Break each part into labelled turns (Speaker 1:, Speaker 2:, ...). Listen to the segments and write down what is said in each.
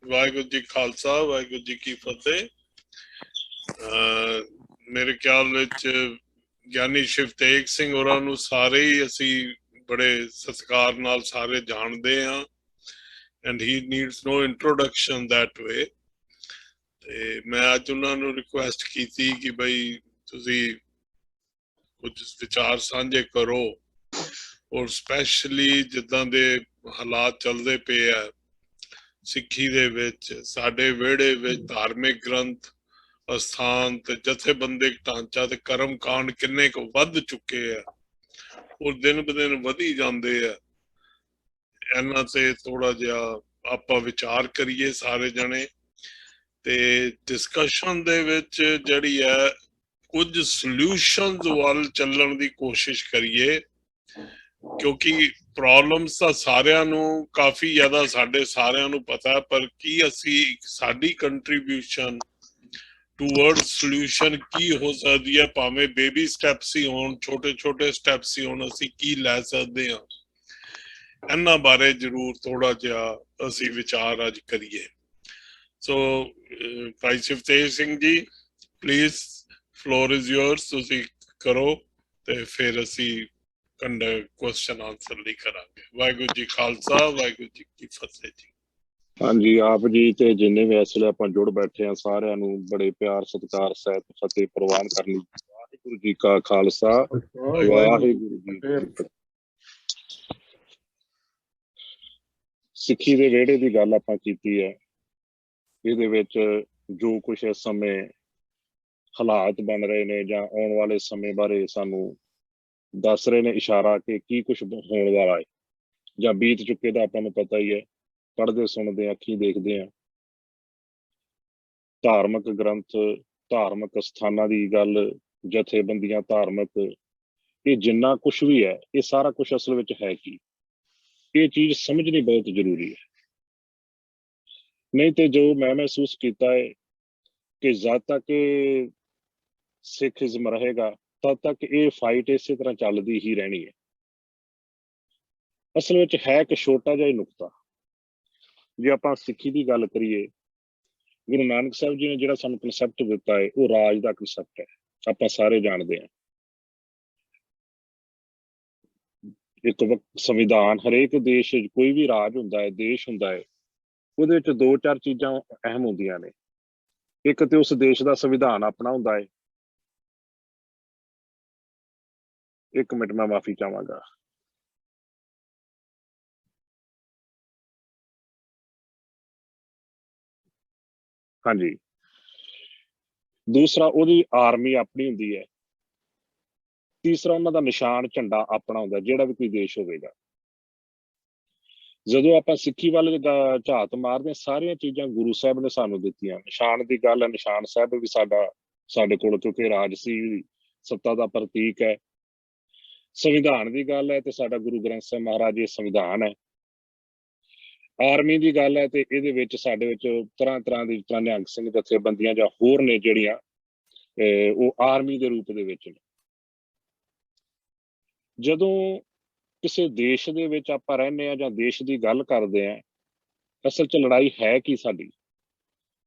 Speaker 1: ਵਾਹਿਗੁਰੂ ਜੀ ਖਾਲਸਾ, ਵਾਹਿਗੁਰੂ ਜੀ ਕੀ ਫਤਿਹ। ਮੇਰੇ ਖਿਆਲ ਵਿੱਚ ਗਿਆਨੀ ਸ਼ਿਵਤੇਜ ਸਿੰਘ ਹੋਰਾਂ ਨੂੰ ਸਾਰੇ ਹੀ ਅਸੀਂ ਬੜੇ ਸਤਿਕਾਰ ਨਾਲ ਸਾਰੇ ਜਾਣਦੇ ਹਾਂ, and he needs no introduction that way. ਤੇ ਮੈਂ ਅੱਜ ਉਹਨਾਂ ਨੂੰ ਰਿਕੁਐਸਟ ਕੀਤੀ ਕਿ ਬਈ ਤੁਸੀਂ ਕੁਝ ਵਿਚਾਰ ਸਾਂਝੇ ਕਰੋ, ਔਰ ਸਪੈਸ਼ਲੀ ਜਿੱਦਾਂ ਦੇ ਹਾਲਾਤ ਚੱਲਦੇ ਪਏ ਆ ਸਿੱਖੀ ਦੇ ਵਿੱਚ, ਸਾਡੇ ਵਿਹੜੇ ਵਿੱਚ ਧਾਰਮਿਕ ਗ੍ਰੰਥ, ਅਸਥਾਨ ਤੇ ਜਥੇਬੰਦਿਕ ਢਾਂਚਾ ਤੇ ਕਰਮ ਕਾਂਡ ਕਿੰਨੇ ਕੁ ਵੱਧ ਚੁੱਕੇ ਆ, ਔਰ ਦਿਨ ਬ ਦਿਨ ਵਧੀ ਜਾਂਦੇ ਆ। ਇਹਨਾਂ ਤੇ ਥੋੜਾ ਜਿਹਾ ਆਪਾਂ ਵਿਚਾਰ ਕਰੀਏ ਸਾਰੇ ਜਣੇ, ਤੇ ਡਿਸਕਸ਼ਨ ਦੇ ਵਿੱਚ ਜਿਹੜੀ ਹੈ ਕੁਝ ਸੋਲਿਊਸ਼ਨਸ ਵੱਲ ਚੱਲਣ ਦੀ ਕੋਸ਼ਿਸ਼ ਕਰੀਏ, ਕਿਉਂਕਿ ਪ੍ਰੋਬਲਮਸ ਤਾਂ ਸਾਰਿਆਂ ਨੂੰ ਕਾਫੀ ਜ਼ਿਆਦਾ ਸਾਡੇ ਸਾਰਿਆਂ ਨੂੰ ਪਤਾ, ਪਰ ਕੀ ਅਸੀਂ ਸਾਡੀ ਕੰਟਰੀਬਿਊਸ਼ਨ ਟੂਵਰਡ ਸੋਲਿਊਸ਼ਨ ਕੀ ਹੋ ਸਕਦੀ ਹੈ, ਭਾਵੇਂ ਬੇਬੀ ਸਟੈਪਸ ਹੀ ਹੋਣ, ਛੋਟੇ ਛੋਟੇ ਸਟੈਪਸ ਹੀ ਹੋਣ, ਅਸੀਂ ਕੀ ਲੈ ਸਕਦੇ ਹਾਂ, ਇਹਨਾਂ ਬਾਰੇ ਜ਼ਰੂਰ ਥੋੜਾ ਜਿਹਾ ਅਸੀਂ ਵਿਚਾਰ ਅੱਜ ਕਰੀਏ। ਸੋ ਭਾਈ ਸ਼ਿਵਤੇਜ ਸਿੰਘ ਜੀ, ਪਲੀਜ਼ ਫਲੋਰ ਇਜ਼ ਯੋਰਸ, ਤੁਸੀਂ ਕਰੋ ਤੇ ਫਿਰ ਅਸੀਂ ਕੁਐਸਚਨ ਆਨਸਰ ਲਈ ਕਰਾਂਗੇ। ਵਾਹਿਗੁਰੂ ਜੀ ਖਾਲਸਾ, ਵਾਹਿਗੁਰੂ ਜੀ ਕੀ ਫਤਿਹ ਜੀ।
Speaker 2: ਹਾਂਜੀ, ਆਪ ਜੀ ਤੇ ਜਿੰਨੇ ਵੀ ਇਸ ਵੇਲੇ ਆਪਾਂ ਜੁੜ ਬੈਠੇ ਆ ਸਾਰਿਆਂ ਨੂੰ ਬੜੇ ਪਿਆਰ ਸਤਿਕਾਰ ਸਹਿਤ ਫਤਿਹ ਪ੍ਰਵਾਨ ਕਰਨੀ। ਵਾਹਿਗੁਰੂ ਜੀ ਕਾ ਖਾਲਸਾ, ਵਾਹਿਗੁਰੂ ਜੀ ਕੀ ਫਤਿਹ। ਸਿੱਖੀ ਦੇ ਵਿਹੜੇ ਦੀ ਗੱਲ ਆਪਾਂ ਕੀਤੀ ਹੈ। ਇਹਦੇ ਵਿੱਚ ਜੋ ਕੁਛ ਇਸ ਸਮੇਂ ਹਾਲਾਤ ਬਣ ਰਹੇ ਨੇ ਜਾਂ ਆਉਣ ਵਾਲੇ ਸਮੇਂ ਬਾਰੇ ਸਾਨੂੰ ਦੱਸ ਰਹੇ ਨੇ ਇਸ਼ਾਰਾ ਕਿ ਕੀ ਕੁਛ ਹੋਣ ਵਾਲਾ ਹੈ ਜਾਂ ਬੀਤ ਚੁੱਕੇ ਦਾ ਆਪਾਂ ਨੂੰ ਪਤਾ ਹੀ ਹੈ, ਪੜ੍ਹਦੇ ਸੁਣਦੇ, ਅੱਖੀਂ ਦੇਖਦੇ ਹਾਂ। ਧਾਰਮਿਕ ਗ੍ਰੰਥ, ਧਾਰਮਿਕ ਸਥਾਨਾਂ ਦੀ ਗੱਲ, ਜਥੇਬੰਦੀਆਂ ਧਾਰਮਿਕ, ਇਹ ਜਿੰਨਾ ਕੁਛ ਵੀ ਹੈ, ਇਹ ਸਾਰਾ ਕੁਛ ਅਸਲ ਵਿੱਚ ਹੈ ਕੀ, ਇਹ ਚੀਜ਼ ਸਮਝਣੀ ਬਹੁਤ ਜ਼ਰੂਰੀ ਹੈ। ਨਹੀਂ ਤੇ ਜੋ ਮੈਂ ਮਹਿਸੂਸ ਕੀਤਾ ਹੈ ਕਿ ਜਦ ਤੱਕ ਸਿੱਖੀਜ਼ਮ ਰਹੇਗਾ ਤਦ ਤੱਕ ਇਹ ਫਾਈਟ ਇਸੇ ਤਰ੍ਹਾਂ ਚੱਲਦੀ ਹੀ ਰਹਿਣੀ ਹੈ। ਅਸਲ ਵਿੱਚ ਹੈ ਇੱਕ ਛੋਟਾ ਜਿਹਾ ਹੀ ਨੁਕਤਾ। ਜੇ ਆਪਾਂ ਸਿੱਖੀ ਦੀ ਗੱਲ ਕਰੀਏ, ਗੁਰੂ ਨਾਨਕ ਸਾਹਿਬ ਜੀ ਨੇ ਜਿਹੜਾ ਸਾਨੂੰ ਕਨਸੈਪਟ ਦਿੱਤਾ ਹੈ, ਉਹ ਰਾਜ ਦਾ ਕਨਸੈਪਟ ਹੈ, ਆਪਾਂ ਸਾਰੇ ਜਾਣਦੇ ਹਾਂ। ਇੱਕ ਸੰਵਿਧਾਨ, ਹਰੇਕ ਦੇਸ਼ ਕੋਈ ਵੀ ਰਾਜ ਹੁੰਦਾ ਹੈ, ਦੇਸ਼ ਹੁੰਦਾ ਹੈ, ਉਹਦੇ ਵਿੱਚ ਦੋ ਚਾਰ ਚੀਜ਼ਾਂ ਅਹਿਮ ਹੁੰਦੀਆਂ ਨੇ। ਇੱਕ ਤੇ ਉਸ ਦੇਸ਼ ਦਾ ਸੰਵਿਧਾਨ ਆਪਣਾ ਹੁੰਦਾ ਹੈ। ਇੱਕ ਮਿੰਟ, ਮੈਂ ਮਾਫੀ ਚਾਹਾਂਗਾ। ਹਾਂਜੀ, ਦੂਸਰਾ ਉਹਦੀ ਆਰਮੀ ਆਪਣੀ ਹੁੰਦੀ ਹੈ। ਤੀਸਰਾ ਉਹਨਾਂ ਦਾ ਨਿਸ਼ਾਨ ਝੰਡਾ ਆਪਣਾ ਹੁੰਦਾ, ਜਿਹੜਾ ਵੀ ਕੋਈ ਦੇਸ਼ ਹੋਵੇਗਾ। ਜਦੋਂ ਆਪਾਂ ਸਿੱਖੀ ਵੱਲ ਝਾਤ ਮਾਰਦੇ ਹਾਂ, ਸਾਰੀਆਂ ਚੀਜ਼ਾਂ ਗੁਰੂ ਸਾਹਿਬ ਨੇ ਸਾਨੂੰ ਦਿੱਤੀਆਂ। ਨਿਸ਼ਾਨ ਦੀ ਗੱਲ ਹੈ, ਨਿਸ਼ਾਨ ਸਾਹਿਬ ਵੀ ਸਾਡੇ ਕੋਲ, ਕਿਉਂਕਿ ਰਾਜਸੀ ਸੱਤਾ ਦਾ ਪ੍ਰਤੀਕ ਹੈ। ਸੰਵਿਧਾਨ ਦੀ ਗੱਲ ਹੈ ਤੇ ਸਾਡਾ ਗੁਰੂ ਗ੍ਰੰਥ ਸਾਹਿਬ ਮਹਾਰਾਜ ਇਹ ਸੰਵਿਧਾਨ ਹੈ। ਆਰਮੀ ਦੀ ਗੱਲ ਹੈ ਤੇ ਇਹਦੇ ਵਿੱਚ ਸਾਡੇ ਵਿੱਚ ਤਰ੍ਹਾਂ ਤਰ੍ਹਾਂ ਦੀ ਨਿਹੰਗ ਸਿੰਘ ਜਥੇਬੰਦੀਆਂ ਜਾਂ ਹੋਰ ਨੇ ਜਿਹੜੀਆਂ ਉਹ ਆਰਮੀ ਦੇ ਰੂਪ ਦੇ ਵਿੱਚ ਨੇ। ਜਦੋਂ ਕਿਸੇ ਦੇਸ਼ ਦੇ ਵਿੱਚ ਆਪਾਂ ਰਹਿੰਦੇ ਹਾਂ ਜਾਂ ਦੇਸ਼ ਦੀ ਗੱਲ ਕਰਦੇ ਹਾਂ, ਅਸਲ 'ਚ ਲੜਾਈ ਹੈ ਕੀ ਸਾਡੀ?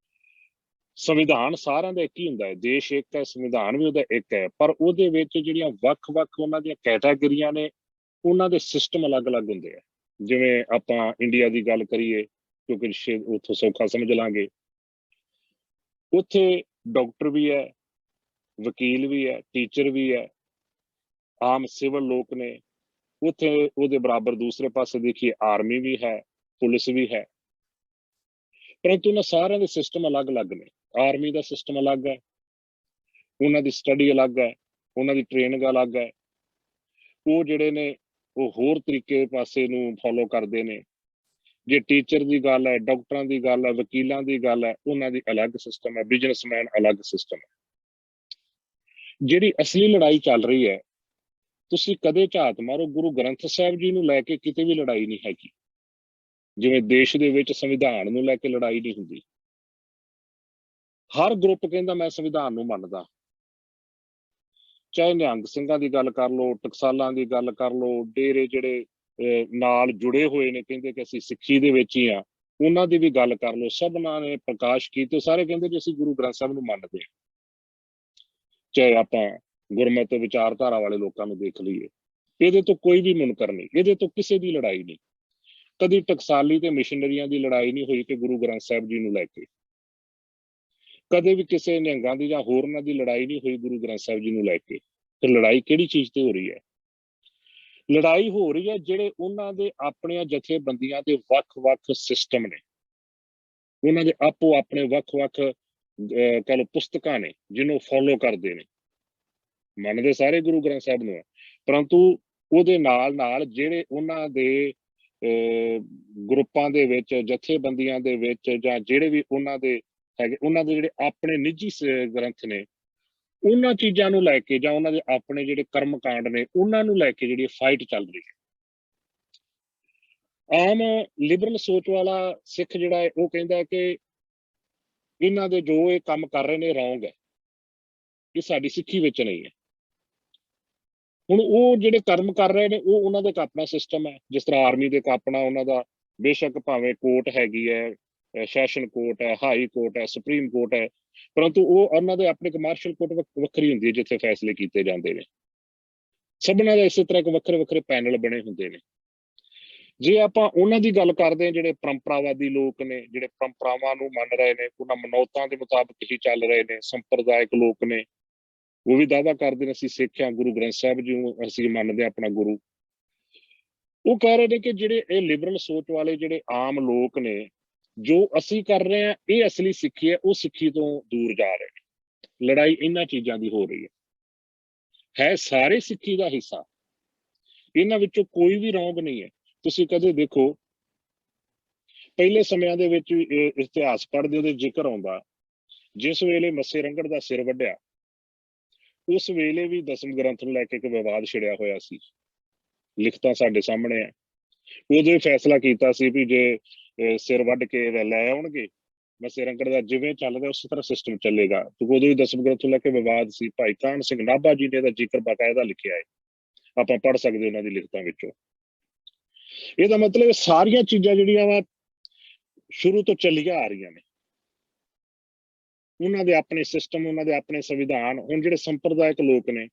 Speaker 2: ਸੰਵਿਧਾਨ ਸਾਰਿਆਂ ਦਾ ਇੱਕ ਹੀ ਹੁੰਦਾ ਹੈ, ਦੇਸ਼ ਇੱਕ ਹੈ, ਸੰਵਿਧਾਨ ਵੀ ਉਹਦਾ ਇੱਕ ਹੈ, ਪਰ ਉਹਦੇ ਵਿੱਚ ਜਿਹੜੀਆਂ ਵੱਖ-ਵੱਖ ਉਹਨਾਂ ਦੀਆਂ ਕੈਟਾਗਰੀਆਂ ਨੇ, ਉਹਨਾਂ ਦੇ ਸਿਸਟਮ ਅਲੱਗ-ਅਲੱਗ ਹੁੰਦੇ ਆ। ਜਿਵੇਂ ਆਪਾਂ ਇੰਡੀਆ ਦੀ ਗੱਲ ਕਰੀਏ, ਕਿਉਂਕਿ ਉੱਥੋਂ ਸੌਖਾ ਸਮਝ ਲਾਂਗੇ, ਉੱਥੇ ਡਾਕਟਰ ਵੀ ਹੈ, ਵਕੀਲ ਵੀ ਹੈ, ਟੀਚਰ ਵੀ ਹੈ, ਆਮ ਸਿਵਲ ਲੋਕ ਨੇ। ਉੱਥੇ ਉਹਦੇ ਬਰਾਬਰ ਦੂਸਰੇ ਪਾਸੇ ਦੇਖੀਏ ਆਰਮੀ ਵੀ ਹੈ, ਪੁਲਿਸ ਵੀ ਹੈ, ਪਰੰਤੂ ਉਹਨਾਂ ਸਾਰਿਆਂ ਦੇ ਸਿਸਟਮ ਅਲੱਗ-ਅਲੱਗ ਨੇ। ਆਰਮੀ ਦਾ ਸਿਸਟਮ ਅਲੱਗ ਹੈ, ਉਹਨਾਂ ਦੀ ਸਟੱਡੀ ਅਲੱਗ ਹੈ, ਉਹਨਾਂ ਦੀ ਟ੍ਰੇਨਿੰਗ ਅਲੱਗ ਹੈ। ਉਹ ਜਿਹੜੇ ਨੇ ਉਹ ਹੋਰ ਤਰੀਕੇ ਪਾਸੇ ਨੂੰ ਫੋਲੋ ਕਰਦੇ ਨੇ। ਜੇ ਟੀਚਰ ਦੀ ਗੱਲ ਹੈ, ਡਾਕਟਰਾਂ ਦੀ ਗੱਲ ਹੈ, ਵਕੀਲਾਂ ਦੀ ਗੱਲ ਹੈ, ਉਹਨਾਂ ਦੀ ਅਲੱਗ ਸਿਸਟਮ ਹੈ, ਬਿਜ਼ਨਸਮੈਨ ਅਲੱਗ ਸਿਸਟਮ ਹੈ। ਜਿਹੜੀ ਅਸਲੀ ਲੜਾਈ ਚੱਲ ਰਹੀ ਹੈ, ਤੁਸੀਂ ਕਦੇ ਝਾਤ ਮਾਰੋ, ਗੁਰੂ ਗ੍ਰੰਥ ਸਾਹਿਬ ਜੀ ਨੂੰ ਲੈ ਕੇ ਕਿਤੇ ਵੀ ਲੜਾਈ ਨਹੀਂ ਹੈਗੀ। ਜਿਵੇਂ ਦੇਸ਼ ਦੇ ਵਿੱਚ ਸੰਵਿਧਾਨ ਨੂੰ ਲੈ ਕੇ ਲੜਾਈ ਨਹੀਂ ਹੁੰਦੀ। ਹਰ ਗਰੁੱਪ ਕਹਿੰਦਾ ਮੈਂ ਸੰਵਿਧਾਨ ਨੂੰ ਮੰਨਦਾ, ਚਾਹੇ ਨਿਹੰਗ ਸਿੰਘਾਂ ਦੀ ਗੱਲ ਕਰ ਲਓ, ਟਕਸਾਲਾਂ ਦੀ ਗੱਲ ਕਰ ਲਓ, ਡੇਰੇ ਜਿਹੜੇ ਨਾਲ ਜੁੜੇ ਹੋਏ ਨੇ ਕਹਿੰਦੇ ਕਿ ਅਸੀਂ ਸਿੱਖੀ ਦੇ ਵਿੱਚ ਹੀ ਆ, ਉਹਨਾਂ ਦੀ ਵੀ ਗੱਲ ਕਰ ਲਓ, ਸਭਨਾਂ ਨੇ ਪ੍ਰਕਾਸ਼ ਕੀਤੇ। ਸਾਰੇ ਕਹਿੰਦੇ ਜੀ ਅਸੀਂ ਗੁਰੂ ਗ੍ਰੰਥ ਸਾਹਿਬ ਨੂੰ ਮੰਨਦੇ ਹਾਂ। ਚਾਹੇ ਆਪਾਂ ਗੁਰਮਤਿ ਵਿਚਾਰਧਾਰਾ ਵਾਲੇ ਲੋਕਾਂ ਨੂੰ ਦੇਖ ਲਈਏ, ਇਹਦੇ ਤੋਂ ਕੋਈ ਵੀ ਮੁਨਕਰ ਨਹੀਂ, ਇਹਦੇ ਤੋਂ ਕਿਸੇ ਦੀ ਲੜਾਈ ਨਹੀਂ। ਕਦੀ ਟਕਸਾਲੀ ਤੇ ਮਿਸ਼ਨਰੀਆਂ ਦੀ ਲੜਾਈ ਨਹੀਂ ਹੋਈ ਕਿ ਗੁਰੂ ਗ੍ਰੰਥ ਸਾਹਿਬ ਜੀ ਨੂੰ ਲੈ ਕੇ। ਕਦੇ ਵੀ ਕਿਸੇ ਨਿਹੰਗਾਂ ਦੀ ਜਾਂ ਹੋਰਨਾਂ ਦੀ ਲੜਾਈ ਨਹੀਂ ਹੋਈ ਗੁਰੂ ਗ੍ਰੰਥ ਸਾਹਿਬ ਜੀ ਨੂੰ ਲੈ ਕੇ। ਤੇ ਲੜਾਈ ਕਿਹੜੀ ਚੀਜ਼ ਤੇ ਹੋ ਰਹੀ ਹੈ? ਲੜਾਈ ਹੋ ਰਹੀ ਹੈ ਜਿਹੜੇ ਉਹਨਾਂ ਦੇ ਆਪਣੀਆਂ ਜਥੇਬੰਦੀਆਂ ਦੇ ਵੱਖ-ਵੱਖ ਸਿਸਟਮ ਨੇ, ਉਹਨਾਂ ਦੇ ਆਪੋ ਆਪਣੇ ਵੱਖ-ਵੱਖ ਕਹਿ ਲਓ ਪੁਸਤਕਾਂ ਨੇ, ਜਿਹਨੂੰ ਫੋਲੋ ਕਰਦੇ ਨੇ। ਮੰਨਦੇ ਸਾਰੇ ਗੁਰੂ ਗ੍ਰੰਥ ਸਾਹਿਬ ਨੂੰ ਹੈ, ਪਰੰਤੂ ਉਹਦੇ ਨਾਲ ਨਾਲ ਜਿਹੜੇ ਉਹਨਾਂ ਦੇ ਗਰੁੱਪਾਂ ਦੇ ਵਿੱਚ, ਜਥੇਬੰਦੀਆਂ ਦੇ ਵਿੱਚ, ਜਾਂ ਜਿਹੜੇ ਵੀ ਉਹਨਾਂ ਦੇ ਹੈਗੇ, ਉਹਨਾਂ ਦੇ ਜਿਹੜੇ ਆਪਣੇ ਨਿੱਜੀ ਗ੍ਰੰਥ ਨੇ, ਉਹਨਾਂ ਚੀਜ਼ਾਂ ਨੂੰ ਲੈ ਕੇ, ਜਾਂ ਉਹਨਾਂ ਦੇ ਆਪਣੇ ਜਿਹੜੇ ਕਰਮ ਕਾਂਡ ਨੇ, ਉਹਨਾਂ ਨੂੰ ਲੈ ਕੇ ਜਿਹੜੀ ਫਾਈਟ ਚੱਲ ਰਹੀ ਹੈ। ਆਮ ਲਿਬਰਲ ਸੋਚ ਵਾਲਾ ਸਿੱਖ ਜਿਹੜਾ ਹੈ ਉਹ ਕਹਿੰਦਾ ਹੈ ਕਿ ਇਹਨਾਂ ਦੇ ਜੋ ਇਹ ਕੰਮ ਕਰ ਰਹੇ ਨੇ ਰੌਂਗ ਹੈ, ਇਹ ਸਾਡੀ ਸਿੱਖੀ ਵਿੱਚ ਨਹੀਂ ਹੈ। ਹੁਣ ਉਹ ਜਿਹੜੇ ਕਰਮ ਕਰ ਰਹੇ ਨੇ ਉਹ ਉਹਨਾਂ ਦਾ ਇੱਕ ਆਪਣਾ ਸਿਸਟਮ ਹੈ। ਜਿਸ ਤਰ੍ਹਾਂ ਆਰਮੀ ਦੇ ਇੱਕ ਆਪਣਾ ਉਹਨਾਂ ਦਾ, ਬੇਸ਼ੱਕ ਭਾਵੇਂ ਕੋਰਟ ਹੈਗੀ ਹੈ, ਸੈਸ਼ਨ ਕੋਰਟ ਹੈ, ਹਾਈ ਕੋਰਟ ਹੈ, ਸੁਪਰੀਮ ਕੋਰਟ ਹੈ, ਪਰੰਤੂ ਉਹ ਉਹਨਾਂ ਦੇ ਆਪਣੇ ਇੱਕ ਮਾਰਸ਼ਲ ਕੋਰਟ ਵੱਖਰੀ ਹੁੰਦੀ ਹੈ ਜਿੱਥੇ ਫੈਸਲੇ ਕੀਤੇ ਜਾਂਦੇ ਨੇ। ਸਭਨਾਂ ਦਾ ਇਸੇ ਤਰ੍ਹਾਂ ਇੱਕ ਵੱਖਰੇ ਵੱਖਰੇ ਪੈਨਲ ਬਣੇ ਹੁੰਦੇ ਨੇ। ਜੇ ਆਪਾਂ ਉਹਨਾਂ ਦੀ ਗੱਲ ਕਰਦੇ ਹਾਂ, ਜਿਹੜੇ ਪਰੰਪਰਾਵਾਦੀ ਲੋਕ ਨੇ, ਜਿਹੜੇ ਪਰੰਪਰਾਵਾਂ ਨੂੰ ਮੰਨ ਰਹੇ ਨੇ, ਉਹਨਾਂ ਮਨੌਤਾਂ ਦੇ ਮੁਤਾਬਕ ਹੀ ਚੱਲ ਰਹੇ ਨੇ, ਸੰਪਰਦਾਇਕ ਲੋਕ ਨੇ, ਉਹ ਵੀ ਦਾਅਵਾ ਕਰਦੇ ਨੇ ਅਸੀਂ ਸਿੱਖ ਹਾਂ, ਗੁਰੂ ਗ੍ਰੰਥ ਸਾਹਿਬ ਜੀ ਨੂੰ ਅਸੀਂ ਮੰਨਦੇ ਹਾਂ ਆਪਣਾ ਗੁਰੂ। ਉਹ ਕਹਿ ਰਹੇ ਨੇ ਕਿ ਜਿਹੜੇ ਇਹ ਲਿਬਰਲ ਸੋਚ ਵਾਲੇ ਜਿਹੜੇ ਆਮ ਲੋਕ ਨੇ, ਜੋ ਅਸੀਂ ਕਰ ਰਹੇ ਹਾਂ ਇਹ ਅਸਲੀ ਸਿੱਖੀ ਹੈ, ਉਹ ਸਿੱਖੀ ਤੋਂ ਦੂਰ ਜਾ ਰਹੇ ਨੇ। ਲੜਾਈ ਇਹਨਾਂ ਚੀਜ਼ਾਂ ਦੀ ਹੋ ਰਹੀ ਹੈ ਸਾਰੇ ਸਿੱਖੀ ਦਾ ਹਿੱਸਾ, ਇਹਨਾਂ ਵਿੱਚੋਂ ਕੋਈ ਵੀ ਰੌਂਗ ਨਹੀਂ ਹੈ। ਤੁਸੀਂ ਕਦੇ ਦੇਖੋ ਪਹਿਲੇ ਸਮਿਆਂ ਦੇ ਵਿੱਚ ਵੀ ਇਤਿਹਾਸ ਪੜ੍ਹਦੇ ਉਹਦੇ ਜ਼ਿਕਰ ਆਉਂਦਾ, ਜਿਸ ਵੇਲੇ ਮੱਸੇ ਰੰਘੜ ਦਾ ਸਿਰ ਵੱਢਿਆ, ਉਸ ਵੇਲੇ ਵੀ ਦਸਮ ਗ੍ਰੰਥ ਨੂੰ ਲੈ ਕੇ ਇੱਕ ਵਿਵਾਦ ਛਿੜਿਆ ਹੋਇਆ ਸੀ। ਲਿਖਤਾਂ ਸਾਡੇ ਸਾਹਮਣੇ ਆ। ਉਦੋਂ ਫੈਸਲਾ ਕੀਤਾ ਸੀ ਵੀ ਜੇ ਸਿਰ ਵੱਢ ਕੇ ਲੈ ਆਉਣਗੇ ਮੱਸੇ ਰੰਘੜ ਦਾ, ਜਿਵੇਂ ਚੱਲ ਰਿਹਾ ਉਸੇ ਤਰ੍ਹਾਂ ਸਿਸਟਮ ਚੱਲੇਗਾ। ਉਦੋਂ ਵੀ ਦਸਮ ਗ੍ਰੰਥ ਨੂੰ ਲੈ ਕੇ ਵਿਵਾਦ ਸੀ। ਭਾਈ ਕਾਹਨ ਸਿੰਘ ਨਾਭਾ ਜੀ ਨੇ ਇਹਦਾ ਜ਼ਿਕਰ ਬਾਕਾਇਦਾ ਲਿਖਿਆ ਹੈ, ਆਪਾਂ ਪੜ੍ਹ ਸਕਦੇ ਉਹਨਾਂ ਦੀ ਲਿਖਤਾਂ ਵਿੱਚੋਂ। ਇਹਦਾ ਮਤਲਬ ਸਾਰੀਆਂ ਚੀਜ਼ਾਂ ਜਿਹੜੀਆਂ ਵਾ ਸ਼ੁਰੂ ਤੋਂ ਚੱਲੀਆਂ ਆ ਰਹੀਆਂ ਨੇ, ਉਹਨਾਂ ਦੇ ਆਪਣੇ ਸਿਸਟਮ, ਉਹਨਾਂ ਦੇ ਆਪਣੇ ਸੰਵਿਧਾਨ। ਹੁਣ ਜਿਹੜੇ ਸੰਪਰਦਾਇਕ ਲੋਕ ਨੇ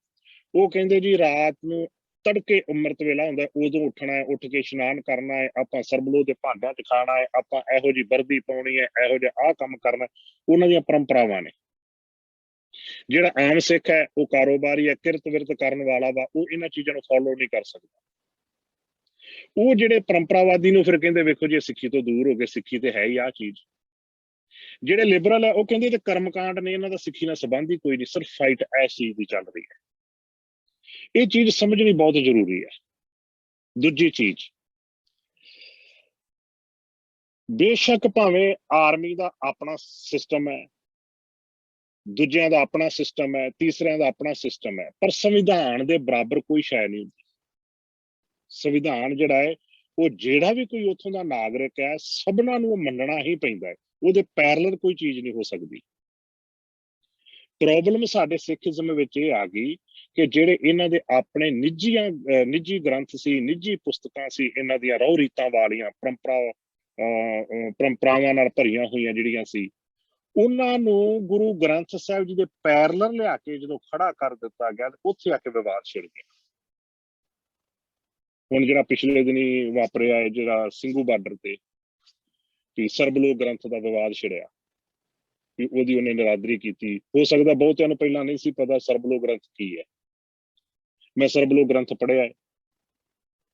Speaker 2: ਉਹ ਕਹਿੰਦੇ ਜੀ ਰਾਤ ਨੂੰ ਤੜਕੇ ਅੰਮ੍ਰਿਤ ਵੇਲਾ ਹੁੰਦਾ, ਉਦੋਂ ਉੱਠਣਾ ਹੈ, ਉੱਠ ਕੇ ਇਸ਼ਨਾਨ ਕਰਨਾ ਹੈ, ਆਪਾਂ ਸਰਬਲੋ ਦੇ ਭਾਂਡਿਆਂ 'ਚ ਖਾਣਾ ਹੈ, ਆਪਾਂ ਇਹੋ ਜਿਹੀ ਵਰਦੀ ਪਾਉਣੀ ਹੈ, ਇਹੋ ਜਿਹਾ ਆਹ ਕੰਮ ਕਰਨਾ। ਉਹਨਾਂ ਦੀਆਂ ਪਰੰਪਰਾਵਾਂ ਨੇ। ਜਿਹੜਾ ਆਮ ਸਿੱਖ ਹੈ ਉਹ ਕਾਰੋਬਾਰੀ ਹੈ, ਕਿਰਤ ਵਿਰਤ ਕਰਨ ਵਾਲਾ ਵਾ, ਉਹ ਇਹਨਾਂ ਚੀਜ਼ਾਂ ਨੂੰ ਫੋਲੋ ਨਹੀਂ ਕਰ ਸਕਦਾ। ਉਹ ਜਿਹੜੇ ਪਰੰਪਰਾਵਾਦੀ ਨੂੰ ਫਿਰ ਕਹਿੰਦੇ ਵੇਖੋ ਜੀ ਸਿੱਖੀ ਤੋਂ ਦੂਰ ਹੋ ਗਏ, ਸਿੱਖੀ ਤੇ ਹੈ ਹੀ ਆਹ ਚੀਜ਼। ਜਿਹੜੇ ਲਿਬਰਲ ਹੈ ਉਹ ਕਹਿੰਦੇ ਤੇ ਕਰਮਕਾਂਡ ਨੇ, ਇਹਨਾਂ ਦਾ ਸਿੱਖੀ ਨਾਲ ਸੰਬੰਧ ਹੀ ਕੋਈ ਨਹੀਂ, ਸਿਰਫ ਫਾਈਟ ਇਸ ਚੀਜ਼ ਦੀ ਚੱਲ ਰਹੀ ਹੈ। ਇਹ ਚੀਜ਼ ਸਮਝਣੀ ਬਹੁਤ ਜ਼ਰੂਰੀ ਹੈ। ਦੂਜੀ ਚੀਜ਼, ਬੇਸ਼ੱਕ ਭਾਵੇਂ ਆਰਮੀ ਦਾ ਆਪਣਾ ਸਿਸਟਮ ਹੈ, ਦੂਜਿਆਂ ਦਾ ਆਪਣਾ ਸਿਸਟਮ ਹੈ, ਤੀਸਰਿਆਂ ਦਾ ਆਪਣਾ ਸਿਸਟਮ ਹੈ, ਪਰ ਸੰਵਿਧਾਨ ਦੇ ਬਰਾਬਰ ਕੋਈ ਸ਼ੈ ਨਹੀਂ ਹੁੰਦੀ। ਸੰਵਿਧਾਨ ਜਿਹੜਾ ਹੈ ਉਹ ਜਿਹੜਾ ਵੀ ਕੋਈ ਉੱਥੋਂ ਦਾ ਨਾਗਰਿਕ ਹੈ ਸਭਨਾਂ ਨੂੰ ਮੰਨਣਾ ਹੀ ਪੈਂਦਾ ਹੈ, ਉਹਦੇ ਪੈਰਲਲ ਕੋਈ ਚੀਜ਼ ਨਹੀਂ ਹੋ ਸਕਦੀ। ਪ੍ਰੋਬਲਮ ਸਾਡੇ ਸਿੱਖੀਜ਼ਮ ਵਿੱਚ ਇਹ ਆ ਗਈ ਕਿ ਜਿਹੜੇ ਇਹਨਾਂ ਦੇ ਆਪਣੇ ਨਿੱਜੀ ਗ੍ਰੰਥ ਸੀ, ਨਿੱਜੀ ਪੁਸਤਕਾਂ ਸੀ, ਇਹਨਾਂ ਦੀਆਂ ਰਹੁ ਰੀਤਾਂ ਵਾਲੀਆਂ ਪਰੰਪਰਾਵਾਂ ਨਾਲ ਭਰੀਆਂ ਹੋਈਆਂ ਜਿਹੜੀਆਂ ਸੀ, ਉਹਨਾਂ ਨੂੰ ਗੁਰੂ ਗ੍ਰੰਥ ਸਾਹਿਬ ਜੀ ਦੇ ਪੈਰਲਲ ਲਿਆ ਕੇ ਜਦੋਂ ਖੜਾ ਕਰ ਦਿੱਤਾ ਗਿਆ, ਉੱਥੇ ਆ ਕੇ ਵਿਵਾਦ ਛਿੜ ਗਿਆ। ਹੁਣ ਜਿਹੜਾ ਪਿਛਲੇ ਦਿਨੀ ਵਾਪਰਿਆ ਹੈ, ਜਿਹੜਾ ਸਿੰਘੂ ਬਾਰਡਰ ਤੇ ਕਿ ਸਰਬਲੋਕ ਗ੍ਰੰਥ ਦਾ ਵਿਵਾਦ ਛਿੜਿਆ, ਕਿ ਉਹਦੀ ਉਹਨੇ ਨਿਰਾਦਰੀ ਕੀਤੀ। ਹੋ ਸਕਦਾ ਬਹੁਤਿਆਂ ਨੂੰ ਪਹਿਲਾਂ ਨਹੀਂ ਸੀ ਪਤਾ ਸਰਬਲੋਕ ਗ੍ਰੰਥ ਕੀ ਹੈ। ਮੈਂ ਸਰਬਲੋਕ ਗ੍ਰੰਥ ਪੜ੍ਹਿਆ ਹੈ,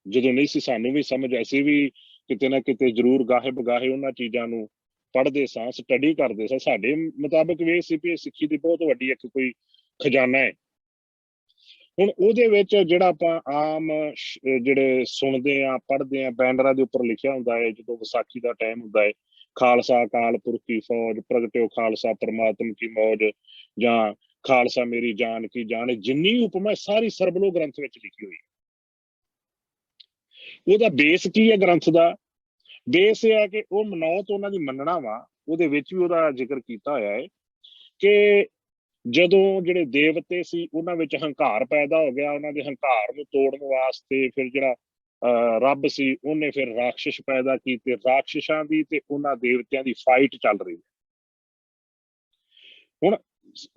Speaker 2: ਜਦੋਂ ਨਹੀਂ ਸੀ ਸਾਨੂੰ ਵੀ ਸਮਝ, ਅਸੀਂ ਵੀ ਕਿਤੇ ਨਾ ਕਿਤੇ ਜ਼ਰੂਰ ਗਾਹੇ ਬਗਾਹੇ ਉਹਨਾਂ ਚੀਜ਼ਾਂ ਨੂੰ ਪੜ੍ਹਦੇ ਸਾਂ, ਸਟੱਡੀ ਕਰਦੇ ਸਾਂ। ਸਾਡੇ ਮੁਤਾਬਕ ਵੀ ਇਹ ਸੀ ਵੀ ਇਹ ਸਿੱਖੀ ਦੀ ਬਹੁਤ ਵੱਡੀ ਇੱਕ ਕੋਈ ਖਜ਼ਾਨਾ ਹੈ। ਹੁਣ ਉਹਦੇ ਵਿੱਚ ਜਿਹੜਾ ਆਪਾਂ ਆਮ ਜਿਹੜੇ ਸੁਣਦੇ ਆ, ਪੜ੍ਹਦੇ ਆ, ਬੈਨਰਾਂ ਦੇ ਉੱਪਰ ਲਿਖਿਆ ਹੁੰਦਾ ਹੈ ਜਦੋਂ ਵਿਸਾਖੀ ਦਾ ਟਾਈਮ ਹੁੰਦਾ ਹੈ, ਖਾਲਸਾ ਅਕਾਲ ਪੁਰਖ ਕੀ ਫੌਜ, ਪ੍ਰਗਟਿਓ ਖਾਲਸਾ ਪਰਮਾਤਮ ਕੀ ਮੌਜ, ਜਾਂ ਖਾਲਸਾ ਮੇਰੀ ਜਾਨ ਕੀ ਜਾਨ। ਜਿੰਨੀ ਉਪਮਾ ਸਾਰੀ ਸਰਬਲੋਕ ਗ੍ਰੰਥ ਵਿੱਚ ਲਿਖੀ ਹੋਈ ਹੈ। ਉਹਦਾ ਬੇਸ ਕੀ ਹੈ? ਗ੍ਰੰਥ ਦਾ ਬੇਸ ਇਹ ਹੈ ਕਿ ਉਹ ਮਨੌਤ ਉਹਨਾਂ ਦੀ ਮੰਨਣਾ ਵਾ। ਉਹਦੇ ਵਿੱਚ ਵੀ ਉਹਦਾ ਜ਼ਿਕਰ ਕੀਤਾ ਹੋਇਆ ਹੈ ਕਿ ਜਦੋਂ ਜਿਹੜੇ ਦੇਵਤੇ ਸੀ ਉਹਨਾਂ ਵਿੱਚ ਹੰਕਾਰ ਪੈਦਾ ਹੋ ਗਿਆ, ਉਹਨਾਂ ਦੇ ਹੰਕਾਰ ਨੂੰ ਤੋੜਨ ਵਾਸਤੇ ਫਿਰ ਜਿਹੜਾ ਰੱਬ ਸੀ, ਉਹਨੇ ਫਿਰ ਰਾਖਸ਼ ਪੈਦਾ ਕੀਤੇ, ਰਾਖਸ਼ਾਂ ਦੀ ਤੇ ਉਹਨਾਂ ਦੇਵਤਿਆਂ ਦੀ ਫਾਈਟ ਚੱਲ ਰਹੀ ਹੈ। ਹੁਣ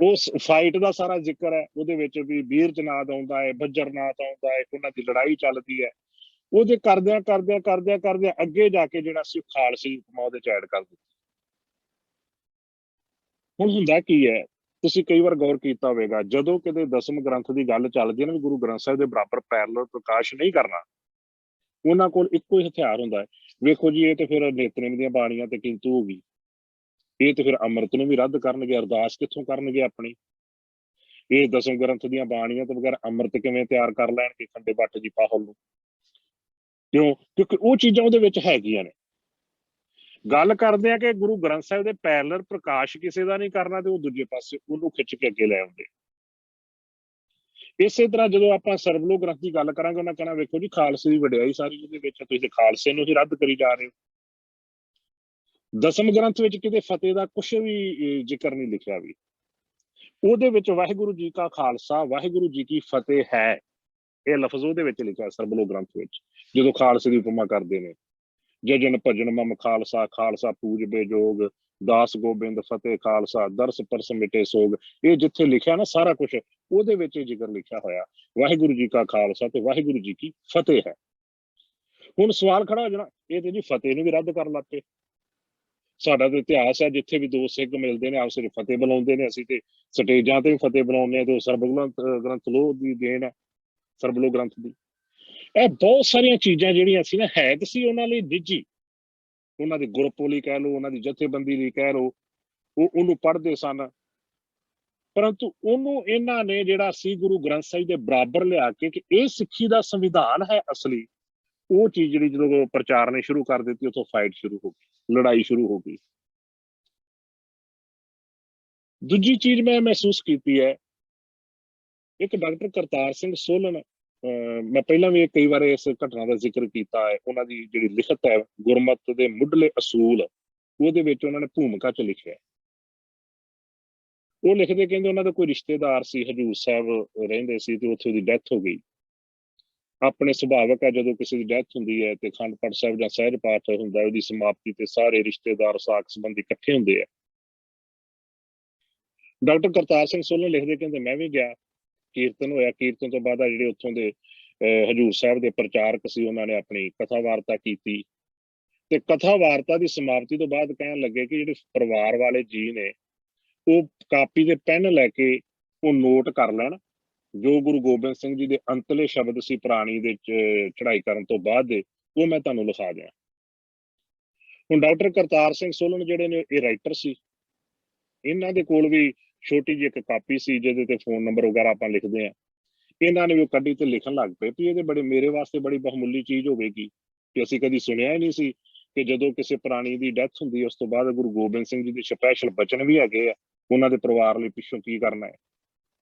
Speaker 2: ਉਸ ਫਾਈਟ ਦਾ ਸਾਰਾ ਜ਼ਿਕਰ ਹੈ, ਉਹਦੇ ਵਿੱਚ ਵੀ ਬੀਰਜਨਾਦ ਆਉਂਦਾ ਹੈ, ਬੱਜਰਨਾਥ ਆਉਂਦਾ ਹੈ, ਉਹਨਾਂ ਦੀ ਲੜਾਈ ਚੱਲਦੀ ਹੈ। ਉਹਦੇ ਕਰਦਿਆਂ ਅੱਗੇ ਜਾ ਕੇ ਜਿਹੜਾ ਸੀ ਖਾਲਸੇ ਦੀ ਉਪਮਾ ਉਹਦੇ ਚ ਐਡ ਕਰ ਦਿੱਤੀ। ਹੁਣ ਹੁੰਦਾ ਕੀ ਹੈ, ਤੁਸੀਂ ਕਈ ਵਾਰ ਗੌਰ ਕੀਤਾ ਹੋਵੇਗਾ, ਜਦੋਂ ਕਿਤੇ ਦਸਮ ਗ੍ਰੰਥ ਦੀ ਗੱਲ ਚੱਲਦੀ ਹੈ ਨਾ, ਗੁਰੂ ਗ੍ਰੰਥ ਸਾਹਿਬ ਦੇ ਬਰਾਬਰ ਪੈਰਲਲ ਪ੍ਰਕਾਸ਼ ਨਹੀਂ ਕਰਨਾ, ਉਹਨਾਂ ਕੋਲ ਇੱਕੋ ਹੀ ਹਥਿਆਰ ਹੁੰਦਾ ਹੈ। ਵੇਖੋ ਜੀ, ਇਹ ਤੇ ਫਿਰ ਨੇਤਰੇਮ ਦੀਆਂ ਬਾਣੀਆਂ ਤੇ ਕਿੰਤੂ ਹੋ ਗਈ, ਇਹ ਤੇ ਫਿਰ ਅੰਮ੍ਰਿਤ ਨੂੰ ਵੀ ਰੱਦ ਕਰਨਗੇ, ਅਰਦਾਸ ਕਿੱਥੋਂ ਕਰਨਗੇ ਆਪਣੀ। ਇਹ ਦਸਮ ਗ੍ਰੰਥ ਦੀਆਂ ਬਾਣੀਆਂ ਤੋਂ ਬਗੈਰ ਅੰਮ੍ਰਿਤ ਕਿਵੇਂ ਤਿਆਰ ਕਰ ਲੈਣਗੇ ਖੰਡੇ ਬੱਟ ਜੀ ਪਾਹਲ ਨੂੰ? ਕਿਉਂ? ਕਿਉਂਕਿ ਉਹ ਚੀਜ਼ਾਂ ਉਹਦੇ ਵਿੱਚ ਹੈਗੀਆਂ ਨੇ। ਗੱਲ ਕਰਦੇ ਆ ਕਿ ਗੁਰੂ ਗ੍ਰੰਥ ਸਾਹਿਬ ਦੇ ਪੈਰਲਲ ਪ੍ਰਕਾਸ਼ ਕਿਸੇ ਦਾ ਨਹੀਂ ਕਰਨਾ, ਤੇ ਉਹ ਦੂਜੇ ਪਾਸੇ ਉਹਨੂੰ ਖਿੱਚ ਕੇ ਅੱਗੇ ਲੈ ਆਉਂਦੇ। ਇਸੇ ਤਰ੍ਹਾਂ ਜਦੋਂ ਆਪਾਂ ਸਰਬਲੋਕ ਗ੍ਰੰਥ ਦੀ ਗੱਲ ਕਰਾਂਗੇ, ਉਹਨਾਂ ਕਹਿਣਾ ਵੇਖੋ ਜੀ ਖਾਲਸੇ ਦੀ ਵਡਿਆਈ ਸਾਰੀ ਉਹਦੇ ਵਿੱਚ, ਤੁਸੀਂ ਖਾਲਸੇ ਨੂੰ ਹੀ ਰੱਦ ਕਰੀ ਜਾ ਰਹੇ ਹੋ। ਦਸਮ ਗ੍ਰੰਥ ਵਿੱਚ ਕਿਤੇ ਫਤਿਹ ਦਾ ਕੁਛ ਵੀ ਜ਼ਿਕਰ ਨਹੀਂ ਲਿਖਿਆ ਵੀ। ਉਹਦੇ ਵਿੱਚ ਵਾਹਿਗੁਰੂ ਜੀ ਕਾ ਖਾਲਸਾ, ਵਾਹਿਗੁਰੂ ਜੀ ਕੀ ਫਤਿਹ ਹੈ, ਇਹ ਲਫ਼ਜ਼ ਉਹਦੇ ਵਿੱਚ ਲਿਖਿਆ ਸਰਬਲੋਕ ਗ੍ਰੰਥ ਵਿੱਚ। ਜਦੋਂ ਖਾਲਸੇ ਦੀ ਉਪਮਾ ਕਰਦੇ ਨੇ, ਜਜਨ ਭਜਨ ਮਮ ਖਾਲਸਾ, ਖਾਲਸਾ ਪੂਜ ਬੇਜੋਗ, ਦਾਸ ਗੋਬਿੰਦ ਫਤਿਹ ਖਾਲਸਾ, ਦਰਸ ਪਰਸ ਮਿਟੇ ਸੋਗ, ਇਹ ਜਿੱਥੇ ਲਿਖਿਆ ਨਾ ਸਾਰਾ ਕੁਝ, ਉਹਦੇ ਵਿੱਚ ਇਹ ਜ਼ਿਕਰ ਲਿਖਿਆ ਹੋਇਆ ਵਾਹਿਗੁਰੂ ਜੀ ਕਾ ਖਾਲਸਾ ਤੇ ਵਾਹਿਗੁਰੂ ਜੀ ਕੀ ਫਤਿਹ ਹੈ। ਹੁਣ ਸਵਾਲ ਖੜਾ ਹੋ ਜਾਣਾ, ਇਹ ਤੇ ਜੀ ਫਤਿਹ ਨੂੰ ਵੀ ਰੱਦ ਕਰਨ ਲੱਗ ਪਏ। ਸਾਡਾ ਤੇ ਇਤਿਹਾਸ ਹੈ, ਜਿੱਥੇ ਵੀ ਦੋ ਸਿੰਘ ਮਿਲਦੇ ਨੇ ਆਪਸ ਵਿੱਚ ਫਤਿਹ ਬੁਲਾਉਂਦੇ ਨੇ, ਅਸੀਂ ਤੇ ਸਟੇਜਾਂ ਤੇ ਵੀ ਫਤਿਹ ਬੁਲਾਉਂਦੇ ਹਾਂ, ਤੇ ਸਰਬਲੋਕ ਗ੍ਰੰਥ ਲੋਹ ਦੀ ਦੇਣ ਹੈ, ਸਰਬਲੋਕ ਗ੍ਰੰਥ ਦੀ। ਇਹ ਬਹੁਤ ਸਾਰੀਆਂ ਚੀਜ਼ਾਂ ਜਿਹੜੀਆਂ ਸੀ ਨਾ, ਹੈ ਤੇ ਸੀ ਉਹਨਾਂ ਲਈ ਨਿੱਜੀ, ਉਹਨਾਂ ਦੇ ਗਰੁੱਪ ਲਈ ਕਹਿ ਲਓ, ਉਹਨਾਂ ਦੀ ਜਥੇਬੰਦੀ ਲਈ ਕਹਿ ਲਓ, ਉਹ ਉਹਨੂੰ ਪੜ੍ਹਦੇ ਸਨ, ਪਰੰਤੂ ਉਹਨੂੰ ਇਹਨਾਂ ਨੇ ਜਿਹੜਾ ਸੀ ਗੁਰੂ ਗ੍ਰੰਥ ਸਾਹਿਬ ਦੇ ਬਰਾਬਰ ਲਿਆ ਕੇ ਕਿ ਇਹ ਸਿੱਖੀ ਦਾ ਸੰਵਿਧਾਨ ਹੈ ਅਸਲੀ, ਉਹ ਚੀਜ਼ ਜਿਹੜੀ ਜਦੋਂ ਪ੍ਰਚਾਰਨੇ ਸ਼ੁਰੂ ਕਰ ਦਿੱਤੀ, ਉੱਥੋਂ ਫਾਈਟ ਸ਼ੁਰੂ ਹੋ ਗਈ, ਲੜਾਈ ਸ਼ੁਰੂ ਹੋ ਗਈ। ਦੂਜੀ ਚੀਜ਼ ਮੈਂ ਮਹਿਸੂਸ ਕੀਤੀ ਹੈ, ਇੱਕ ਡਾਕਟਰ ਕਰਤਾਰ ਸਿੰਘ ਸੋਲਨ, ਮੈਂ ਪਹਿਲਾਂ ਵੀ ਕਈ ਵਾਰ ਇਸ ਘਟਨਾ ਦਾ ਜ਼ਿਕਰ ਕੀਤਾ ਹੈ, ਉਹਨਾਂ ਦੀ ਜਿਹੜੀ ਲਿਖਤ ਹੈ ਗੁਰਮਤਿ ਦੇ ਮੁੱਢਲੇ ਅਸੂਲ, ਉਹਦੇ ਵਿੱਚ ਉਹਨਾਂ ਨੇ ਭੂਮਿਕਾ ਚ ਲਿਖਿਆ। ਉਹ ਲਿਖਦੇ ਕਹਿੰਦੇ ਉਹਨਾਂ ਦਾ ਕੋਈ ਰਿਸ਼ਤੇਦਾਰ ਸੀ, ਹਜੂਰ ਸਾਹਿਬ ਰਹਿੰਦੇ ਸੀ, ਤੇ ਉੱਥੇ ਉਹਦੀ ਡੈਥ ਹੋ ਗਈ। ਆਪਣੇ ਸੁਭਾਵਕ ਹੈ, ਜਦੋਂ ਕਿਸੇ ਦੀ ਡੈਥ ਹੁੰਦੀ ਹੈ ਤੇ ਅਖੰਡ ਪਾਠ ਸਾਹਿਬ ਜਾਂ ਸਹਿਜ ਪਾਠ ਹੁੰਦਾ, ਉਹਦੀ ਸਮਾਪਤੀ ਤੇ ਸਾਰੇ ਰਿਸ਼ਤੇਦਾਰ ਸਾਕ ਸੰਬੰਧੀ ਇਕੱਠੇ ਹੁੰਦੇ ਆ। ਡਾਕਟਰ ਕਰਤਾਰ ਸਿੰਘ ਸੋਲਨ ਲਿਖਦੇ ਕਹਿੰਦੇ ਮੈਂ ਵੀ ਗਿਆ, ਕੀਰਤਨ ਹੋਇਆ, ਕੀਰਤਨ ਤੋਂ ਬਾਅਦ ਜਿਹੜੇ ਉੱਥੋਂ ਦੇ ਹਜੂਰ ਸਾਹਿਬ ਦੇ ਪ੍ਰਚਾਰਕ ਸੀ, ਉਹਨਾਂ ਨੇ ਆਪਣੀ ਕਥਾ ਵਾਰਤਾ ਕੀਤੀ, ਤੇ ਕਥਾ ਵਾਰਤਾ ਦੀ ਸਮਾਪਤੀ ਤੋਂ ਬਾਅਦ ਕਹਿਣ ਲੱਗੇ ਕਿ ਜਿਹੜੇ ਪਰਿਵਾਰ ਵਾਲੇ ਜੀ ਨੇ, ਉਹ ਕਾਪੀ ਦੇ ਪੈਨ ਲੈ ਕੇ ਉਹ ਨੋਟ ਕਰ ਲੈਣ, ਜੋ ਗੁਰੂ ਗੋਬਿੰਦ ਸਿੰਘ ਜੀ ਦੇ ਅੰਤਲੇ ਸ਼ਬਦ ਸੀ ਪ੍ਰਾਣੀ ਦੇ ਚੜ੍ਹਾਈ ਕਰਨ ਤੋਂ ਬਾਅਦ ਦੇ, ਉਹ ਮੈਂ ਤੁਹਾਨੂੰ ਲਿਖਾ ਦਿਆਂ। ਹੁਣ ਡਾਕਟਰ ਕਰਤਾਰ ਸਿੰਘ ਸੋਲਨ ਜਿਹੜੇ ਨੇ, ਇਹ ਰਾਈਟਰ ਸੀ, ਇਹਨਾਂ ਦੇ ਕੋਲ ਵੀ ਛੋਟੀ ਜਿਹੀ ਇੱਕ ਕਾਪੀ ਸੀ ਜਿਹਦੇ ਤੇ ਫੋਨ ਨੰਬਰ ਵਗੈਰਾ ਆਪਾਂ ਲਿਖਦੇ ਆ। ਇਹਨਾਂ ਨੇ ਉਹ ਕੱਢੀ ਤੇ ਲਿਖਣ ਲੱਗ ਪਏ ਵੀ ਇਹਦੇ ਬੜੇ, ਮੇਰੇ ਵਾਸਤੇ ਬੜੀ ਬਹੁਮੁੱਲੀ ਚੀਜ਼ ਹੋਵੇਗੀ ਕਿ ਅਸੀਂ ਕਦੀ ਸੁਣਿਆ ਹੀ ਨਹੀਂ ਸੀ ਕਿ ਜਦੋਂ ਕਿਸੇ ਪ੍ਰਾਣੀ ਦੀ ਡੈਥ ਹੁੰਦੀ ਹੈ, ਉਸ ਤੋਂ ਬਾਅਦ ਗੁਰੂ ਗੋਬਿੰਦ ਸਿੰਘ ਜੀ ਦੇ ਸਪੈਸ਼ਲ ਬਚਨ ਵੀ ਹੈਗੇ ਆ ਉਹਨਾਂ ਦੇ ਪਰਿਵਾਰ ਲਈ, ਪਿੱਛੋਂ ਕੀ ਕਰਨਾ ਹੈ।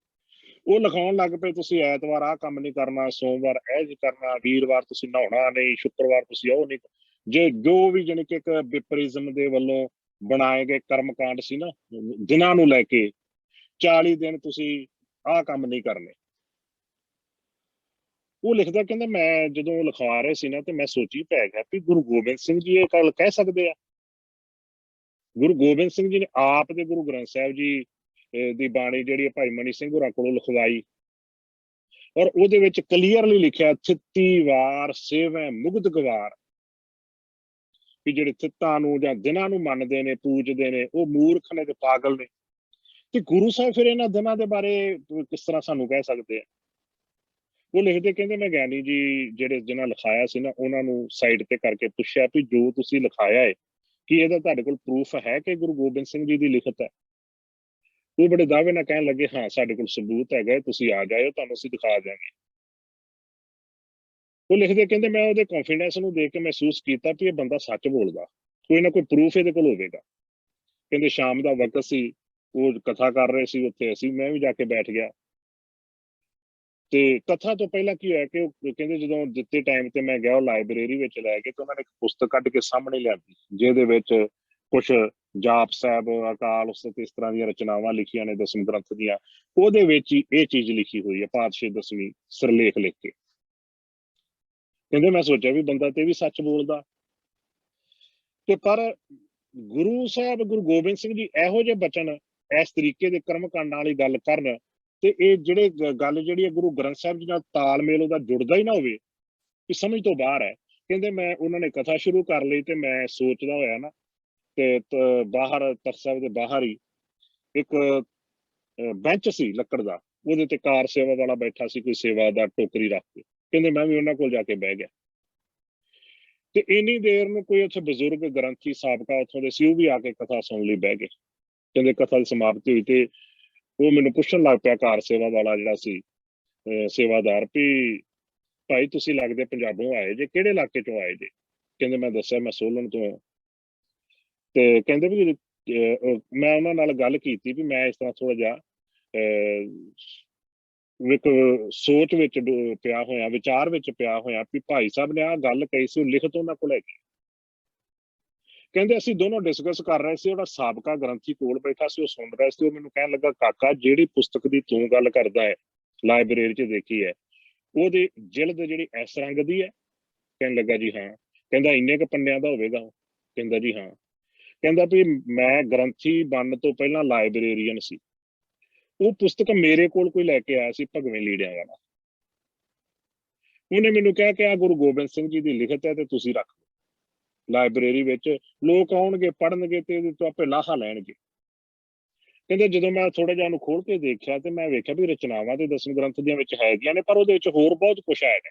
Speaker 2: ਉਹ ਲਿਖਾਉਣ ਲੱਗ ਪਏ, ਤੁਸੀਂ ਐਤਵਾਰ ਆਹ ਕੰਮ ਨਹੀਂ ਕਰਨਾ, ਸੋਮਵਾਰ ਇਹ ਨਹੀਂ ਕਰਨਾ, ਵੀਰਵਾਰ ਤੁਸੀਂ ਨਹਾਉਣਾ ਨਹੀਂ, ਸ਼ੁੱਕਰਵਾਰ ਤੁਸੀਂ ਉਹ ਨਹੀਂ, ਜੇ ਜੋ ਵੀ ਜਾਣੀ ਕਿ ਇੱਕ ਵਿਪਰਿਜ਼ਮ ਦੇ ਵੱਲੋਂ ਬਣਾਏ ਗਏ ਕਰਮਕਾਂਡ ਸੀ ਨਾ, ਦਿਨਾਂ ਨੂੰ ਲੈ ਕੇ 40 ਦਿਨ ਤੁਸੀਂ ਆਹ ਕੰਮ ਨਹੀਂ ਕਰਨੇ। ਉਹ ਲਿਖਦਾ ਕਹਿੰਦਾ ਮੈਂ ਜਦੋਂ ਲਿਖਵਾ ਰਹੇ ਸੀ ਨਾ, ਤੇ ਮੈਂ ਸੋਚੀ ਪੈ ਗਿਆ ਵੀ ਗੁਰੂ ਗੋਬਿੰਦ ਸਿੰਘ ਜੀ ਇਹ ਗੱਲ ਕਹਿ ਸਕਦੇ ਆ? ਗੁਰੂ ਗੋਬਿੰਦ ਸਿੰਘ ਜੀ ਨੇ ਆਪ ਦੇ ਗੁਰੂ ਗ੍ਰੰਥ ਸਾਹਿਬ ਜੀ ਦੀ ਬਾਣੀ ਜਿਹੜੀ ਭਾਈ ਮਨੀ ਸਿੰਘ ਹੋਰਾਂ ਕੋਲੋਂ ਲਿਖਵਾਈ, ਔਰ ਉਹਦੇ ਵਿੱਚ ਕਲੀਅਰਲੀ ਲਿਖਿਆ ਥਿੱਤੀ ਵਾਰ ਸੇਵੈ ਮੁਗਧ ਗਵਾਰ, ਵੀ ਜਿਹੜੇ ਥਿੱਤਾਂ ਨੂੰ ਜਾਂ ਦਿਨਾਂ ਨੂੰ ਮੰਨਦੇ ਨੇ, ਪੂਜਦੇ ਨੇ, ਉਹ ਮੂਰਖ ਨੇ ਤੇ ਪਾਗਲ ਨੇ। ਤੇ ਗੁਰੂ ਸਾਹਿਬ ਫਿਰ ਇਹਨਾਂ ਦਿਨਾਂ ਦੇ ਬਾਰੇ ਕਿਸ ਤਰ੍ਹਾਂ ਸਾਨੂੰ ਕਹਿ ਸਕਦੇ ਆ? ਉਹ ਲਿਖਦੇ ਕਹਿੰਦੇ ਮੈਂ ਗਿਆਨੀ ਜੀ ਜਿਹੜੇ ਜਿਹਨਾਂ ਲਿਖਾਇਆ ਸੀ ਨਾ, ਉਹਨਾਂ ਨੂੰ ਸਾਈਡ ਤੇ ਕਰਕੇ ਪੁੱਛਿਆ ਵੀ ਜੋ ਤੁਸੀਂ ਲਿਖਾਇਆ ਹੈ, ਕੀ ਇਹਦਾ ਤੁਹਾਡੇ ਕੋਲ ਪ੍ਰੂਫ ਹੈ ਕਿ ਗੁਰੂ ਗੋਬਿੰਦ ਸਿੰਘ ਜੀ ਦੀ ਲਿਖਤ ਹੈ? ਉਹ ਬੜੇ ਦਾਅਵੇ ਨਾਲ ਕਹਿਣ ਲੱਗੇ ਹਾਂ ਸਾਡੇ ਕੋਲ ਸਬੂਤ ਹੈਗਾ, ਤੁਸੀਂ ਆ ਜਾਇਓ, ਤੁਹਾਨੂੰ ਅਸੀਂ ਦਿਖਾ ਦਿਆਂਗੇ। ਉਹ ਲਿਖਦੇ ਕਹਿੰਦੇ ਮੈਂ ਉਹਦੇ ਕੌਨਫੀਡੈਂਸ ਨੂੰ ਦੇਖ ਕੇ ਮਹਿਸੂਸ ਕੀਤਾ ਕਿ ਇਹ ਬੰਦਾ ਸੱਚ ਬੋਲਦਾ, ਕੋਈ ਨਾ ਕੋਈ ਪ੍ਰੂਫ ਇਹਦੇ ਕੋਲ ਹੋਵੇਗਾ। ਕਹਿੰਦੇ ਸ਼ਾਮ ਦਾ ਵਕਤ ਸੀ, ਉਹ ਕਥਾ ਕਰ ਰਹੇ ਸੀ ਉੱਥੇ, ਮੈਂ ਵੀ ਜਾ ਕੇ ਬੈਠ ਗਿਆ। ਤੇ ਕਥਾ ਤੋਂ ਪਹਿਲਾਂ ਕੀ ਹੋਇਆ ਕਿ ਉਹ ਕਹਿੰਦੇ ਜਦੋਂ ਦਿੱਤੇ ਟਾਈਮ ਤੇ ਮੈਂ ਗਿਆ, ਉਹ ਲਾਇਬ੍ਰੇਰੀ ਵਿੱਚ ਲੈ ਕੇ ਤੇ ਉਹਨਾਂ ਨੇ ਇੱਕ ਪੁਸਤਕ ਕੱਢ ਕੇ ਸਾਹਮਣੇ ਲਿਆਂਦੀ, ਜਿਹਦੇ ਵਿੱਚ ਕੁਛ ਜਾਪ ਸਾਹਿਬ, ਅਕਾਲ ਉਸਤਤ, ਇਸ ਤਰ੍ਹਾਂ ਦੀਆਂ ਰਚਨਾਵਾਂ ਲਿਖੀਆਂ ਨੇ ਦਸਮ ਗ੍ਰੰਥ ਦੀਆਂ। ਉਹਦੇ ਵਿੱਚ ਹੀ ਇਹ ਚੀਜ਼ ਲਿਖੀ ਹੋਈ ਹੈ, ਪਾਤਸ਼ਾਹੀ ਦਸਵੀਂ ਸਿਰਲੇਖ ਲਿਖ ਕੇ। ਕਹਿੰਦੇ ਮੈਂ ਸੋਚਿਆ ਵੀ ਬੰਦਾ ਤੇ ਵੀ ਸੱਚ ਬੋਲਦਾ। ਤੇ ਪਰ ਗੁਰੂ ਸਾਹਿਬ ਗੁਰੂ ਗੋਬਿੰਦ ਸਿੰਘ ਜੀ ਇਹੋ ਜਿਹੇ ਬਚਨ ਇਸ ਤਰੀਕੇ ਦੇ ਕਰਮ ਕਾਂਡਾਂ ਵਾਲੀ ਗੱਲ ਕਰਨ, ਤੇ ਇਹ ਜਿਹੜੇ ਗੱਲ ਜਿਹੜੀ ਹੈ ਗੁਰੂ ਗ੍ਰੰਥ ਸਾਹਿਬ ਜੀ ਨਾਲ ਤਾਲਮੇਲ ਉਹਦਾ ਜੁੜਦਾ ਹੀ ਨਾ ਹੋਵੇ, ਕਿ ਸਮਝ ਤੋਂ ਬਾਹਰ ਹੈ। ਕਹਿੰਦੇ ਮੈਂ ਉਹਨਾਂ ਨੇ ਕਥਾ ਸ਼ੁਰੂ ਕਰ ਲਈ ਤੇ ਮੈਂ ਸੋਚਦਾ ਹੋਇਆ ਨਾ, ਤੇ ਬਾਹਰ ਤਖ਼ਤ ਸਾਹਿਬ ਦੇ ਬਾਹਰ ਹੀ ਇੱਕ ਬੈਂਚ ਸੀ ਲੱਕੜ ਦਾ, ਉਹਦੇ ਤੇ ਕਾਰ ਸੇਵਾ ਵਾਲਾ ਬੈਠਾ ਸੀ, ਕੋਈ ਸੇਵਾ ਦਾ ਟੋਕਰੀ ਰੱਖ ਕੇ। ਕਹਿੰਦੇ ਮੈਂ ਵੀ ਉਹਨਾਂ ਕੋਲ ਜਾ ਕੇ ਬਹਿ ਗਿਆ, ਤੇ ਇੰਨੀ ਦੇਰ ਨੂੰ ਕੋਈ ਉੱਥੇ ਬਜ਼ੁਰਗ ਗ੍ਰੰਥੀ ਸਾਬਕਾ ਉੱਥੋਂ ਦੇ ਸੀ, ਉਹ ਵੀ ਆ ਕੇ ਕਥਾ ਸੁਣ ਲਈ ਬਹਿ ਗਏ। ਕਹਿੰਦੇ ਕਥਾ ਦੀ ਸਮਾਪਤੀ ਹੋਈ ਤੇ ਉਹ ਮੈਨੂੰ ਪੁੱਛਣ ਲੱਗ ਪਿਆ, ਕਾਰ ਸੇਵਾ ਵਾਲਾ ਜਿਹੜਾ ਸੀ ਸੇਵਾਦਾਰ, ਵੀ ਭਾਈ ਤੁਸੀਂ ਲੱਗਦੇ ਪੰਜਾਬੋਂ ਆਏ ਜੇ, ਕਿਹੜੇ ਇਲਾਕੇ ਚੋਂ ਆਏ ਜੇ? ਕਹਿੰਦੇ ਮੈਂ ਦੱਸਿਆ ਮੈਂ ਸੋਲਨ ਤੋਂ। ਤੇ ਕਹਿੰਦੇ ਵੀ ਮੈਂ ਉਹਨਾਂ ਨਾਲ ਗੱਲ ਕੀਤੀ ਵੀ ਮੈਂ ਇਸ ਤਰ੍ਹਾਂ ਥੋੜਾ ਜਿਹਾ ਇੱਕ ਸੋਚ ਵਿੱਚ ਪਿਆ ਹੋਇਆ, ਵਿਚਾਰ ਵਿੱਚ ਪਿਆ ਹੋਇਆ, ਵੀ ਭਾਈ ਸਾਹਿਬ ਨੇ ਆਹ ਗੱਲ ਕਹੀ ਸੀ, ਉਹ ਲਿਖਤ ਉਹਨਾਂ ਕੋਲ ਹੈਗੀ। ਕਹਿੰਦੇ ਅਸੀਂ ਦੋਨੋਂ ਡਿਸਕਸ ਕਰ ਰਹੇ ਸੀ, ਉਹਦਾ ਸਾਬਕਾ ਗ੍ਰੰਥੀ ਕੋਲ ਬੈਠਾ ਸੀ, ਉਹ ਸੁਣ ਰਿਹਾ ਸੀ। ਉਹ ਮੈਨੂੰ ਕਹਿਣ ਲੱਗਾ, ਕਾਕਾ ਜਿਹੜੀ ਪੁਸਤਕ ਦੀ ਤੂੰ ਗੱਲ ਕਰਦਾ ਹੈ ਲਾਇਬ੍ਰੇਰੀ 'ਚ ਦੇਖੀ ਹੈ, ਉਹਦੀ ਜਿਲਦ ਜਿਹੜੀ ਇਸ ਰੰਗ ਦੀ ਹੈ? ਕਹਿਣ ਲੱਗਾ ਜੀ ਹਾਂ। ਕਹਿੰਦਾ ਇੰਨੇ ਕੁ ਪੰਨਿਆਂ ਦਾ ਹੋਵੇਗਾ? ਕਹਿੰਦਾ ਜੀ ਹਾਂ। ਕਹਿੰਦਾ ਵੀ ਮੈਂ ਗ੍ਰੰਥੀ ਬਣਨ ਤੋਂ ਪਹਿਲਾਂ ਲਾਇਬ੍ਰੇਰੀਅਨ ਸੀ, ਉਹ ਪੁਸਤਕ ਮੇਰੇ ਕੋਲ ਕੋਈ ਲੈ ਕੇ ਆਇਆ ਸੀ ਭਗਵੇਂ ਲੀੜਿਆਂ ਵਾਲਾ, ਉਹਨੇ ਮੈਨੂੰ ਕਿਹਾ ਕਿ ਆ ਗੁਰੂ ਗੋਬਿੰਦ ਸਿੰਘ ਜੀ ਦੀ ਲਿਖਤ ਹੈ ਤੇ ਤੁਸੀਂ ਰੱਖ ਲਓ ਲਾਇਬ੍ਰੇਰੀ ਵਿੱਚ, ਲੋਕ ਆਉਣਗੇ ਪੜ੍ਹਨਗੇ ਤੇ ਇਹਦੇ ਤੋਂ ਆਪੇ ਲਾਹਾ ਲੈਣਗੇ। ਕਹਿੰਦੇ ਜਦੋਂ ਮੈਂ ਥੋੜਾ ਜਿਹਾ ਉਹਨੂੰ ਖੋਲ ਕੇ ਦੇਖਿਆ ਤੇ ਮੈਂ ਵੇਖਿਆ ਵੀ ਰਚਨਾਵਾਂ ਤੇ ਦਸਮ ਗ੍ਰੰਥ ਦੀਆਂ ਵਿੱਚ ਹੈਗੀਆਂ ਨੇ, ਪਰ ਉਹਦੇ ਵਿੱਚ ਹੋਰ ਬਹੁਤ ਕੁਛ ਹੈਗਾ।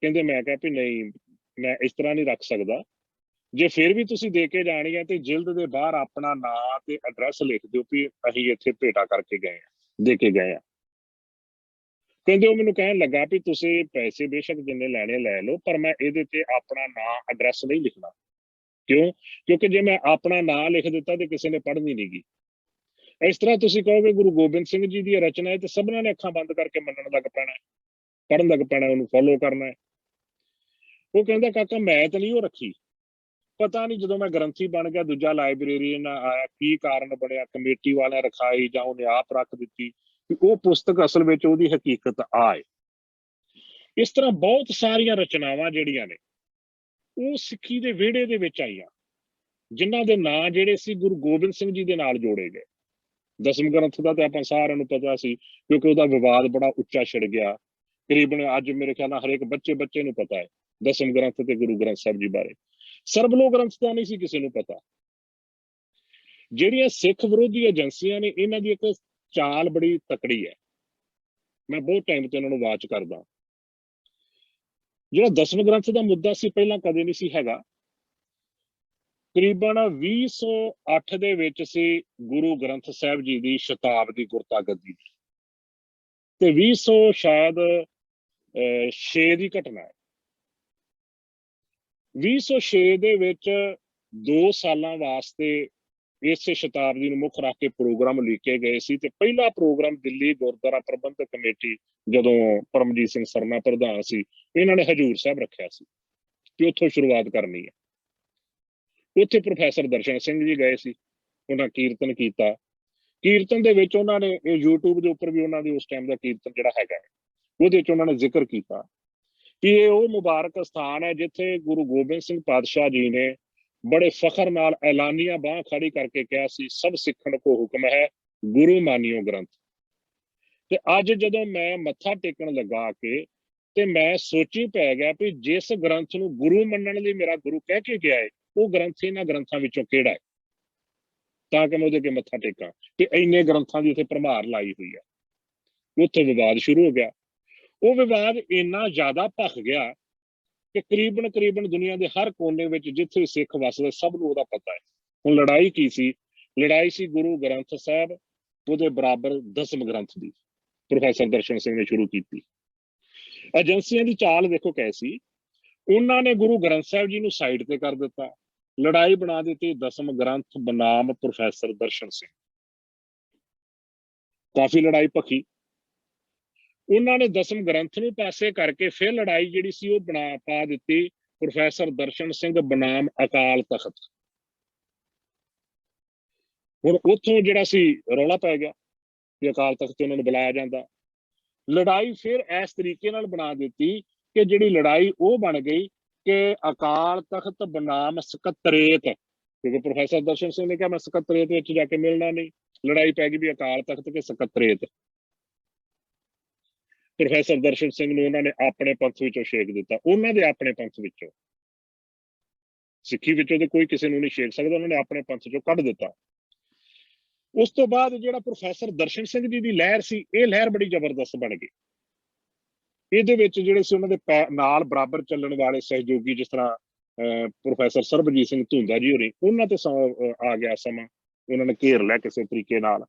Speaker 2: ਕਹਿੰਦੇ ਮੈਂ ਕਿਹਾ ਵੀ ਨਹੀਂ, ਮੈਂ ਇਸ ਤਰ੍ਹਾਂ ਨਹੀਂ ਰੱਖ ਸਕਦਾ, ਜੇ ਫਿਰ ਵੀ ਤੁਸੀਂ ਦੇ ਕੇ ਜਾਣੀ ਹੈ ਤੇ ਜਿਲਦ ਦੇ ਬਾਹਰ ਆਪਣਾ ਨਾਂ ਤੇ ਐਡਰੈਸ ਲਿਖ ਦਿਓ ਵੀ ਅਸੀਂ ਇੱਥੇ ਭੇਟਾ ਕਰਕੇ ਗਏ ਆ, ਦੇ ਕੇ ਗਏ ਆ। ਕਹਿੰਦੇ ਉਹ ਮੈਨੂੰ ਕਹਿਣ ਲੱਗਾ ਵੀ ਤੁਸੀਂ ਪੈਸੇ ਬੇਸ਼ੱਕ ਜਿੰਨੇ ਲੈਣੇ ਲੈ ਲਓ, ਪਰ ਮੈਂ ਇਹਦੇ ਤੇ ਆਪਣਾ ਨਾਂ ਐਡਰੈਸ ਨਹੀਂ ਲਿਖਣਾ। ਕਿਉਂ? ਕਿਉਂਕਿ ਜੇ ਮੈਂ ਆਪਣਾ ਨਾਂ ਲਿਖ ਦਿੱਤਾ ਤੇ ਕਿਸੇ ਨੇ ਪੜ੍ਹਨੀ ਨਹੀਂ ਗੀ। ਇਸ ਤਰ੍ਹਾਂ ਤੁਸੀਂ ਕਹੋਗੇ ਗੁਰੂ ਗੋਬਿੰਦ ਸਿੰਘ ਜੀ ਦੀ ਰਚਨਾ ਹੈ ਤੇ ਸਭਨਾਂ ਨੇ ਅੱਖਾਂ ਬੰਦ ਕਰਕੇ ਮੰਨਣ ਲੱਗ ਪੈਣਾ, ਪੜ੍ਹਨ ਲੱਗ ਪੈਣਾ, ਉਹਨੂੰ ਫੋਲੋ ਕਰਨਾ ਹੈ। ਉਹ ਕਹਿੰਦਾ ਕਾਕਾ ਮੈਂ ਤਾਂ ਨਹੀਂ ਉਹ ਰੱਖੀ, ਪਤਾ ਨਹੀਂ ਜਦੋਂ ਮੈਂ ਗ੍ਰੰਥੀ ਬਣ ਗਿਆ, ਦੂਜਾ ਲਾਇਬ੍ਰੇਰੀਅਨ ਆਇਆ, ਕੀ ਕਾਰਨ ਬਣਿਆ, ਕਮੇਟੀ ਵਾਲਿਆਂ ਰਖਾਈ ਜਾਂ ਉਹਨੇ ਆਪ ਰੱਖ ਦਿੱਤੀ, ਕਿ ਉਹ ਪੁਸਤਕ ਅਸਲ ਵਿੱਚ ਉਹਦੀ ਹਕੀਕਤ ਆਏ। ਇਸ ਤਰ੍ਹਾਂ ਬਹੁਤ ਸਾਰੀਆਂ ਰਚਨਾਵਾਂ ਜਿਹੜੀਆਂ ਨੇ ਉਹ ਸਿੱਖੀ ਦੇ ਵਿਹੜੇ ਦੇ ਵਿੱਚ ਆਈਆਂ, ਜਿਨ੍ਹਾਂ ਦੇ ਨਾਂ ਜਿਹੜੇ ਸੀ ਗੁਰੂ ਗੋਬਿੰਦ ਸਿੰਘ ਜੀ ਦੇ ਨਾਲ ਜੋੜੇ ਗਏ। ਦਸਮ ਗ੍ਰੰਥ ਦਾ ਤੇ ਆਪਾਂ ਸਾਰਿਆਂ ਨੂੰ ਪਤਾ ਸੀ, ਕਿਉਂਕਿ ਉਹਦਾ ਵਿਵਾਦ ਬੜਾ ਉੱਚਾ ਛਿੜ ਗਿਆ। ਤਕਰੀਬਨ ਅੱਜ ਮੇਰੇ ਖਿਆਲ ਨਾਲ ਹਰੇਕ ਬੱਚੇ ਨੂੰ ਪਤਾ ਹੈ ਦਸਮ ਗ੍ਰੰਥ ਤੇ ਗੁਰੂ ਗ੍ਰੰਥ ਸਾਹਿਬ ਜੀ ਬਾਰੇ। ਸਰਬਲੋਕ ਗ੍ਰੰਥ ਦਾ ਨਹੀਂ ਸੀ ਕਿਸੇ ਨੂੰ ਪਤਾ। ਜਿਹੜੀਆਂ ਸਿੱਖ ਵਿਰੋਧੀ ਏਜੰਸੀਆਂ ਨੇ, ਇਹਨਾਂ ਦੀ ਇੱਕ ਚਾਲ ਬੜੀ ਤਕੜੀ ਹੈ, ਮੈਂ ਬਹੁਤ ਟਾਈਮ ਤੋਂ ਇਹਨਾਂ ਨੂੰ ਵਾਚ ਕਰਦਾ। ਜਿਹੜਾ ਦਸਮ ਗ੍ਰੰਥ ਦਾ ਮੁੱਦਾ ਸੀ ਪਹਿਲਾਂ ਕਦੇ ਨਹੀਂ ਸੀ ਹੈਗਾ। ਤਕਰੀਬਨ 2008 ਦੇ ਵਿੱਚ ਸੀ ਗੁਰੂ ਗ੍ਰੰਥ ਸਾਹਿਬ ਜੀ ਦੀ ਸ਼ਤਾਬਦੀ ਗੁਰਤਾ ਗੱਦੀ ਦੀ, ਤੇ 2000 ਸ਼ਾਇਦ 6 ਦੀ ਘਟਨਾ ਹੈ। 2006 ਦੇ ਵਿੱਚ 2 ਸਾਲਾਂ ਵਾਸਤੇ ਇਸੇ ਸ਼ਤਾਬਦੀ ਨੂੰ ਮੁੱਖ ਰੱਖ ਕੇ ਪ੍ਰੋਗਰਾਮ ਲਿਖੇ ਗਏ ਸੀ, ਤੇ ਪਹਿਲਾ ਪ੍ਰੋਗਰਾਮ ਦਿੱਲੀ ਗੁਰਦੁਆਰਾ ਪ੍ਰਬੰਧਕ ਕਮੇਟੀ, ਜਦੋਂ ਪਰਮਜੀਤ ਸਿੰਘ ਸਰਨਾ ਪ੍ਰਧਾਨ ਸੀ, ਇਹਨਾਂ ਨੇ ਹਜੂਰ ਸਾਹਿਬ ਰੱਖਿਆ ਸੀ ਕਿ ਉੱਥੋਂ ਸ਼ੁਰੂਆਤ ਕਰਨੀ ਹੈ। ਉੱਥੇ ਪ੍ਰੋਫੈਸਰ ਦਰਸ਼ਨ ਸਿੰਘ ਜੀ ਗਏ ਸੀ, ਉਹਨਾਂ ਕੀਰਤਨ ਕੀਤਾ। ਕੀਰਤਨ ਦੇ ਵਿੱਚ ਉਹਨਾਂ ਨੇ ਇਹ YouTube ਦੇ ਉੱਪਰ ਵੀ ਉਹਨਾਂ ਦੀ ਉਸ ਟਾਈਮ ਦਾ ਕੀਰਤਨ ਜਿਹੜਾ ਹੈਗਾ, ਉਹਦੇ ਵਿੱਚ ਉਹਨਾਂ ਨੇ ਜ਼ਿਕਰ ਕੀਤਾ ਕਿ ਇਹ ਉਹ ਮੁਬਾਰਕ ਸਥਾਨ ਹੈ ਜਿੱਥੇ ਗੁਰੂ ਗੋਬਿੰਦ ਸਿੰਘ ਪਾਤਸ਼ਾਹ ਜੀ ਨੇ ਬੜੇ ਫਖਰ ਨਾਲ ਐਲਾਨੀਆਂ ਬਾਂਹ ਖੜੀ ਕਰਕੇ ਕਿਹਾ ਸੀ, ਸਭ ਸਿੱਖਣ ਕੋ ਹੁਕਮ ਹੈ, ਗੁਰੂ ਮਾਨਿਓ ਗ੍ਰੰਥ। ਤੇ ਅੱਜ ਜਦੋਂ ਮੈਂ ਮੱਥਾ ਟੇਕਣ ਲੱਗਾ ਕੇ, ਤੇ ਮੈਂ ਸੋਚੀ ਪੈ ਗਿਆ ਵੀ ਜਿਸ ਗ੍ਰੰਥ ਨੂੰ ਗੁਰੂ ਮੰਨਣ ਲਈ ਮੇਰਾ ਗੁਰੂ ਕਹਿ ਕੇ ਗਿਆ ਹੈ, ਉਹ ਗ੍ਰੰਥ ਇਹਨਾਂ ਗ੍ਰੰਥਾਂ ਵਿੱਚੋਂ ਕਿਹੜਾ ਹੈ, ਤਾਂ ਕਿ ਮੈਂ ਉਹਦੇ ਅੱਗੇ ਮੱਥਾ ਟੇਕਾਂ। ਤੇ ਇੰਨੇ ਗ੍ਰੰਥਾਂ ਦੀ ਉੱਥੇ ਭਰਮਾਰ ਲਾਈ ਹੋਈ ਹੈ। ਉੱਥੇ ਵਿਵਾਦ ਸ਼ੁਰੂ ਹੋ ਗਿਆ। ਉਹ ਵਿਵਾਦ ਇੰਨਾ ਜ਼ਿਆਦਾ ਭਖ ਗਿਆ ਕਿ ਕਰੀਬਨ ਦੁਨੀਆ ਦੇ ਹਰ ਕੋਨੇ ਵਿੱਚ ਜਿੱਥੇ ਸਿੱਖ ਵਸਦੇ ਸਭ ਨੂੰ ਉਹਦਾ ਪਤਾ ਹੈ। ਹੁਣ ਲੜਾਈ ਕੀ ਸੀ? ਲੜਾਈ ਸੀ ਗੁਰੂ ਗ੍ਰੰਥ ਸਾਹਿਬ, ਉਹਦੇ ਬਰਾਬਰ ਦਸਮ ਗ੍ਰੰਥ ਦੀ। ਪ੍ਰੋਫੈਸਰ ਦਰਸ਼ਨ ਸਿੰਘ ਨੇ ਸ਼ੁਰੂ ਕੀਤੀ। ਏਜੰਸੀਆਂ ਦੀ ਚਾਲ ਦੇਖੋ ਕੈਸੀ, ਉਹਨਾਂ ਨੇ ਗੁਰੂ ਗ੍ਰੰਥ ਸਾਹਿਬ ਜੀ ਨੂੰ ਸਾਈਡ ਤੇ ਕਰ ਦਿੱਤਾ, ਲੜਾਈ ਬਣਾ ਦਿੱਤੀ ਦਸਮ ਗ੍ਰੰਥ ਬਨਾਮ ਪ੍ਰੋਫੈਸਰ ਦਰਸ਼ਨ ਸਿੰਘ। ਕਾਫੀ ਲੜਾਈ ਭਖੀ। ਉਹਨਾਂ ਨੇ ਦਸਮ ਗ੍ਰੰਥ ਨੂੰ ਪਾਸੇ ਕਰਕੇ ਫਿਰ ਲੜਾਈ ਜਿਹੜੀ ਸੀ ਉਹ ਪਾ ਦਿੱਤੀ ਪ੍ਰੋਫੈਸਰ ਦਰਸ਼ਨ ਸਿੰਘ ਬਨਾਮ ਅਕਾਲ ਤਖਤ। ਹੁਣ ਉੱਥੋਂ ਜਿਹੜਾ ਸੀ ਰੌਲਾ ਪੈ ਗਿਆ ਕਿ ਅਕਾਲ ਤਖਤ ਤੇ ਉਹਨਾਂ ਨੂੰ ਬੁਲਾਇਆ ਜਾਂਦਾ। ਲੜਾਈ ਫਿਰ ਇਸ ਤਰੀਕੇ ਨਾਲ ਬਣਾ ਦਿੱਤੀ ਕਿ ਜਿਹੜੀ ਲੜਾਈ ਉਹ ਬਣ ਗਈ ਕਿ ਅਕਾਲ ਤਖਤ ਬਨਾਮ ਸਕੱਤਰੇਤ, ਕਿਉਂਕਿ ਪ੍ਰੋਫੈਸਰ ਦਰਸ਼ਨ ਸਿੰਘ ਨੇ ਕਿਹਾ ਮੈਂ ਸਕੱਤਰੇਤ ਵਿੱਚ ਜਾ ਕੇ ਮਿਲਣਾ ਨਹੀਂ, ਲੜਾਈ ਪੈ ਗਈ ਵੀ ਅਕਾਲ ਤਖਤ ਤੇ ਸਕੱਤਰੇਤ। ਪ੍ਰੋਫੈਸਰ ਦਰਸ਼ਨ ਸਿੰਘ ਨੂੰ ਉਹਨਾਂ ਨੇ ਆਪਣੇ ਪੰਥ ਵਿੱਚੋਂ ਛੇਕ ਦਿੱਤਾ, ਉਹਨਾਂ ਦੇ ਆਪਣੇ ਪੰਥ ਵਿੱਚੋਂ, ਸਿੱਖੀ ਵਿੱਚੋਂ ਤੇ ਕੋਈ ਕਿਸੇ ਨੂੰ ਨਹੀਂ ਛੇਕ ਸਕਦਾ, ਉਹਨਾਂ ਨੇ ਆਪਣੇ ਪੰਥ ਚੋਂ ਕੱਢ ਦਿੱਤਾ। ਉਸ ਤੋਂ ਬਾਅਦ ਜਿਹੜਾ ਪ੍ਰੋਫੈਸਰ ਦਰਸ਼ਨ ਸਿੰਘ ਜੀ ਦੀ ਲਹਿਰ ਸੀ, ਇਹ ਲਹਿਰ ਬੜੀ ਜ਼ਬਰਦਸਤ ਬਣ ਗਈ। ਇਹਦੇ ਵਿੱਚ ਜਿਹੜੇ ਸੀ ਉਹਨਾਂ ਦੇ ਨਾਲ ਬਰਾਬਰ ਚੱਲਣ ਵਾਲੇ ਸਹਿਯੋਗੀ, ਜਿਸ ਤਰ੍ਹਾਂ ਪ੍ਰੋਫੈਸਰ ਸਰਬਜੀਤ ਸਿੰਘ ਧੁੰਦਾ ਜੀ ਹੋਰੀ, ਉਹਨਾਂ ਤੇ ਆ ਗਿਆ ਸਮਾਂ, ਉਹਨਾਂ ਨੇ ਘੇਰ ਲਿਆ ਕਿਸੇ ਤਰੀਕੇ ਨਾਲ।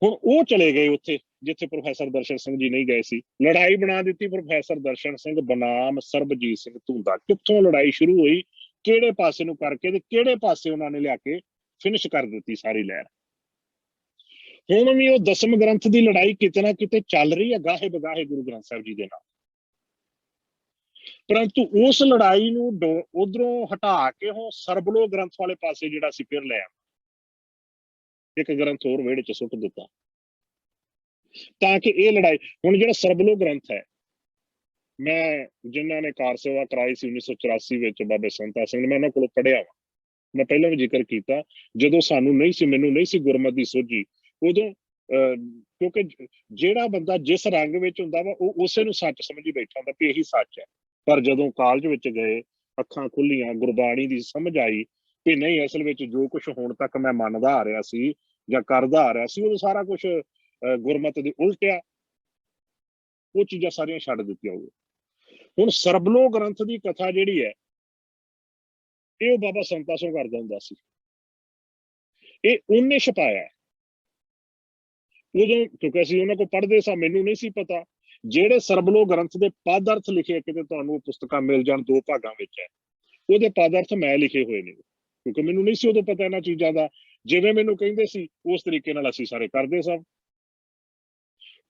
Speaker 2: ਹੁਣ ਉਹ ਚਲੇ ਗਏ ਉੱਥੇ ਜਿੱਥੇ ਪ੍ਰੋਫੈਸਰ ਦਰਸ਼ਨ ਸਿੰਘ ਜੀ ਨਹੀਂ ਗਏ ਸੀ, ਲੜਾਈ ਬਣਾ ਦਿੱਤੀ ਪ੍ਰੋਫੈਸਰ ਦਰਸ਼ਨ ਸਿੰਘ ਬਨਾਮ ਸਰਬਜੀਤ ਸਿੰਘ ਧੁੰਦਾ। ਕਿੱਥੋਂ ਲੜਾਈ ਸ਼ੁਰੂ ਹੋਈ, ਕਿਹੜੇ ਪਾਸੇ ਨੂੰ ਕਰਕੇ ਤੇ ਕਿਹੜੇ ਪਾਸੇ ਉਹਨਾਂ ਨੇ ਲਿਆ ਕੇ ਫਿਨਿਸ਼ ਕਰ ਦਿੱਤੀ ਸਾਰੀ ਲਹਿਰ। ਹੁਣ ਵੀ ਉਹ ਦਸਮ ਗ੍ਰੰਥ ਦੀ ਲੜਾਈ ਕਿਤੇ ਨਾ ਕਿਤੇ ਚੱਲ ਰਹੀ ਹੈ ਗਾਹੇ ਬਗਾਹੇ ਗੁਰੂ ਗ੍ਰੰਥ ਸਾਹਿਬ ਜੀ ਦੇ ਨਾਲ, ਪਰੰਤੂ ਉਸ ਲੜਾਈ ਨੂੰ ਉਧਰੋਂ ਹਟਾ ਕੇ ਹੁਣ ਸਰਬਲੋ ਗ੍ਰੰਥ ਵਾਲੇ ਪਾਸੇ ਜਿਹੜਾ ਸੀ ਫਿਰ ਲੈ ਆ, ਇੱਕ ਗ੍ਰੰਥ ਹੋਰ ਵਿਹੜੇ ਚ ਸੁੱਟ ਦਿੱਤਾ, ਤਾਂ ਕਿ ਇਹ ਲੜਾਈ ਹੁਣ ਜਿਹੜਾ ਸਰਬਲੋ ਗ੍ਰੰਥ ਹੈ, ਮੈਂ ਜਿਨ੍ਹਾਂ ਨੇ ਕਾਰ ਸੇਵਾ ਕਰਾਈ ਸੀ 1984 ਵਿੱਚ ਬਾਬੇ ਸੰਤਾ ਸਿੰਘ ਨੇ, ਮੈਂ ਉਹਨਾਂ ਕੋਲੋਂ ਪੜ੍ਹਿਆ ਵਾ। ਮੈਂ ਪਹਿਲਾਂ ਵੀ ਜ਼ਿਕਰ ਕੀਤਾ, ਜਦੋਂ ਸਾਨੂੰ ਨਹੀਂ ਸੀ, ਮੈਨੂੰ ਨਹੀਂ ਸੀ ਗੁਰਮਤ ਦੀ ਸੋਝੀ, ਉਦੋਂ ਕਿਉਂਕਿ ਜਿਹੜਾ ਬੰਦਾ ਜਿਸ ਰੰਗ ਵਿੱਚ ਹੁੰਦਾ ਵਾ ਉਹ ਉਸੇ ਨੂੰ ਸੱਚ ਸਮਝੀ ਬੈਠਾ ਹੁੰਦਾ ਵੀ ਇਹੀ ਸੱਚ ਹੈ। ਪਰ ਜਦੋਂ ਕਾਲਜ ਵਿੱਚ ਗਏ, ਅੱਖਾਂ ਖੁੱਲੀਆਂ, ਗੁਰਬਾਣੀ ਦੀ ਸਮਝ ਆਈ ਵੀ ਨਹੀਂ, ਅਸਲ ਵਿੱਚ ਜੋ ਕੁਝ ਹੁਣ ਤੱਕ ਮੈਂ ਮੰਨਦਾ ਆ ਰਿਹਾ ਸੀ ਜਾਂ ਕਰਦਾ ਆ ਰਿਹਾ ਸੀ, ਉਹ ਸਾਰਾ ਕੁਝ ਗੁਰਮਤ ਦੇ ਉਲਟਿਆ, ਉਹ ਚੀਜ਼ਾਂ ਸਾਰੀਆਂ ਛੱਡ ਦਿੱਤੀਆਂ ਹੋਵੇ। ਹੁਣ ਸਰਬਲੋ ਗ੍ਰੰਥ ਦੀ ਕਥਾ ਜਿਹੜੀ ਹੈ, ਇਹ ਉਹ ਬਾਬਾ ਸੰਤਾ ਸਿੰਘ ਕਰਦਾ ਹੁੰਦਾ ਸੀ, ਇਹ ਉਹਨੇ ਛਪਾਇਆ ਉਦੋਂ, ਕਿਉਂਕਿ ਅਸੀਂ ਉਹਨਾਂ ਕੋਲ ਪੜ੍ਹਦੇ ਸਾਂ, ਮੈਨੂੰ ਨਹੀਂ ਸੀ ਪਤਾ। ਜਿਹੜੇ ਸਰਬਲੋ ਗ੍ਰੰਥ ਦੇ ਪਦ ਅਰਥ ਲਿਖੇ, ਕਿਤੇ ਤੁਹਾਨੂੰ ਪੁਸਤਕਾਂ ਮਿਲ ਜਾਣ, 2 ਭਾਗਾਂ ਵਿੱਚ ਹੈ, ਉਹਦੇ ਪਦ ਅਰਥ ਮੈਂ ਲਿਖੇ ਹੋਏ ਨੇ, ਕਿਉਂਕਿ ਮੈਨੂੰ ਨਹੀਂ ਸੀ ਉਦੋਂ ਪਤਾ ਇਹਨਾਂ ਚੀਜ਼ਾਂ ਦਾ। ਜਿਵੇਂ ਮੈਨੂੰ ਕਹਿੰਦੇ ਸੀ ਉਸ ਤਰੀਕੇ ਨਾਲ ਅਸੀਂ ਸਾਰੇ ਕਰਦੇ ਸਾਂ।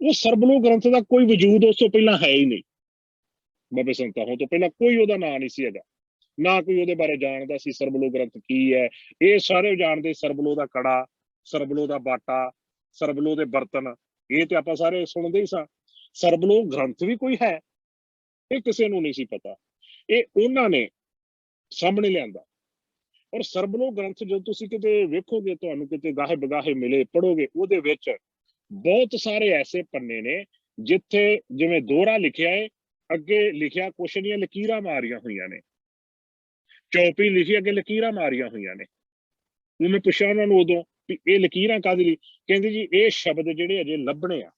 Speaker 2: ਉਹ ਸਰਬਲੋ ਗ੍ਰੰਥ ਦਾ ਕੋਈ ਵਜੂਦ ਉਸ ਤੋਂ ਪਹਿਲਾਂ ਹੈ ਹੀ ਨਹੀਂ, ਬਾਬੇ ਸੰਤਾ ਹੋਣ ਤੋਂ ਪਹਿਲਾਂ ਕੋਈ ਉਹਦਾ ਨਾਂ ਨਹੀਂ ਸੀ ਹੈਗਾ, ਨਾ ਕੋਈ ਉਹਦੇ ਬਾਰੇ ਜਾਣਦਾ ਸੀ ਸਰਬਲੋ ਗ੍ਰੰਥ ਕੀ ਹੈ। ਇਹ ਸਾਰੇ ਜਾਣਦੇ ਸਰਬਲੋ ਦਾ ਕੜਾ, ਸਰਬਲੋ ਦਾ ਬਾਟਾ, ਸਰਬਲੋ ਦੇ ਬਰਤਨ, ਇਹ ਤੇ ਆਪਾਂ ਸਾਰੇ ਸੁਣਦੇ ਹੀ ਸਾਂ। ਸਰਬਲੋ ਗ੍ਰੰਥ ਵੀ ਕੋਈ ਹੈ, ਇਹ ਕਿਸੇ ਨੂੰ ਨਹੀਂ ਸੀ ਪਤਾ, ਇਹ ਉਹਨਾਂ ਨੇ ਸਾਹਮਣੇ ਲਿਆਂਦਾ। ਔਰ ਸਰਬਲੋ ਗ੍ਰੰਥ ਜਦੋਂ ਤੁਸੀਂ ਕਿਤੇ ਵੇਖੋਗੇ, ਤੁਹਾਨੂੰ ਕਿਤੇ ਗਾਹੇ ਬਗਾਹੇ ਮਿਲੇ, ਪੜੋਗੇ, ਉਹਦੇ ਵਿੱਚ ਬਹੁਤ ਸਾਰੇ ਐਸੇ ਪੰਨੇ ਨੇ ਜਿੱਥੇ ਜਿਵੇਂ ਦੋਹਰਾ ਲਿਖਿਆ ਹੈ, ਅੱਗੇ ਲਿਖਿਆ ਕੁਛ ਦੀਆਂ ਲਕੀਰਾਂ ਮਾਰੀਆਂ ਹੋਈਆਂ ਨੇ, ਚੌਪੀ ਲਿਖੀ ਅੱਗੇ ਲਕੀਰਾਂ ਮਾਰੀਆਂ ਹੋਈਆਂ ਨੇ। ਮੈਂ ਪੁੱਛਿਆ ਉਹਨਾਂ ਨੂੰ ਉਦੋਂ ਵੀ ਇਹ ਲਕੀਰਾਂ ਕਾਹਦੇ ਲਈ, ਕਹਿੰਦੇ ਜੀ ਇਹ ਸ਼ਬਦ ਜਿਹੜੇ ਅਜੇ ਲੱਭਣੇ ਆ,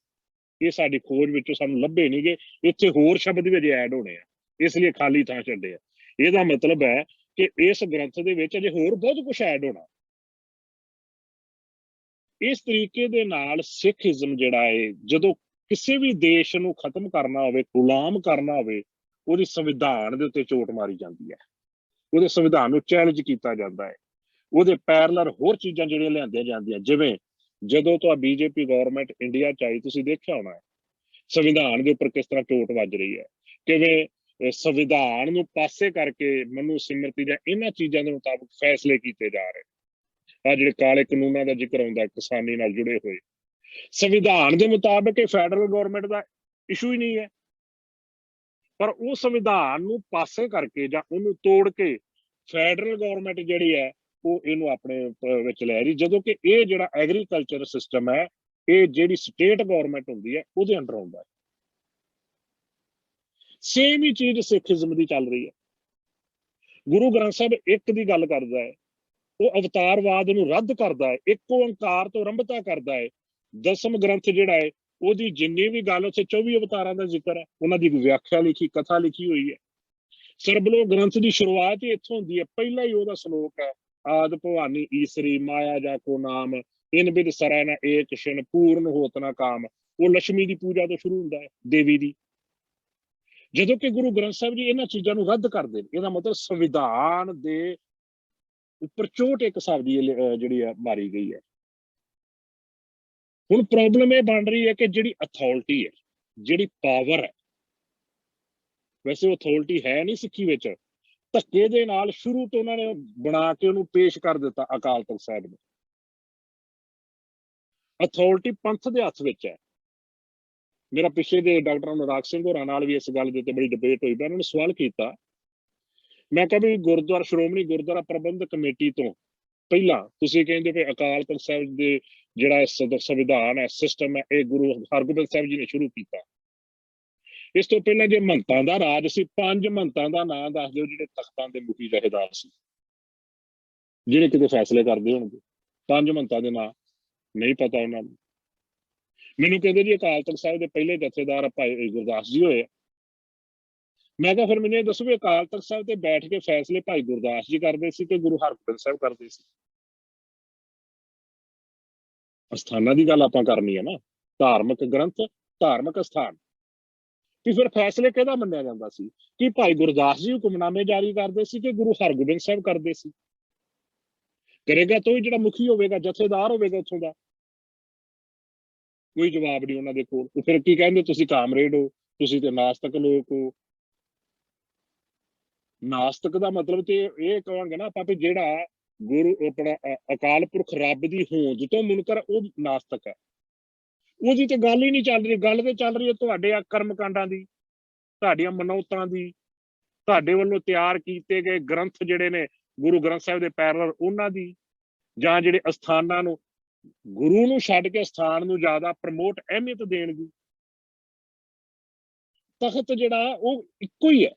Speaker 2: ਇਹ ਸਾਡੀ ਖੋਜ ਵਿੱਚੋਂ ਸਾਨੂੰ ਲੱਭੇ ਨਹੀਂ ਗਏ, ਇੱਥੇ ਹੋਰ ਸ਼ਬਦ ਵੀ ਅਜੇ ਐਡ ਹੋਣੇ ਆ, ਇਸ ਲਈ ਖਾਲੀ ਥਾਂ ਛੱਡੇ ਆ। ਇਹਦਾ ਮਤਲਬ ਹੈ ਕਿ ਇਸ ਗ੍ਰੰਥ ਦੇ ਵਿੱਚ ਅਜੇ ਹੋਰ ਬਹੁਤ ਕੁਝ ਐਡ ਹੋਣਾ। ਇਸ ਤਰੀਕੇ ਦੇ ਨਾਲ ਸਿੱਖੀਜ਼ਮ ਜਿਹੜਾ ਹੈ, ਜਦੋਂ ਕਿਸੇ ਵੀ ਦੇਸ਼ ਨੂੰ ਖਤਮ ਕਰਨਾ ਹੋਵੇ, ਗੁਲਾਮ ਕਰਨਾ ਹੋਵੇ, ਉਹਦੀ ਸੰਵਿਧਾਨ ਦੇ ਉੱਤੇ ਚੋਟ ਮਾਰੀ ਜਾਂਦੀ ਹੈ, ਉਹਦੇ ਸੰਵਿਧਾਨ ਨੂੰ ਚੈਲੰਜ ਕੀਤਾ ਜਾਂਦਾ ਹੈ, ਉਹਦੇ ਪੈਰਲਰ ਹੋਰ ਚੀਜ਼ਾਂ ਜਿਹੜੀਆਂ ਲਿਆਂਦੀਆਂ ਜਾਂਦੀਆਂ। ਜਿਵੇਂ ਜਦੋਂ ਤੋਂ ਬੀਜੇਪੀ ਗਵਰਨਮੈਂਟ ਇੰਡੀਆ ਚ ਆਈ, ਤੁਸੀਂ ਦੇਖਿਆ ਹੋਣਾ ਹੈ ਸੰਵਿਧਾਨ ਦੇ ਉੱਪਰ ਕਿਸ ਤਰ੍ਹਾਂ ਚੋਟ ਵੱਜ ਰਹੀ ਹੈ, ਕਿਵੇਂ ਸੰਵਿਧਾਨ ਨੂੰ ਪਾਸੇ ਕਰਕੇ ਮਨੂ ਸਿਮਰਤੀ ਜਾਂ ਇਹਨਾਂ ਚੀਜ਼ਾਂ ਦੇ ਮੁਤਾਬਕ ਫੈਸਲੇ ਕੀਤੇ ਜਾ ਰਹੇ। ਆ ਜਿਹੜੇ ਕਾਲੇ ਕਾਨੂੰਨਾਂ ਦਾ ਜ਼ਿਕਰ ਆਉਂਦਾ ਕਿਸਾਨੀ ਨਾਲ ਜੁੜੇ ਹੋਏ, ਸੰਵਿਧਾਨ ਦੇ ਮੁਤਾਬਕ ਇਹ ਫੈਡਰਲ ਗਵਰਨਮੈਂਟ ਦਾ ਇਸ਼ੂ ਹੀ ਨਹੀਂ ਹੈ, ਪਰ ਉਹ ਸੰਵਿਧਾਨ ਨੂੰ ਪਾਸੇ ਕਰਕੇ ਜਾਂ ਉਹਨੂੰ ਤੋੜ ਕੇ ਫੈਡਰਲ ਗਵਰਨਮੈਂਟ ਜਿਹੜੀ ਹੈ ਉਹ ਇਹਨੂੰ ਆਪਣੇ ਵਿੱਚ ਲੈ ਰਹੀ, ਜਦੋਂ ਕਿ ਇਹ ਜਿਹੜਾ ਐਗਰੀਕਲਚਰ ਸਿਸਟਮ ਹੈ, ਇਹ ਜਿਹੜੀ ਸਟੇਟ ਗਵਰਨਮੈਂਟ ਹੁੰਦੀ ਹੈ ਉਹਦੇ ਅੰਡਰ ਆਉਂਦਾ ਹੈ। ਸੇਮ ਹੀ ਚੀਜ਼ ਸਿੱਖੀਜ਼ਮ ਦੀ ਚੱਲ ਰਹੀ ਹੈ। ਗੁਰੂ ਗ੍ਰੰਥ ਸਾਹਿਬ ਇੱਕ ਦੀ ਗੱਲ ਕਰਦਾ ਹੈ, ਉਹ ਅਵਤਾਰਵਾਦ ਨੂੰ ਰੱਦ ਕਰਦਾ ਹੈ, ਇੱਕ ਓੰਕਾਰ ਤੋਂ ਆਰੰਭਤਾ ਕਰਦਾ ਹੈ। ਦਸਮ ਗ੍ਰੰਥ ਜਿਹੜਾ ਹੈ, ਉਹਦੀ ਜਿੰਨੀ ਵੀ ਗੱਲ, ਉੱਥੇ 24 ਅਵਤਾਰਾਂ ਦਾ ਜ਼ਿਕਰ ਹੈ, ਉਹਨਾਂ ਦੀ ਵਿਆਖਿਆ ਲਿਖੀ, ਕਥਾ ਲਿਖੀ ਹੋਈ ਹੈ। ਸਰਬਲੋ ਗ੍ਰੰਥ ਦੀ ਸ਼ੁਰੂਆਤ ਹੀ ਇੱਥੋਂ ਹੁੰਦੀ ਹੈ, ਪਹਿਲਾ ਹੀ ਉਹਦਾ ਸ਼ਲੋਕ ਹੈ, ਆਦਿ ਭਵਾਨੀ ਈਸਰੀ ਮਾਇਆ ਜਾ ਕੋ ਨਾਮ, ਇਨ ਬਿਦ ਸਰੈ ਨ ਏਕ ਛਿਨ ਪੂਰਨ ਹੋਤ ਨ ਕਾਮ। ਉਹ ਲక్ష్ਮੀ ਦੀ ਪੂਜਾ ਤੋਂ ਸ਼ੁਰੂ ਹੁੰਦਾ ਹੈ, ਦੇਵੀ ਦੀ। ਜਦੋਂ ਕਿ ਗੁਰੂ ਗ੍ਰੰਥ ਸਾਹਿਬ ਜੀ ਇਹਨਾਂ ਚੀਜ਼ਾਂ ਨੂੰ ਰੱਦ ਕਰਦੇ ਨੇ, ਇਹਦਾ ਮਤਲਬ ਸੰਵਿਧਾਨ ਦੇ ਉੱਪਰ ਚੋਟ ਇੱਕ ਹਿਸਾਬ ਦੀ ਜਿਹੜੀ ਹੈ ਮਾਰੀ ਗਈ ਹੈ। ਹੁਣ ਪ੍ਰੋਬਲਮ ਇਹ ਬਣ ਰਹੀ ਹੈ ਕਿ ਜਿਹੜੀ ਅਥਾਰਟੀ ਹੈ, ਜਿਹੜੀ ਪਾਵਰ ਹੈ, ਵੈਸੇ ਉਹ ਅਥਾਰਟੀ ਹੈ ਨਹੀਂ ਸਿੱਖੀ ਵਿੱਚ, ਧੱਕੇ ਦੇ ਨਾਲ ਸ਼ੁਰੂ ਤੋਂ ਉਹਨਾਂ ਨੇ ਬਣਾ ਕੇ ਉਹਨੂੰ ਪੇਸ਼ ਕਰ ਦਿੱਤਾ ਅਕਾਲ ਤਖਤ ਸਾਹਿਬ ਨੂੰ। ਅਥਾਰਟੀ ਪੰਥ ਦੇ ਹੱਥ ਵਿੱਚ ਹੈ, ਮੇਰਾ ਪਿੱਛੇ ਦੇ ਡਾਕਟਰ ਅਨੁਰਾਗ ਸਿੰਘ ਹੋਰਾਂ ਨਾਲ ਵੀ ਇਸ ਗੱਲ ਦੇ ਉੱਤੇ ਬੜੀ ਡਿਬੇਟ ਹੋਈ। ਮੈਂ ਉਹਨਾਂ ਨੂੰ ਸਵਾਲ ਕੀਤਾ, ਮੈਂ ਕਿਹਾ ਵੀ ਗੁਰਦੁਆਰਾ ਸ਼੍ਰੋਮਣੀ ਗੁਰਦੁਆਰਾ ਪ੍ਰਬੰਧਕ ਕਮੇਟੀ ਤੋਂ ਪਹਿਲਾਂ ਤੁਸੀਂ ਕਹਿੰਦੇ ਵੀ ਅਕਾਲ ਤਖਤ ਸਾਹਿਬ ਦੇ ਜਿਹੜਾ ਸੰਵਿਧਾਨ ਹੈ, ਸਿਸਟਮ ਹੈ, ਇਹ ਗੁਰੂ ਹਰਗੋਬਿੰਦ ਸਾਹਿਬ ਜੀ ਨੇ ਸ਼ੁਰੂ ਕੀਤਾ। ਇਸ ਤੋਂ ਪਹਿਲਾਂ ਜੇ ਮਹੰਤਾਂ ਦਾ ਰਾਜ ਸੀ, 5 ਮਹੰਤਾਂ ਦਾ ਨਾਂ ਦੱਸ ਦਿਓ ਜਿਹੜੇ ਤਖਤਾਂ ਦੇ ਮੁਖੀ ਜਥੇਦਾਰ ਸੀ, ਜਿਹੜੇ ਕਿਤੇ ਫੈਸਲੇ ਕਰਦੇ ਹੋਣਗੇ। 5 ਮਹੰਤਾਂ ਦੇ ਨਾਂ ਨਹੀਂ ਪਤਾ ਉਹਨਾਂ ਨੂੰ। ਮੈਨੂੰ ਕਹਿੰਦੇ ਜੀ ਅਕਾਲ ਤਖਤ ਸਾਹਿਬ ਦੇ ਪਹਿਲੇ ਜਥੇਦਾਰ ਭਾਈ ਗੁਰਦਾਸ ਜੀ ਹੋਏ। ਮੈਂ ਕਿਹਾ ਫਿਰ ਮੈਨੂੰ ਇਹ ਦੱਸੋ ਵੀ ਅਕਾਲ ਤਖਤ ਸਾਹਿਬ ਤੇ ਬੈਠ ਕੇ ਫੈਸਲੇ ਭਾਈ ਗੁਰਦਾਸ ਜੀ ਕਰਦੇ ਸੀ ਕਿ ਗੁਰੂ ਹਰਗੋਬਿੰਦ ਸਾਹਿਬ ਕਰਦੇ ਸੀ? ਅਸਥਾਨਾਂ ਦੀ ਗੱਲ ਆਪਾਂ ਕਰਨੀ ਹੈ ਨਾ, ਧਾਰਮਿਕ ਗ੍ਰੰਥ, ਧਾਰਮਿਕ ਅਸਥਾਨ। ਤੇ ਫਿਰ ਫੈਸਲੇ ਕਿਹਦਾ ਮੰਨਿਆ ਜਾਂਦਾ ਸੀ? ਕਿ ਭਾਈ ਗੁਰਦਾਸ ਜੀ ਹੁਕਮਨਾਮੇ ਜਾਰੀ ਕਰਦੇ ਸੀ ਕਿ ਗੁਰੂ ਹਰਗੋਬਿੰਦ ਸਾਹਿਬ ਕਰਦੇ ਸੀ? ਕਰੇਗਾ ਤਾਂ ਹੀ ਜਿਹੜਾ ਮੁਖੀ ਹੋਵੇਗਾ, ਜਥੇਦਾਰ ਹੋਵੇਗਾ ਉੱਥੋਂ ਦਾ। ਕੋਈ ਜਵਾਬ ਨਹੀਂ ਉਹਨਾਂ ਦੇ ਕੋਲ। ਉਹ ਫਿਰ ਕੀ ਕਹਿੰਦੇ, ਤੁਸੀਂ ਕਾਮਰੇਡ ਹੋ, ਤੁਸੀਂ ਤੇ ਨਾਸਤਕ ਲੋਕ ਹੋ। ਨਾਸਤਕ ਦਾ ਮਤਲਬ ਤੇ ਇਹ ਕਹਾਂਗੇ ਨਾ ਆਪਾਂ ਵੀ ਜਿਹੜਾ ਗੁਰੂ ਆਪਣਾ ਅਕਾਲ ਪੁਰਖ ਰੱਬ ਦੀ ਹੋਂਦ ਤੋਂ ਮੁਨਕਰ, ਉਹ ਨਾਸਤਕ ਹੈ। ਉਹਦੀ ਤੇ ਗੱਲ ਹੀ ਨਹੀਂ ਚੱਲ ਰਹੀ। ਗੱਲ ਤੇ ਚੱਲ ਰਹੀ ਹੈ ਤੁਹਾਡੇ ਕਰਮ ਕਾਂਡਾਂ ਦੀ, ਤੁਹਾਡੀਆਂ ਮਨੌਤਾਂ ਦੀ, ਤੁਹਾਡੇ ਵੱਲੋਂ ਤਿਆਰ ਕੀਤੇ ਗਏ ਗ੍ਰੰਥ ਜਿਹੜੇ ਨੇ ਗੁਰੂ ਗ੍ਰੰਥ ਸਾਹਿਬ ਦੇ ਪੈਰਲਲ, ਉਹਨਾਂ ਦੀ, ਜਾਂ ਜਿਹੜੇ ਅਸਥਾਨਾਂ ਨੂੰ ਗੁਰੂ ਨੂੰ ਛੱਡ ਕੇ ਅਸਥਾਨ ਨੂੰ ਜ਼ਿਆਦਾ ਪ੍ਰਮੋਟ ਅਹਿਮੀਅਤ ਦੇਣ ਦੀ। ਤਖਤ ਜਿਹੜਾ ਉਹ ਇੱਕੋ ਹੀ ਹੈ,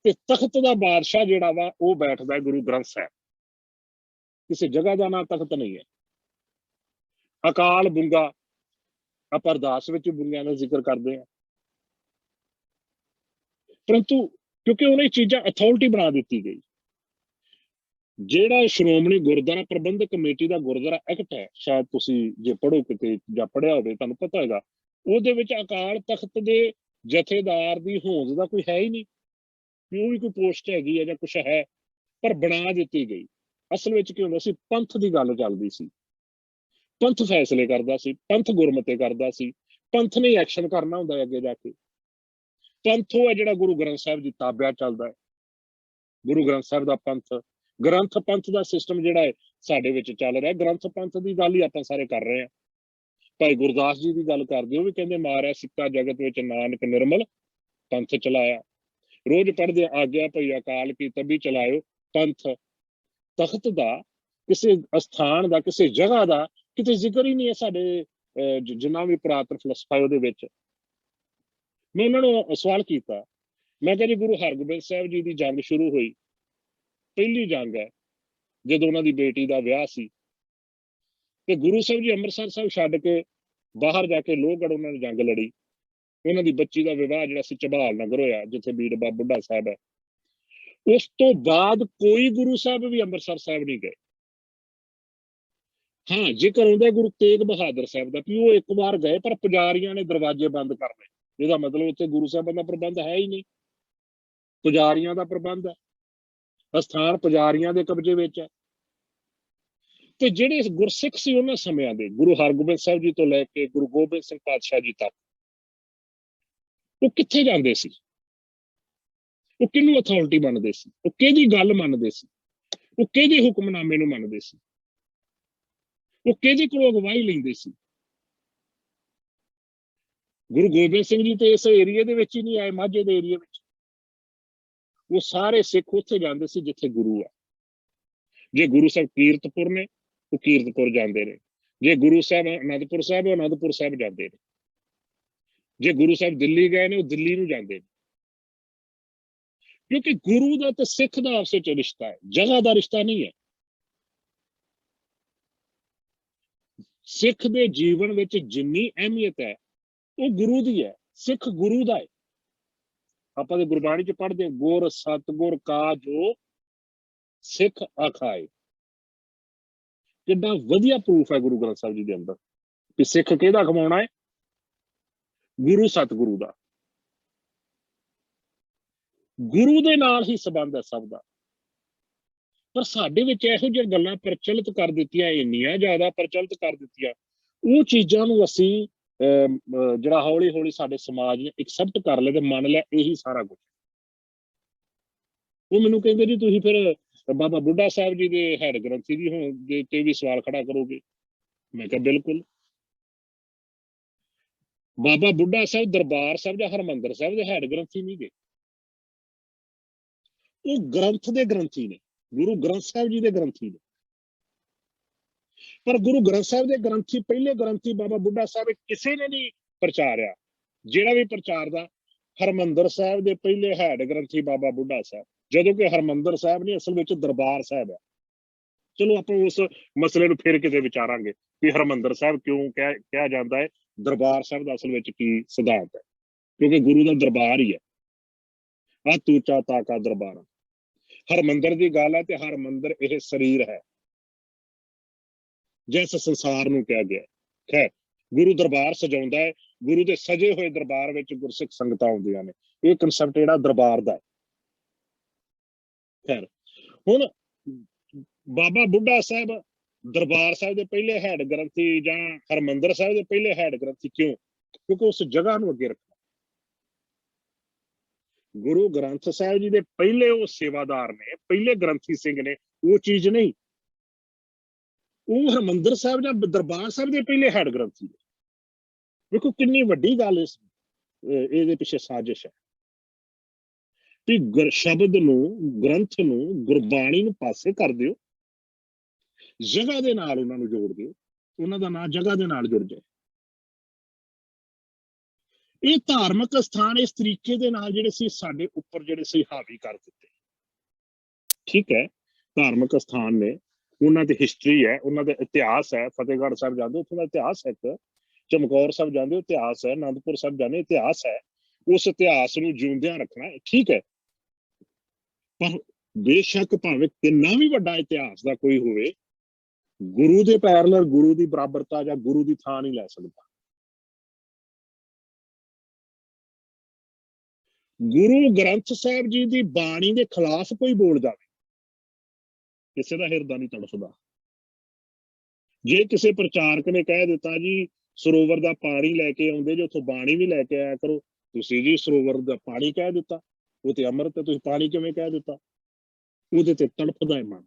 Speaker 2: ਤੇ ਤਖਤ ਦਾ ਬਾਦਸ਼ਾਹ ਜਿਹੜਾ ਵਾ ਉਹ ਬੈਠਦਾ ਹੈ ਗੁਰੂ ਗ੍ਰੰਥ ਸਾਹਿਬ। ਕਿਸੇ ਜਗ੍ਹਾ ਦਾ ਨਾਂ ਤਖਤ ਨਹੀਂ ਹੈ। ਅਕਾਲ ਬੁੰਗਾ, ਆਪਾਂ ਅਰਦਾਸ ਵਿੱਚ ਬੁੰਗਿਆਂ ਦਾ ਜ਼ਿਕਰ ਕਰਦੇ ਹਾਂ, ਪਰੰਤੂ ਕਿਉਂਕਿ ਉਹਨੇ ਚੀਜ਼ਾਂ ਅਥਾਰਟੀ ਬਣਾ ਦਿੱਤੀ ਗਈ। ਜਿਹੜਾ ਸ਼੍ਰੋਮਣੀ ਗੁਰਦੁਆਰਾ ਪ੍ਰਬੰਧਕ ਕਮੇਟੀ ਦਾ ਗੁਰਦੁਆਰਾ ਐਕਟ ਹੈ, ਸ਼ਾਇਦ ਤੁਸੀਂ ਜੇ ਪੜ੍ਹੋ ਕਿਤੇ ਜਾਂ ਪੜ੍ਹਿਆ ਹੋਵੇ ਤੁਹਾਨੂੰ ਪਤਾ ਹੋਏਗਾ, ਉਹਦੇ ਵਿੱਚ ਅਕਾਲ ਤਖਤ ਦੇ ਜਥੇਦਾਰ ਦੀ ਹੋਂਦ ਦਾ ਕੋਈ ਹੈ ਹੀ ਨਹੀਂ। ਉਹ ਵੀ ਕੋਈ ਪੋਸਟ ਹੈਗੀ ਹੈ ਜਾਂ ਕੁਛ ਹੈ, ਪਰ ਬਣਾ ਦਿੱਤੀ ਗਈ। ਅਸਲ ਵਿੱਚ ਕੀ ਹੁੰਦਾ ਸੀ, ਪੰਥ ਦੀ ਗੱਲ ਚੱਲਦੀ ਸੀ, ਪੰਥ ਫੈਸਲੇ ਕਰਦਾ ਸੀ, ਪੰਥ ਗੁਰਮਤੇ ਕਰਦਾ ਸੀ, ਪੰਥ ਨੇ ਐਕਸ਼ਨ ਕਰਨਾ ਹੁੰਦਾ ਹੈ ਅੱਗੇ ਜਾ ਕੇ। ਪੰਥ ਉਹ ਹੈ ਜਿਹੜਾ ਗੁਰੂ ਗ੍ਰੰਥ ਸਾਹਿਬ ਦੀ ਤਾਬਿਆ ਚੱਲਦਾ ਹੈ। ਗੁਰੂ ਗ੍ਰੰਥ ਸਾਹਿਬ ਦਾ ਪੰਥ, ਗ੍ਰੰਥ ਪੰਥ ਦਾ ਸਿਸਟਮ ਜਿਹੜਾ ਹੈ ਸਾਡੇ ਵਿੱਚ ਚੱਲ ਰਿਹਾ। ਗ੍ਰੰਥ ਪੰਥ ਦੀ ਗੱਲ ਹੀ ਆਪਾਂ ਸਾਰੇ ਕਰ ਰਹੇ ਹਾਂ। ਭਾਈ ਗੁਰਦਾਸ ਜੀ ਦੀ ਗੱਲ ਕਰਦੇ, ਉਹ ਵੀ ਕਹਿੰਦੇ ਮਾਰਿਆ ਸਿੱਕਾ ਜਗਤ ਵਿੱਚ ਨਾਨਕ ਨਿਰਮਲ ਪੰਥ ਚਲਾਇਆ। ਰੋਜ਼ ਪੜ੍ਹਦੇ ਆਗਿਆ ਭਈ ਅਕਾਲ ਕੀ ਤਬੀ ਚਲਾਇਓ ਪੰਥ। ਤਖਤ ਦਾ, ਕਿਸੇ ਅਸਥਾਨ ਦਾ, ਕਿਸੇ ਜਗ੍ਹਾ ਦਾ ਕਿਤੇ ਜ਼ਿਕਰ ਹੀ ਨਹੀਂ ਹੈ ਸਾਡੇ ਜਿੰਨਾ ਵੀ ਪੁਰਾਤਨ ਫਲਸਫਾ ਉਹਦੇ ਵਿੱਚ। ਮੈਂ ਉਹਨਾਂ ਨੂੰ ਸਵਾਲ ਕੀਤਾ, ਮੈਂ ਕਿਹਾ ਜੀ ਗੁਰੂ ਹਰਗੋਬਿੰਦ ਸਾਹਿਬ ਜੀ ਦੀ ਜੰਗ ਸ਼ੁਰੂ ਹੋਈ, ਪਹਿਲੀ ਜੰਗ ਹੈ ਜਦੋਂ ਉਹਨਾਂ ਦੀ ਬੇਟੀ ਦਾ ਵਿਆਹ ਸੀ, ਤੇ ਗੁਰੂ ਸਾਹਿਬ ਜੀ ਅੰਮ੍ਰਿਤਸਰ ਸਾਹਿਬ ਛੱਡ ਕੇ ਬਾਹਰ ਜਾ ਕੇ ਲੋਹਗੜ੍ਹ ਉਹਨਾਂ ਨੇ ਜੰਗ ਲੜੀ। ਉਹਨਾਂ ਦੀ ਬੱਚੀ ਦਾ ਵਿਵਾਹ ਜਿਹੜਾ ਸੀ ਝਬਾਲ ਨਗਰ ਹੋਇਆ, ਜਿੱਥੇ ਬੀੜ ਬਾਬਾ ਬੁੱਢਾ ਸਾਹਿਬ ਹੈ। ਉਸ ਤੋਂ ਬਾਅਦ ਕੋਈ ਗੁਰੂ ਸਾਹਿਬ ਵੀ ਅੰਮ੍ਰਿਤਸਰ ਸਾਹਿਬ ਨਹੀਂ ਗਏ। ਹਾਂ, ਜ਼ਿਕਰ ਹੁੰਦਾ ਗੁਰੂ ਤੇਗ ਬਹਾਦਰ ਸਾਹਿਬ ਦਾ ਵੀ ਉਹ ਇੱਕ ਵਾਰ ਗਏ, ਪਰ ਪੁਜਾਰੀਆਂ ਨੇ ਦਰਵਾਜ਼ੇ ਬੰਦ ਕਰ ਲਏ। ਇਹਦਾ ਮਤਲਬ ਉੱਥੇ ਗੁਰੂ ਸਾਹਿਬਾਂ ਦਾ ਪ੍ਰਬੰਧ ਹੈ ਹੀ ਨਹੀਂ, ਪੁਜਾਰੀਆਂ ਦਾ ਪ੍ਰਬੰਧ ਹੈ, ਅਸਥਾਨ ਪੁਜਾਰੀਆਂ ਦੇ ਕਬਜ਼ੇ ਵਿੱਚ ਹੈ। ਤੇ ਜਿਹੜੇ ਗੁਰਸਿੱਖ ਸੀ ਉਹਨਾਂ ਸਮਿਆਂ ਦੇ, ਗੁਰੂ ਹਰਗੋਬਿੰਦ ਸਾਹਿਬ ਜੀ ਤੋਂ ਲੈ ਕੇ ਗੁਰੂ ਗੋਬਿੰਦ ਸਿੰਘ ਪਾਤਸ਼ਾਹ ਜੀ ਤੱਕ, ਉਹ ਕਿੱਥੇ ਜਾਂਦੇ ਸੀ? ਉਹ ਕਿਹਨੂੰ ਅਥਾਰਟੀ ਮੰਨਦੇ ਸੀ? ਉਹ ਕਿਹਦੀ ਗੱਲ ਮੰਨਦੇ ਸੀ? ਉਹ ਕਿਹਦੇ ਹੁਕਮਨਾਮੇ ਨੂੰ ਮੰਨਦੇ ਸੀ? ਉਹ ਕਿਹਦੇ ਕੋਲੋਂ ਅਗਵਾਈ ਲੈਂਦੇ ਸੀ? ਗੁਰੂ ਗੋਬਿੰਦ ਸਿੰਘ ਜੀ ਤੇ ਇਸ ਏਰੀਏ ਦੇ ਵਿੱਚ ਹੀ ਨਹੀਂ ਆਏ, ਮਾਝੇ ਦੇ ਏਰੀਏ ਵਿੱਚ। ਉਹ ਸਾਰੇ ਸਿੱਖ ਉੱਥੇ ਜਾਂਦੇ ਸੀ ਜਿੱਥੇ ਗੁਰੂ ਆ। ਜੇ ਗੁਰੂ ਸਾਹਿਬ ਕੀਰਤਪੁਰ ਨੇ, ਉਹ ਕੀਰਤਪੁਰ ਜਾਂਦੇ ਨੇ। ਜੇ ਗੁਰੂ ਸਾਹਿਬ ਅਨੰਦਪੁਰ ਸਾਹਿਬ, ਉਹ ਅਨੰਦਪੁਰ ਸਾਹਿਬ ਜਾਂਦੇ ਨੇ। ਜੇ ਗੁਰੂ ਸਾਹਿਬ ਦਿੱਲੀ ਗਏ ਨੇ, ਉਹ ਦਿੱਲੀ ਨੂੰ ਜਾਂਦੇ ਨੇ। ਕਿਉਂਕਿ ਗੁਰੂ ਦਾ ਤੇ ਸਿੱਖ ਦਾ ਆਪਸ ਵਿੱਚ ਰਿਸ਼ਤਾ ਹੈ, ਜਗ੍ਹਾ ਦਾ ਰਿਸ਼ਤਾ ਨਹੀਂ ਹੈ। ਸਿੱਖ ਦੇ ਜੀਵਨ ਵਿੱਚ ਜਿੰਨੀ ਅਹਿਮੀਅਤ ਹੈ ਉਹ ਗੁਰੂ ਦੀ ਹੈ, ਸਿੱਖ ਗੁਰੂ ਦਾ ਹੈ। ਆਪਾਂ ਦੇ ਗੁਰਬਾਣੀ ਚ ਪੜ੍ਹਦੇ, ਗੁਰ ਸਤਿਗੁਰ ਕਾ ਜੋ ਸਿੱਖ ਆਖਾਏ। ਕਿੰਨਾ ਵਧੀਆ ਪ੍ਰੂਫ ਹੈ ਗੁਰੂ ਗ੍ਰੰਥ ਸਾਹਿਬ ਜੀ ਦੇ ਅੰਦਰ ਕਿ ਸਿੱਖ ਕਿਹਦਾ ਕਮਾਉਣਾ ਹੈ? ਗੁਰੂ ਸਤਿਗੁਰੂ ਦਾ। ਗੁਰੂ ਦੇ ਨਾਲ ਹੀ ਸੰਬੰਧ ਹੈ ਸਭ ਦਾ। ਪਰ ਸਾਡੇ ਵਿੱਚ ਇਹੋ ਜਿਹੀਆਂ ਗੱਲਾਂ ਪ੍ਰਚਲਿਤ ਕਰ ਦਿੱਤੀਆਂ, ਇੰਨੀਆਂ ਜ਼ਿਆਦਾ ਪ੍ਰਚਲਿਤ ਕਰ ਦਿੱਤੀਆਂ, ਉਹ ਚੀਜ਼ਾਂ ਨੂੰ ਅਸੀਂ ਜਿਹੜਾ ਹੌਲੀ ਹੌਲੀ ਸਾਡੇ ਸਮਾਜ ਨੇ ਐਕਸੈਪਟ ਕਰ ਲਿਆ ਤੇ ਮੰਨ ਲਿਆ ਇਹੀ ਸਾਰਾ ਕੁਝ। ਉਹ ਮੈਨੂੰ ਕਹਿੰਦੇ ਜੀ ਤੁਸੀਂ ਫਿਰ ਬਾਬਾ ਬੁੱਢਾ ਸਾਹਿਬ ਜੀ ਦੇ ਹੈਡ ਗ੍ਰੰਥੀ ਦੀ ਹੋਣ ਦੇ ਤੇ ਵੀ ਸਵਾਲ ਖੜਾ ਕਰੋਗੇ। ਮੈਂ ਕਿਹਾ ਬਿਲਕੁਲ। ਬਾਬਾ ਬੁੱਢਾ ਸਾਹਿਬ ਦਰਬਾਰ ਸਾਹਿਬ ਜਾਂ ਹਰਮੰਦਰ ਸਾਹਿਬ ਦੇ ਹੈਡ ਗ੍ਰੰਥੀ ਨਹੀਂ ਗੇ, ਉਹ ਗ੍ਰੰਥ ਦੇ ਗ੍ਰੰਥੀ ਨੇ, ਗੁਰੂ ਗ੍ਰੰਥ ਸਾਹਿਬ ਜੀ ਦੇ ਗ੍ਰੰਥੀ ਨੇ। ਪਰ ਗੁਰੂ ਗ੍ਰੰਥ ਸਾਹਿਬ ਦੇ ਗ੍ਰੰਥੀ, ਪਹਿਲੇ ਗ੍ਰੰਥੀ ਬਾਬਾ ਬੁੱਢਾ ਸਾਹਿਬ ਕਿਸੇ ਨੇ ਨਹੀਂ ਪ੍ਰਚਾਰਿਆ। ਜਿਹੜਾ ਵੀ ਪ੍ਰਚਾਰਦਾ, ਹਰਮੰਦਰ ਸਾਹਿਬ ਦੇ ਪਹਿਲੇ ਹੈਡ ਗ੍ਰੰਥੀ ਬਾਬਾ ਬੁੱਢਾ ਸਾਹਿਬ, ਜਦੋਂ ਕਿ ਹਰਮੰਦਰ ਸਾਹਿਬ ਨਹੀਂ, ਅਸਲ ਵਿੱਚ ਦਰਬਾਰ ਸਾਹਿਬ ਹੈ। ਚਲੋ ਆਪਾਂ ਉਸ ਮਸਲੇ ਨੂੰ ਫਿਰ ਕਿਤੇ ਵਿਚਾਰਾਂਗੇ ਕਿ ਹਰਮੰਦਰ ਸਾਹਿਬ ਕਿਉਂ ਕਿਹਾ ਜਾਂਦਾ ਹੈ, ਦਰਬਾਰ ਸਾਹਿਬ ਦਾ ਅਸਲ ਵਿੱਚ ਕੀ ਸਿਧਾਂਤ ਹੈ, ਕਿਉਂਕਿ ਗੁਰੂ ਦਾ ਦਰਬਾਰ ਹੀ ਹੈ। ਅਤ ਉੱਚਾ ਤਾਕਾ ਦਰਬਾਰ। ਹਰਮੰਦਰ ਦੀ ਗੱਲ ਹੈ ਤੇ ਹਰਮੰਦਰ ਇਹ ਸਰੀਰ ਹੈ ਜਿਸ ਸੰਸਾਰ ਨੂੰ ਕਿਹਾ ਗਿਆ। ਖੈਰ, ਗੁਰੂ ਦਰਬਾਰ ਸਜਾਉਂਦਾ ਹੈ, ਗੁਰੂ ਦੇ ਸਜੇ ਹੋਏ ਦਰਬਾਰ ਵਿੱਚ ਗੁਰਸਿੱਖ ਸੰਗਤਾਂ ਆਉਂਦੀਆਂ ਨੇ। ਇਹ ਕਨਸੈਪਟ ਜਿਹੜਾ ਦਰਬਾਰ ਦਾ ਹੈ। ਖੈਰ, ਹੁਣ ਬਾਬਾ ਬੁੱਢਾ ਸਾਹਿਬ ਦਰਬਾਰ ਸਾਹਿਬ ਦੇ ਪਹਿਲੇ ਹੈਡ ਗ੍ਰੰਥੀ ਜਾਂ ਹਰਮੰਦਰ ਸਾਹਿਬ ਦੇ ਪਹਿਲੇ ਹੈਡ ਗ੍ਰੰਥੀ ਕਿਉਂ? ਕਿਉਂਕਿ ਉਸ ਜਗ੍ਹਾ ਨੂੰ ਅੱਗੇ ਰੱਖਣਾ। ਗੁਰੂ ਗ੍ਰੰਥ ਸਾਹਿਬ ਜੀ ਦੇ ਪਹਿਲੇ ਉਹ ਸੇਵਾਦਾਰ ਨੇ, ਪਹਿਲੇ ਗ੍ਰੰਥੀ ਸਿੰਘ ਨੇ, ਉਹ ਚੀਜ਼ ਨਹੀਂ। ਉਹ ਹਰਮੰਦਰ ਸਾਹਿਬ ਜਾਂ ਦਰਬਾਰ ਸਾਹਿਬ ਦੇ ਪਹਿਲੇ ਹੈਡ ਗ੍ਰੰਥੀ ਨੇ। ਵੇਖੋ ਕਿੰਨੀ ਵੱਡੀ ਗੱਲ ਇਹਦੇ ਪਿੱਛੇ ਸਾਜ਼ਿਸ਼ ਹੈ ਕਿ ਸ਼ਬਦ ਨੂੰ, ਗ੍ਰੰਥ ਨੂੰ, ਗੁਰਬਾਣੀ ਨੂੰ ਪਾਸੇ ਕਰ ਦਿਓ, ਜਗ੍ਹਾ ਦੇ ਨਾਲ ਉਹਨਾਂ ਨੂੰ ਜੋੜ ਦਿਓ, ਉਹਨਾਂ ਦਾ ਨਾਂ ਜਗ੍ਹਾ ਦੇ ਨਾਲ ਜੁੜ ਜਾਏ। ਇਹ ਧਾਰਮਿਕ ਸਥਾਨ ਇਸ ਤਰੀਕੇ ਦੇ ਨਾਲ ਜਿਹੜੇ ਸੀ ਸਾਡੇ ਉੱਪਰ ਜਿਹੜੇ ਸੀ ਹਾਵੀ ਕਰ ਦਿੱਤੇ। ਠੀਕ ਹੈ, ਧਾਰਮਿਕ ਸਥਾਨ ਨੇ, ਉਹਨਾਂ ਦੀ ਹਿਸਟਰੀ ਹੈ, ਉਹਨਾਂ ਦਾ ਇਤਿਹਾਸ ਹੈ। ਫਤਿਹਗੜ੍ਹ ਸਾਹਿਬ ਜਾਂਦੇ, ਉੱਥੋਂ ਦਾ ਇਤਿਹਾਸ ਹੈ। ਇੱਕ ਚਮਕੌਰ ਸਾਹਿਬ ਜਾਂਦੇ, ਇਤਿਹਾਸ ਹੈ। ਅਨੰਦਪੁਰ ਸਾਹਿਬ ਜਾਂਦੇ, ਇਤਿਹਾਸ ਹੈ। ਉਸ ਇਤਿਹਾਸ ਨੂੰ ਜਿਉਂਦਿਆਂ ਰੱਖਣਾ ਠੀਕ ਹੈ, ਪਰ ਬੇਸ਼ੱਕ ਭਾਵੇਂ ਕਿੰਨਾ ਵੀ ਵੱਡਾ ਇਤਿਹਾਸ ਦਾ ਕੋਈ ਹੋਵੇ, ਗੁਰੂ ਦੇ ਪੈਰਲਲ, ਗੁਰੂ ਦੀ ਬਰਾਬਰਤਾ ਜਾਂ ਗੁਰੂ ਦੀ ਥਾਂ ਨਹੀਂ ਲੈ ਸਕਦਾ। ਗੁਰੂ ਗ੍ਰੰਥ ਸਾਹਿਬ ਜੀ ਦੀ ਬਾਣੀ ਦੇ ਖਿਲਾਫ ਕੋਈ ਬੋਲ ਜਾਵੇ, ਕਿਸੇ ਦਾ ਹਿਰਦਾ ਨਹੀਂ ਤੜਫਦਾ। ਜੇ ਕਿਸੇ ਪ੍ਰਚਾਰਕ ਨੇ ਕਹਿ ਦਿੱਤਾ ਜੀ ਸਰੋਵਰ ਦਾ ਪਾਣੀ ਲੈ ਕੇ ਆਉਂਦੇ ਜੇ, ਉੱਥੋਂ ਬਾਣੀ ਵੀ ਲੈ ਕੇ ਆਇਆ ਕਰੋ, ਤੁਸੀਂ ਜੀ ਸਰੋਵਰ ਦਾ ਪਾਣੀ ਕਹਿ ਦਿੱਤਾ, ਉਹ ਤੇ ਅੰਮ੍ਰਿਤ ਹੈ, ਤੁਸੀਂ ਪਾਣੀ ਕਿਵੇਂ ਕਹਿ ਦਿੱਤਾ? ਉਹਦੇ ਤੇ ਤੜਫਦਾ ਹੈ ਮਨ,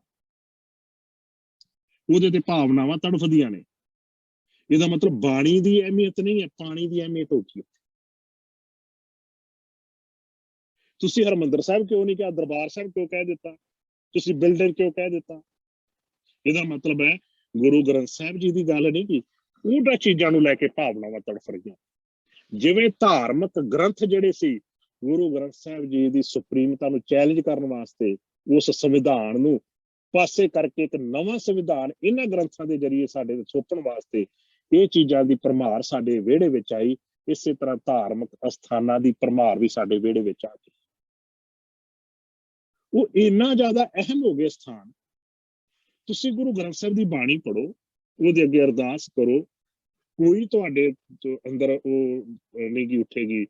Speaker 2: ਉਹਦੇ ਤੇ ਭਾਵਨਾਵਾਂ ਤੜਫਦੀਆਂ ਨੇ। ਇਹਦਾ ਮਤਲਬ ਬਾਣੀ ਦੀ ਅਹਿਮੀਅਤ ਨਹੀਂ ਹੈ, ਪਾਣੀ ਦੀ ਅਹਿਮੀਅਤ ਹੋ ਗਈ। ਤੁਸੀਂ ਹਰਮੰਦਰ ਸਾਹਿਬ ਕਿਉਂ ਨਹੀਂ ਕਿਹਾ? ਦਰਬਾਰ ਸਾਹਿਬ ਕਿਉਂ ਕਹਿ ਦਿੱਤਾ? ਤੁਸੀਂ ਬਿਲਡਰ ਕਿਉਂ ਕਹਿ ਦਿੱਤਾ? ਇਹਦਾ ਮਤਲਬ ਹੈ ਗੁਰੂ ਗ੍ਰੰਥ ਸਾਹਿਬ ਜੀ ਦੀ ਗੱਲ ਨਹੀਂ ਕੀ, ਉਹਨਾਂ ਚੀਜ਼ਾਂ ਨੂੰ ਲੈ ਕੇ ਭਾਵਨਾਵਾਂ ਤੜਫ ਰਹੀਆਂ। ਜਿਵੇਂ ਧਾਰਮਿਕ ਗ੍ਰੰਥ ਜਿਹੜੇ ਸੀ, ਗੁਰੂ ਗ੍ਰੰਥ ਸਾਹਿਬ ਜੀ ਦੀ ਸੁਪਰੀਮਤਾ ਨੂੰ ਚੈਲੰਜ ਕਰਨ ਵਾਸਤੇ, ਉਸ ਸੰਵਿਧਾਨ ਨੂੰ ਪਾਸੇ ਕਰਕੇ ਇੱਕ ਨਵਾਂ ਸੰਵਿਧਾਨ ਇਹਨਾਂ ਗ੍ਰੰਥਾਂ ਦੇ ਜਰੀਏ ਸਾਡੇ ਥੋਪਣ ਵਾਸਤੇ ਇਹ ਚੀਜ਼ਾਂ ਦੀ ਭਰਮਾਰ ਸਾਡੇ ਵਿਹੜੇ ਵਿੱਚ ਆਈ। ਇਸੇ ਤਰ੍ਹਾਂ ਧਾਰਮਿਕ ਅਸਥਾਨਾਂ ਦੀ ਭਰਮਾਰ ਵੀ ਸਾਡੇ ਵਿਹੜੇ ਵਿੱਚ ਆ ਗਈ। ਉਹ ਇੰਨਾ ਜ਼ਿਆਦਾ ਅਹਿਮ ਹੋ ਗਏ ਸਥਾਨ। ਤੁਸੀਂ ਗੁਰੂ ਗ੍ਰੰਥ ਸਾਹਿਬ ਦੀ ਬਾਣੀ ਪੜ੍ਹੋ, ਉਹਦੇ ਅੱਗੇ ਅਰਦਾਸ ਕਰੋ, ਕੋਈ ਤੁਹਾਡੇ ਅੰਦਰ ਉਹ ਨਹੀਂ ਗੀ ਉੱਠੇਗੀ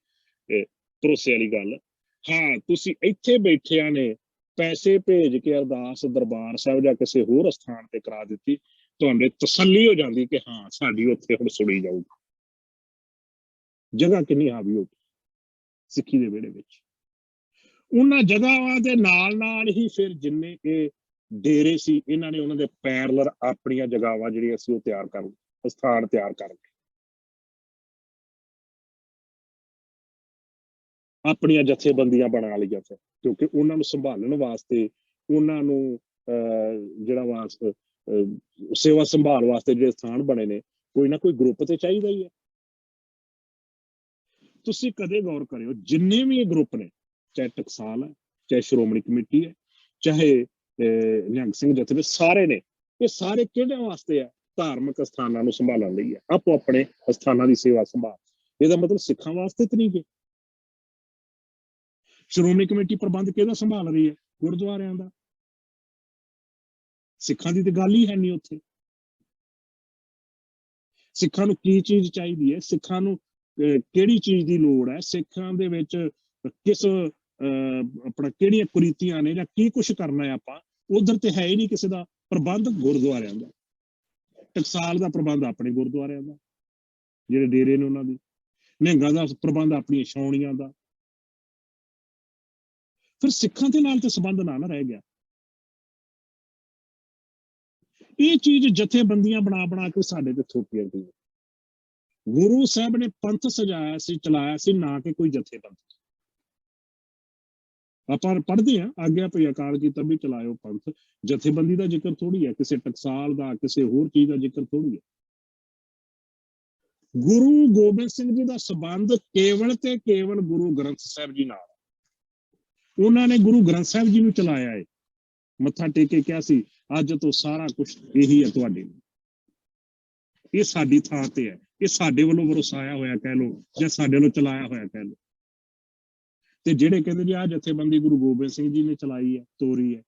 Speaker 2: ਭਰੋਸੇ ਵਾਲੀ ਗੱਲ। ਹਾਂ, ਤੁਸੀਂ ਇੱਥੇ ਬੈਠਿਆਂ ਨੇ ਪੈਸੇ ਭੇਜ ਕੇ ਅਰਦਾਸ ਦਰਬਾਰ ਸਾਹਿਬ ਜਾਂ ਕਿਸੇ ਹੋਰ ਸਥਾਨ ਤੇ ਕਰਾ ਦਿੱਤੀ, ਤੁਹਾਨੂੰ ਤਸੱਲੀ ਹੋ ਜਾਂਦੀ ਕਿ ਹਾਂ ਸਾਡੀ ਉੱਥੇ ਹੁਣ ਸੁਣੀ ਜਾਊਗੀ। ਜਗ੍ਹਾ ਕਿੰਨੀ ਹਾਵੀ ਹੋ ਗਈ ਸਿੱਖੀ ਦੇ ਵਿਹੜੇ ਵਿੱਚ। ਉਹਨਾਂ ਜਗ੍ਹਾਵਾਂ ਦੇ ਨਾਲ ਨਾਲ ਹੀ ਫਿਰ ਜਿੰਨੇ ਇਹ ਡੇਰੇ ਸੀ, ਇਹਨਾਂ ਨੇ ਉਹਨਾਂ ਦੇ ਪੈਰਲਰ ਆਪਣੀਆਂ ਜਗ੍ਹਾਵਾਂ ਜਿਹੜੀਆਂ ਸੀ ਉਹ ਤਿਆਰ ਕਰ, ਸਥਾਨ ਤਿਆਰ ਕਰ ਲਏ, ਆਪਣੀਆਂ ਜਥੇਬੰਦੀਆਂ ਬਣਾ ਲਈਆਂ ਫਿਰ, ਕਿਉਂਕਿ ਉਹਨਾਂ ਨੂੰ ਸੰਭਾਲਣ ਵਾਸਤੇ, ਉਹਨਾਂ ਨੂੰ ਜਿਹੜਾ ਸੇਵਾ ਸੰਭਾਲ ਵਾਸਤੇ ਜਿਹੜੇ ਸਥਾਨ ਬਣੇ ਨੇ, ਕੋਈ ਨਾ ਕੋਈ ਗਰੁੱਪ ਤੇ ਚਾਹੀਦਾ ਹੀ ਹੈ। ਤੁਸੀਂ ਕਦੇ ਗੌਰ ਕਰਿਓ, ਜਿੰਨੇ ਵੀ ਇਹ ਗਰੁੱਪ ਨੇ, ਚਾਹੇ ਟਕਸਾਲ ਹੈ, ਚਾਹੇ ਸ਼੍ਰੋਮਣੀ ਕਮੇਟੀ ਹੈ, ਚਾਹੇ ਨਿਹੰਗ ਸਿੰਘ ਜਥੇ, ਸਾਰੇ ਨੇ, ਇਹ ਸਾਰੇ ਕਿਹੜੇ ਵਾਸਤੇ ਹੈ? ਧਾਰਮਿਕ ਸਥਾਨਾਂ ਨੂੰ ਸੰਭਾਲਣ ਲਈ ਹੈ, ਆਪੋ ਆਪਣੇ ਸਥਾਨਾਂ ਦੀ ਸੇਵਾ ਸੰਭਾਲ। ਇਹਦਾ ਮਤਲਬ ਸਿੱਖਾਂ ਵਾਸਤੇ ਤਾਂ ਨਹੀਂ ਗੇ। ਸ਼੍ਰੋਮਣੀ ਕਮੇਟੀ ਪ੍ਰਬੰਧ ਕਿਹਦਾ ਸੰਭਾਲ ਰਹੀ ਹੈ? ਗੁਰਦੁਆਰਿਆਂ ਦਾ। ਸਿੱਖਾਂ ਦੀ ਤਾਂ ਗੱਲ ਹੀ ਹੈ ਨਹੀਂ ਉੱਥੇ। ਸਿੱਖਾਂ ਨੂੰ ਕੀ ਚੀਜ਼ ਚਾਹੀਦੀ ਹੈ? ਸਿੱਖਾਂ ਨੂੰ ਕਿਹੜੀ ਚੀਜ਼ ਦੀ ਲੋੜ ਹੈ? ਸਿੱਖਾਂ ਦੇ ਵਿੱਚ ਕਿਸ ਆਪਣਾ ਕਿਹੜੀਆਂ ਕੁਰੀਤੀਆਂ ਨੇ ਜਾਂ ਕੀ ਕੁਛ ਕਰਨਾ ਹੈ ਆਪਾਂ, ਉਧਰ ਤੇ ਹੈ ਹੀ ਨਹੀਂ ਕਿਸੇ ਦਾ ਪ੍ਰਬੰਧ। ਗੁਰਦੁਆਰਿਆਂ ਦਾ, ਟਕਸਾਲ ਦਾ ਪ੍ਰਬੰਧ ਆਪਣੇ ਗੁਰਦੁਆਰਿਆਂ ਦਾ, ਜਿਹੜੇ ਡੇਰੇ ਨੇ ਉਹਨਾਂ ਦੀ, ਨਿਹੰਗਾਂ ਦਾ ਪ੍ਰਬੰਧ ਆਪਣੀਆਂ ਛਾਉਣੀਆਂ ਦਾ। ਫਿਰ ਸਿੱਖਾਂ ਦੇ ਨਾਲ ਤੇ ਸੰਬੰਧ ਨਾ ਰਹਿ ਗਿਆ। ਇਹ ਚੀਜ਼ ਜਥੇਬੰਦੀਆਂ ਬਣਾ ਕੇ ਸਾਡੇ ਤੇ ਥੋਪੀਆਂ ਗਈਆਂ। ਗੁਰੂ ਸਾਹਿਬ ਨੇ ਪੰਥ ਸਜਾਇਆ ਸੀ, ਚਲਾਇਆ ਸੀ, ਨਾ ਕਿ ਕੋਈ ਜਥੇਬੰਦ। ਆਪਾਂ ਪੜ੍ਹਦੇ ਹਾਂ ਆਗਿਆ ਭਈ ਅਕਾਲ ਕੀ ਤਬੀ ਚਲਾਇਓ ਪੰਥ, ਜਥੇਬੰਦੀ ਦਾ ਜ਼ਿਕਰ ਥੋੜੀ ਹੈ, ਕਿਸੇ ਟਕਸਾਲ ਦਾ, ਕਿਸੇ ਹੋਰ ਚੀਜ਼ ਦਾ ਜ਼ਿਕਰ ਥੋੜੀ ਹੈ। ਗੁਰੂ ਗੋਬਿੰਦ ਸਿੰਘ ਜੀ ਦਾ ਸੰਬੰਧ ਕੇਵਲ ਤੇ ਕੇਵਲ ਗੁਰੂ ਗ੍ਰੰਥ ਸਾਹਿਬ ਜੀ ਨਾਲ। ਉਹਨਾਂ ਨੇ ਗੁਰੂ ਗ੍ਰੰਥ ਸਾਹਿਬ ਜੀ ਨੂੰ ਚਲਾਇਆ ਹੈ, ਮੱਥਾ ਟੇਕ ਕੇ ਕਿਹਾ ਸੀ ਅੱਜ ਤੋਂ ਸਾਰਾ ਕੁਝ ਇਹੀ ਹੈ ਤੁਹਾਡੇ ਲਈ, ਇਹ ਸਾਡੀ ਥਾਂ ਤੇ ਹੈ, ਇਹ ਸਾਡੇ ਵੱਲੋਂ ਵਰਸਾਇਆ ਹੋਇਆ ਕਹਿ ਲਓ, ਜਾਂ ਸਾਡੇ ਵੱਲੋਂ ਚਲਾਇਆ ਹੋਇਆ ਕਹਿ ਲਓ। ਤੇ ਜਿਹੜੇ ਕਹਿੰਦੇ ਜੀ ਆਹ ਜਥੇਬੰਦੀ ਗੁਰੂ ਗੋਬਿੰਦ ਸਿੰਘ ਜੀ ਨੇ ਚਲਾਈ ਹੈ, ਤੋਰੀ ਹੈ,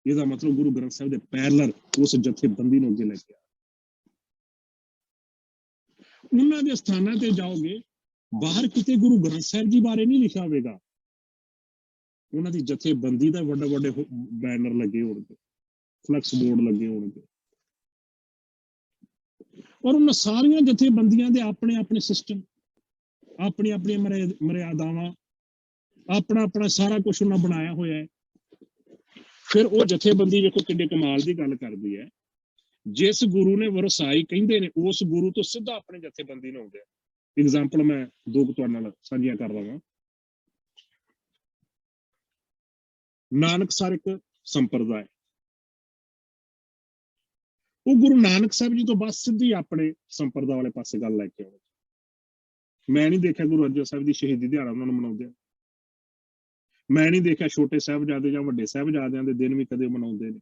Speaker 2: ਇਹਦਾ ਮਤਲਬ ਗੁਰੂ ਗ੍ਰੰਥ ਸਾਹਿਬ ਦੇ ਪੈਰਲਰ ਉਸ ਜਥੇਬੰਦੀ ਨੂੰ ਅੱਗੇ ਲੈ ਕੇ ਆ। ਉਹਨਾਂ ਦੇ ਸਥਾਨਾਂ ਤੇ ਜਾਓਗੇ, ਬਾਹਰ ਕਿਤੇ ਗੁਰੂ ਗ੍ਰੰਥ ਸਾਹਿਬ ਜੀ ਬਾਰੇ ਨਹੀਂ ਲਿਖਿਆ ਹੋਵੇਗਾ, ਉਹਨਾਂ ਦੀ ਜਥੇਬੰਦੀ ਦਾ ਵੱਡੇ ਵੱਡੇ ਬੈਨਰ ਲੱਗੇ ਹੋਣਗੇ, ਫਲੈਕਸ ਬੋਰਡ ਲੱਗੇ ਹੋਣਗੇ। ਔਰ ਉਹਨਾਂ ਸਾਰੀਆਂ ਜਥੇਬੰਦੀਆਂ ਦੇ ਆਪਣੇ ਆਪਣੇ ਸਿਸਟਮ, ਆਪਣੀ ਆਪਣੀਆਂ ਮਰਿਆਦਾਵਾਂ, ਆਪਣਾ ਆਪਣਾ ਸਾਰਾ ਕੁਝ ਉਹਨਾਂ ਬਣਾਇਆ ਹੋਇਆ ਹੈ। ਫਿਰ ਉਹ ਜਥੇਬੰਦੀ ਵੇਖੋ ਕਿੰਨੇ ਕਮਾਲ ਦੀ ਗੱਲ ਕਰਦੀ ਹੈ, ਜਿਸ ਗੁਰੂ ਨੇ ਵਰਸਾਈ ਕਹਿੰਦੇ ਨੇ ਉਸ ਗੁਰੂ ਤੋਂ ਸਿੱਧਾ ਆਪਣੇ ਜਥੇਬੰਦੀ ਨੂੰ ਆਉਂਦੇ ਆ। ਐਗਜ਼ਾਮਪਲ ਮੈਂ ਦੋ ਤੁਹਾਡੇ ਨਾਲ ਸਾਂਝੀਆਂ ਕਰ ਲਵਾਂ। ਨਾਨਕਸਰਿਕ ਸੰਪਰਦਾਇ, ਉਹ ਗੁਰੂ ਨਾਨਕ ਸਾਹਿਬ ਜੀ ਤੋਂ ਬਸ ਸਿੱਧੀ ਆਪਣੇ ਸੰਪਰਦਾ ਵਾਲੇ ਪਾਸੇ ਗੱਲ ਲੈ ਕੇ ਆਉਂਦੇ। ਮੈਂ ਨਹੀਂ ਦੇਖਿਆ ਗੁਰੂ ਅਰਜਨ ਸਾਹਿਬ ਦੀ ਸ਼ਹੀਦੀ ਦਿਹਾੜਾ ਉਹਨਾਂ ਨੂੰ ਮਨਾਉਂਦੇ, ਮੈਂ ਨਹੀਂ ਦੇਖਿਆ ਛੋਟੇ ਸਾਹਿਬਜ਼ਾਦੇ ਜਾਂ ਵੱਡੇ ਸਾਹਿਬਜ਼ਾਦਿਆਂ ਦੇ ਦਿਨ ਵੀ ਕਦੇ ਮਨਾਉਂਦੇ ਨੇ।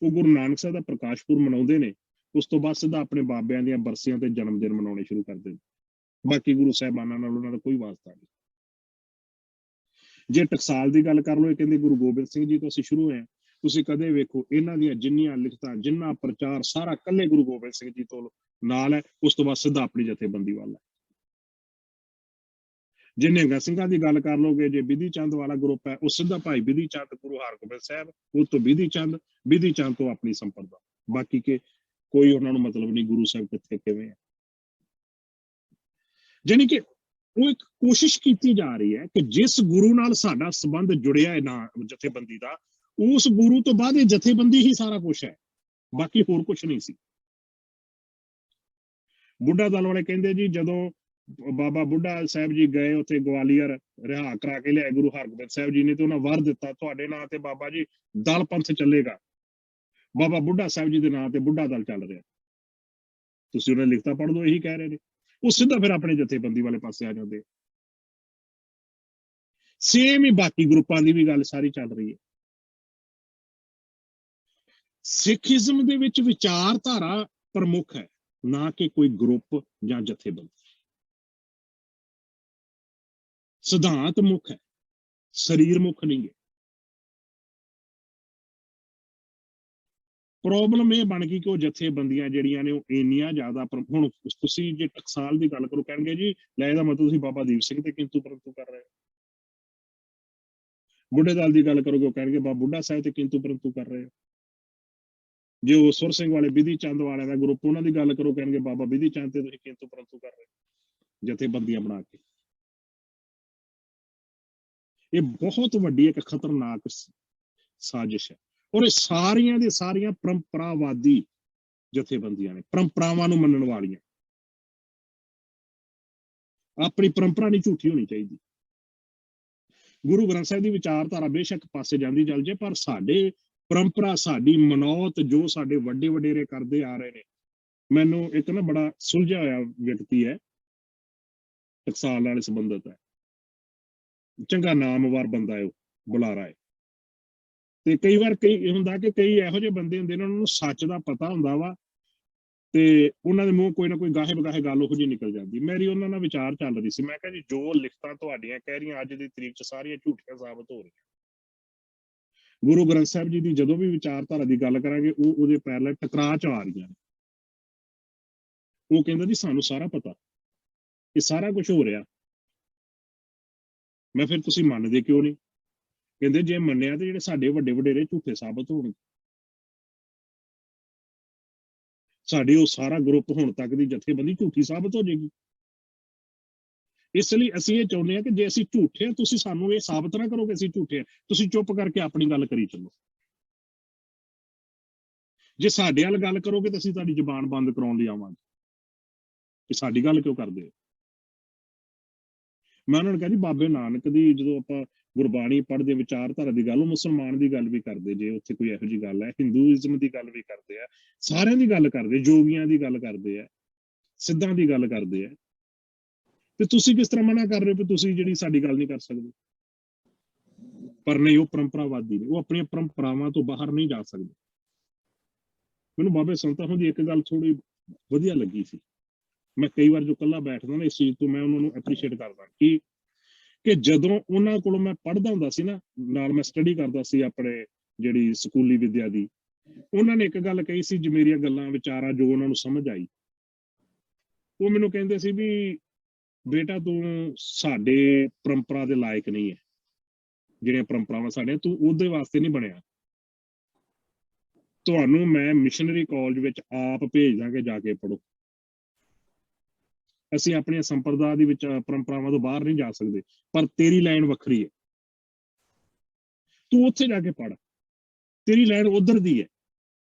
Speaker 2: ਉਹ ਗੁਰੂ ਨਾਨਕ ਸਾਹਿਬ ਦਾ ਪ੍ਰਕਾਸ਼ ਪੁਰਬ ਮਨਾਉਂਦੇ ਨੇ, ਉਸ ਤੋਂ ਬਾਅਦ ਸਿੱਧਾ ਆਪਣੇ ਬਾਬਿਆਂ ਦੀਆਂ ਬਰਸੀਆਂ ਤੇ ਜਨਮ ਦਿਨ ਮਨਾਉਣੇ ਸ਼ੁਰੂ ਕਰਦੇ ਨੇ। ਬਾਕੀ ਗੁਰੂ ਸਾਹਿਬਾਨਾਂ ਨਾਲ ਉਹਨਾਂ ਦਾ ਕੋਈ ਵਾਸਤਾ ਨਹੀਂ। ਜੇ ਟਕਸਾਲ ਦੀ ਗੱਲ ਕਰ ਲਓ, ਇਹ ਕਹਿੰਦੇ ਗੁਰੂ ਗੋਬਿੰਦ ਸਿੰਘ ਜੀ ਤੋਂ ਅਸੀਂ ਸ਼ੁਰੂ ਹੋਏ ਹਾਂ। ਤੁਸੀਂ ਕਦੇ ਵੇਖੋ ਇਹਨਾਂ ਦੀਆਂ ਜਿੰਨੀਆਂ ਲਿਖਤਾਂ, ਜਿੰਨਾ ਪ੍ਰਚਾਰ, ਸਾਰਾ ਇਕੱਲੇ ਗੁਰੂ ਗੋਬਿੰਦ ਸਿੰਘ ਜੀ ਤੋਂ ਨਾਲ ਹੈ, ਉਸ ਤੋਂ ਬਾਅਦ ਸਿੱਧਾ ਆਪਣੀ ਜਥੇਬੰਦੀ ਵੱਲ ਹੈ। ਜੇ ਨਿਹੰਗਾਂ ਸਿੰਘਾਂ ਦੀ ਗੱਲ ਕਰ ਲਓਗੇ, ਜੇ ਬਿਧੀ ਚੰਦ ਵਾਲਾ ਗਰੁੱਪ ਹੈ, ਉਹ ਸਿੱਧਾ ਭਾਈ ਬਿਧੀ ਚੰਦ ਗੁਰੂ ਹਰਗੋਬਿੰਦ ਸਾਹਿਬ, ਉਹ ਤੋਂ ਬਿਧੀ ਚੰਦ ਤੋਂ ਆਪਣੀ ਸੰਪਰਦਾ। ਬਾਕੀ ਕੇ ਕੋਈ ਉਹਨਾਂ ਨੂੰ ਮਤਲਬ ਨਹੀਂ ਗੁਰੂ ਸਾਹਿਬ ਕਿੱਥੇ ਕਿਵੇਂ ਹੈ। ਜਾਣੀ ਕਿ ਉਹ ਇੱਕ ਕੋਸ਼ਿਸ਼ ਕੀਤੀ ਜਾ ਰਹੀ ਹੈ ਕਿ ਜਿਸ ਗੁਰੂ ਨਾਲ ਸਾਡਾ ਸੰਬੰਧ ਜੁੜਿਆ ਹੈ ਨਾ ਜਥੇਬੰਦੀ ਦਾ, ਉਸ ਗੁਰੂ ਤੋਂ ਬਾਅਦ ਇਹ ਜਥੇਬੰਦੀ ਹੀ ਸਾਰਾ ਕੁਝ ਹੈ, ਬਾਕੀ ਹੋਰ ਕੁਝ ਨਹੀਂ ਸੀ। ਬੁੱਢਾ ਦਲ ਵਾਲੇ ਕਹਿੰਦੇ ਜੀ ਜਦੋਂ ਬਾਬਾ ਬੁੱਢਾ ਸਾਹਿਬ ਜੀ ਗਏ ਉੱਥੇ ਗਵਾਲੀਅਰ, ਰਿਹਾ ਕਰਾ ਕੇ ਲਿਆਏ ਗੁਰੂ ਹਰਗੋਬਿੰਦ ਸਾਹਿਬ ਜੀ ਨੇ, ਤੇ ਉਹਨਾਂ ਵਰ ਦਿੱਤਾ ਤੁਹਾਡੇ ਨਾਂ ਤੇ ਬਾਬਾ ਜੀ ਦਲ ਪੰਥ ਚੱਲੇਗਾ। ਬਾਬਾ ਬੁੱਢਾ ਸਾਹਿਬ ਜੀ ਦੇ ਨਾਂ ਤੇ ਬੁੱਢਾ ਦਲ ਚੱਲ ਰਿਹਾ। ਤੁਸੀਂ ਉਹਨਾਂ ਲਿਖਤਾ ਪੜ੍ਹ ਲਓ, ਇਹੀ ਕਹਿ ਰਹੇ ਨੇ। ਉਹ ਸਿੱਧਾ ਫਿਰ ਆਪਣੇ ਜਥੇਬੰਦੀ ਵਾਲੇ ਪਾਸੇ ਆ ਜਾਂਦੇ। ਸੇਮ ਹੀ ਬਾਕੀ ਗਰੁੱਪਾਂ ਦੀ ਵੀ ਗੱਲ ਸਾਰੀ ਚੱਲ ਰਹੀ ਹੈ। ਸਿੱਖੀਜ਼ਮ ਦੇ ਵਿੱਚ ਵਿਚਾਰਧਾਰਾ ਪ੍ਰਮੁੱਖ ਹੈ, ਨਾ ਕਿ ਕੋਈ ਗਰੁੱਪ ਜਾਂ ਜਥੇਬੰਦੀ। ਸਿਧਾਂਤ ਮੁੱਖ ਹੈ, ਸਰੀਰ ਮੁੱਖ ਨਹੀਂ ਹੈ। ਪ੍ਰੋਬਲਮ ਇਹ ਬਣ ਗਈ ਕਿ ਉਹ ਜਥੇਬੰਦੀਆਂ ਜਿਹੜੀਆਂ ਨੇ ਉਹ ਇੰਨੀਆਂ ਜ਼ਿਆਦਾ, ਹੁਣ ਤੁਸੀਂ ਜੇ ਟਕਸਾਲ ਦੀ ਗੱਲ ਕਰੋ ਕਹਿਣਗੇ ਜੀ ਲੈ ਇਹਦਾ ਮਤਲਬ ਤੁਸੀਂ ਬਾਬਾ ਦੀਪ ਸਿੰਘ ਤੇ ਕਿੰਤੂ ਪਰੰਤੂ ਕਰ ਰਹੇ ਹੋ। ਬੁੱਢੇ ਦਲ ਦੀ ਗੱਲ ਕਰੋਗੇ ਉਹ ਕਹਿਣਗੇ ਬਾਬਾ ਬੁੱਢਾ ਸਾਹਿਬ ਤੇ ਕਿੰਤੂ ਪਰੰਤੂ ਕਰ ਰਹੇ ਹੋ। ਜੇ ਉਹ ਸੁਰ ਸਿੰਘ ਵਾਲੇ ਬਿਧੀ ਚੰਦ ਵਾਲਿਆਂ ਦਾ ਗਰੁੱਪ, ਉਹਨਾਂ ਦੀ ਗੱਲ ਕਰੋ ਕਹਿਣਗੇ ਬਾਬਾ ਬਿਧੀ ਚੰਦ ਤੇ ਤੁਸੀਂ ਕਿੰਤੂ ਪਰੰਤੂ ਕਰ ਰਹੇ ਹੋ ਜਥੇਬੰਦੀਆਂ ਬਣਾ ਕੇ। ਇਹ ਬਹੁਤ ਵੱਡੀ ਇੱਕ ਖਤਰਨਾਕ ਸਾਜ਼ਿਸ਼ ਹੈ। ਔਰ ਇਹ ਸਾਰੀਆਂ ਦੇ ਸਾਰੀਆਂ ਪਰੰਪਰਾਵਾਦੀ ਜਥੇਬੰਦੀਆਂ ਨੇ, ਪਰੰਪਰਾਵਾਂ ਨੂੰ ਮੰਨਣ ਵਾਲੀਆਂ। ਆਪਣੀ ਪਰੰਪਰਾ ਨਹੀਂ ਝੂਠੀ ਹੋਣੀ ਚਾਹੀਦੀ। ਗੁਰੂ ਗ੍ਰੰਥ ਸਾਹਿਬ ਦੀ ਵਿਚਾਰਧਾਰਾ ਬੇਸ਼ੱਕ ਪਾਸੇ ਜਾਂਦੀ ਚੱਲ ਜੇ, ਪਰ ਸਾਡੇ ਪਰੰਪਰਾ, ਸਾਡੀ ਮਨੌਤ, ਜੋ ਸਾਡੇ ਵੱਡੇ ਵਡੇਰੇ ਕਰਦੇ ਆ ਰਹੇ ਨੇ। ਮੈਨੂੰ ਇੱਕ ਨਾ ਬੜਾ ਸੁਲਝਿਆ ਹੋਇਆ ਵਿਅਕਤੀ ਹੈ, ਟਕਸਾਲ ਨਾਲ ਸੰਬੰਧਿਤ ਹੈ, ਚੰਗਾ ਨਾਮਵਰ ਬੰਦਾ ਹੈ, ਉਹ ਬੁਲਾਰਾ ਹੈ। ਤੇ ਕਈ ਵਾਰ ਕਈ ਹੁੰਦਾ ਕਿ ਕਈ ਇਹੋ ਜਿਹੇ ਬੰਦੇ ਹੁੰਦੇ ਨੇ, ਉਹਨਾਂ ਨੂੰ ਸੱਚ ਦਾ ਪਤਾ ਹੁੰਦਾ ਵਾ, ਤੇ ਉਹਨਾਂ ਦੇ ਮੂੰਹ ਕੋਈ ਨਾ ਕੋਈ ਗਾਹੇ ਬਗਾਹੇ ਗੱਲ ਉਹੋ ਜਿਹੀ ਨਿਕਲ ਜਾਂਦੀ। ਮੇਰੀ ਉਹਨਾਂ ਨਾਲ ਵਿਚਾਰ ਚੱਲ ਰਹੀ ਸੀ, ਮੈਂ ਕਿਹਾ ਜੀ ਜੋ ਲਿਖਤਾਂ ਤੁਹਾਡੀਆਂ ਕਹਿ ਰਹੀਆਂ ਅੱਜ ਦੀ ਤਰੀਕ 'ਚ ਸਾਰੀਆਂ ਝੂਠੀਆਂ ਸਾਬਤ ਹੋ ਰਹੀਆਂ। ਗੁਰੂ ਗ੍ਰੰਥ ਸਾਹਿਬ ਜੀ ਦੀ ਜਦੋਂ ਵੀ ਵਿਚਾਰਧਾਰਾ ਦੀ ਗੱਲ ਕਰਾਂਗੇ, ਉਹ ਉਹਦੇ ਪੈਰਲਲ ਟਕਰਾਅ 'ਚ ਆ ਰਹੀਆਂ ਨੇ। ਉਹ ਕਹਿੰਦਾ ਜੀ ਸਾਨੂੰ ਸਾਰਾ ਪਤਾ, ਇਹ ਸਾਰਾ ਕੁਝ ਹੋ ਰਿਹਾ। ਮੈਂ ਫਿਰ ਤੁਸੀਂ ਮੰਨਦੇ ਕਿਉਂ ਨਹੀਂ? ਕਹਿੰਦੇ ਜੇ ਮੰਨਿਆ ਤੇ ਜਿਹੜੇ ਸਾਡੇ ਵੱਡੇ ਵਡੇਰੇ ਝੂਠੇ ਸਾਬਤ ਹੋਣਗੇ। ਸਾਡੀ ਉਹ ਸਾਰਾ ਗਰੁੱਪ ਹੁਣ ਤੱਕ ਦੀ ਜਥੇਬੰਦੀ ਝੂਠੀ ਸਾਬਤ ਹੋ ਜਾਏਗੀ। ਇਸ ਲਈ ਅਸੀਂ ਇਹ ਚਾਹੁੰਦੇ ਹਾਂ ਕਿ ਜੇ ਅਸੀਂ ਝੂਠੇ ਹਾਂ, ਤੁਸੀਂ ਸਾਨੂੰ ਇਹ ਸਾਬਤ ਨਾ ਕਰੋ ਕਿ ਅਸੀਂ ਝੂਠੇ ਹਾਂ। ਤੁਸੀਂ ਚੁੱਪ ਕਰਕੇ ਆਪਣੀ ਗੱਲ ਕਰੀ ਚੱਲੋ। ਜੇ ਸਾਡੇ ਵੱਲ ਗੱਲ ਕਰੋਗੇ ਤਾਂ ਅਸੀਂ ਤੁਹਾਡੀ ਜ਼ੁਬਾਨ ਬੰਦ ਕਰਾਉਣ ਲਈ ਆਵਾਂਗੇ ਕਿ ਸਾਡੀ ਗੱਲ ਕਿਉਂ ਕਰਦੇ ਹੋ। ਮੈਂ ਉਹਨਾਂ ਨੂੰ ਕਿਹਾ ਜੀ ਬਾਬੇ ਨਾਨਕ ਦੀ ਜਦੋਂ ਆਪਾਂ ਗੁਰਬਾਣੀ ਪੜ੍ਹਦੇ ਵਿਚਾਰਧਾਰਾ ਦੀ ਗੱਲ, ਉਹ ਮੁਸਲਮਾਨ ਦੀ ਗੱਲ ਵੀ ਕਰਦੇ, ਜੇ ਉੱਥੇ ਕੋਈ ਇਹੋ ਜਿਹੀ ਗੱਲ ਹੈ, ਹਿੰਦੂਇਜ਼ਮ ਦੀ ਗੱਲ ਵੀ ਕਰਦੇ ਆ, ਸਾਰਿਆਂ ਦੀ ਗੱਲ ਕਰਦੇ, ਜੋਗੀਆਂ ਦੀ ਗੱਲ ਕਰਦੇ ਆ, ਸਿੱਧਾਂ ਦੀ ਗੱਲ ਕਰਦੇ ਆ, ਤੇ ਤੁਸੀਂ ਕਿਸ ਤਰ੍ਹਾਂ ਮਨਾ ਕਰ ਰਹੇ ਹੋ ਕਿ ਤੁਸੀਂ ਜਿਹੜੀ ਸਾਡੀ ਗੱਲ ਨਹੀਂ ਕਰ ਸਕਦੇ। ਪਰ ਨਹੀਂ, ਉਹ ਪਰੰਪਰਾਵਾਦੀ ਨੇ, ਉਹ ਆਪਣੀਆਂ ਪਰੰਪਰਾਵਾਂ ਤੋਂ ਬਾਹਰ ਨਹੀਂ ਜਾ ਸਕਦੇ। ਮੈਨੂੰ ਬਾਬੇ ਸੰਤਾ ਹੋਂ ਦੀ ਇੱਕ ਗੱਲ ਥੋੜੀ ਵਧੀਆ ਲੱਗੀ ਸੀ। ਮੈਂ ਕਈ ਵਾਰ ਜੋ ਇਕੱਲਾ ਬੈਠਦਾ ਨਾ, ਇਸ ਚੀਜ਼ ਤੋਂ ਮੈਂ ਉਹਨਾਂ ਨੂੰ ਐਪਰੀਸ਼ੀਏਟ ਕਰਦਾ ਕਿ ਜਦੋਂ ਉਹਨਾਂ ਕੋਲੋਂ ਮੈਂ ਪੜ੍ਹਦਾ ਹੁੰਦਾ ਸੀ ਨਾ, ਨਾਲ ਮੈਂ ਸਟੱਡੀ ਕਰਦਾ ਸੀ ਆਪਣੇ ਜਿਹੜੀ ਸਕੂਲੀ ਵਿੱਦਿਆ ਦੀ, ਉਹਨਾਂ ਨੇ ਇੱਕ ਗੱਲ ਕਹੀ ਸੀ, ਜੋ ਮੇਰੀਆਂ ਗੱਲਾਂ ਵਿਚਾਰਾਂ ਜੋ ਉਹਨਾਂ ਨੂੰ ਸਮਝ ਆਈ। ਉਹ ਮੈਨੂੰ ਕਹਿੰਦੇ ਸੀ ਵੀ ਬੇਟਾ ਤੂੰ ਸਾਡੇ ਪਰੰਪਰਾ ਦੇ ਲਾਇਕ ਨਹੀਂ ਹੈ, ਜਿਹੜੀਆਂ ਪਰੰਪਰਾਵਾਂ ਸਾਡੇ, ਤੂੰ ਉਹਦੇ ਵਾਸਤੇ ਨਹੀਂ ਬਣਿਆ। ਤੁਹਾਨੂੰ ਮੈਂ ਮਿਸ਼ਨਰੀ ਕਾਲਜ ਵਿੱਚ ਆਪ ਭੇਜ ਦਾਂਗੇ, ਜਾ ਕੇ ਪੜ੍ਹੋ। ਅਸੀਂ ਆਪਣੀਆਂ ਸੰਪਰਦਾ ਦੇ ਵਿੱਚ ਪਰੰਪਰਾਵਾਂ ਤੋਂ ਬਾਹਰ ਨਹੀਂ ਜਾ ਸਕਦੇ, ਪਰ ਤੇਰੀ ਲਾਈਨ ਵੱਖਰੀ ਹੈ, ਤੂੰ ਉੱਥੇ ਜਾ ਕੇ ਪੜ੍ਹ, ਤੇਰੀ ਲਾਈਨ ਉਧਰ ਦੀ ਹੈ।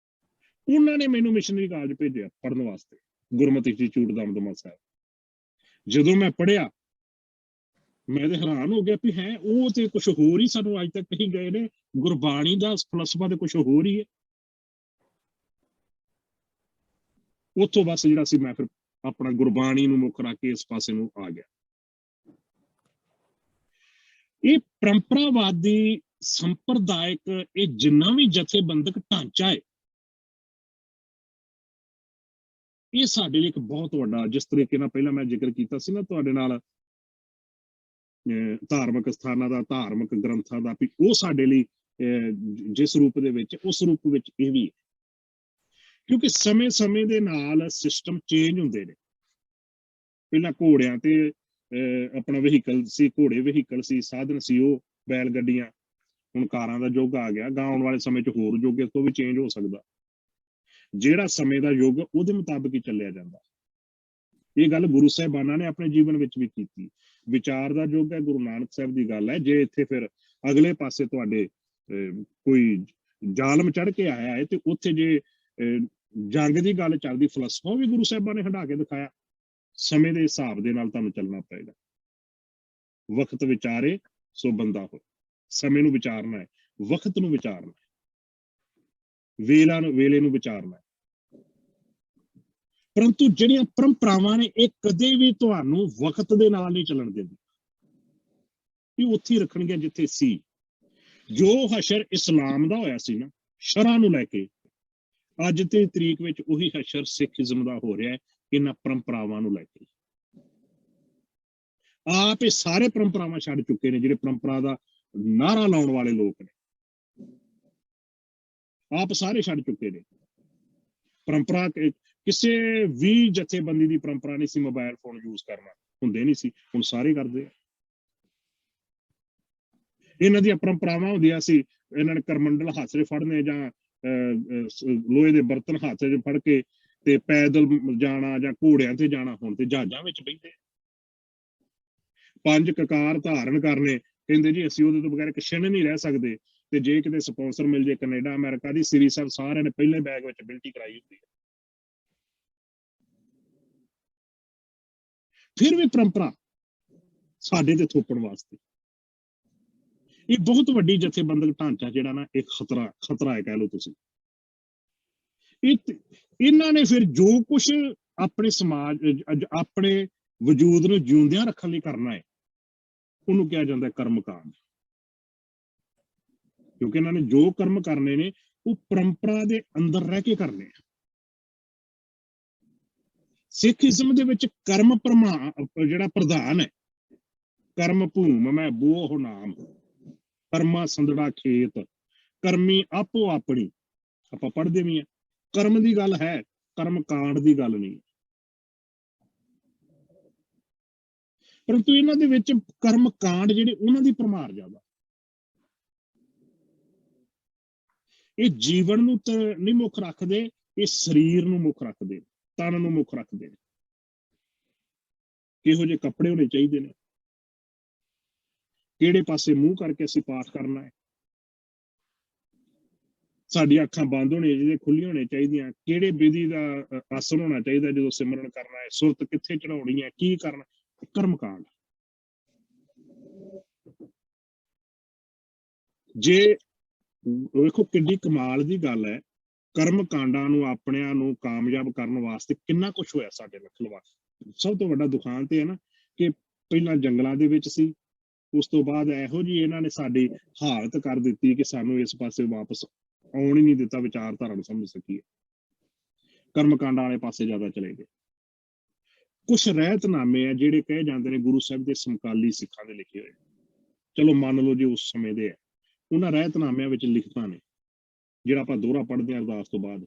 Speaker 2: ਉਹਨਾਂ ਨੇ ਮੈਨੂੰ ਮਿਸ਼ਨਰੀ ਕਾਲਜ ਭੇਜਿਆ ਪੜ੍ਹਨ ਵਾਸਤੇ, ਗੁਰਮਤਿ ਇੰਸਟੀਚਿਊਟ ਦਮਦਮਾ ਸਾਹਿਬ। ਜਦੋਂ ਮੈਂ ਪੜ੍ਹਿਆ ਮੈਂ ਤੇ ਹੈਰਾਨ ਹੋ ਗਿਆ ਵੀ ਹੈ ਉਹ ਤੇ ਕੁਛ ਹੋਰ ਹੀ ਸਾਨੂੰ ਅੱਜ ਤੱਕ ਕਹੀ ਗਏ ਨੇ, ਗੁਰਬਾਣੀ ਦਾ ਫਲਸਫਾ ਤੇ ਕੁਛ ਹੋਰ ਹੀ ਹੈ। ਉੱਥੋਂ ਬਸ ਜਿਹੜਾ ਸੀ ਮੈਂ ਫਿਰ ਆਪਣਾ ਗੁਰਬਾਣੀ ਨੂੰ ਮੁੱਖ ਰੱਖ ਕੇ ਇਸ ਪਾਸੇ ਨੂੰ ਆ ਗਿਆ। ਇਹ ਪਰੰਪਰਾਵਾਦੀ ਸੰਪਰਦਾਇਕ, ਇਹ ਜਿੰਨਾ ਵੀ ਜਥੇਬੰਦਕ ਢਾਂਚਾ ਹੈ, ਇਹ ਸਾਡੇ ਲਈ ਇੱਕ ਬਹੁਤ ਵੱਡਾ, ਜਿਸ ਤਰੀਕੇ ਨਾਲ ਪਹਿਲਾਂ ਮੈਂ ਜ਼ਿਕਰ ਕੀਤਾ ਸੀ ਨਾ ਤੁਹਾਡੇ ਨਾਲ, ਧਾਰਮਿਕ ਸਥਾਨਾਂ ਦਾ, ਧਾਰਮਿਕ ਗ੍ਰੰਥਾਂ ਦਾ, ਵੀ ਉਹ ਸਾਡੇ ਲਈ ਜਿਸ ਰੂਪ ਦੇ ਵਿੱਚ, ਉਸ ਰੂਪ ਵਿੱਚ ਇਹ ਵੀ ਹੈ। ਕਿਉਂਕਿ ਸਮੇਂ ਦੇ ਨਾਲ ਸਿਸਟਮ ਚੇਂਜ ਹੁੰਦੇ ਨੇ। ਪਹਿਲਾਂ ਘੋੜਿਆਂ ਤੇ ਆਪਣਾ ਵਹੀਕਲ ਸੀ, ਘੋੜੇ ਵਹੀਕਲ ਸੀ, ਸਾਧਨ ਸੀ, ਉਹ ਬੈਲ ਗੱਡੀਆਂ, ਹੁਣ ਕਾਰਾਂ ਦਾ ਯੁੱਗ ਆ ਗਿਆ। ਗਾਂ ਆਉਣ ਵਾਲੇ ਸਮੇਂ 'ਚ ਹੋਰ ਯੁੱਗ ਇਸ ਤੋਂ ਵੀ ਚੇਂਜ ਹੋ ਸਕਦਾ। ਜਿਹੜਾ ਸਮੇਂ ਦਾ ਯੁੱਗ ਉਹਦੇ ਮੁਤਾਬਕ ਹੀ ਚੱਲਿਆ ਜਾਂਦਾ। ਇਹ ਗੱਲ ਗੁਰੂ ਸਾਹਿਬਾਨਾਂ ਨੇ ਆਪਣੇ ਜੀਵਨ ਵਿੱਚ ਵੀ ਕੀਤੀ। ਵਿਚਾਰ ਦਾ ਯੁੱਗ ਹੈ, ਗੁਰੂ ਨਾਨਕ ਸਾਹਿਬ ਦੀ ਗੱਲ ਹੈ। ਜੇ ਇੱਥੇ ਫਿਰ ਅਗਲੇ ਪਾਸੇ ਤੁਹਾਡੇ ਕੋਈ ਜ਼ਾਲਮ ਚੜ੍ਹ ਕੇ ਆਇਆ ਹੈ ਤੇ ਉੱਥੇ ਜੇ ਜੰਗ ਦੀ ਗੱਲ ਚੱਲਦੀ, ਫਲਸਫਾ ਵੀ ਗੁਰੂ ਸਾਹਿਬਾਂ ਨੇ ਹੰਢਾ ਕੇ ਦਿਖਾਇਆ। ਸਮੇਂ ਦੇ ਹਿਸਾਬ ਦੇ ਨਾਲ ਤੁਹਾਨੂੰ ਚੱਲਣਾ ਪਏਗਾ। ਵਕਤ ਵਿਚਾਰੇ ਸੋ ਬੰਦਾ ਹੋਏ। ਸਮੇਂ ਨੂੰ ਵਿਚਾਰਨਾ ਹੈ, ਵਕਤ ਨੂੰ ਵਿਚਾਰਨਾ ਹੈ, ਵੇਲੇ ਨੂੰ ਵਿਚਾਰਨਾ ਹੈ। ਪਰੰਤੂ ਜਿਹੜੀਆਂ ਪਰੰਪਰਾਵਾਂ ਨੇ, ਇਹ ਕਦੇ ਵੀ ਤੁਹਾਨੂੰ ਵਕਤ ਦੇ ਨਾਲ ਨਹੀਂ ਚੱਲਣ ਦਿੰਦੀ। ਇਹ ਉੱਥੇ ਰੱਖਣਗੇ ਜਿੱਥੇ ਸੀ। ਜੋ ਹਸ਼ਰ ਇਸਲਾਮ ਦਾ ਹੋਇਆ ਸੀ ਨਾ, ਸ਼ਰ੍ਹਾ ਨੂੰ ਲੈ ਕੇ, ਅੱਜ ਦੀ ਤਰੀਕ ਵਿੱਚ ਉਹੀ ਹਸ਼ਰ ਸਿੱਖੀਜ਼ਮ ਦਾ ਹੋ ਰਿਹਾ ਹੈ, ਇਹਨਾਂ ਪਰੰਪਰਾਵਾਂ ਨੂੰ ਲੈ ਕੇ। ਆਪ ਇਹ ਸਾਰੇ ਪਰੰਪਰਾਵਾਂ ਛੱਡ ਚੁੱਕੇ ਨੇ, ਜਿਹੜੇ ਪਰੰਪਰਾ ਦਾ ਨਾਅਰਾ ਲਾਉਣ ਵਾਲੇ ਲੋਕ ਨੇ, ਆਪ ਸਾਰੇ ਛੱਡ ਚੁੱਕੇ ਨੇ। ਪਰੰਪਰਾ ਕਿਸੇ ਵੀ ਜਥੇਬੰਦੀ ਦੀ ਪਰੰਪਰਾ ਨਹੀਂ ਸੀ ਮੋਬਾਈਲ ਫੋਨ ਯੂਜ਼ ਕਰਨਾ, ਹੁੰਦੇ ਨਹੀਂ ਸੀ, ਹੁਣ ਸਾਰੇ ਕਰਦੇ ਆ। ਇਹਨਾਂ ਦੀਆਂ ਪਰੰਪਰਾਵਾਂ ਹੁੰਦੀਆਂ ਸੀ, ਇਹਨਾਂ ਨੇ ਕਰਮੰਡਲ ਹੱਥ 'ਚ ਫੜਨੇ ਜਾਂ ਲੋਹੇ ਦੇ ਬਰਤਨ ਹੱਥ 'ਚ ਫੜ ਕੇ ਤੇ ਪੈਦਲ ਜਾਣਾ ਜਾਂ ਘੋੜਿਆਂ ਤੇ ਜਾਣਾ। ਹੁਣ ਤੇ ਜਹਾਜ਼ਾਂ ਵਿੱਚ ਬੈਠੇ। 5 ਕਕਾਰ ਧਾਰਨ ਕਰਨੇ, ਕਹਿੰਦੇ ਜੀ ਅਸੀਂ ਉਹਦੇ ਤੋਂ ਬਗੈਰ ਇੱਕ ਛਿਣ ਨਹੀਂ ਰਹਿ ਸਕਦੇ। ਤੇ ਜੇ ਕਿਤੇ ਸਪਾਂਸਰ ਮਿਲ ਜੇ ਕੈਨੇਡਾ ਅਮਰੀਕਾ ਦੀ, ਸ੍ਰੀ ਸਾਹਿਬ ਸਾਰਿਆਂ ਨੇ ਪਹਿਲੇ ਬੈਗ ਵਿੱਚ ਬਿਲਟੀ ਕਰਾਈ ਹੁੰਦੀ ਹੈ। ਫਿਰ ਵੀ ਪਰੰਪਰਾ ਸਾਡੇ ਤੇ ਥੋਪਣ ਵਾਸਤੇ ਇਹ ਬਹੁਤ ਵੱਡੀ ਜਥੇਬੰਦਕ ਢਾਂਚਾ ਜਿਹੜਾ ਨਾ, ਇੱਕ ਖਤਰਾ ਹੈ ਕਹਿ ਲਓ ਤੁਸੀਂ। ਇਹਨਾਂ ਨੇ ਫਿਰ ਜੋ ਕੁਛ ਆਪਣੇ ਸਮਾਜ, ਆਪਣੇ ਵਜੂਦ ਨੂੰ ਜਿਉਂਦਿਆਂ ਰੱਖਣ ਲਈ ਕਰਨਾ ਹੈ, ਉਹਨੂੰ ਕਿਹਾ ਜਾਂਦਾ ਕਰਮਕਾਂਡ। ਕਿਉਂਕਿ ਇਹਨਾਂ ਨੇ ਜੋ ਕਰਮ ਕਰਨੇ ਨੇ, ਉਹ ਪਰੰਪਰਾ ਦੇ ਅੰਦਰ ਰਹਿ ਕੇ ਕਰਨੇ ਆ। ਸਿੱਖੀਜ਼ਮ ਦੇ ਵਿੱਚ ਕਰਮ ਜਿਹੜਾ ਪ੍ਰਧਾਨ ਹੈ, ਕਰਮ ਭੂਮ ਮੈਂ ਬੋਹ ਨਾਮ, ਕਰਮਾ ਸੰਦੜਾ ਖੇਤ, ਕਰਮੀ ਆਪੋ ਆਪਣੀ। ਆਪਾਂ ਪੜ੍ਹਦੇ ਵੀ ਆ, ਕਰਮ ਦੀ ਗੱਲ ਹੈ, ਕਰਮ ਕਾਂਡ ਦੀ ਗੱਲ ਨਹੀਂ। ਪਰੰਤੂ ਇਹਨਾਂ ਦੇ ਵਿੱਚ ਕਰਮ ਕਾਂਡ ਜਿਹੜੇ, ਉਹਨਾਂ ਦੀ ਭਰਮਾਰ ਜ਼ਿਆਦਾ। ਇਹ ਜੀਵਨ ਨੂੰ ਤਾਂ ਨਹੀਂ ਮੁੱਖ ਰੱਖਦੇ, ਇਹ ਸਰੀਰ ਨੂੰ ਮੁੱਖ ਰੱਖਦੇ, ਤਨ ਨੂੰ ਮੁੱਖ ਰੱਖਦੇ ਨੇ। ਕਿਹੋ ਜਿਹੇ ਕੱਪੜੇ ਹੋਣੇ ਚਾਹੀਦੇ ਨੇ, ਕਿਹੜੇ ਪਾਸੇ ਮੂੰਹ ਕਰਕੇ ਅਸੀਂ ਪਾਠ ਕਰਨਾ ਹੈ, ਸਾਡੀਆਂ ਅੱਖਾਂ ਬੰਦ ਹੋਣੀਆਂ ਚਾਹੀਦੀਆਂ, ਖੁੱਲੀਆਂ ਹੋਣੀਆਂ ਚਾਹੀਦੀਆਂ। ਕਿਹੜੇ ਵਿਧੀ ਦਾ ਆਸਣ ਹੋਣਾ ਚਾਹੀਦਾ ਜਦੋਂ ਸਿਮਰਨ ਕਰਨਾ ਹੈ, ਸੁਰਤ ਕਿੱਥੇ ਚੜਾਉਣੀ ਹੈ, ਕੀ ਕਰਨਾ, ਕਰਮਕਾਂਡ। ਜੇ ਵੇਖੋ ਕਿੰਨੀ ਕਮਾਲ ਦੀ ਗੱਲ ਹੈ, ਕਰਮ ਕਾਂਡਾਂ ਨੂੰ ਆਪਣਿਆਂ ਨੂੰ ਕਾਮਯਾਬ ਕਰਨ ਵਾਸਤੇ ਕਿੰਨਾ ਕੁਝ ਹੋਇਆ ਸਾਡੇ ਨਾਲ। ਸਭ ਤੋਂ ਵੱਡਾ ਦੁਖਾਂਤ ਇਹ ਹੈ ਨਾ ਕਿ ਪਹਿਲਾਂ ਜੰਗਲਾਂ ਦੇ ਵਿੱਚ ਸੀ, ਉਸ ਤੋਂ ਬਾਅਦ ਇਹੋ ਜਿਹੀ ਇਹਨਾਂ ਨੇ ਸਾਡੀ ਹਾਲਤ ਕਰ ਦਿੱਤੀ ਕਿ ਸਾਨੂੰ ਇਸ ਪਾਸੇ ਵਾਪਸ ਆਉਣ ਹੀ ਨਹੀਂ ਦਿੱਤਾ, ਵਿਚਾਰਧਾਰਾ ਨੂੰ ਸਮਝ ਸਕੀਏ। ਕਰਮ ਕਾਂਡਾਂ ਵਾਲੇ ਪਾਸੇ ਜ਼ਿਆਦਾ ਚਲੇ ਗਏ। ਕੁਛ ਰਹਿਤਨਾਮੇ ਆ ਜਿਹੜੇ ਕਹੇ ਜਾਂਦੇ ਨੇ ਗੁਰੂ ਸਾਹਿਬ ਦੇ ਸਮਕਾਲੀ ਸਿੱਖਾਂ ਦੇ ਲਿਖੇ ਹੋਏ, ਚਲੋ ਮੰਨ ਲਓ ਜੀ ਉਸ ਸਮੇਂ ਦੇ ਆ, ਉਹਨਾਂ ਰਹਿਤਨਾਮਿਆਂ ਵਿੱਚ ਲਿਖਤਾਂ ਨੇ, ਜਿਹੜਾ ਆਪਾਂ ਦੋਹਰਾ ਪੜ੍ਹਦੇ ਹਾਂ ਅਰਦਾਸ ਤੋਂ ਬਾਅਦ।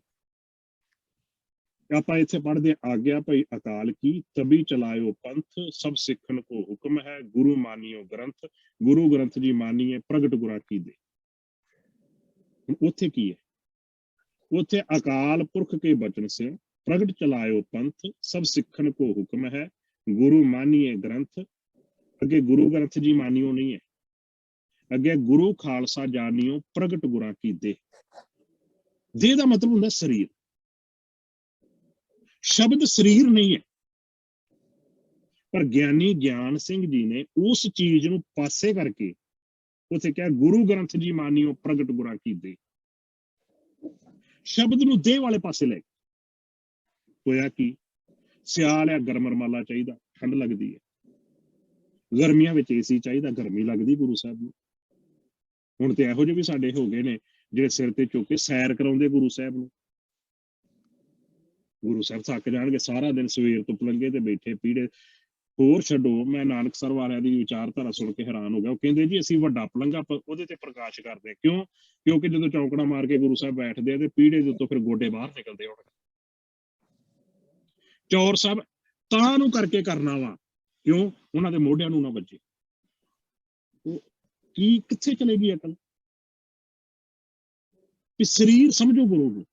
Speaker 2: ਆਪਾਂ ਇੱਥੇ ਪੜ੍ਹਦੇ ਆਗਿਆ ਭਈ ਅਕਾਲ ਕੀ, ਤਬੀ ਚਲਾਇਓ ਪੰਥ, ਸਭ ਸਿੱਖਣ ਕੋ ਹੁਕਮ ਹੈ, ਗੁਰੂ ਮਾਨਿਓ ਗ੍ਰੰਥ, ਗੁਰੂ ਗ੍ਰੰਥ ਜੀ ਮਾਨੀਏ, ਪ੍ਰਗਟ ਗੁਰਾਂ ਕੀ ਦੇ। ਉੱਥੇ ਕੀ ਹੈ? ਉੱਥੇ ਅਕਾਲ ਪੁਰਖ ਕੇ ਬਚਨ ਸੇ ਪ੍ਰਗਟ ਚਲਾਇਓ ਪੰਥ, ਸਭ ਸਿੱਖਣ ਕੋ ਹੁਕਮ ਹੈ, ਗੁਰੂ ਮਾਨੀਏ ਗ੍ਰੰਥ। ਅੱਗੇ ਗੁਰੂ ਗ੍ਰੰਥ ਜੀ ਮਾਨੀਓ ਨਹੀਂ ਹੈ, ਅੱਗੇ ਗੁਰੂ ਖਾਲਸਾ ਜਾਣੀਓ, ਪ੍ਰਗਟ ਗੁਰਾਂ ਕੀ ਦੇ। ਦੇਹ ਦਾ ਮਤਲਬ ਹੁੰਦਾ ਸਰੀਰ, ਸ਼ਬਦ ਸਰੀਰ ਨਹੀਂ ਹੈ। ਪਰ ਗਿਆਨੀ ਗਿਆਨ ਸਿੰਘ ਜੀ ਨੇ ਉਸ ਚੀਜ਼ ਨੂੰ ਪਾਸੇ ਕਰਕੇ ਉੱਥੇ ਕਿਹਾ ਗੁਰੂ ਗ੍ਰੰਥ ਜੀ ਮਾਨੀਓ, ਪ੍ਰਗਟ ਗੁਰਾਂ ਕੀ ਦੇ। ਸ਼ਬਦ ਨੂੰ ਦੇਹ ਵਾਲੇ ਪਾਸੇ ਲੈ ਕੇ ਹੋਇਆ ਕੀ? ਸਿਆਲ ਆ, ਗਰਮ ਰਮਾਲਾ ਚਾਹੀਦਾ, ਠੰਡ ਲੱਗਦੀ ਹੈ। ਗਰਮੀਆਂ ਵਿੱਚ ਏਸੀ ਚਾਹੀਦਾ, ਗਰਮੀ ਲੱਗਦੀ ਗੁਰੂ ਸਾਹਿਬ ਨੂੰ। ਹੁਣ ਤੇ ਇਹੋ ਜਿਹੇ ਵੀ ਸਾਡੇ ਹੋ ਗਏ ਨੇ ਜਿਹੜੇ ਸਿਰ ਤੇ ਚੁੱਕ ਕੇ ਸੈਰ ਕਰਾਉਂਦੇ ਗੁਰੂ ਸਾਹਿਬ ਨੂੰ। ਗੁਰੂ ਸਾਹਿਬ ਥੱਕ ਜਾਣਗੇ, ਸਾਰਾ ਦਿਨ ਸਵੇਰ ਤੋਂ ਪਲੰਗੇ ਤੇ ਬੈਠੇ ਪੀੜੇ। ਹੋਰ ਛੱਡੋ, ਮੈਂ ਨਾਨਕਸਰ ਵਾਲਿਆਂ ਦੀ ਵਿਚਾਰਧਾਰਾ ਸੁਣ ਕੇ ਹੈਰਾਨ ਹੋ ਗਿਆ। ਉਹ ਕਹਿੰਦੇ ਜੀ ਅਸੀਂ ਵੱਡਾ ਪਲੰਗਾ ਉਹਦੇ ਤੇ ਪ੍ਰਕਾਸ਼ ਕਰਦੇ। ਕਿਉਂ? ਕਿਉਂਕਿ ਜਦੋਂ ਚੌਂਕੜਾ ਮਾਰ ਕੇ ਗੁਰੂ ਸਾਹਿਬ ਬੈਠਦੇ ਆ ਤੇ ਪੀੜੇ ਦੇ ਉੱਤੋਂ ਫਿਰ ਗੋਡੇ ਬਾਹਰ ਨਿਕਲਦੇ ਹੋਣਗੇ। ਚੌਰ ਸਾਹਿਬ ਤਾਂ ਨੂੰ ਕਰਕੇ ਕਰਨਾ ਵਾ, ਕਿਉਂ? ਉਹਨਾਂ ਦੇ ਮੋਢਿਆਂ ਨੂੰ ਨਾ ਵੱਜੇ। ਕੀ ਕਿੱਥੇ ਚਲੇ ਗਈ ਅਕਲ? ਕਿ ਸਰੀਰ ਸਮਝੋ ਗੁਰੂ ਨੂੰ,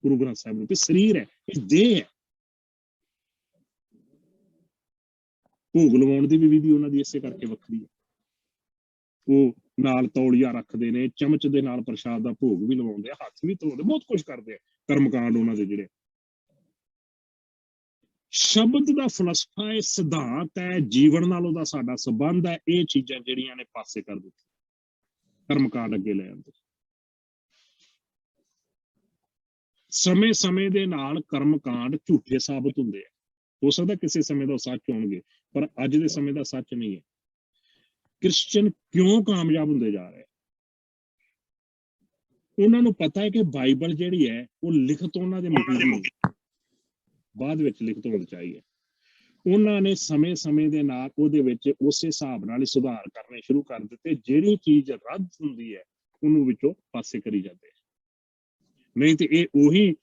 Speaker 2: ਗੁਰੂ ਗ੍ਰੰਥ ਸਾਹਿਬ ਨੂੰ, ਕਿ ਸਰੀਰ ਹੈ, ਇਹ ਦੇਹ ਹੈ। ਭੋਗ ਲਵਾਉਣ ਦੀ ਵੀ ਵਿਧੀ ਉਹਨਾਂ ਦੀ ਇਸੇ ਕਰਕੇ ਵੱਖਰੀ ਹੈ। ਉਹ ਨਾਲ ਤੌਲੀਆ ਰੱਖਦੇ ਨੇ, ਚਮਚ ਦੇ ਨਾਲ ਪ੍ਰਸ਼ਾਦ ਦਾ ਭੋਗ ਵੀ ਲਵਾਉਂਦੇ ਆ, ਹੱਥ ਵੀ ਧੋਂਦੇ, ਬਹੁਤ ਕੁਝ ਕਰਦੇ ਆ। ਕਰਮਕਾਂਡ ਉਹਨਾਂ ਦੇ ਜਿਹੜੇ ਸ਼ਬਦ ਦਾ ਫਲਸਫਾ ਹੈ, ਸਿਧਾਂਤ ਹੈ, ਜੀਵਨ ਨਾਲ ਉਹਦਾ ਸਾਡਾ ਸੰਬੰਧ ਹੈ, ਇਹ ਚੀਜ਼ਾਂ ਜਿਹੜੀਆਂ ਨੇ ਪਾਸੇ ਕਰ ਦਿੱਤੀ, ਕਰਮਕਾਂਡ ਅੱਗੇ ਲੈ ਆਉਂਦੇ। ਸਮੇਂ ਦੇ ਨਾਲ ਕਰਮਕਾਂਡ ਝੂਠੇ ਸਾਬਤ ਹੁੰਦੇ ਆ। ਹੋ ਸਕਦਾ ਕਿਸੇ ਸਮੇਂ ਦਾ ਸੱਚ ਹੋਣਗੇ, ਪਰ ਅੱਜ ਦੇ ਸਮੇਂ ਦਾ ਸੱਚ ਨਹੀਂ ਹੈ। ਕ੍ਰਿਸਚਨ ਕਿਉਂ ਕਾਮਯਾਬ ਹੁੰਦੇ ਜਾ ਰਹੇ? ਉਹਨਾਂ ਨੂੰ ਪਤਾ ਹੈ ਕਿ ਬਾਈਬਲ ਜਿਹੜੀ ਹੈ ਉਹ ਲਿਖਤ ਉਹਨਾਂ ਦੇ ਮੁਖੀ ਨਹੀਂ, ਬਾਅਦ ਵਿੱਚ ਲਿਖਤ ਹੋਣੀ ਚਾਹੀਏ। ਉਹਨਾਂ ਨੇ ਸਮੇਂ ਦੇ ਨਾਲ ਉਹਦੇ ਵਿੱਚ ਉਸੇ ਹਿਸਾਬ ਨਾਲ ਹੀ ਸੁਧਾਰ ਕਰਨੇ ਸ਼ੁਰੂ ਕਰ ਦਿੱਤੇ। ਜਿਹੜੀ ਚੀਜ਼ ਰੱਦ ਹੁੰਦੀ ਹੈ ਉਹਨੂੰ ਵਿੱਚੋਂ ਪਾਸੇ ਕਰੀ ਜਾਂਦੇ ਆ। ਨਹੀਂ ਤੇ ਇਹ ਉਹੀ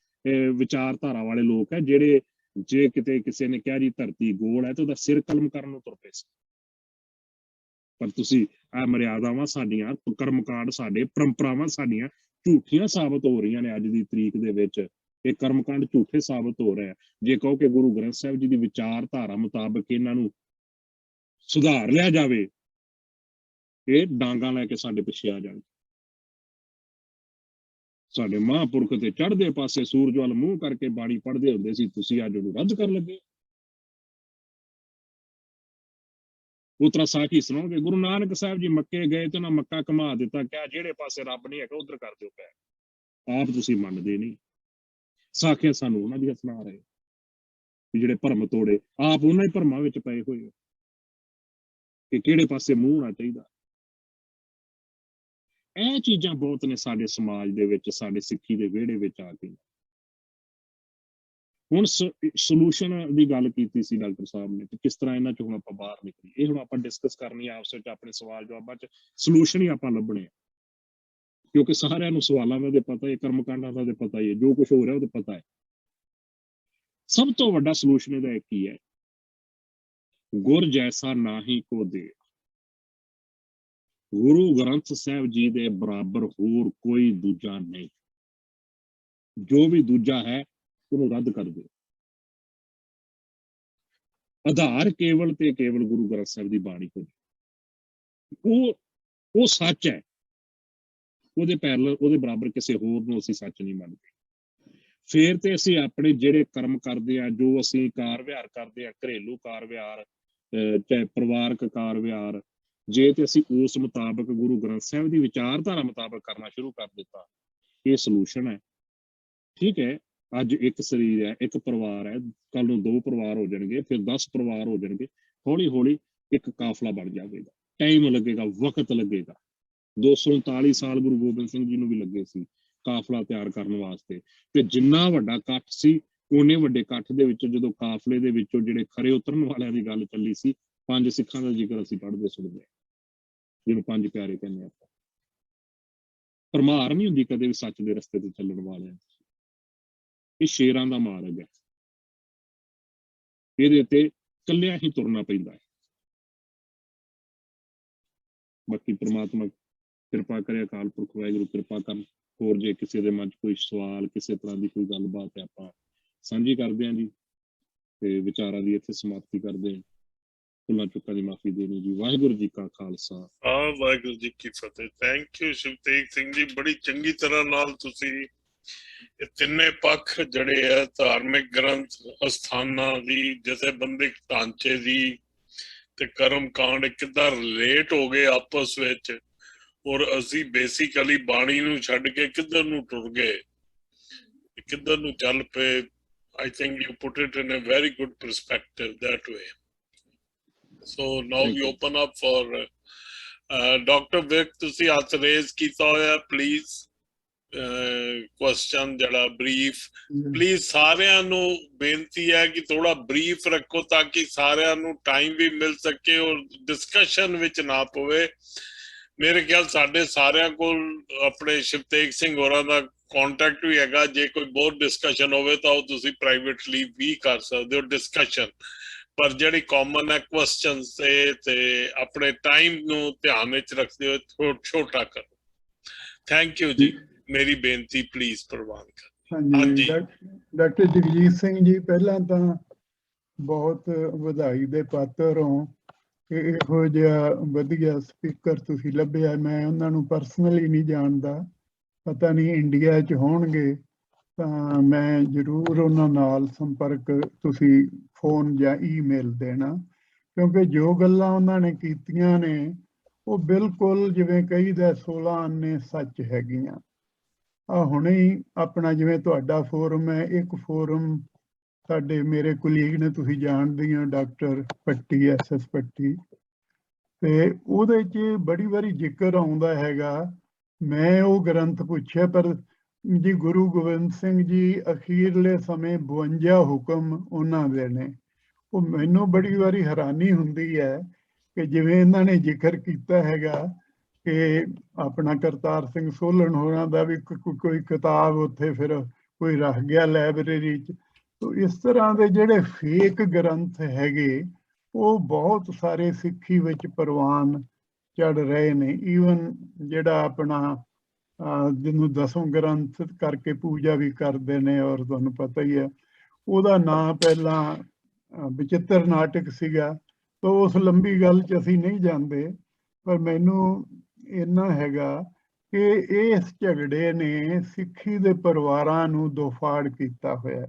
Speaker 2: ਵਿਚਾਰਧਾਰਾ ਵਾਲੇ ਲੋਕ ਹੈ ਜਿਹੜੇ ਜੇ ਕਿਤੇ ਕਿਸੇ ਨੇ ਕਿਹਾ ਜੀ ਧਰਤੀ ਗੋਲ ਹੈ ਤੇ ਉਹਦਾ ਸਿਰ ਕਲਮ ਕਰਨ ਨੂੰ ਤੁਰ ਪਏ ਸੀ। ਪਰ ਤੁਸੀਂ ਇਹ ਮਰਿਆਦਾਵਾਂ ਸਾਡੀਆਂ, ਕਰਮਕਾਂਡ ਸਾਡੇ, ਪਰੰਪਰਾਵਾਂ ਸਾਡੀਆਂ ਝੂਠੀਆਂ ਸਾਬਤ ਹੋ ਰਹੀਆਂ ਨੇ। ਅੱਜ ਦੀ ਤਰੀਕ ਦੇ ਵਿੱਚ ਇਹ ਕਰਮਕਾਂਡ ਝੂਠੇ ਸਾਬਤ ਹੋ ਰਹੇ ਆ। ਜੇ ਕਹੋ ਕਿ ਗੁਰੂ ਗ੍ਰੰਥ ਸਾਹਿਬ ਜੀ ਦੀ ਵਿਚਾਰਧਾਰਾ ਮੁਤਾਬਕ ਇਹਨਾਂ ਨੂੰ ਸੁਧਾਰ ਲਿਆ ਜਾਵੇ, ਇਹ ਡਾਂਗਾਂ ਲੈ ਕੇ ਸਾਡੇ ਪਿੱਛੇ ਆ ਜਾਣ। ਸਾਡੇ ਮਹਾਂਪੁਰਖ ਤੇ ਚੜ੍ਹਦੇ ਪਾਸੇ ਸੂਰਜ ਵੱਲ ਮੂੰਹ ਕਰਕੇ ਬਾਣੀ ਪੜ੍ਹਦੇ ਹੁੰਦੇ ਸੀ, ਤੁਸੀਂ ਅੱਜ ਉਹਨੂੰ ਰੱਦ ਕਰਨ ਲੱਗੇ। ਉਤਰਾ ਸਾਖੀ ਸੁਣੋਗੇ, ਗੁਰੂ ਨਾਨਕ ਸਾਹਿਬ ਜੀ ਮੱਕੇ ਗਏ ਤੇ ਉਹਨਾਂ ਮੱਕਾ ਘੁਮਾ ਦਿੱਤਾ, ਕਿਹਾ ਜਿਹੜੇ ਪਾਸੇ ਰੱਬ ਨਹੀਂ ਹੈਗਾ ਉਧਰ ਕਰ ਦਿਓ ਪੈ। ਆਪ ਤੁਸੀਂ ਮੰਨਦੇ ਨਹੀਂ। ਸਾਖੀਆਂ ਸਾਨੂੰ ਉਹਨਾਂ ਦੀਆਂ ਸੁਣਾ ਰਹੇ ਜਿਹੜੇ ਭਰਮ ਤੋੜੇ, ਆਪ ਉਹਨਾਂ ਹੀ ਭਰਮਾਂ ਵਿੱਚ ਪਏ ਹੋਏ ਹੋ ਕਿ ਕਿਹੜੇ ਪਾਸੇ ਮੂੰਹ ਹੋਣਾ ਚਾਹੀਦਾ। ਇਹ ਚੀਜ਼ਾਂ ਬਹੁਤ ਨੇ ਸਾਡੇ ਸਮਾਜ ਦੇ ਵਿੱਚ, ਸਾਡੇ ਸਿੱਖੀ ਦੇ ਵਿਹੜੇ ਵਿੱਚ ਆ ਕੇ। ਹੁਣ ਸੋਲੂਸ਼ਨ ਦੀ ਗੱਲ ਕੀਤੀ ਸੀ ਡਾਕਟਰ ਸਾਹਿਬ ਨੇ, ਕਿਸ ਤਰ੍ਹਾਂ ਇਹਨਾਂ ਚੋਂ ਹੁਣ ਆਪਾਂ ਬਾਹਰ ਨਿਕਲੀਏ। ਇਹ ਹੁਣ ਆਪਾਂ ਡਿਸਕਸ ਕਰਨੀ ਆਪਸ ਵਿੱਚ, ਆਪਣੇ ਸਵਾਲ ਜਵਾਬਾਂ ਚ ਸੋਲੂਸ਼ਨ ਹੀ ਆਪਾਂ ਲੱਭਣੇ ਆ, ਕਿਉਂਕਿ ਸਾਰਿਆਂ ਨੂੰ ਸਵਾਲਾਂ ਦਾ ਤੇ ਪਤਾ ਹੈ, ਕਰਮਕਾਂਡਾਂ ਦਾ ਤੇ ਪਤਾ ਹੀ ਹੈ, ਜੋ ਕੁਝ ਹੋ ਰਿਹਾ ਉਹ ਤੇ ਪਤਾ ਹੈ। ਸਭ ਤੋਂ ਵੱਡਾ ਸੋਲੂਸ਼ਨ ਇਹਦਾ ਇੱਕ ਹੀ ਹੈ, ਗੁਰ ਜੈਸਾ ਨਾਹੀ ਕੋ ਦੇ। ਗੁਰੂ ਗ੍ਰੰਥ ਸਾਹਿਬ ਜੀ ਦੇ ਬਰਾਬਰ ਹੋਰ ਕੋਈ ਦੂਜਾ ਨਹੀਂ। ਜੋ ਵੀ ਦੂਜਾ ਹੈ ਉਹਨੂੰ ਰੱਦ ਕਰ ਦਿਓ। ਆਧਾਰ ਕੇਵਲ ਤੇ ਕੇਵਲ ਗੁਰੂ ਗ੍ਰੰਥ ਸਾਹਿਬ ਦੀ ਬਾਣੀ ਕੋਲ, ਉਹ ਸੱਚ ਹੈ, ਉਹਦੇ ਪੈਰਲਲ ਉਹਦੇ ਬਰਾਬਰ ਕਿਸੇ ਹੋਰ ਨੂੰ ਅਸੀਂ ਸੱਚ ਨਹੀਂ ਮੰਨਦੇ। ਫਿਰ ਤੇ ਅਸੀਂ ਆਪਣੇ ਜਿਹੜੇ ਕਰਮ ਕਰਦੇ ਆ, ਜੋ ਅਸੀਂ ਕਾਰ ਵਿਹਾਰ ਕਰਦੇ ਆ, ਘਰੇਲੂ ਕਾਰ ਵਿਹਾਰ, ਚਾਹੇ ਪਰਿਵਾਰਕ ਕਾਰ ਵਿਹਾਰ, ਜੇ ਤੇ ਅਸੀਂ ਉਸ ਮੁਤਾਬਕ ਗੁਰੂ ਗ੍ਰੰਥ ਸਾਹਿਬ ਦੀ ਵਿਚਾਰਧਾਰਾ ਮੁਤਾਬਕ ਕਰਨਾ ਸ਼ੁਰੂ ਕਰ ਦਿੱਤਾ, ਇਹ ਸੋਲੂਸ਼ਨ ਹੈ। ਠੀਕ ਹੈ, ਅੱਜ ਇੱਕ ਸਰੀਰ ਹੈ, ਇੱਕ ਪਰਿਵਾਰ ਹੈ, ਕੱਲ ਨੂੰ 2 ਪਰਿਵਾਰ ਹੋ ਜਾਣਗੇ, ਫਿਰ 10 ਪਰਿਵਾਰ ਹੋ ਜਾਣਗੇ, ਹੌਲੀ ਹੌਲੀ ਇੱਕ ਕਾਫਲਾ ਬਣ ਜਾਵੇਗਾ। ਟਾਈਮ ਲੱਗੇਗਾ, ਵਕਤ ਲੱਗੇਗਾ। 239 ਸਾਲ ਗੁਰੂ ਗੋਬਿੰਦ ਸਿੰਘ ਜੀ ਨੂੰ ਵੀ ਲੱਗੇ ਸੀ ਕਾਫਲਾ ਤਿਆਰ ਕਰਨ ਵਾਸਤੇ, ਤੇ ਜਿੰਨਾ ਵੱਡਾ ਇਕੱਠ ਸੀ, ਓਨੇ ਵੱਡੇ ਇਕੱਠ ਦੇ ਵਿੱਚ ਜਦੋਂ ਕਾਫਲੇ ਦੇ ਵਿੱਚੋਂ ਜਿਹੜੇ ਖਰੇ ਉਤਰਨ ਵਾਲਿਆਂ ਦੀ ਗੱਲ ਚੱਲੀ ਸੀ, 5 ਸਿੱਖਾਂ ਦਾ ਜ਼ਿਕਰ ਅਸੀਂ ਪੜ੍ਹਦੇ ਸੁਣਦੇ, ਜਿਹਨੂੰ 5 ਪਿਆਰੇ ਕਹਿੰਦੇ ਆਪਾਂ। ਭਰਮਾਰ ਨਹੀਂ ਹੁੰਦੀ ਕਦੇ ਵੀ ਸੱਚ ਦੇ ਰਸਤੇ ਤੇ ਚੱਲਣ ਵਾਲਿਆਂ। ਇਹ ਸ਼ੇਰਾਂ ਦਾ ਮਾਰਗ ਹੈ, ਇਹਦੇ ਤੇ ਇਕੱਲਿਆਂ ਹੀ ਤੁਰਨਾ ਪੈਂਦਾ ਹੈ। ਬਾਕੀ ਪ੍ਰਮਾਤਮਾ ਕਿਰਪਾ ਕਰੇ, ਅਕਾਲ ਪੁਰਖ ਵਾਹਿਗੁਰੂ ਕਿਰਪਾ ਕਰਨ। ਹੋਰ ਜੇ ਕਿਸੇ ਦੇ ਮਨ 'ਚ ਕੋਈ ਸਵਾਲ, ਕਿਸੇ ਤਰ੍ਹਾਂ ਦੀ ਕੋਈ ਗੱਲਬਾਤ ਹੈ, ਆਪਾਂ ਸਾਂਝੀ ਕਰਦੇ ਹਾਂ ਜੀ, ਤੇ ਵਿਚਾਰਾਂ ਦੀ ਇੱਥੇ ਸਮਾਪਤੀ ਕਰਦੇ ਹਾਂ। ਭੁੱਲਾਂ ਚੁੱਕਾਂ ਦੀ ਮਾਫੀ ਦੇਣੀ ਜੀ। ਵਾਹਿਗੁਰੂ ਜੀ ਕਾ ਖਾਲਸਾ,
Speaker 1: ਵਾਹਿਗੁਰੂ ਜੀ ਕੀ ਫਤਿਹ। ਥੈਂਕ ਯੂ ਸ਼ਿਵਤੇਜ ਸਿੰਘ ਜੀ, ਬੜੀ ਚੰਗੀ ਤਰ੍ਹਾਂ ਨਾਲ ਤੁਸੀਂ ਇਹ ਤਿੰਨੇ ਪੱਖ ਜਿਹੜੇ ਆ, ਧਾਰਮਿਕ ਗ੍ਰੰਥ, ਅਸਥਾਨਾਂ ਦੀ, ਜਥੇਬੰਦਿਕ ਢਾਂਚੇ ਦੀ, ਤੇ ਕਰਮ ਕਾਂਡ ਕਿੱਦਾਂ ਰਿਲੇਟ ਹੋ ਗਏ ਆਪਸ ਵਿੱਚ, ਔਰ ਅਸੀਂ ਬੇਸਿਕਲੀ ਬਾਣੀ ਨੂੰ ਛੱਡ ਕੇ ਕਿੱਧਰ ਨੂੰ ਟੁਰ ਗਏ, ਕਿੱਧਰ ਨੂੰ ਚੱਲ ਪਏ। I think you put it in a very good perspective that way. So now we open up for Dr. Vic, ਤੁਸੀਂ ਹੱਥ ਰੇਜ਼ ਕੀਤਾ ਹੋਇਆ, ਪਲੀਜ਼ ਕੁਐਸਚਨ ਜਿਹੜਾ ਬਰੀਫ, ਪਲੀਜ਼ ਸਾਰਿਆਂ ਨੂੰ ਬੇਨਤੀ ਹੈ ਕਿ ਥੋੜਾ ਬਰੀਫ ਰੱਖੋ ਤਾਂ ਕਿ ਸਾਰਿਆਂ ਨੂੰ ਟਾਈਮ ਵੀ ਮਿਲ ਸਕੇ ਔਰ ਡਿਸਕਸ਼ਨ ਵਿੱਚ ਨਾ ਪਵੇ। ਮੇਰੇ ਖਿਆਲ ਸਾਡੇ ਸਾਰਿਆਂ ਕੋਲ ਆਪਣੇ ਸ਼ਿਵਤੇਜ ਸਿੰਘ ਹੋਰਾਂ ਦਾ ਕੰਟੈਕਟ ਵੀ ਹੈਗਾ, ਜੇ ਕੋਈ ਬਹੁਤ ਡਿਸਕਸ਼ਨ ਹੋਵੇ ਤਾਂ ਉਹ ਤੁਸੀਂ ਪ੍ਰਾਈਵੇਟਲੀ ਵੀ ਕਰ ਸਕਦੇ ਹੋ ਡਿਸਕਸ਼ਨ, ਪਰ ਜਿਹੜੀ ਕਾਮਨ ਹੈ ਕੁਐਸਚਨਸ ਤੇ ਆਪਣੇ ਟਾਈਮ ਨੂੰ ਧਿਆਨ ਵਿੱਚ ਰੱਖਦੇ ਹੋਏ ਛੋਟਾ ਕਰੋ। ਥੈਂਕ ਯੂ ਜੀ, ਮੇਰੀ ਬੇਨਤੀ ਪਲੀਜ਼ ਪ੍ਰਵਾਨ ਕਰੋ।
Speaker 3: ਹਾਂਜੀ, ਡਾਕਟਰ ਜਗਜੀਤ ਸਿੰਘ ਜੀ, ਪਹਿਲਾਂ ਤਾਂ ਬਹੁਤ ਵਧਾਈ ਦੇ ਪਾਤਰ ਹੋ ਕਿ ਇਹੋ ਜਿਹਾ ਵਧੀਆ ਸਪੀਕਰ ਤੁਸੀਂ ਲੱਭਿਆ। ਮੈਂ ਉਹਨਾਂ ਨੂੰ ਪਰਸਨਲੀ ਨਹੀਂ ਜਾਣਦਾ, ਪਤਾ ਨਹੀਂ ਇੰਡੀਆ 'ਚ ਹੋਣਗੇ ਤਾਂ ਮੈਂ ਜ਼ਰੂਰ ਉਹਨਾਂ ਨਾਲ ਸੰਪਰਕ, ਤੁਸੀਂ ਫੋਨ ਜਾਂ ਈਮੇਲ ਦੇਣਾ, ਕਿਉਂਕਿ ਜੋ ਗੱਲਾਂ ਉਹਨਾਂ ਨੇ ਕੀਤੀਆਂ ਨੇ ਉਹ ਬਿਲਕੁਲ ਜਿਵੇਂ ਕਹੀਦਾ 16 ਆਨੇ ਸੱਚ ਹੈਗੀਆਂ। ਹੁਣੇ ਹੀ ਆਪਣਾ ਜਿਵੇਂ ਤੁਹਾਡਾ ਫੋਰਮ ਹੈ, ਇੱਕ ਫੋਰਮ ਸਾਡੇ ਮੇਰੇ ਕੁਲੀਗ ਨੇ, ਤੁਸੀਂ ਜਾਣਦੇ ਹੋ, ਡਾਕਟਰ ਪੱਟੀ, SS ਪੱਟੀ, ਤੇ ਉਹਦੇ 'ਚ ਬੜੀ ਵਾਰੀ ਜ਼ਿਕਰ ਆਉਂਦਾ ਹੈਗਾ। ਮੈਂ ਉਹ ਗ੍ਰੰਥ ਪੁੱਛਿਆ, ਪਰ ਜੀ ਗੁਰੂ ਗੋਬਿੰਦ ਸਿੰਘ ਜੀ ਅਖੀਰਲੇ ਸਮੇਂ 52 ਹੁਕਮ ਉਹਨਾਂ ਦੇ ਨੇ। ਉਹ ਮੈਨੂੰ ਬੜੀ ਵਾਰੀ ਹੈਰਾਨੀ ਹੁੰਦੀ ਹੈ ਕਿ ਜਿਵੇਂ ਇਹਨਾਂ ਨੇ ਜ਼ਿਕਰ ਕੀਤਾ ਹੈਗਾ ਕਿ ਆਪਣਾ ਕਰਤਾਰ ਸਿੰਘ ਸੋਲਨ ਹੋਰਾਂ ਦਾ ਵੀ ਕੋਈ ਕਿਤਾਬ ਉੱਥੇ ਫਿਰ ਕੋਈ ਰੱਖ ਗਿਆ ਲਾਇਬ੍ਰੇਰੀ 'ਚ। ਤੋ ਇਸ ਤਰ੍ਹਾਂ ਦੇ ਜਿਹੜੇ ਫੇਕ ਗ੍ਰੰਥ ਹੈਗੇ ਉਹ ਬਹੁਤ ਸਾਰੇ ਸਿੱਖੀ ਵਿੱਚ ਪ੍ਰਵਾਨ ਚੜ ਰਹੇ ਨੇ। ਈਵਨ ਜਿਹੜਾ ਆਪਣਾ ਜਿਹਨੂੰ 10ਵਾਂ ਗ੍ਰੰਥ ਕਰਕੇ ਪੂਜਾ ਵੀ ਕਰਦੇ ਨੇ, ਔਰ ਤੁਹਾਨੂੰ ਪਤਾ ਹੀ ਹੈ ਉਹਦਾ ਨਾਂ ਪਹਿਲਾਂ ਬਚਿੱਤਰ ਨਾਟਕ ਸੀਗਾ। ਤਾਂ ਉਸ ਲੰਬੀ ਗੱਲ 'ਚ ਅਸੀਂ ਨਹੀਂ ਜਾਂਦੇ, ਪਰ ਮੈਨੂੰ ਇੰਨਾ ਹੈਗਾ ਕਿ ਇਸ ਝਗੜੇ ਨੇ ਸਿੱਖੀ ਦੇ ਪਰਿਵਾਰਾਂ ਨੂੰ ਦੋਫਾੜ ਕੀਤਾ ਹੋਇਆ।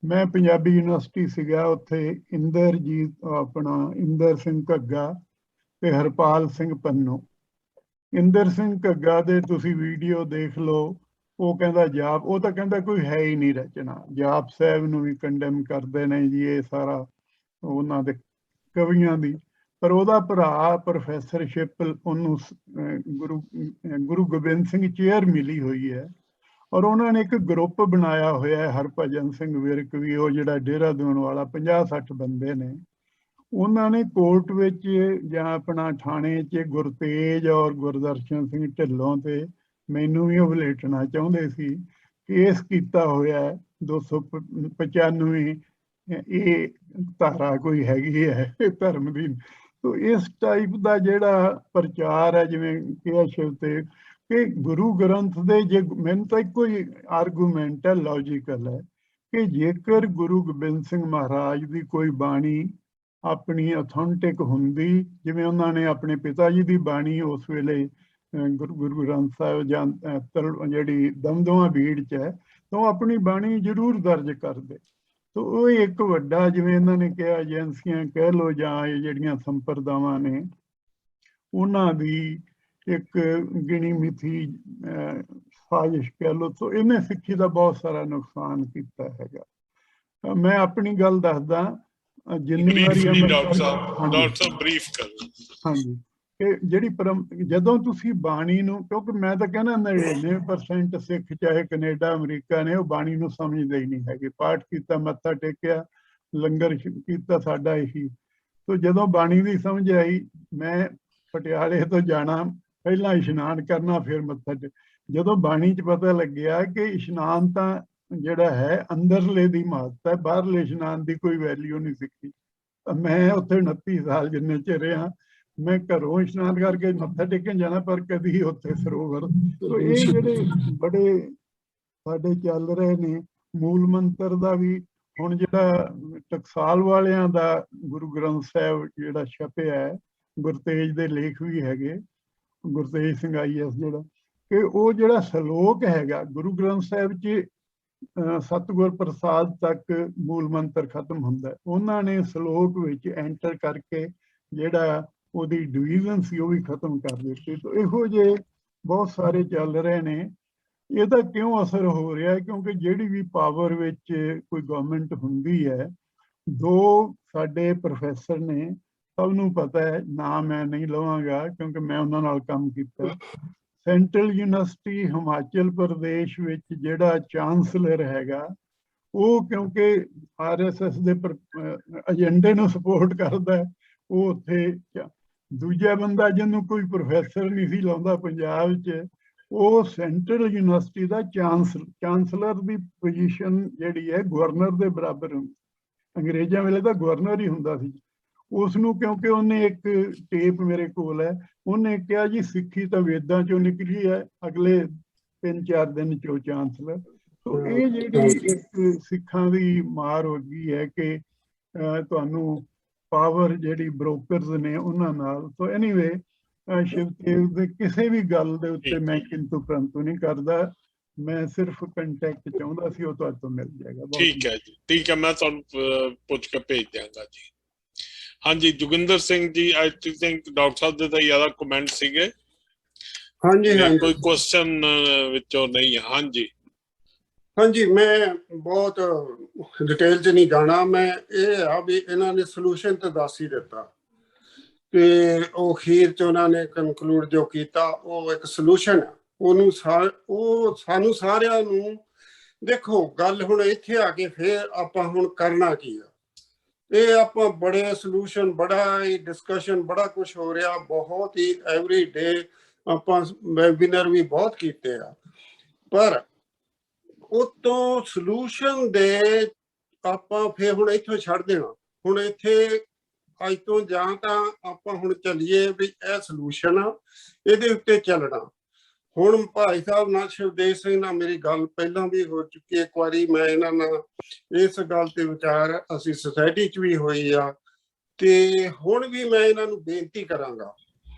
Speaker 3: ਮੈਂ ਪੰਜਾਬੀ ਯੂਨੀਵਰਸਿਟੀ ਸੀਗਾ, ਉੱਥੇ ਇੰਦਰ ਸਿੰਘ ਘੱਗਾ ਤੇ ਹਰਪਾਲ ਸਿੰਘ ਪੰਨੂ। ਇੰਦਰ ਸਿੰਘ ਘੱਗਾ ਦੇ ਤੁਸੀਂ ਵੀਡੀਓ ਦੇਖ ਲਓ, ਉਹ ਕਹਿੰਦਾ ਜਾਪ, ਉਹ ਤਾਂ ਕਹਿੰਦਾ ਕੋਈ ਹੈ ਹੀ ਨਹੀਂ ਰਚਨਾ। ਜਾਪ ਸਾਹਿਬ ਨੂੰ ਵੀ ਕੰਡੈਮ ਕਰਦੇ ਨੇ ਜੀ, ਇਹ ਸਾਰਾ ਉਹਨਾਂ ਦੇ ਕਵੀਆਂ ਦੀ। ਪਰ ਉਹਦਾ ਭਰਾ ਪ੍ਰੋਫੈਸਰਸ਼ਿਪ ਉਹਨੂੰ ਗੁਰੂ ਗੋਬਿੰਦ ਸਿੰਘ ਚੇਅਰ ਮਿਲੀ ਹੋਈ ਹੈ, ਔਰ ਉਹਨਾਂ ਨੇ ਇੱਕ ਗਰੁੱਪ ਬਣਾਇਆ ਹੋਇਆ ਹੈ, ਹਰਭਜਨ ਸਿੰਘ ਵਿਰਕ ਵੀ, ਉਹ ਜਿਹੜਾ ਦੇਹਰਾਦੂਨ ਵਾਲਾ, 50-60 ਬੰਦੇ ਨੇ। ਉਹਨਾਂ ਨੇ ਕੋਰਟ ਵਿੱਚ ਜਾਂ ਆਪਣਾ ਥਾਣੇ 'ਚ ਗੁਰਤੇਜ ਔਰ ਗੁਰਦਰਸ਼ਨ ਸਿੰਘ ਢਿੱਲੋਂ ਤੇ ਮੈਨੂੰ ਵੀ ਉਹ ਵਲੇਟਣਾ ਚਾਹੁੰਦੇ ਸੀ, ਕੇਸ ਕੀਤਾ ਹੋਇਆ 295 ਇਹ ਧਾਰਾ ਕੋਈ ਹੈਗੀ ਹੈ ਧਰਮ ਦੀ। ਤੋ ਇਸ ਟਾਈਪ ਦਾ ਜਿਹੜਾ ਪ੍ਰਚਾਰ ਹੈ, ਜਿਵੇਂ ਕਿਹਾ ਸ਼ਿਵ ਤੇ, ਕਿ ਗੁਰੂ ਗ੍ਰੰਥ ਦੇ, ਜੇ ਮੈਨੂੰ ਤਾਂ ਇੱਕੋ ਹੀ ਆਰਗੂਮੈਂਟ ਹੈ, ਲੌਜੀਕਲ ਹੈ, ਕਿ ਜੇਕਰ ਗੁਰੂ ਗੋਬਿੰਦ ਸਿੰਘ ਮਹਾਰਾਜ ਦੀ ਕੋਈ ਬਾਣੀ ਆਪਣੀ ਅਥੈਂਟਿਕ ਹੁੰਦੀ, ਜਿਵੇਂ ਉਹਨਾਂ ਨੇ ਆਪਣੇ ਪਿਤਾ ਜੀ ਦੀ ਬਾਣੀ ਉਸ ਵੇਲੇ ਗੁਰੂ ਗ੍ਰੰਥ ਸਾਹਿਬ ਜਾਂ ਜਿਹੜੀ ਦਮਦਮਾ ਬੀੜ 'ਚ ਹੈ, ਤਾਂ ਉਹ ਆਪਣੀ ਬਾਣੀ ਜ਼ਰੂਰ ਦਰਜ ਕਰਦੇ। ਤਾਂ ਉਹ ਇੱਕ ਵੱਡਾ, ਜਿਵੇਂ ਇਹਨਾਂ ਨੇ ਕਿਹਾ, ਏਜੰਸੀਆਂ ਕਹਿ ਲਓ ਜਾਂ ਇਹ ਜਿਹੜੀਆਂ ਸੰਪਰਦਾਵਾਂ ਨੇ, ਉਹਨਾਂ ਦੀ ਇੱਕ ਗਿਣੀ ਮਿਥੀ ਸਾਜ਼ਿਸ਼ ਕਹਿ ਲਓ। ਤਾਂ ਇਹਨੇ ਸਿੱਖੀ ਦਾ ਬਹੁਤ ਸਾਰਾ ਨੁਕਸਾਨ ਕੀਤਾ ਹੈਗਾ। ਮੈਂ ਆਪਣੀ ਗੱਲ ਦੱਸਦਾ, ਜਿੰਨੀ ਵਾਰੀ
Speaker 1: ਡਾਕਟਰ ਸਾਹਿਬ ਬਰੀਫ ਕਰੋ।
Speaker 3: ਹਾਂਜੀ, ਕਿ ਜਿਹੜੀ ਜਦੋਂ ਤੁਸੀਂ ਬਾਣੀ ਨੂੰ, ਕਿਉਂਕਿ ਮੈਂ ਤਾਂ ਕਹਿੰਦਾ 99% ਸਿੱਖ ਚਾਹੇ ਕੈਨੇਡਾ ਅਮਰੀਕਾ ਨੇ, ਉਹ ਬਾਣੀ ਨੂੰ ਸਮਝਦੇ ਹੀ ਨਹੀਂ ਹੈਗੇ। ਪਾਠ ਕੀਤਾ, ਮੱਥਾ ਟੇਕਿਆ, ਲੰਗਰ ਕੀਤਾ, ਸਾਡਾ ਇਹੀ। ਤੋ ਜਦੋਂ ਬਾਣੀ ਦੀ ਸਮਝ ਆਈ, ਮੈਂ ਪਟਿਆਲੇ ਤੋਂ ਜਾਣਾ, ਪਹਿਲਾਂ ਇਸ਼ਨਾਨ ਕਰਨਾ, ਫਿਰ ਮੱਥਾ ਟੇਕ। ਜਦੋਂ ਬਾਣੀ 'ਚ ਪਤਾ ਲੱਗਿਆ ਕਿ ਇਸ਼ਨਾਨ ਤਾਂ ਜਿਹੜਾ ਹੈ ਅੰਦਰਲੇ ਦੀ ਮਹੱਤਤਾ ਹੈ, ਬਾਹਰਲੇ ਇਸ਼ਨਾਨ ਦੀ ਕੋਈ ਵੈਲਿਊ ਨਹੀਂ ਸਿੱਖੀ। ਮੈਂ ਉੱਥੇ 29 ਸਾਲ ਜਿੰਨੇ ਚਿਰ ਰਿਹਾ, ਮੈਂ ਘਰੋਂ ਇਸ਼ਨਾਨ ਕਰਕੇ ਮੱਥਾ ਟੇਕਣ ਜਾਣਾ, ਪਰ ਕਦੀ ਉੱਥੇ ਸਰੋਵਰ। ਤੋ ਇਹ ਜਿਹੜੇ ਬੜੇ ਸਾਡੇ ਚੱਲ ਰਹੇ ਨੇ, ਮੂਲ ਮੰਤਰ ਦਾ ਵੀ ਹੁਣ ਜਿਹੜਾ ਟਕਸਾਲ ਵਾਲਿਆਂ ਦਾ ਗੁਰੂ ਗ੍ਰੰਥ ਸਾਹਿਬ ਜਿਹੜਾ ਛਪਿਆ ਹੈ, ਗੁਰਤੇਜ ਦੇ ਲੇਖ ਵੀ ਹੈਗੇ, ਗੁਰਤੇਜ ਸਿੰਘ IAS ਜਿਹੜਾ, ਕਿ ਉਹ ਜਿਹੜਾ ਸਲੋਕ ਹੈਗਾ ਗੁਰੂ ਗ੍ਰੰਥ ਸਾਹਿਬ 'ਚ, ਸਤਿਗੁਰ ਪ੍ਰਸਾਦ ਤੱਕ ਮੂਲ ਮੰਤਰ ਖਤਮ ਹੁੰਦਾ, ਉਹਨਾਂ ਨੇ ਸਲੋਕ ਵਿੱਚ ਐਂਟਰ ਕਰਕੇ ਜਿਹੜਾ ਉਹਦੀ ਡਿਵੀਜ਼ਨ ਸੀ ਉਹ ਵੀ ਖਤਮ ਕਰ ਦਿੱਤੀ। ਤਾਂ ਇਹੋ ਜਿਹੇ ਬਹੁਤ ਸਾਰੇ ਚੱਲ ਰਹੇ ਨੇ। ਇਹਦਾ ਕਿਉਂ ਅਸਰ ਹੋ ਰਿਹਾ ਹੈ? ਕਿਉਂਕਿ ਜਿਹੜੀ ਵੀ ਪਾਵਰ ਵਿੱਚ ਕੋਈ ਗਵਰਨਮੈਂਟ ਹੁੰਦੀ ਹੈ, ਦੋ ਸਾਡੇ ਪ੍ਰੋਫੈਸਰ ਨੇ, ਸਭ ਨੂੰ ਪਤਾ ਹੈ, ਨਾ ਮੈਂ ਨਹੀਂ ਲਵਾਂਗਾ ਕਿਉਂਕਿ ਮੈਂ ਉਹਨਾਂ ਨਾਲ ਕੰਮ ਕੀਤਾ। ਸੈਂਟਰਲ ਯੂਨੀਵਰਸਿਟੀ ਹਿਮਾਚਲ ਪ੍ਰਦੇਸ਼ ਵਿੱਚ ਜਿਹੜਾ ਚਾਂਸਲਰ ਹੈਗਾ, ਉਹ ਕਿਉਂਕਿ RSS ਦੇ ਏਜੰਡੇ ਨੂੰ ਸਪੋਰਟ ਕਰਦਾ ਹੈ, ਉਹ ਉੱਥੇ। ਦੂਜਾ ਬੰਦਾ ਜਿਹਨੂੰ ਕੋਈ ਪ੍ਰੋਫੈਸਰ ਨਹੀਂ ਸੀ ਲਾਉਂਦਾ ਪੰਜਾਬ 'ਚ, ਉਹ ਸੈਂਟਰਲ ਯੂਨੀਵਰਸਿਟੀ ਦਾ ਚਾਂਸਲਰ ਦੀ ਪੋਜੀਸ਼ਨ ਜਿਹੜੀ ਹੈ ਗਵਰਨਰ ਦੇ ਬਰਾਬਰ ਹੁੰਦੀ। ਅੰਗਰੇਜ਼ਾਂ ਵੇਲੇ ਤਾਂ ਗਵਰਨਰ ਹੀ ਹੁੰਦਾ ਸੀ। ਉਸ ਨੂੰ ਕਿਉਂਕਿ ਉਹਨੇ ਇੱਕ ਟੇਪ ਮੇਰੇ ਕੋਲ ਹੈ, ਉਹਨੇ ਕਿਹਾ ਜੀ ਸਿੱਖੀ ਤਾਂ ਵੇਦਾਂ 'ਚੋਂ ਨਿਕਲੀ ਹੈ, ਅਗਲੇ 3-4 ਦਿਨ 'ਚ ਉਹ ਚਾਂਸਲਰ। ਸੋ ਇਹ ਜਿਹੜੀ ਇੱਕ ਸਿੱਖਾਂ ਦੀ ਮਾਰ ਹੋ ਗਈ ਹੈ ਕਿ ਤੁਹਾਨੂੰ ਪਾਵਰ ਜਿਹੜੀ ਬ੍ਰੋਕਰਸ ਨੇ ਉਹਨਾਂ ਨਾਲ। ਸੋ ਐਨੀਵੇ, ਸ਼ਿਵਤੇਜ ਦੇ ਕਿਸੇ ਵੀ ਗੱਲ ਦੇ ਉੱਤੇ ਮੈਂ ਕਿੰਤੂ ਪ੍ਰੰਤੂ ਨਹੀਂ ਕਰਦਾ, ਮੈਂ ਸਿਰਫ ਕੰਟੈਕਟ ਚਾਹੁੰਦਾ ਸੀ, ਉਹ ਤੁਹਾਡੇ ਤੋਂ ਮਿਲ ਜਾਏਗਾ।
Speaker 1: ਠੀਕ ਹੈ ਜੀ, ਠੀਕ ਹੈ, ਮੈਂ ਤੁਹਾਨੂੰ ਪੁੱਛ ਕੇ ਭੇਜ ਦਿਆਂਗਾ ਜੀ। ਹਾਂਜੀ, Joginder Singh ji, I think doctor ਸਾਹਿਬ ਦੇ ਤਾਂ ਜ਼ਿਆਦਾ ਕਮੈਂਟ ਸੀਗੇ।
Speaker 4: ਹਾਂਜੀ,
Speaker 1: ਕੋਈ ਕੁਐਸਚਨ ਵਿੱਚੋਂ ਨਹੀਂ ਹੈ? ਹਾਂਜੀ
Speaker 4: ਹਾਂਜੀ, ਮੈਂ ਬਹੁਤ ਡਿਟੇਲ 'ਚ ਨਹੀਂ ਜਾਣਾ। ਮੈਂ ਇਹ ਆ ਵੀ ਇਹਨਾਂ ਨੇ ਸੋਲੂਸ਼ਨ ਤਾਂ ਦੱਸ ਹੀ ਦਿੱਤਾ ਕਿ ਉਹ ਅਖੀਰ 'ਚ ਉਹਨਾਂ ਨੇ ਕਨਕਲੂਡ ਜੋ ਕੀਤਾ ਉਹ ਇੱਕ ਸੋਲੂਸ਼ਨ ਆ। ਉਹਨੂੰ ਉਹ ਸਾਨੂੰ ਸਾਰਿਆਂ ਨੂੰ, ਦੇਖੋ ਗੱਲ ਹੁਣ ਇੱਥੇ ਆ ਕੇ ਫਿਰ ਆਪਾਂ ਹੁਣ ਕਰਨਾ ਕੀ ਆ? ਇਹ ਆਪਾਂ ਬੜੇ ਸੋਲੂਸ਼ਨ, ਬੜਾ ਹੀ ਡਿਸਕਸ਼ਨ, ਬੜਾ ਕੁਝ ਹੋ ਰਿਹਾ, ਬਹੁਤ ਹੀ ਐਵਰੀ ਡੇ ਆਪਾਂ ਵੈਬਿਨਾਰ ਵੀ ਬਹੁਤ ਕੀਤੇ ਆ, ਪਰ ਉਤੋਂ ਸੋਲੂਸ਼ਨ ਦੇ ਆਪਾਂ ਫਿਰ ਹੁਣ ਇੱਥੋਂ ਛੱਡ ਦੇਣਾ। ਹੁਣ ਇੱਥੇ ਅੱਜ ਤੋਂ ਜਾਂ ਤਾਂ ਆਪਾਂ ਹੁਣ ਚੱਲੀਏ ਵੀ ਇਹ ਸੋਲੂਸ਼ਨ ਆ, ਇਹਦੇ ਉੱਤੇ ਚੱਲਣਾ। ਹੁਣ ਭਾਈ ਸਾਹਿਬ ਨਾਲ, ਸ਼ਿਵਦੇਵ ਸਿੰਘ ਨਾਲ ਮੇਰੀ ਗੱਲ ਪਹਿਲਾਂ ਵੀ ਹੋ ਚੁੱਕੀ ਇੱਕ ਵਾਰੀ। ਮੈਂ ਇਹਨਾਂ ਨਾਲ ਇਸ ਗੱਲ ਤੇ ਵਿਚਾਰ ਅਸੀਂ ਸੁਸਾਇਟੀ 'ਚ ਵੀ ਹੋਈ ਆ, ਤੇ ਹੁਣ ਵੀ ਮੈਂ ਇਹਨਾਂ ਨੂੰ ਬੇਨਤੀ ਕਰਾਂਗਾ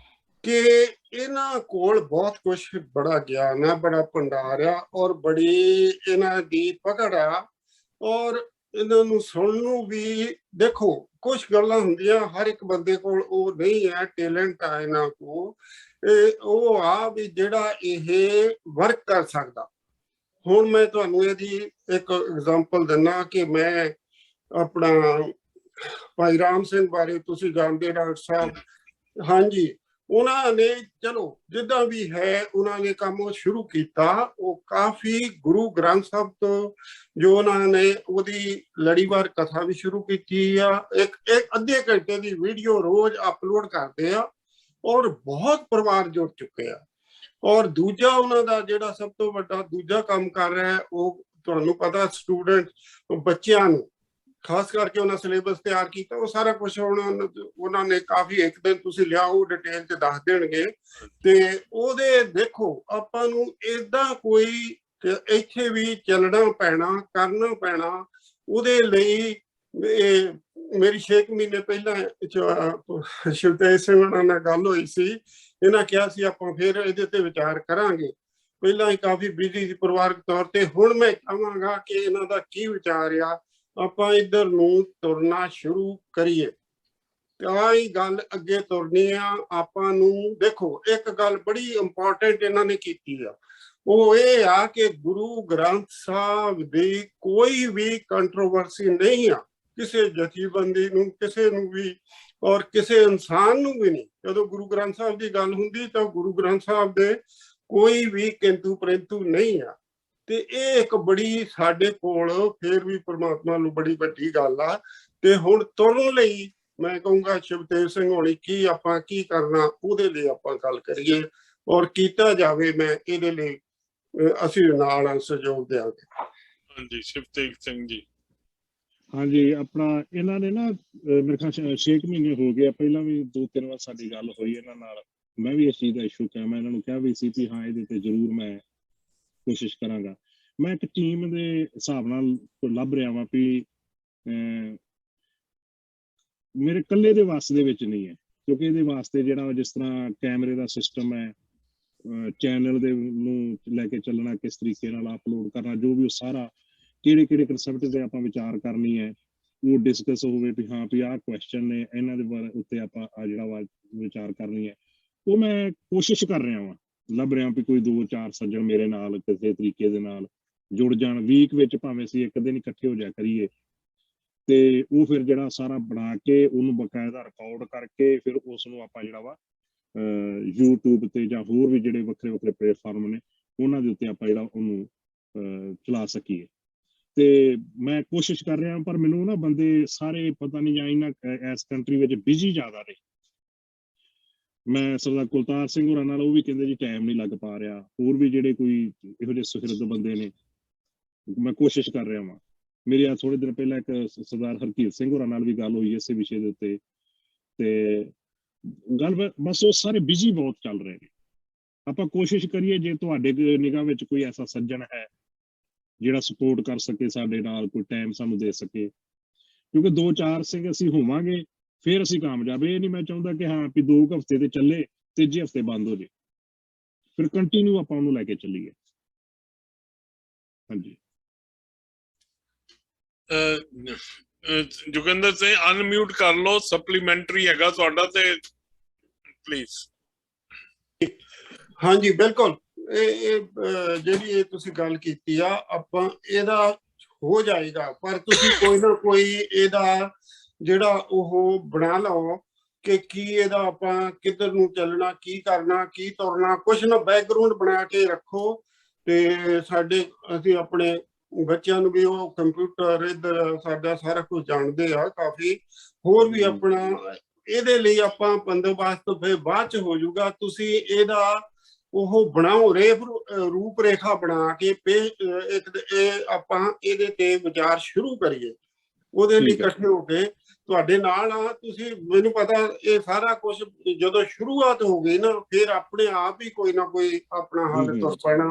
Speaker 4: ਕਿ ਇਹਨਾਂ ਕੋਲ ਬਹੁਤ ਕੁਛ, ਬੜਾ ਗਿਆਨ ਆ, ਬੜਾ ਭੰਡਾਰ ਆ, ਔਰ ਬੜੀ ਇਹਨਾਂ ਦੀ ਪਕੜ ਆ, ਔਰ ਇਹਨਾਂ ਨੂੰ ਸੁਣਨ ਨੂੰ ਵੀ। ਦੇਖੋ ਕੁਛ ਗੱਲਾਂ ਹੁੰਦੀਆਂ ਹਰ ਇੱਕ ਬੰਦੇ ਕੋਲ ਉਹ ਨਹੀਂ ਹੈ, ਟੈਲੈਂਟ ਆ ਇਹਨਾਂ ਕੋਲ, ਉਹ ਆ ਵੀ ਜਿਹੜਾ ਇਹ ਵਰਕ ਕਰ ਸਕਦਾ। ਹੁਣ ਮੈਂ ਤੁਹਾਨੂੰ ਇਹਦੀ ਇੱਕ ਐਗਜ਼ਾਮਪਲ ਦਿੰਦਾ ਕਿ ਮੈਂ ਆਪਣਾ ਭਾਈ ਰਾਮ ਸਿੰਘ ਬਾਰੇ ਤੁਸੀਂ ਜਾਣਦੇ ਡਾਕਟਰ ਸਾਹਿਬ, ਹਾਂਜੀ, ਉਹਨਾਂ ਨੇ ਚਲੋ ਜਿੱਦਾਂ ਵੀ ਹੈ ਉਹਨਾਂ ਨੇ ਕੰਮ ਸ਼ੁਰੂ ਕੀਤਾ। ਉਹ ਕਾਫੀ ਗੁਰੂ ਗ੍ਰੰਥ ਸਾਹਿਬ ਤੋਂ ਜੋ ਉਹਨਾਂ ਨੇ ਉਹਦੀ ਲੜੀਵਾਰ ਕਥਾ ਵੀ ਸ਼ੁਰੂ ਕੀਤੀ ਆ, ਇੱਕ ਅੱਧੇ ਘੰਟੇ ਦੀ ਵੀਡੀਓ ਰੋਜ਼ ਅਪਲੋਡ ਕਰਦੇ ਆ, ਔਰ ਬਹੁਤ ਪਰਿਵਾਰ ਜੁੜ ਚੁੱਕੇ ਆ। ਔਰ ਦੂਜਾ ਉਹਨਾਂ ਦਾ ਜਿਹੜਾ ਸਭ ਤੋਂ ਵੱਡਾ ਦੂਜਾ ਕੰਮ ਕਰ ਰਿਹਾ, ਉਹ ਤੁਹਾਨੂੰ ਪਤਾ, ਸਟੂਡੈਂਟ ਬੱਚਿਆਂ ਨੂੰ ਖਾਸ ਕਰਕੇ ਉਹਨਾਂ ਸਿਲੇਬਸ ਤਿਆਰ ਕੀਤਾ। ਉਹ ਸਾਰਾ ਕੁਝ ਉਹਨਾਂ ਨੇ ਕਾਫੀ, ਇੱਕ ਦਿਨ ਤੁਸੀਂ ਲਿਆਓ ਡਿਟੇਲ 'ਚ ਦੱਸ ਦੇਣਗੇ। ਤੇ ਉਹਦੇ ਦੇਖੋ ਆਪਾਂ ਨੂੰ ਏਦਾਂ ਕੋਈ ਇੱਥੇ ਵੀ ਚੱਲਣਾ ਪੈਣਾ, ਕਰਨਾ ਪੈਣਾ। ਉਹਦੇ ਲਈ ਮੇਰੀ 6 ਮਹੀਨੇ ਪਹਿਲਾਂ ਸ਼ਿਵਤੇਜ ਸਿੰਘ ਉਹਨਾਂ ਨਾਲ ਗੱਲ ਹੋਈ ਸੀ। ਇਹਨਾਂ ਕਿਹਾ ਸੀ ਆਪਾਂ ਫਿਰ ਇਹਦੇ ਤੇ ਵਿਚਾਰ ਕਰਾਂਗੇ। ਪਹਿਲਾਂ ਹੀ ਕਾਫੀ ਬਿਜ਼ੀ ਸੀ ਪਰਿਵਾਰਕ ਤੌਰ ਤੇ। ਹੁਣ ਮੈਂ ਚਾਹਾਂਗਾ ਕਿ ਇਹਨਾਂ ਦਾ ਕੀ ਵਿਚਾਰ ਆ, ਆਪਾਂ ਇੱਧਰ ਨੂੰ ਤੁਰਨਾ ਸ਼ੁਰੂ ਕਰੀਏ ਤਾਂ ਹੀ ਗੱਲ ਅੱਗੇ ਤੁਰਨੀ ਆ। ਆਪਾਂ ਨੂੰ ਦੇਖੋ ਇੱਕ ਗੱਲ ਬੜੀ ਇੰਪੋਰਟੈਂਟ ਇਹਨਾਂ ਨੇ ਕੀਤੀ ਆ, ਉਹ ਇਹ ਆ ਕਿ ਗੁਰੂ ਗ੍ਰੰਥ ਸਾਹਿਬ ਦੀ ਕੋਈ ਵੀ ਕੰਟਰੋਵਰਸੀ ਨਹੀਂ ਆ ਕਿਸੇ ਜਥੇਬੰਦੀ ਨੂੰ, ਕਿਸੇ ਨੂੰ ਵੀ, ਔਰ ਕਿਸੇ ਇਨਸਾਨ ਨੂੰ ਵੀ ਨਹੀਂ। ਜਦੋਂ ਗੁਰੂ ਗ੍ਰੰਥ ਸਾਹਿਬ ਦੀ ਗੱਲ ਹੁੰਦੀ ਤਾਂ ਗੁਰੂ ਗ੍ਰੰਥ ਸਾਹਿਬ ਦੇ ਕੋਈ ਵੀ ਕਿੰਤੂ ਪਰੰਤੂ ਨਹੀਂ ਆ। ਤੇ ਇਹ ਇੱਕ ਬੜੀ ਸਾਡੇ ਕੋਲ ਫਿਰ ਵੀ ਪ੍ਰਮਾਤਮਾ ਨੂੰ ਬੜੀ ਵੱਡੀ ਗੱਲ ਆ। ਤੇ ਹੁਣ ਤੁਰਨ ਲਈ ਮੈਂ ਕਹੂੰਗਾ ਸ਼ਿਵਤੇਜ ਸਿੰਘ ਹੋਣੀ ਕੀ ਆਪਾਂ ਕੀ ਕਰਨਾ ਉਹਦੇ ਲਈ ਆਪਾਂ ਗੱਲ ਕਰੀਏ ਔਰ ਕੀਤਾ ਜਾਵੇ। ਮੈਂ ਇਹਦੇ ਲਈ ਅਸੀਂ ਨਾਲ ਸਹਿਯੋਗ ਦਿਆਂਗੇ।
Speaker 1: ਹਾਂਜੀ ਸ਼ਿਵਤੇਜ ਸਿੰਘ ਜੀ।
Speaker 2: ਹਾਂਜੀ, ਆਪਣਾ ਇਹਨਾਂ ਨੇ ਨਾ ਮੇਰੇ ਖਿਆਲ 6 ਮਹੀਨੇ ਹੋ ਗਏ, ਪਹਿਲਾਂ ਵੀ 2-3 ਵਾਰ ਸਾਡੀ ਗੱਲ ਹੋਈ ਇਹਨਾਂ ਨਾਲ। ਮੈਂ ਵੀ ਇਸ ਚੀਜ਼ ਦਾ ਇਸ਼ੂ ਕਿਹਾ, ਮੈਂ ਇਹਨਾਂ ਨੂੰ ਕਿਹਾ ਵੀ ਸੀ ਵੀ ਹਾਂ ਇਹਦੇ ਤੇ ਜ਼ਰੂਰ ਮੈਂ ਕੋਸ਼ਿਸ਼ ਕਰਾਂਗਾ। ਮੈਂ ਇੱਕ ਟੀਮ ਦੇ ਹਿਸਾਬ ਨਾਲ ਲੱਭ ਰਿਹਾ ਵਾਂ ਵੀ ਮੇਰੇ ਇਕੱਲੇ ਦੇ ਵਾਸ ਦੇ ਵਿੱਚ ਨਹੀਂ ਹੈ, ਕਿਉਂਕਿ ਇਹਦੇ ਵਾਸਤੇ ਜਿਹੜਾ ਜਿਸ ਤਰ੍ਹਾਂ ਕੈਮਰੇ ਦਾ ਸਿਸਟਮ ਹੈ, ਚੈਨਲ ਦੇ ਨੂੰ ਲੈ ਕੇ ਚੱਲਣਾ, ਕਿਸ ਤਰੀਕੇ ਨਾਲ ਅਪਲੋਡ ਕਰਨਾ, ਜੋ ਵੀ ਉਹ ਸਾਰਾ ਕਿਹੜੇ ਕਨਸੈਪਟ ਤੇ ਆਪਾਂ ਵਿਚਾਰ ਕਰਨੀ ਹੈ ਉਹ ਡਿਸਕਸ ਹੋਵੇ ਵੀ ਹਾਂ ਵੀ ਆਹ ਕੁਐਸਚਨ ਨੇ, ਇਹਨਾਂ ਦੇ ਬਾਰੇ ਉੱਤੇ ਆਪਾਂ ਆ ਜਿਹੜਾ ਵਾ ਵਿਚਾਰ ਕਰਨੀ ਹੈ। ਉਹ ਮੈਂ ਕੋਸ਼ਿਸ਼ ਕਰ ਰਿਹਾ ਵਾਂ, ਲੱਭ ਰਿਹਾ ਵੀ ਕੋਈ 2-4 ਸੱਜਣ ਮੇਰੇ ਨਾਲ ਕਿਸੇ ਤਰੀਕੇ ਦੇ ਨਾਲ ਜੁੜ ਜਾਣ। ਵੀਕ ਵਿੱਚ ਭਾਵੇਂ ਅਸੀਂ ਇੱਕ ਦਿਨ ਇਕੱਠੇ ਹੋ ਜਾ ਕਰੀਏ ਤੇ ਉਹ ਫਿਰ ਜਿਹੜਾ ਸਾਰਾ ਬਣਾ ਕੇ ਉਹਨੂੰ ਬਕਾਇਦਾ ਰਿਕਾਰਡ ਕਰਕੇ ਫਿਰ ਉਸ ਨੂੰ ਆਪਾਂ ਜਿਹੜਾ ਵਾ YouTube ਤੇ ਜਾਂ ਹੋਰ ਵੀ ਜਿਹੜੇ ਵੱਖਰੇ ਪਲੇਟਫਾਰਮ ਨੇ ਉਹਨਾਂ ਦੇ ਉੱਤੇ ਆਪਾਂ ਜਿਹੜਾ ਉਹਨੂੰ ਚਲਾ ਸਕੀਏ। ਤੇ ਮੈਂ ਕੋਸ਼ਿਸ਼ ਕਰ ਰਿਹਾ, ਪਰ ਮੈਨੂੰ ਨਾ ਬੰਦੇ ਸਾਰੇ ਪਤਾ ਨਹੀਂ ਜਾਂ ਇਹਨਾਂ ਇਸ ਕੰਟਰੀ ਵਿੱਚ ਬਿਜੀ ਜ਼ਿਆਦਾ ਨੇ। ਮੈਂ ਸਰਦਾਰ ਕੁਲਤਾਰ ਸਿੰਘ ਹੋਰਾਂ ਨਾਲ ਉਹ ਵੀ ਕਹਿੰਦੇ ਜੀ ਟਾਈਮ ਨਹੀਂ ਲੱਗ ਪਾ ਰਿਹਾ, ਹੋਰ ਵੀ ਜਿਹੜੇ ਕੋਈ ਇਹੋ ਜਿਹੇ ਸੁਹਿਰਦ ਬੰਦੇ ਨੇ, ਮੈਂ ਕੋਸ਼ਿਸ਼ ਕਰ ਰਿਹਾ ਵਾਂ। ਮੇਰੀ ਆ ਥੋੜੇ ਦਿਨ ਪਹਿਲਾਂ ਇੱਕ ਸਰਦਾਰ ਹਰਕੀਰਤ ਸਿੰਘ ਹੋਰਾਂ ਨਾਲ ਵੀ ਗੱਲ ਹੋਈ ਇਸੇ ਵਿਸ਼ੇ ਦੇ ਉੱਤੇ, ਤੇ ਗੱਲ ਬਸ ਉਹ ਸਾਰੇ ਬਿਜੀ ਬਹੁਤ ਚੱਲ ਰਹੇ ਨੇ। ਆਪਾਂ ਕੋਸ਼ਿਸ਼ ਕਰੀਏ ਜੇ ਤੁਹਾਡੇ ਨਿਗਾਹ ਵਿੱਚ ਕੋਈ ਐਸਾ ਸੱਜਣ ਹੈ ਜਿਹੜਾ ਸਪੋਰਟ ਕਰ ਸਕੇ ਸਾਡੇ ਨਾਲ, ਕੋਈ ਟਾਈਮ ਸਾਨੂੰ ਦੇ ਸਕੇ, ਕਿਉਂਕਿ 2-4 ਸਿੰਘ ਅਸੀਂ ਹੋਵਾਂਗੇ ਫਿਰ ਅਸੀਂ ਕਾਮਯਾਬ। ਇਹ ਨਹੀਂ ਮੈਂ ਚਾਹੁੰਦਾ ਕਿ ਹਾਂ ਵੀ 2 ਹਫ਼ਤੇ ਤੇ ਚੱਲੇ, ਤੀਜੇ ਹਫ਼ਤੇ ਬੰਦ ਹੋ ਜੇ, ਫਿਰ ਕੰਟੀਨਿਊ ਆਪਾਂ ਉਹਨੂੰ ਲੈ ਕੇ ਚੱਲੀਏ। ਹਾਂਜੀ
Speaker 1: ਜੋਗਿੰਦਰ ਸਿੰਘ ਅਨਮਿਊਟ ਕਰ ਲਓ, ਸਪਲੀਮੈਂਟਰੀ ਹੈਗਾ ਤੁਹਾਡਾ ਤੇ ਪਲੀਜ਼।
Speaker 4: ਹਾਂਜੀ ਬਿਲਕੁਲ, ਇਹ ਜਿਹੜੀ ਇਹ ਤੁਸੀਂ ਗੱਲ ਕੀਤੀ ਆ ਆਪਾਂ ਇਹਦਾ ਹੋ ਜਾਏਗਾ, ਪਰ ਤੁਸੀਂ ਕੋਈ ਨਾ ਕੋਈ ਇਹਦਾ ਜਿਹੜਾ ਉਹ ਬਣਾ ਲਓ ਕਿ ਕੀ ਇਹਦਾ ਆਪਾਂ ਕਿੱਧਰ ਨੂੰ ਚੱਲਣਾ, ਕੀ ਕਰਨਾ, ਕੀ ਤੁਰਨਾ, ਕੁਛ ਨਾ ਬੈਕਗਰਾਉਂਡ ਬਣਾ ਕੇ ਰੱਖੋ। ਤੇ ਸਾਡੇ ਅਸੀਂ ਆਪਣੇ ਬੱਚਿਆਂ ਨੂੰ ਵੀ ਉਹ ਕੰਪਿਊਟਰ ਇੱਧਰ ਸਾਡਾ ਸਾਰਾ ਕੁਝ ਜਾਣਦੇ ਆ ਕਾਫੀ, ਹੋਰ ਵੀ ਆਪਣਾ ਇਹਦੇ ਲਈ ਆਪਾਂ ਬੰਦੋਬਸਤ ਫਿਰ ਬਾਅਦ ਚ ਹੋ ਜਾਊਗਾ। ਤੁਸੀਂ ਇਹਦਾ ਉਹ ਬਣਾਓ ਰੂਪ ਰੇਖਾ ਬਣਾ ਕੇ ਇਹ ਆਪਾਂ ਇਹਦੇ ਤੇ ਵਿਚਾਰ ਸ਼ੁਰੂ ਕਰੀਏ। ਉਹਦੇ ਲਈ ਇਕੱਠੇ ਹੋ ਕੇ ਤੁਹਾਡੇ ਨਾਲ ਆ। ਤੁਸੀਂ ਮੈਨੂੰ ਪਤਾ ਇਹ ਸਾਰਾ ਕੁਝ ਜਦੋਂ ਸ਼ੁਰੂਆਤ ਹੋ ਗਈ ਨਾ ਫਿਰ ਆਪਣੇ ਆਪ ਹੀ ਕੋਈ ਨਾ ਕੋਈ ਆਪਣਾ ਹੱਲ ਤੁਰ ਪੈਣਾ।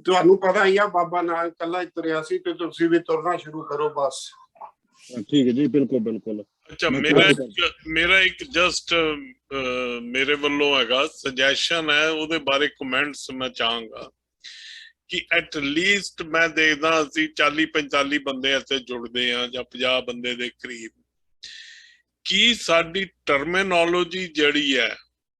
Speaker 4: ਤੁਹਾਨੂੰ ਪਤਾ ਹੀ ਆ ਬਾਬਾ ਨਾਲ ਇਕੱਲਾ ਹੀ ਤੁਰਿਆ ਸੀ ਤੇ ਤੁਸੀਂ ਵੀ ਤੁਰਨਾ ਸ਼ੁਰੂ ਕਰੋ ਬਸ।
Speaker 2: ਠੀਕ ਹੈ ਜੀ, ਬਿਲਕੁਲ ਬਿਲਕੁਲ।
Speaker 1: ਅੱਛਾ, ਮੇਰਾ ਇੱਕ ਜਸਟ ਮੇਰੇ ਵੱਲੋਂ ਹੈਗਾ ਸੁਜੈਸ਼ਨ ਹੈ, ਉਹਦੇ ਬਾਰੇ ਕਮੈਂਟਸ ਮੈਂ ਚਾਹਾਂਗਾ ਕਿ ਐਟ ਲੀਸਟ ਮੈਂ ਦੇਖਦਾ ਅਸੀਂ 40-45 ਬੰਦੇ ਇੱਥੇ ਜੁੜਦੇ ਆ ਜਾਂ 50 ਬੰਦੇ ਦੇ ਕਰੀਬ, ਕੀ ਸਾਡੀ ਟਰਮੀਨੋਲੋਜੀ ਜਿਹੜੀ ਹੈ,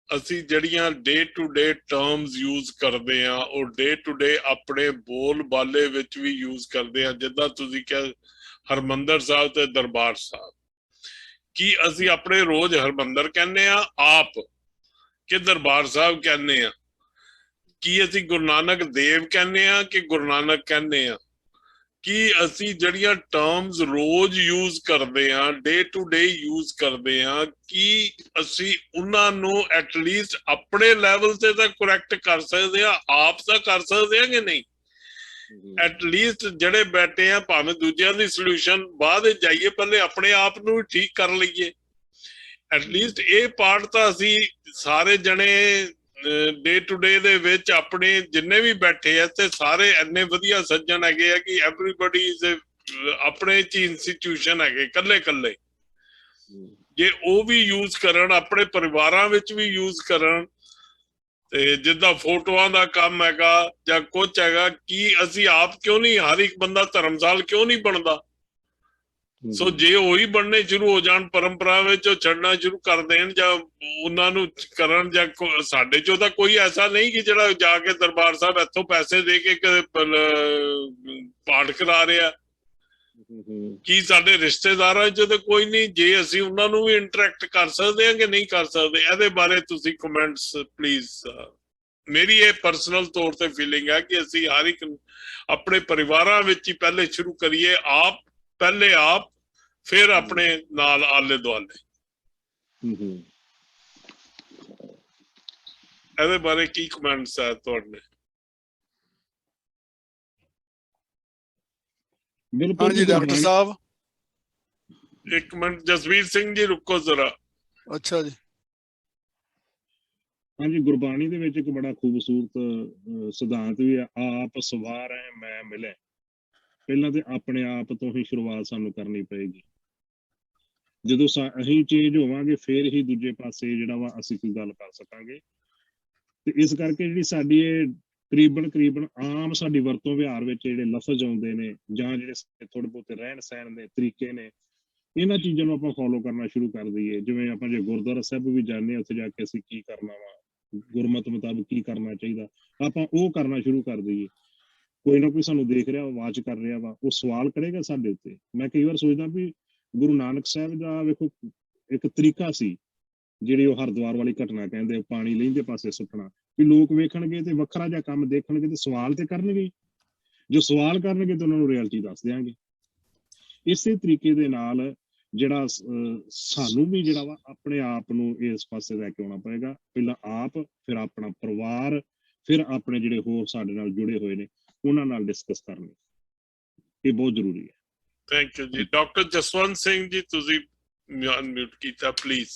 Speaker 1: ਅਸੀਂ ਜਿਹੜੀਆਂ day to day terms use ਕਰਦੇ ਆ ਉਹ ਡੇ ਟੂ ਡੇ ਆਪਣੇ ਬੋਲ ਬਾਲੇ ਵਿੱਚ ਵੀ ਯੂਜ਼ ਕਰਦੇ ਆ। ਜਿੱਦਾਂ ਤੁਸੀਂ ਕਿਹਾ ਹਰਮੰਦਰ ਸਾਹਿਬ ਤੇ ਦਰਬਾਰ ਸਾਹਿਬ, ਕੀ ਅਸੀਂ ਆਪਣੇ ਰੋਜ਼ ਹਰਮੰਦਰ ਕਹਿੰਦੇ ਆ ਆਪ ਕਿ ਦਰਬਾਰ ਸਾਹਿਬ ਕਹਿੰਦੇ ਆ? ਕੀ ਅਸੀਂ ਗੁਰੂ ਨਾਨਕ ਦੇਵ ਕਹਿੰਦੇ ਆ ਕਿ ਗੁਰੂ ਨਾਨਕ ਕਹਿੰਦੇ ਆ? ਕੀ ਅਸੀਂ ਜਿਹੜੀਆਂ ਟਰਮਸ ਰੋਜ਼ ਯੂਜ਼ ਕਰਦੇ ਆ, ਡੇ ਟੂ ਡੇ ਯੂਜ਼ ਕਰਦੇ ਆ, ਕੀ ਅਸੀਂ ਉਹਨਾਂ ਨੂੰ ਐਟਲੀਸਟ ਆਪਣੇ ਲੈਵਲ ਤੇ ਤਾਂ ਕਰੈਕਟ ਕਰ ਸਕਦੇ ਆ, ਆਪ ਤਾਂ ਕਰ ਸਕਦੇ ਆ ਕਿ ਨਹੀਂ? ਐਟਲੀਸਟ ਜਿਹੜੇ ਬੈਠੇ ਆ ਭਾਵੇਂ ਦੂਜਿਆਂ ਦੀ ਸੋਲੂਸ਼ਨ ਬਾਅਦ ਵਿੱਚ ਜਾਈਏ, ਪਹਿਲੇ ਆਪਣੇ ਆਪ ਨੂੰ ਵੀ ਠੀਕ ਕਰ ਲਈਏ। ਐਟਲੀਸਟ ਇਹ ਪਾਰਟ ਤਾਂ ਅਸੀਂ ਸਾਰੇ ਜਣੇ ਡੇ ਟੂ ਡੇ ਦੇ ਵਿੱਚ ਆਪਣੇ ਜਿੰਨੇ ਵੀ ਬੈਠੇ ਆ ਤੇ ਸਾਰੇ ਇੰਨੇ ਵਧੀਆ ਸੱਜਣ ਹੈਗੇ ਆ ਕਿ ਐਵਰੀਬਡੀ ਇਜ਼ ਆਪਣੇ ਚ ਇੰਸਟੀਟਿਊਸ਼ਨ ਹੈਗੇ ਕੱਲੇ ਕੱਲੇ, ਜੇ ਉਹ ਵੀ ਯੂਜ਼ ਕਰਨ, ਆਪਣੇ ਪਰਿਵਾਰਾਂ ਵਿੱਚ ਵੀ ਯੂਜ਼ ਕਰਨ, ਤੇ ਜਿੱਦਾਂ ਫੋਟੋਆਂ ਦਾ ਕੰਮ ਹੈਗਾ ਜਾਂ ਕੁਛ ਹੈਗਾ, ਕੀ ਅਸੀਂ ਆਪ ਕਿਉਂ ਨਹੀਂ, ਹਰ ਇੱਕ ਬੰਦਾ ਧਰਮਸਾਲ ਕਿਉਂ ਨਹੀਂ ਬਣਦਾ? ਸੋ ਜੇ ਉਹੀ ਬਣਨੇ ਸ਼ੁਰੂ ਹੋ ਜਾਣ ਪਰੰਪਰਾ ਵਿੱਚ, ਉਹ ਛੱਡਣਾ ਸ਼ੁਰੂ ਕਰ ਦੇਣ ਜਾਂ ਉਹਨਾਂ ਨੂੰ ਕਰਨ, ਜਾਂ ਸਾਡੇ ਚੋਂ ਤਾਂ ਕੋਈ ਐਸਾ ਨਹੀਂ ਕਿ ਜਿਹੜਾ ਜਾ ਕੇ ਦਰਬਾਰ ਸਾਹਿਬ ਇੱਥੋਂ ਪੈਸੇ ਦੇ ਕੇ ਪਾਠ ਕਰਾ ਰਿਹਾ। ਕੀ ਸਾਡੇ ਰਿਸ਼ਤੇਦਾਰਾਂ ਚ ਤਾਂ ਕੋਈ ਨਹੀਂ? ਜੇ ਅਸੀਂ ਉਹਨਾਂ ਨੂੰ ਵੀ ਇੰਟਰੈਕਟ ਕਰ ਸਕਦੇ ਹਾਂ ਕਿ ਨਹੀਂ ਕਰ ਸਕਦੇ? ਇਹਦੇ ਬਾਰੇ ਤੁਸੀਂ ਕਮੈਂਟਸ ਪਲੀਜ਼। ਮੇਰੀ ਇਹ ਪਰਸਨਲ ਤੌਰ ਤੇ ਫੀਲਿੰਗ ਹੈ ਕਿ ਅਸੀਂ ਹਰ ਇੱਕ ਆਪਣੇ ਪਰਿਵਾਰਾਂ ਵਿੱਚ ਹੀ ਪਹਿਲੇ ਸ਼ੁਰੂ ਕਰੀਏ, ਆਪ ਪਹਿਲੇ ਆਪ, ਫਿਰ ਆਪਣੇ ਨਾਲ ਆਲੇ ਦੁਆਲੇ। ਇਹਦੇ ਬਾਰੇ ਕੀ ਕਮੈਂਟਸ ਹੈ ਤੁਹਾਡੇ?
Speaker 2: ਬਿਲਕੁਲ
Speaker 5: ਹਾਂਜੀ ਡਾਕਟਰ ਸਾਹਿਬ।
Speaker 1: ਇੱਕ ਮਿੰਟ ਜਸਵੀਰ ਸਿੰਘ ਜੀ ਰੁਕੋ ਜ਼ਰਾ।
Speaker 5: ਅੱਛਾ ਜੀ।
Speaker 2: ਹਾਂਜੀ, ਗੁਰਬਾਣੀ ਦੇ ਵਿੱਚ ਇੱਕ ਬੜਾ ਖੂਬਸੂਰਤ ਸਿਧਾਂਤ ਵੀ ਹੈ, ਆਪ ਸਵਾਰ ਹੈ ਮੈਂ ਮਿਲੇ। ਪਹਿਲਾਂ ਤੇ ਆਪਣੇ ਆਪ ਤੋਂ ਹੀ ਸ਼ੁਰੂਆਤ ਸਾਨੂੰ ਕਰਨੀ ਪਏਗੀ। ਜਦੋਂ ਅਸੀਂ ਚੇਂਜ ਹੋਵਾਂਗੇ ਫਿਰ ਹੀ ਦੂਜੇ ਪਾਸੇ ਜਿਹੜਾ ਵਾ ਅਸੀਂ ਕੋਈ ਗੱਲ ਕਰ ਸਕਾਂਗੇ। ਤੇ ਇਸ ਕਰਕੇ ਜਿਹੜੀ ਸਾਡੀ ਇਹ ਤਕਰੀਬਨ ਆਮ ਸਾਡੀ ਵਰਤੋਂ ਵਿਹਾਰ ਵਿੱਚ ਜਿਹੜੇ ਲਫ਼ਜ਼ ਆਉਂਦੇ ਨੇ, ਜਾਂ ਜਿਹੜੇ ਥੋੜੇ ਬਹੁਤੇ ਰਹਿਣ ਸਹਿਣ ਦੇ ਤਰੀਕੇ ਨੇ, ਇਹਨਾਂ ਚੀਜ਼ਾਂ ਨੂੰ ਆਪਾਂ ਫੋਲੋ ਕਰਨਾ ਸ਼ੁਰੂ ਕਰ ਦਈਏ। ਜਿਵੇਂ ਆਪਾਂ ਜੇ ਗੁਰਦੁਆਰਾ ਸਾਹਿਬ ਵੀ ਜਾਂਦੇ ਹਾਂ, ਉੱਥੇ ਜਾ ਕੇ ਅਸੀਂ ਕੀ ਕਰਨਾ ਵਾ, ਗੁਰਮਤ ਮੁਤਾਬਕ ਕੀ ਕਰਨਾ ਚਾਹੀਦਾ, ਆਪਾਂ ਉਹ ਕਰਨਾ ਸ਼ੁਰੂ ਕਰ ਦਈਏ। ਕੋਈ ਨਾ ਕੋਈ ਸਾਨੂੰ ਦੇਖ ਰਿਹਾ, ਆਵਾਜ਼ ਕਰ ਰਿਹਾ ਵਾ, ਉਹ ਸਵਾਲ ਕਰੇਗਾ ਸਾਡੇ ਉੱਤੇ। ਮੈਂ ਕਈ ਵਾਰ ਸੋਚਦਾ ਵੀ ਗੁਰੂ ਨਾਨਕ ਸਾਹਿਬ ਦਾ ਵੇਖੋ ਇੱਕ ਤਰੀਕਾ ਸੀ, ਜਿਹੜੀ ਉਹ ਹਰਿਦੁਆਰ ਵਾਲੀ ਘਟਨਾ ਕਹਿੰਦੇ, ਪਾਣੀ ਲਹਿੰਦੇ ਪਾਸੇ ਸੁੱਟਣਾ, ਵੀ ਲੋਕ ਵੇਖਣਗੇ ਤੇ ਵੱਖਰਾ ਜਿਹਾ ਕੰਮ ਦੇਖਣਗੇ ਤੇ ਸਵਾਲ ਤੇ ਕਰਨਗੇ। ਜੋ ਸਵਾਲ ਕਰਨਗੇ ਤੇ ਉਹਨਾਂ ਨੂੰ ਰਿਐਲਿਟੀ ਦੱਸ ਦਿਆਂਗੇ। ਇਸੇ ਤਰੀਕੇ ਦੇ ਨਾਲ ਜਿਹੜਾ ਸਾਨੂੰ ਵੀ ਜਿਹੜਾ ਵਾ ਆਪਣੇ ਆਪ ਨੂੰ ਇਸ ਪਾਸੇ ਲੈ ਕੇ ਆਉਣਾ ਪਏਗਾ। ਪਹਿਲਾਂ ਆਪ, ਫਿਰ ਆਪਣਾ ਪਰਿਵਾਰ, ਫਿਰ ਆਪਣੇ ਜਿਹੜੇ ਹੋਰ ਸਾਡੇ ਨਾਲ ਜੁੜੇ ਹੋਏ ਨੇ ਉਹਨਾਂ ਨਾਲ ਡਿਸਕਸ ਕਰਨੀ, ਇਹ ਬਹੁਤ ਜ਼ਰੂਰੀ ਹੈ।
Speaker 1: ਥੈਂਕ ਯੂ ਜੀ। ਡਾਕਟਰ ਜਸਵੰਤ ਸਿੰਘ ਜੀ ਤੁਸੀਂ ਅਨਮਿਊਟ ਕੀਤਾ ਪਲੀਜ਼।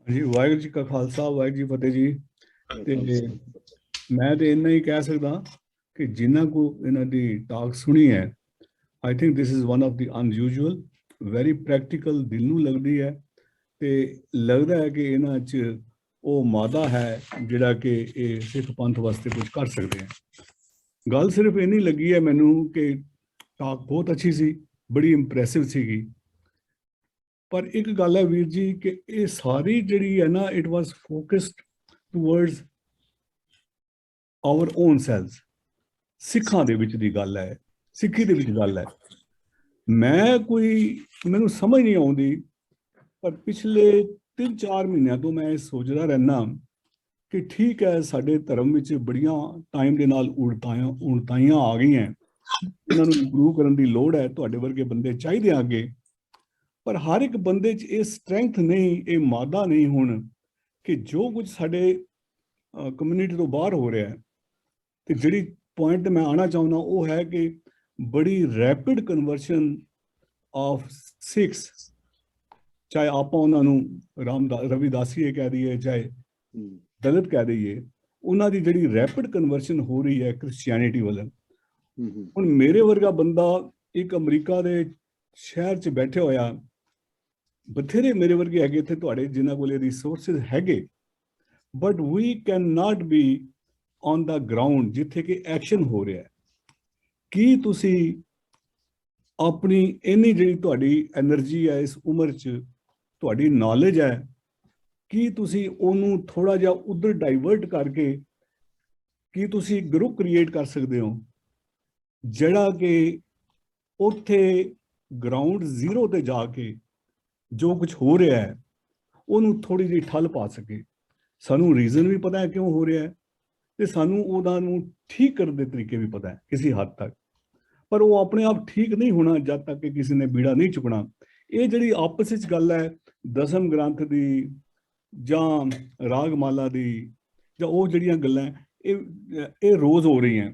Speaker 6: ਜੀ ਵਾਹਿਗੁਰੂ ਜੀ ਕਾ ਖਾਲਸਾ, ਵਾਹਿਗੁਰੂ ਜੀ ਫਤਿਹ ਜੀ। ਤੇ ਮੈਂ ਤੇ ਇੰਨਾ ਹੀ ਕਹਿ ਸਕਦਾ ਕਿ ਜਿਨ੍ਹਾਂ ਕੋ ਇਹਨਾਂ ਦੀ ਟਾਕ ਸੁਣੀ ਹੈ, I think this is one of the unusual, very practical, ਦਿਲ ਨੂੰ ਲੱਗਦੀ ਹੈ। ਤੇ ਲੱਗਦਾ ਹੈ ਕਿ ਇਹਨਾਂ 'ਚ ਉਹ ਮਾਦਾ ਹੈ ਜਿਹੜਾ ਕਿ ਇਹ ਸਿੱਖ ਪੰਥ ਵਾਸਤੇ ਕੁਝ ਕਰ ਸਕਦੇ ਹੈ। ਗੱਲ ਸਿਰਫ ਇੰਨੀ ਲੱਗੀ ਹੈ ਮੈਨੂੰ ਕਿ ਟਾਕ ਬਹੁਤ ਅੱਛੀ ਸੀ, ਬੜੀ ਇੰਪ੍ਰੈਸਿਵ ਸੀਗੀ। ਪਰ ਇੱਕ ਗੱਲ ਹੈ ਵੀਰ ਜੀ ਕਿ ਇਹ ਸਾਰੀ ਜਿਹੜੀ ਹੈ ਨਾ, it was focused towards our own selves. ਸਿੱਖਾਂ ਦੇ ਵਿੱਚ ਦੀ ਗੱਲ ਹੈ, ਸਿੱਖੀ ਦੇ ਵਿੱਚ ਗੱਲ ਹੈ। ਮੈਨੂੰ ਸਮਝ ਨਹੀਂ ਆਉਂਦੀ, ਪਰ ਪਿਛਲੇ 3-4 ਮਹੀਨਿਆਂ ਤੋਂ ਮੈਂ ਸੋਚਦਾ ਰਹਿਣਾ ਕਿ ਠੀਕ ਹੈ, ਸਾਡੇ ਧਰਮ ਵਿੱਚ ਬੜੀਆਂ ਟਾਈਮ ਦੇ ਨਾਲ ਉਣਤਾਈਆਂ ਆ ਗਈਆਂ, ਇਹਨਾਂ ਨੂੰ ਇੰਪਰੂਵ ਕਰਨ ਦੀ ਲੋੜ ਹੈ, ਤੁਹਾਡੇ ਵਰਗੇ ਬੰਦੇ ਚਾਹੀਦੇ ਆ ਅੱਗੇ। ਪਰ ਹਰ ਇੱਕ ਬੰਦੇ 'ਚ ਇਹ ਸਟਰੈਂਥ ਨਹੀਂ, ਇਹ ਮਾਦਾ ਨਹੀਂ ਹੁਣ ਕਿ ਜੋ ਕੁਝ ਸਾਡੇ ਕਮਿਊਨਿਟੀ ਤੋਂ ਬਾਹਰ ਹੋ ਰਿਹਾ ਹੈ। ਤੇ ਜਿਹੜੀ ਪੁਆਇੰਟ ਤੇ ਮੈਂ ਆਉਣਾ ਚਾਹੁੰਦਾ ਉਹ ਹੈ ਕਿ ਬੜੀ ਰੈਪਿਡ ਕਨਵਰਸ਼ਨ ਆਫ ਸਿੱਖਸ, ਚਾਹੇ ਆਪਾਂ ਉਹਨਾਂ ਨੂੰ ਰਵਿਦਾਸੀਏ ਕਹਿ ਦਈਏ, ਚਾਹੇ ਦਲਿਤ ਕਹਿ ਦਈਏ, ਉਹਨਾਂ ਦੀ ਜਿਹੜੀ ਰੈਪਿਡ ਕਨਵਰਸ਼ਨ ਹੋ ਰਹੀ ਹੈ ਕ੍ਰਿਸਚੀਅਨਿਟੀ ਵੱਲ। ਹੁਣ ਮੇਰੇ ਵਰਗਾ ਬੰਦਾ ਇੱਕ ਅਮਰੀਕਾ ਦੇ ਸ਼ਹਿਰ 'ਚ ਬੈਠੇ ਹੋਇਆ, ਬਥੇਰੇ ਮੇਰੇ ਵਰਗੇ ਹੈਗੇ ਇੱਥੇ ਤੁਹਾਡੇ ਜਿਨ੍ਹਾਂ ਕੋਲ ਰਿਸੋਰਸਿਸ ਹੈਗੇ, but we can not be on the ground ਜਿੱਥੇ ਕਿ ਐਕਸ਼ਨ ਹੋ ਰਿਹਾ ਹੈ। ਕੀ ਤੁਸੀਂ ਆਪਣੀ ਇੰਨੀ ਜਿਹੜੀ ਤੁਹਾਡੀ ਐਨਰਜੀ ਹੈ ਇਸ ਉਮਰ 'ਚ, ਤੁਹਾਡੀ ਨੌਲੇਜ ਹੈ, ਕੀ ਤੁਸੀਂ ਉਹਨੂੰ ਥੋੜ੍ਹਾ ਜਿਹਾ ਉੱਧਰ ਡਾਈਵਰਟ ਕਰਕੇ ਕੀ ਤੁਸੀਂ ਗਰੁੱਪ ਕ੍ਰੀਏਟ ਕਰ ਸਕਦੇ ਹੋ ਜਿਹੜਾ ਕਿ ਉੱਥੇ ਗਰਾਊਂਡ ਜ਼ੀਰੋ ਤੇ ਜਾ ਕੇ ਜੋ ਕੁਝ ਹੋ ਰਿਹਾ ਹੈ ਉਹਨੂੰ ਥੋੜ੍ਹੀ ਜਿਹੀ ਠੱਲ ਪਾ ਸਕੇ? ਸਾਨੂੰ ਰੀਜ਼ਨ ਵੀ ਪਤਾ ਹੈ ਕਿਉਂ ਹੋ ਰਿਹਾ ਹੈ, ਤੇ ਸਾਨੂੰ ਉਹਨਾਂ ਨੂੰ ਠੀਕ ਕਰਨ ਦੇ ਤਰੀਕੇ ਵੀ ਪਤਾ ਹੈ ਕਿਸੇ ਹੱਦ ਤੱਕ, ਪਰ ਉਹ ਆਪਣੇ ਆਪ ਠੀਕ ਨਹੀਂ ਹੋਣਾ ਜਦ ਤੱਕ ਕਿ ਕਿਸੇ ਨੇ ਬੀੜਾ ਨਹੀਂ ਚੁੱਕਣਾ। ਇਹ ਜਿਹੜੀ ਆਪਸ ਵਿੱਚ ਗੱਲ ਹੈ ਦਸਮ ਗ੍ਰੰਥ ਦੀ ਜਾਂ ਰਾਗਮਾਲਾ ਦੀ, ਜਾਂ ਉਹ ਜਿਹੜੀਆਂ ਗੱਲਾਂ ਇਹ ਰੋਜ਼ ਹੋ ਰਹੀਆਂ।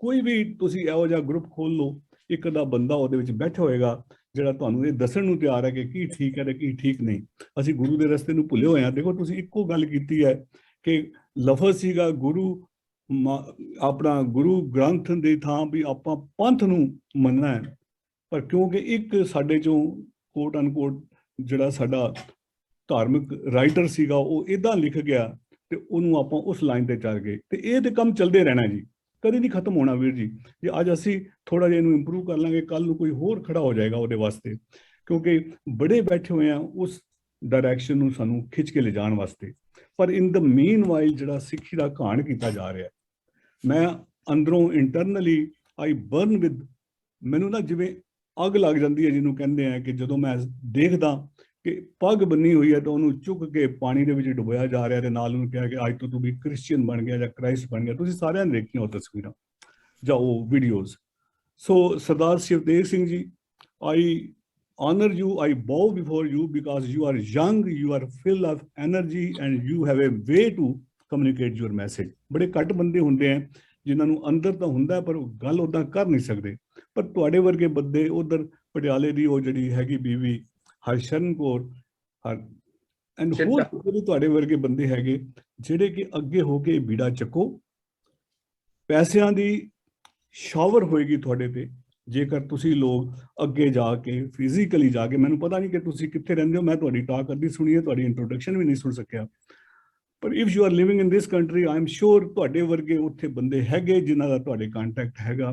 Speaker 6: ਕੋਈ ਵੀ ਤੁਸੀਂ ਇਹੋ ਜਿਹਾ ਗਰੁੱਪ ਖੋਲ ਲਓ, ਇੱਕ ਅੱਧਾ ਬੰਦਾ ਉਹਦੇ ਵਿੱਚ ਬੈਠਾ ਹੋਏਗਾ ਜਿਹੜਾ ਤੁਹਾਨੂੰ ਇਹ ਦੱਸਣ ਨੂੰ ਤਿਆਰ ਹੈ ਕਿ ਕੀ ਠੀਕ ਹੈ ਤੇ ਕੀ ਠੀਕ ਨਹੀਂ। ਅਸੀਂ ਗੁਰੂ ਦੇ ਰਸਤੇ ਨੂੰ ਭੁੱਲੇ ਹੋਏ ਹਾਂ। ਦੇਖੋ ਤੁਸੀਂ ਇੱਕੋ ਗੱਲ ਕੀਤੀ ਹੈ ਕਿ ਲਫ਼ਜ਼ ਸੀਗਾ ਆਪਣਾ ਗੁਰੂ ਗ੍ਰੰਥ ਦੀ ਥਾਂ ਵੀ ਆਪਾਂ ਪੰਥ ਨੂੰ ਮੰਨਣਾ ਹੈ, ਪਰ ਕਿਉਂਕਿ ਇੱਕ ਸਾਡੇ ਚੋਂ ਕੋਟ ਅਨਕੋਟ ਜਿਹੜਾ ਸਾਡਾ ਧਾਰਮਿਕ ਰਾਈਟਰ ਸੀਗਾ ਉਹ ਇਦਾਂ ਲਿਖ ਗਿਆ ਤੇ ਉਹਨੂੰ ਆਪਾਂ ਉਸ ਲਾਈਨ ਤੇ ਚੱਲ ਗਏ, ਤੇ ਇਹ ਤੇ ਕੰਮ ਚੱਲਦੇ ਰਹਿਣਾ ਜੀ, ਕਦੇ ਨਹੀਂ ਖਤਮ ਹੋਣਾ ਵੀਰ ਜੀ। ਜੇ ਅੱਜ ਅਸੀਂ ਥੋੜਾ ਜਿਹਾ ਇਹਨੂੰ ਇੰਪਰੂਵ ਕਰ ਲਾਂਗੇ, ਕੱਲ ਨੂੰ ਕੋਈ ਹੋਰ ਖੜਾ ਹੋ ਜਾਏਗਾ ਉਹਦੇ ਵਾਸਤੇ, ਕਿਉਂਕਿ ਬੜੇ ਬੈਠੇ ਹੋਏ ਆ ਉਸ ਡਾਇਰੈਕਸ਼ਨ ਨੂੰ ਸਾਨੂੰ ਖਿੱਚ ਕੇ ਲਿਜਾਣ ਵਾਸਤੇ। ਪਰ ਇਨ ਦ ਮੀਨ ਵਾਈਲ ਜਿਹੜਾ ਸਿੱਖੀ ਦਾ ਘਾਣ ਕੀਤਾ ਜਾ ਰਿਹਾ, ਮੈਂ ਅੰਦਰੋਂ ਇੰਟਰਨਲੀ ਆਈ ਬਰਨ ਵਿਦ, ਮੈਨੂੰ ਨਾ ਜਿਵੇਂ ਅੱਗ ਲੱਗ ਜਾਂਦੀ ਹੈ ਜਿਹਨੂੰ ਕਹਿੰਦੇ ਆ, ਕਿ ਜਦੋਂ ਮੈਂ ਦੇਖਦਾ ਕਿ ਪੱਗ ਬੰਨੀ ਹੋਈ ਹੈ ਤਾਂ ਉਹਨੂੰ ਚੁੱਕ ਕੇ ਪਾਣੀ ਦੇ ਵਿੱਚ ਡੁਬੋਇਆ ਜਾ ਰਿਹਾ ਤੇ ਨਾਲ ਉਹਨੂੰ ਕਿਹਾ ਕਿ ਅੱਜ ਤੋਂ ਤੂੰ ਵੀ ਕ੍ਰਿਸਚੀਅਨ ਬਣ ਗਿਆ ਜਾਂ ਕ੍ਰਾਈਸਟ ਬਣ ਗਿਆ। ਤੁਸੀਂ ਸਾਰਿਆਂ ਨੇ ਦੇਖੀਆਂ ਉਹ ਤਸਵੀਰਾਂ ਜਾਂ ਉਹ ਵੀਡੀਓਜ਼। ਸੋ ਸਰਦਾਰ ਸ਼ਿਵਤੇਜ ਸਿੰਘ ਜੀ, ਆਈ honor you, I bow before you because you are young, you are full of energy and you have a way to communicate your message. ਬੜੇ ਘੱਟ ਬੰਦੇ ਹੁੰਦੇ ਆ ਜਿਨ੍ਹਾਂ ਨੂੰ ਅੰਦਰ ਤਾਂ ਹੁੰਦਾ ਪਰ ਗੱਲ ਉੱਦਾਂ ਕਰ ਨਹੀਂ ਸਕਦੇ, ਪਰ ਤੁਹਾਡੇ ਵਰਗੇ ਬੰਦੇ, ਉਧਰ ਪਟਿਆਲੇ ਦੀ ਉਹ ਜਿਹੜੀ ਹੈਗੀ ਬੀਵੀ ਹਰਸ਼ਰਨ ਕੌਰ ਐਂਡ ਹੋਰ ਜਿਹੜੇ ਤੁਹਾਡੇ ਵਰਗੇ ਬੰਦੇ ਹੈਗੇ ਜਿਹੜੇ ਕਿ ਅੱਗੇ ਹੋ ਕੇ ਬੀੜਾ ਚੱਕੋ। ਪੈਸਿਆਂ ਦੀ ਸ਼ਾਵਰ ਹੋਏਗੀ ਤੁਹਾਡੇ ਤੇ ਜੇਕਰ ਤੁਸੀਂ ਲੋਕ ਅੱਗੇ ਜਾ ਕੇ ਫਿਜ਼ੀਕਲੀ ਜਾ ਕੇ, ਮੈਨੂੰ ਪਤਾ ਨਹੀਂ ਕਿ ਤੁਸੀਂ ਕਿੱਥੇ ਰਹਿੰਦੇ ਹੋ, ਮੈਂ ਤੁਹਾਡੀ ਟਾਕ ਅੱਧੀ ਸੁਣੀ ਹੈ, ਤੁਹਾਡੀ ਇੰਟਰੋਡਕਸ਼ਨ ਵੀ ਨਹੀਂ ਸੁਣ ਸਕਿਆ, ਪਰ if you are living in this country I am sure ਤੁਹਾਡੇ ਵਰਗੇ ਉੱਥੇ ਬੰਦੇ ਹੈਗੇ ਜਿਨ੍ਹਾਂ ਦਾ ਤੁਹਾਡੇ ਕੰਟੈਕਟ ਹੈਗਾ,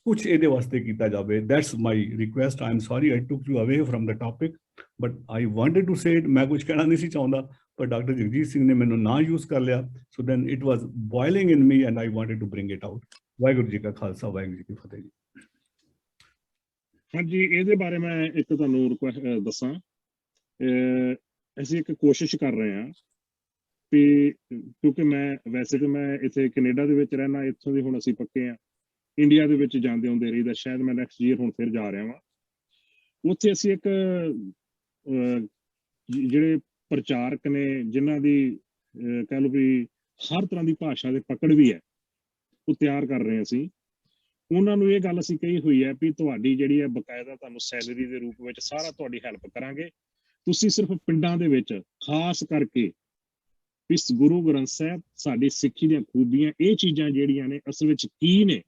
Speaker 6: ਕੁਛ ਇਹਦੇ ਵਾਸਤੇ ਕੀਤਾ ਜਾਵੇ। That's my request. I am sorry I took you away from the topic but I wanted to say it. ਮੈਂ ਕੁਝ ਕਹਿਣਾ ਨਹੀਂ ਸੀ ਚਾਹੁੰਦਾ ਪਰ ਡਾਕਟਰ ਜਗਜੀਤ ਸਿੰਘ ਨੇ ਮੈਨੂੰ ਨਾ ਯੂਜ਼ ਕਰ ਲਿਆ, so then it was boiling in me and I wanted to bring it out. Waheguru ji ਕਾ ਖਾਲਸਾ, ਵਾਹਿਗੁਰੂ ਜੀ ਕੀ ਫਤਿਹ ਜੀ।
Speaker 2: ਹਾਂਜੀ, ਇਹਦੇ ਬਾਰੇ ਮੈਂ ਇੱਕ ਤੁਹਾਨੂੰ ਰਿਕੁਐਸਟ ਦੱਸਾਂ। ਅਸੀਂ ਇੱਕ ਕੋਸ਼ਿਸ਼ ਕਰ ਰਹੇ ਹਾਂ ਵੀ, ਕਿਉਂਕਿ ਮੈਂ ਵੈਸੇ ਤਾਂ ਮੈਂ ਇੱਥੇ ਕੈਨੇਡਾ ਦੇ ਵਿੱਚ ਰਹਿਣਾ, ਇੱਥੋਂ ਦੇ ਹੁਣ ਅਸੀਂ ਪੱਕੇ ਹਾਂ, ਇੰਡੀਆ ਦੇ ਵਿੱਚ ਜਾਂਦੇ ਹੁੰਦੇ ਰਹੀਦਾ, ਸ਼ਾਇਦ ਮੈਂ ਨੈਕਸਟ ਈਅਰ ਹੁਣ ਫਿਰ ਜਾ ਰਿਹਾ ਵਾਂ। ਉੱਥੇ ਅਸੀਂ ਇੱਕ ਜਿਹੜੇ ਪ੍ਰਚਾਰਕ ਨੇ ਜਿਨ੍ਹਾਂ ਦੀ ਕਹਿ ਲਓ ਵੀ ਹਰ ਤਰ੍ਹਾਂ ਦੀ ਭਾਸ਼ਾ ਦੇ ਪਕੜ ਵੀ ਹੈ, ਉਹ ਤਿਆਰ ਕਰ ਰਹੇ ਅਸੀਂ। ਉਹਨਾਂ ਨੂੰ ਇਹ ਗੱਲ ਅਸੀਂ ਕਹੀ ਹੋਈ ਹੈ ਵੀ ਤੁਹਾਡੀ ਜਿਹੜੀ ਹੈ ਬਕਾਇਦਾ ਤੁਹਾਨੂੰ ਸੈਲਰੀ ਦੇ ਰੂਪ ਵਿੱਚ ਸਾਰਾ ਤੁਹਾਡੀ ਹੈਲਪ ਕਰਾਂਗੇ, ਤੁਸੀਂ ਸਿਰਫ ਪਿੰਡਾਂ ਦੇ ਵਿੱਚ ਖਾਸ ਕਰਕੇ ਵੀ ਗੁਰੂ ਗ੍ਰੰਥ ਸਾਹਿਬ, ਸਾਡੀ ਸਿੱਖੀ ਦੀਆਂ ਖੂਬੀਆਂ, ਇਹ ਚੀਜ਼ਾਂ ਜਿਹੜੀਆਂ ਨੇ ਅਸਲ ਵਿੱਚ ਕੀ ਨੇ,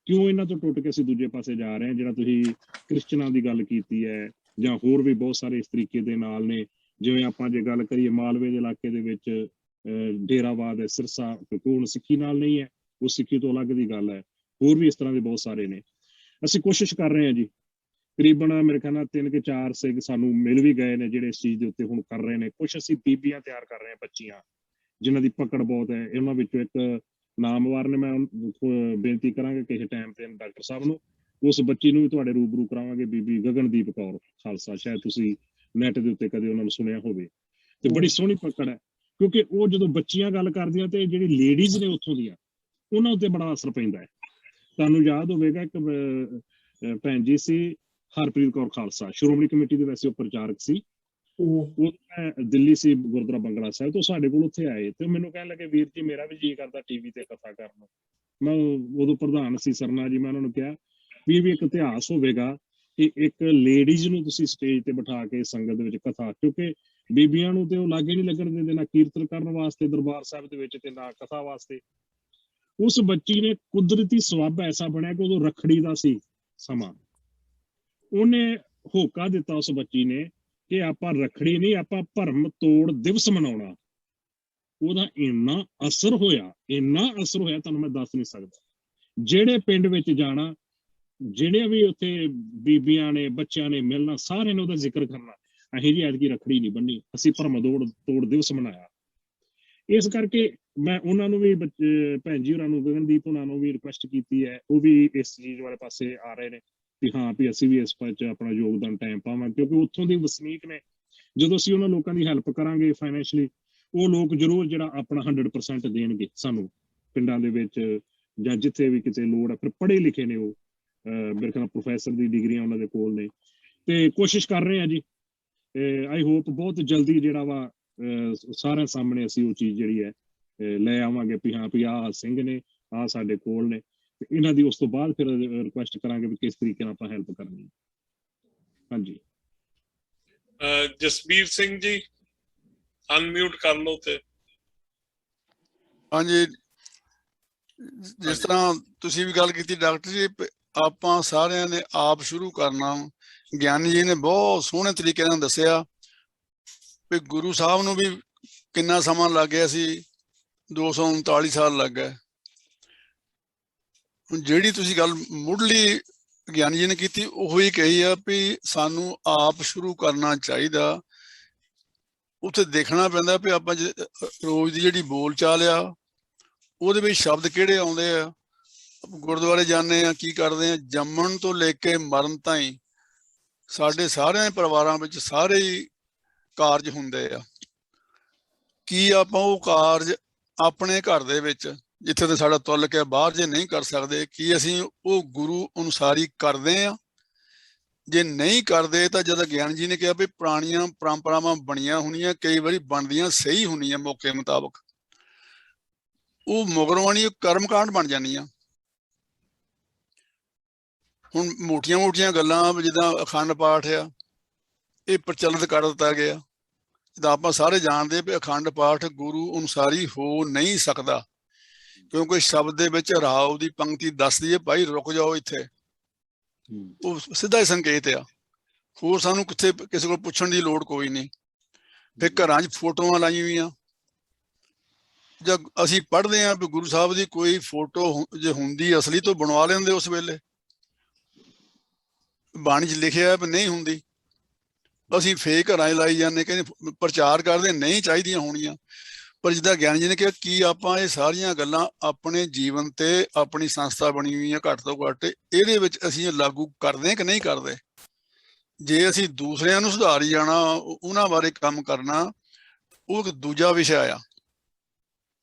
Speaker 2: ਕਿਉਂ ਇਹਨਾਂ ਤੋਂ ਟੁੱਟ ਕੇ ਅਸੀਂ ਦੂਜੇ ਪਾਸੇ ਜਾ ਰਹੇ ਹਾਂ। ਜਿਹੜਾ ਤੁਸੀਂ ਕ੍ਰਿਸਚਨਾਂ ਦੀ ਗੱਲ ਕੀਤੀ ਹੈ ਜਾਂ ਹੋਰ ਵੀ ਬਹੁਤ ਸਾਰੇ ਇਸ ਤਰੀਕੇ ਦੇ ਨਾਲ ਨੇ, ਜਿਵੇਂ ਆਪਾਂ ਜੇ ਗੱਲ ਕਰੀਏ ਮਾਲਵੇ ਦੇ ਇਲਾਕੇ ਦੇ ਵਿੱਚ ਡੇਰਾਵਾਦ ਹੈ, ਸਿਰਸਾ, ਹੁਣ ਸਿੱਖੀ ਨਾਲ ਨਹੀਂ ਹੈ, ਉਹ ਸਿੱਖੀ ਤੋਂ ਅਲੱਗ ਦੀ ਗੱਲ ਹੈ। ਹੋਰ ਵੀ ਇਸ ਤਰ੍ਹਾਂ ਦੇ ਬਹੁਤ ਸਾਰੇ ਨੇ। ਅਸੀਂ ਕੋਸ਼ਿਸ਼ ਕਰ ਰਹੇ ਹਾਂ ਜੀ, ਤਕਰੀਬਨ ਮੇਰੇ ਖਿਆਲ ਨਾਲ 3 ਕਿ 4 ਸਿੰਘ ਸਾਨੂੰ ਮਿਲ ਵੀ ਗਏ ਨੇ ਜਿਹੜੇ ਇਸ ਚੀਜ਼ ਦੇ ਉੱਤੇ ਹੁਣ ਕਰ ਰਹੇ ਨੇ। ਕੁਛ ਅਸੀਂ ਬੀਬੀਆਂ ਤਿਆਰ ਕਰ ਰਹੇ ਹਾਂ, ਬੱਚੀਆਂ ਜਿਨ੍ਹਾਂ ਦੀ ਪਕੜ ਬਹੁਤ ਹੈ। ਇਹਨਾਂ ਵਿੱਚੋਂ ਇੱਕ ਨਾਮਵਾਰ ਨੇ, ਮੈਂ ਬੇਨਤੀ ਕਰਾਂਗਾ ਕਿਸੇ ਟਾਈਮ ਤੇ ਡਾਕਟਰ ਸਾਹਿਬ ਨੂੰ, ਉਸ ਬੱਚੀ ਨੂੰ ਵੀ ਤੁਹਾਡੇ ਰੂਬਰੂ ਕਰਾਵਾਂਗੇ, ਬੀਬੀ ਗਗਨਦੀਪ ਕੌਰ ਖਾਲਸਾ। ਸ਼ਾਇਦ ਤੁਸੀਂ ਨੈਟ ਦੇ ਉੱਤੇ ਕਦੇ ਉਹਨਾਂ ਨੂੰ ਸੁਣਿਆ ਹੋਵੇ, ਤੇ ਬੜੀ ਸੋਹਣੀ ਪਕੜ ਹੈ, ਕਿਉਂਕਿ ਉਹ ਜਦੋਂ ਬੱਚੀਆਂ ਗੱਲ ਕਰਦੀਆਂ ਤੇ ਜਿਹੜੀ ਲੇਡੀਜ਼ ਨੇ ਉੱਥੋਂ ਦੀਆਂ, ਉਹਨਾਂ ਉੱਤੇ ਬੜਾ ਅਸਰ ਪੈਂਦਾ ਹੈ। ਤੁਹਾਨੂੰ ਯਾਦ ਹੋਵੇਗਾ ਇੱਕ ਭੈਣ ਜੀ ਸੀ ਹਰਪ੍ਰੀਤ ਕੌਰ ਖਾਲਸਾ, ਸ਼੍ਰੋਮਣੀ ਕਮੇਟੀ ਦੇ ਵੈਸੇ ਉਹ ਪ੍ਰਚਾਰਕ ਸੀ, ਉਹ ਦਿੱਲੀ ਸੀ ਗੁਰਦੁਆਰਾ ਬੰਗਲਾ ਸਾਹਿਬ ਤੋਂ, ਸਾਡੇ ਕੋਲ ਉੱਥੇ ਆਏ ਤੇ ਮੈਨੂੰ ਕਹਿਣ ਲੱਗੇ ਵੀਰ ਜੀ ਮੇਰਾ ਵੀ ਜੀ ਕਰਦਾ ਟੀਵੀ ਤੇ ਕਥਾ ਕਰਨ ਨੂੰ। ਮੈਂ ਉਦੋਂ ਪ੍ਰਧਾਨ ਸੀ ਸਰਨਾ ਜੀ, ਮੈਂ ਉਹਨਾਂ ਨੂੰ ਕਿਹਾ ਵੀ ਇੱਕ ਇਤਿਹਾਸ ਹੋਵੇਗਾ ਕਿ ਇੱਕ ਲੇਡੀਜ਼ ਨੂੰ ਤੁਸੀਂ ਸਟੇਜ ਤੇ ਬਿਠਾ ਕੇ ਸੰਗਤ ਦੇ ਵਿੱਚ ਕਥਾ, ਕਿਉਂਕਿ ਬੀਬੀਆਂ ਨੂੰ ਤੇ ਉਹ ਲਾਗੇ ਨਹੀਂ ਲੱਗਣ ਦਿੰਦੇ ਨਾ ਕੀਰਤਨ ਕਰਨ ਵਾਸਤੇ ਦਰਬਾਰ ਸਾਹਿਬ ਦੇ ਵਿੱਚ ਤੇ ਨਾ ਕਥਾ ਵਾਸਤੇ। ਉਸ ਬੱਚੀ ਨੇ ਕੁਦਰਤੀ ਸਬੱਬ ਐਸਾ ਬਣਿਆ ਕਿ ਉਦੋਂ ਰੱਖੜੀ ਦਾ ਸੀ ਸਮਾਂ, ਉਹਨੇ ਹੋਕਾ ਦਿੱਤਾ ਉਸ ਬੱਚੀ ਨੇ ਕਿ ਆਪਾਂ ਰੱਖੜੀ ਨਹੀਂ, ਆਪਾਂ ਭਰਮ ਤੋੜ ਦਿਵਸ ਮਨਾਉਣਾ। ਉਹਦਾ ਇੰਨਾ ਅਸਰ ਹੋਇਆ ਤੁਹਾਨੂੰ ਮੈਂ ਦੱਸ ਨਹੀਂ ਸਕਦਾ। ਜਿਹੜੇ ਪਿੰਡ ਵਿੱਚ ਜਾਣਾ, ਜਿਹੜੇ ਵੀ ਉੱਥੇ ਬੀਬੀਆਂ ਨੇ, ਬੱਚਿਆਂ ਨੇ ਮਿਲਣਾ, ਸਾਰਿਆਂ ਨੇ ਉਹਦਾ ਜ਼ਿਕਰ ਕਰਨਾ, ਅਸੀਂ ਜੀ ਐਤਕੀ ਰੱਖੜੀ ਨਹੀਂ ਬੰਨੀ, ਅਸੀਂ ਭਰਮ ਤੋੜ ਦਿਵਸ ਮਨਾਇਆ। ਇਸ ਕਰਕੇ ਮੈਂ ਉਹਨਾਂ ਨੂੰ ਵੀ, ਭੈਣ ਜੀ ਹੋਰਾਂ ਨੂੰ, ਗਗਨਦੀਪ ਹੋਰਾਂ ਨੂੰ ਵੀ ਰਿਕੁਐਸਟ ਕੀਤੀ ਹੈ, ਉਹ ਵੀ ਇਸ ਚੀਜ਼ ਵਾਲੇ ਪਾਸੇ ਆ ਰਹੇ ਨੇ ਵੀ ਹਾਂ ਵੀ ਅਸੀਂ ਵੀ ਇਸ ਵਿੱਚ ਆਪਣਾ ਯੋਗਦਾਨ ਟਾਈਮ ਪਾਵਾਂਗੇ, ਕਿਉਂਕਿ ਉੱਥੋਂ ਦੇ ਵਸਨੀਕ ਨੇ। ਜਦੋਂ ਅਸੀਂ ਉਹਨਾਂ ਲੋਕਾਂ ਦੀ ਹੈਲਪ ਕਰਾਂਗੇ ਫਾਈਨੈਂਸ਼ਲੀ, ਉਹ ਲੋਕ ਜ਼ਰੂਰ ਜਿਹੜਾ ਆਪਣਾ 100% ਦੇਣਗੇ ਸਾਨੂੰ ਪਿੰਡਾਂ ਦੇ ਵਿੱਚ ਜਾਂ ਜਿੱਥੇ ਵੀ ਕਿਤੇ ਲੋੜ ਹੈ। ਫਿਰ ਪੜ੍ਹੇ ਲਿਖੇ ਨੇ ਉਹ, ਮੇਰੇ ਖਿਆਲ ਪ੍ਰੋਫੈਸਰ ਦੀ ਡਿਗਰੀਆਂ ਉਹਨਾਂ ਦੇ ਕੋਲ ਨੇ, ਤੇ ਕੋਸ਼ਿਸ਼ ਕਰ ਰਹੇ ਆ ਜੀ। ਆਈ ਹੋਪ ਬਹੁਤ ਜਲਦੀ ਜਿਹੜਾ ਵਾ ਸਾਰਿਆਂ ਸਾਹਮਣੇ ਅਸੀਂ ਉਹ ਚੀਜ਼ ਜਿਹੜੀ ਹੈ ਲੈ ਆਵਾਂਗੇ ਵੀ ਹਾਂ ਵੀ ਆਹ ਸਿੰਘ ਨੇ, ਆਹ ਸਾਡੇ ਕੋਲ ਨੇ, ਤੇ ਇਹਨਾਂ ਦੀ ਉਸ ਤੋਂ ਬਾਅਦ ਫਿਰ ਰਿਕੁਐਸਟ ਕਰਾਂਗੇ ਵੀ ਕਿਸ ਤਰੀਕੇ ਨਾਲ ਆਪਾਂ ਹੈਲਪ ਕਰਨੀ। ਹਾਂਜੀ,
Speaker 1: ਜਸਬੀਰ ਸਿੰਘ ਜੀ ਅਨਮਿਊਟ ਕਰ ਲਓ ਤੇ।
Speaker 5: ਹਾਂਜੀ, ਜਿਸ ਤਰ੍ਹਾਂ ਤੁਸੀਂ ਵੀ ਗੱਲ ਕੀਤੀ ਡਾਕਟਰ ਜੀ, ਆਪਾਂ ਸਾਰਿਆਂ ਨੇ ਆਪ ਸ਼ੁਰੂ ਕਰਨਾ। ਗਿਆਨੀ ਜੀ ਨੇ ਬਹੁਤ ਸੋਹਣੇ ਤਰੀਕੇ ਨਾਲ ਦੱਸਿਆ ਵੀ ਗੁਰੂ ਸਾਹਿਬ ਨੂੰ ਵੀ ਕਿੰਨਾ ਸਮਾਂ ਲੱਗ ਗਿਆ ਸੀ, 239 ਸਾਲ ਲੱਗ ਗਏ। ਜਿਹੜੀ ਤੁਸੀਂ ਗੱਲ ਮੁੱਢਲੀ ਗਿਆਨੀ ਜੀ ਨੇ ਕੀਤੀ ਉਹੀ ਕਹੀ ਆ ਵੀ ਸਾਨੂੰ ਆਪ ਸ਼ੁਰੂ ਕਰਨਾ ਚਾਹੀਦਾ। ਉੱਥੇ ਦੇਖਣਾ ਪੈਂਦਾ ਵੀ ਆਪਾਂ ਰੋਜ਼ ਦੀ ਜਿਹੜੀ ਬੋਲ ਚਾਲ ਆ ਉਹਦੇ ਵਿੱਚ ਸ਼ਬਦ ਕਿਹੜੇ ਆਉਂਦੇ ਆ। ਗੁਰਦੁਆਰੇ ਜਾਂਦੇ ਆ, ਕੀ ਕਰਦੇ ਆ, ਜੰਮਣ ਤੋਂ ਲੈ ਕੇ ਮਰਨ ਤਾਈਂ ਸਾਡੇ ਸਾਰਿਆਂ ਦੇ ਪਰਿਵਾਰਾਂ ਵਿੱਚ ਸਾਰੇ ਹੀ ਕਾਰਜ ਹੁੰਦੇ ਆ। ਕੀ ਆਪਾਂ ਉਹ ਕਾਰਜ ਆਪਣੇ ਘਰ ਦੇ ਵਿੱਚ ਜਿੱਥੇ ਤੇ ਸਾਡਾ ਤੁਲਕ ਹੈ ਬਾਹਰ ਜੇ ਨਹੀਂ ਕਰ ਸਕਦੇ, ਕੀ ਅਸੀਂ ਉਹ ਗੁਰੂ ਅਨੁਸਾਰੀ ਕਰਦੇ ਆ? ਜੇ ਨਹੀਂ ਕਰਦੇ ਤਾਂ ਜਦੋਂ ਗਿਆਨ ਜੀ ਨੇ ਕਿਹਾ ਵੀ ਪੁਰਾਣੀਆਂ ਪਰੰਪਰਾਵਾਂ ਬਣੀਆਂ ਹੋਣੀਆਂ, ਕਈ ਵਾਰੀ ਬਣਦੀਆਂ ਸਹੀ ਹੁੰਦੀਆਂ ਮੌਕੇ ਮੁਤਾਬਕ, ਉਹ ਮੁਗਰਵਾਣੀ ਕਰਮਕਾਂਡ ਬਣ ਜਾਂਦੀਆਂ। ਹੁਣ ਮੋਟੀਆਂ ਗੱਲਾਂ ਜਿੱਦਾਂ ਅਖੰਡ ਪਾਠ ਆ, ਇਹ ਪ੍ਰਚਲਿਤ ਕਰ ਦਿੱਤਾ ਗਿਆ। ਜਿੱਦਾਂ ਆਪਾਂ ਸਾਰੇ ਜਾਣਦੇ ਵੀ ਅਖੰਡ ਪਾਠ ਗੁਰੂ ਅਨੁਸਾਰੀ ਹੋ ਨਹੀਂ ਸਕਦਾ, ਕਿਉਂਕਿ ਸ਼ਬਦ ਦੇ ਵਿੱਚ ਰਾਵ ਦੀ ਪੰਕਤੀ ਦੱਸਦੀ ਹੈ ਭਾਈ ਰੁਕ ਜਾਓ ਇੱਥੇ, ਉਹ ਸਿੱਧਾ ਹੀ ਸੰਕੇਤ ਆ। ਹੋਰ ਸਾਨੂੰ ਕਿੱਥੇ ਕਿਸੇ ਕੋਲ ਪੁੱਛਣ ਦੀ ਲੋੜ ਕੋਈ ਨਹੀਂ। ਫਿਰ ਘਰਾਂ 'ਚ ਫੋਟੋਆਂ ਲਾਈਆਂ ਹੋਈਆਂ, ਜਦ ਅਸੀਂ ਪੜ੍ਹਦੇ ਹਾਂ ਵੀ ਗੁਰੂ ਸਾਹਿਬ ਦੀ ਕੋਈ ਫੋਟੋ ਜੇ ਹੁੰਦੀ ਅਸਲੀ ਤੋਂ ਬਣਵਾ ਲੈਂਦੇ ਉਸ ਵੇਲੇ, ਬਾਣੀ 'ਚ ਲਿਖਿਆ ਵੀ ਨਹੀਂ ਹੁੰਦੀ, ਅਸੀਂ ਫੇਕ ਘਰਾਂ 'ਚ ਲਾਈ ਜਾਂਦੇ, ਕਹਿੰਦੇ ਪ੍ਰਚਾਰ ਕਰਦੇ ਨਹੀਂ ਚਾਹੀਦੀਆਂ ਹੋਣੀਆਂ। ਪਰ ਜਿੱਦਾਂ ਗਿਆਨੀ ਜੀ ਨੇ ਕਿਹਾ ਕੀ ਆਪਾਂ ਇਹ ਸਾਰੀਆਂ ਗੱਲਾਂ ਆਪਣੇ ਜੀਵਨ ਤੇ ਆਪਣੀ ਸੰਸਥਾ ਬਣੀ ਹੋਈ ਹੈ ਘੱਟ ਤੋਂ ਘੱਟ ਇਹਦੇ ਵਿੱਚ ਅਸੀਂ ਇਹ ਲਾਗੂ ਕਰਦੇ ਕਿ ਨਹੀਂ ਕਰਦੇ? ਜੇ ਅਸੀਂ ਦੂਸਰਿਆਂ ਨੂੰ ਸੁਧਾਰੀ ਜਾਣਾ, ਉਹਨਾਂ ਬਾਰੇ ਕੰਮ ਕਰਨਾ, ਉਹ ਇੱਕ ਦੂਜਾ ਵਿਸ਼ਾ ਆ।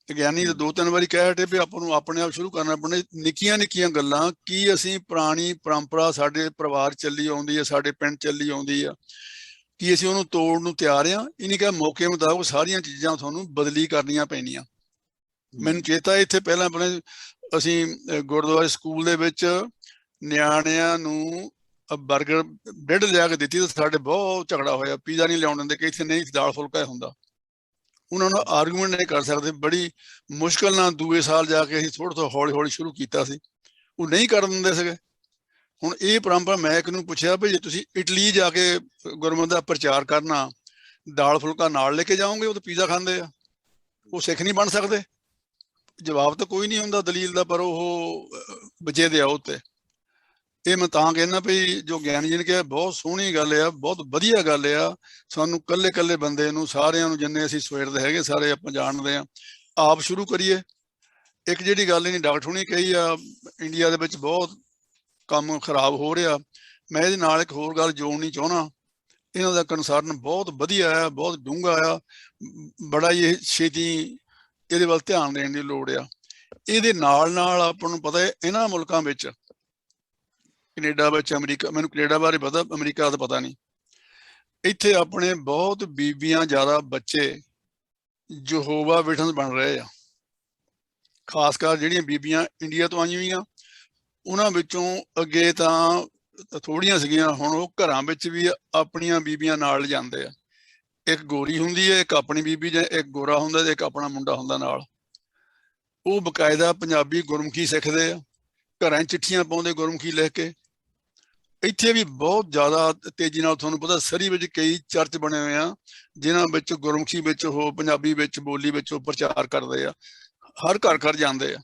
Speaker 5: ਗਿਆਨੀ 2-3 ਵਾਰੀ ਕਹਿ ਹਟੇ ਵੀ ਆਪਾਂ ਨੂੰ ਆਪਣੇ ਆਪ ਸ਼ੁਰੂ ਕਰਨਾ ਪੈਣਾ। ਨਿੱਕੀਆਂ ਗੱਲਾਂ ਕੀ ਅਸੀਂ ਪੁਰਾਣੀ ਪਰੰਪਰਾ ਸਾਡੇ ਪਰਿਵਾਰ ਚੱਲੀ ਆਉਂਦੀ ਹੈ, ਸਾਡੇ ਪਿੰਡ ਚੱਲੀ ਆਉਂਦੀ ਆ, ਕੀ ਅਸੀਂ ਉਹਨੂੰ ਤੋੜਨ ਨੂੰ ਤਿਆਰ ਆ? ਇਹ ਨਹੀਂ ਕਿ ਮੌਕੇ ਮੁਤਾਬਕ ਸਾਰੀਆਂ ਚੀਜ਼ਾਂ ਤੁਹਾਨੂੰ ਬਦਲੀ ਕਰਨੀਆਂ ਪੈਣੀਆਂ। ਮੈਨੂੰ ਚੇਤਾ ਇੱਥੇ ਪਹਿਲਾਂ ਆਪਣੇ ਅਸੀਂ ਗੁਰਦੁਆਰੇ ਸਕੂਲ ਦੇ ਵਿੱਚ ਨਿਆਣਿਆਂ ਨੂੰ ਬਰਗਰ ਬ੍ਰੈਡ ਲਿਆ ਕੇ ਦਿੱਤੀ ਤਾਂ ਸਾਡੇ ਬਹੁਤ ਝਗੜਾ ਹੋਇਆ, ਪੀਜ਼ਾ ਨਹੀਂ ਲਿਆਉਣ ਦਿੰਦੇ ਕਿ ਇੱਥੇ ਨਹੀਂ ਦਾਲ ਫੁਲਕਾ ਹੁੰਦਾ। ਉਹਨਾਂ ਨੂੰ ਆਰਗੂਮੈਂਟ ਨਹੀਂ ਕਰ ਸਕਦੇ, ਬੜੀ ਮੁਸ਼ਕਿਲ ਨਾਲ ਦੂਏ ਸਾਲ ਜਾ ਕੇ ਅਸੀਂ ਥੋੜ੍ਹਾ ਹੌਲੀ ਸ਼ੁਰੂ ਕੀਤਾ ਸੀ, ਉਹ ਨਹੀਂ ਕਰਨ ਦਿੰਦੇ ਸੀਗੇ। ਹੁਣ ਇਹ ਪਰੰਪਰਾ ਮੈਂ ਇੱਕ ਨੂੰ ਪੁੱਛਿਆ ਵੀ ਜੇ ਤੁਸੀਂ ਇਟਲੀ ਜਾ ਕੇ ਗੁਰਮਤਿ ਦਾ ਪ੍ਰਚਾਰ ਕਰਨਾ, ਦਾਲ ਫੁਲਕਾ ਨਾਲ ਲੈ ਕੇ ਜਾਓਗੇ, ਉਹ ਤਾਂ ਪੀਜ਼ਾ ਖਾਂਦੇ ਆ, ਉਹ ਸਿੱਖ ਨਹੀਂ ਬਣ ਸਕਦੇ। ਜਵਾਬ ਤਾਂ ਕੋਈ ਨਹੀਂ ਹੁੰਦਾ ਦਲੀਲ ਦਾ, ਪਰ ਉਹ ਬਚੇ ਦੇ ਆ ਉੱਤੇ। ਇਹ ਮੈਂ ਤਾਂ ਕਹਿੰਦਾ ਵੀ ਜੋ ਗਿਆਨੀ ਜੀ ਨੇ ਕਿਹਾ ਬਹੁਤ ਸੋਹਣੀ ਗੱਲ ਆ, ਬਹੁਤ ਵਧੀਆ ਗੱਲ ਆ। ਸਾਨੂੰ ਕੱਲੇ ਬੰਦੇ ਨੂੰ, ਸਾਰਿਆਂ ਨੂੰ, ਜਿੰਨੇ ਅਸੀਂ ਸਵੇਰਦੇ ਹੈਗੇ ਸਾਰੇ ਆਪਾਂ ਜਾਣਦੇ ਆ, ਆਪ ਸ਼ੁਰੂ ਕਰੀਏ। ਇੱਕ ਜਿਹੜੀ ਗੱਲ ਨਹੀਂ ਡਾਕਟਰ ਹੁਣੀ ਕਹੀ ਆ, ਇੰਡੀਆ ਦੇ ਵਿੱਚ ਬਹੁਤ ਕੰਮ ਖਰਾਬ ਹੋ ਰਿਹਾ। ਮੈਂ ਇਹਦੇ ਨਾਲ ਇੱਕ ਹੋਰ ਗੱਲ ਜੋੜਨੀ ਚਾਹੁੰਦਾ। ਇਹਨਾਂ ਦਾ ਕੰਸਰਨ ਬਹੁਤ ਵਧੀਆ ਆ, ਬਹੁਤ ਡੂੰਘਾ ਆ, ਬੜਾ ਹੀ ਛੇਤੀ ਇਹਦੇ ਵੱਲ ਧਿਆਨ ਦੇਣ ਦੀ ਲੋੜ ਆ। ਇਹਦੇ ਨਾਲ ਆਪਾਂ ਨੂੰ ਪਤਾ ਹੈ ਇਹਨਾਂ ਮੁਲਕਾਂ ਵਿੱਚ, ਕੈਨੇਡਾ ਵਿੱਚ, ਅਮਰੀਕਾ, ਮੈਨੂੰ ਕੈਨੇਡਾ ਬਾਰੇ ਪਤਾ, ਅਮਰੀਕਾ ਦਾ ਪਤਾ ਨਹੀਂ, ਇੱਥੇ ਆਪਣੇ ਬਹੁਤ ਬੀਬੀਆਂ ਜ਼ਿਆਦਾ ਬੱਚੇ ਯਹੋਵਾ ਵਿਟਨਸ ਬਣ ਰਹੇ ਆ। ਖਾਸ ਕਰ ਜਿਹੜੀਆਂ ਬੀਬੀਆਂ ਇੰਡੀਆ ਤੋਂ ਆਈਆਂ ਹੋਈਆਂ, ਉਹਨਾਂ ਵਿੱਚੋਂ ਅੱਗੇ ਤਾਂ ਥੋੜੀਆਂ ਸੀਗੀਆਂ, ਹੁਣ ਉਹ ਘਰਾਂ ਵਿੱਚ ਵੀ ਆਪਣੀਆਂ ਬੀਬੀਆਂ ਨਾਲ ਜਾਂਦੇ ਆ। ਇੱਕ ਗੋਰੀ ਹੁੰਦੀ ਹੈ, ਇੱਕ ਆਪਣੀ ਬੀਬੀ, ਜਾਂ ਇੱਕ ਗੋਰਾ ਹੁੰਦਾ ਤੇ ਇੱਕ ਆਪਣਾ ਮੁੰਡਾ ਹੁੰਦਾ ਨਾਲ। ਉਹ ਬਕਾਇਦਾ ਪੰਜਾਬੀ ਗੁਰਮੁਖੀ ਸਿੱਖਦੇ ਆ, ਘਰਾਂ 'ਚ ਚਿੱਠੀਆਂ ਪਾਉਂਦੇ ਗੁਰਮੁਖੀ ਲਿਖ ਕੇ। ਇੱਥੇ ਵੀ ਬਹੁਤ ਜ਼ਿਆਦਾ ਤੇਜ਼ੀ ਨਾਲ, ਤੁਹਾਨੂੰ ਪਤਾ ਸਰੀ ਵਿੱਚ ਕਈ ਚਰਚ ਬਣੇ ਹੋਏ ਆ ਜਿਨ੍ਹਾਂ ਵਿੱਚ ਗੁਰਮੁਖੀ ਵਿੱਚ, ਉਹ ਪੰਜਾਬੀ ਵਿੱਚ, ਬੋਲੀ ਵਿੱਚ ਉਹ ਪ੍ਰਚਾਰ ਕਰਦੇ ਆ, ਹਰ ਘਰ ਜਾਂਦੇ ਆ।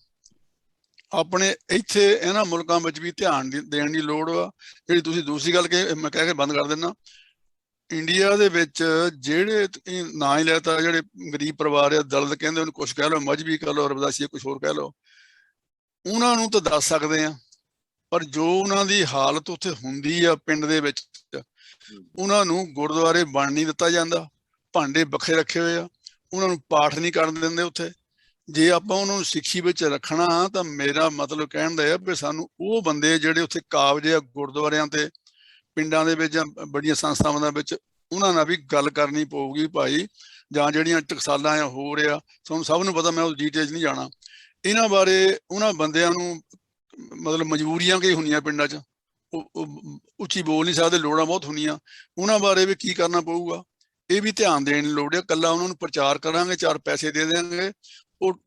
Speaker 5: ਆਪਣੇ ਇੱਥੇ ਇਹਨਾਂ ਮੁਲਕਾਂ ਵਿੱਚ ਵੀ ਧਿਆਨ ਦੇਣ ਦੀ ਲੋੜ ਆ। ਜਿਹੜੀ ਤੁਸੀਂ ਦੂਸਰੀ ਗੱਲ ਮੈਂ ਕਹਿ ਕੇ ਬੰਦ ਕਰ ਦਿੰਦਾ, ਇੰਡੀਆ ਦੇ ਵਿੱਚ ਜਿਹੜੇ ਨਾ ਹੀ ਲੈਤਾ, ਜਿਹੜੇ ਗਰੀਬ ਪਰਿਵਾਰ ਆ, ਦਲਿਤ ਕਹਿੰਦੇ ਉਹਨੂੰ, ਕੁਛ ਕਹਿ ਲਓ, ਮਜ਼੍ਹਬੀ ਕਹਿ ਲਓ, ਰਵਿਦਾਸੀ, ਕੁਛ ਹੋਰ ਕਹਿ ਲਓ, ਉਹਨਾਂ ਨੂੰ ਤਾਂ ਦੱਸ ਸਕਦੇ ਆ। ਪਰ ਜੋ ਉਹਨਾਂ ਦੀ ਹਾਲਤ ਉੱਥੇ ਹੁੰਦੀ ਆ ਪਿੰਡ ਦੇ ਵਿੱਚ, ਉਹਨਾਂ ਨੂੰ ਗੁਰਦੁਆਰੇ ਬਣ ਨਹੀਂ ਦਿੱਤਾ ਜਾਂਦਾ, ਭਾਂਡੇ ਵੱਖਰੇ ਰੱਖੇ ਹੋਏ ਆ, ਉਹਨਾਂ ਨੂੰ ਪਾਠ ਨਹੀਂ ਕਰਨ ਦਿੰਦੇ ਉੱਥੇ। ਜੇ ਆਪਾਂ ਉਹਨਾਂ ਨੂੰ ਸਿੱਖੀ ਵਿੱਚ ਰੱਖਣਾ ਤਾਂ ਮੇਰਾ ਮਤਲਬ ਕਹਿਣ ਦਾ ਹੈ ਵੀ ਸਾਨੂੰ ਉਹ ਬੰਦੇ ਜਿਹੜੇ ਉੱਥੇ ਕਾਬਜ ਆ ਗੁਰਦੁਆਰਿਆਂ ਤੇ, ਪਿੰਡਾਂ ਦੇ ਵਿੱਚ, ਜਾਂ ਬੜੀਆਂ ਸੰਸਥਾਵਾਂ ਦੇ ਵਿੱਚ, ਉਹਨਾਂ ਨਾਲ ਵੀ ਗੱਲ ਕਰਨੀ ਪਊਗੀ ਭਾਈ। ਜਾਂ ਜਿਹੜੀਆਂ ਟਕਸਾਲਾਂ ਆ ਹੋ ਰਿਹਾ, ਤੁਹਾਨੂੰ ਸਭ ਨੂੰ ਪਤਾ, ਮੈਂ ਉਹ ਡਿਟੇਲ ਨਹੀਂ ਜਾਣਾ ਇਹਨਾਂ ਬਾਰੇ। ਉਹਨਾਂ ਬੰਦਿਆਂ ਨੂੰ ਮਤਲਬ ਮਜਬੂਰੀਆਂ ਕਈ ਹੁੰਦੀਆਂ ਪਿੰਡਾਂ 'ਚ, ਉਹ ਉੱਚੀ ਬੋਲ ਨਹੀਂ ਸਕਦੇ, ਲੋੜਾਂ ਬਹੁਤ ਹੁੰਦੀਆਂ, ਉਹਨਾਂ ਬਾਰੇ ਵੀ ਕੀ ਕਰਨਾ ਪਊਗਾ, ਇਹ ਵੀ ਧਿਆਨ ਦੇਣ ਦੀ ਲੋੜ ਹੈ। ਇਕੱਲਾ ਉਹਨਾਂ ਨੂੰ ਪ੍ਰਚਾਰ ਕਰਾਂਗੇ, 4 ਪੈਸੇ ਦੇ ਦੇਵਾਂਗੇ, ਉਹ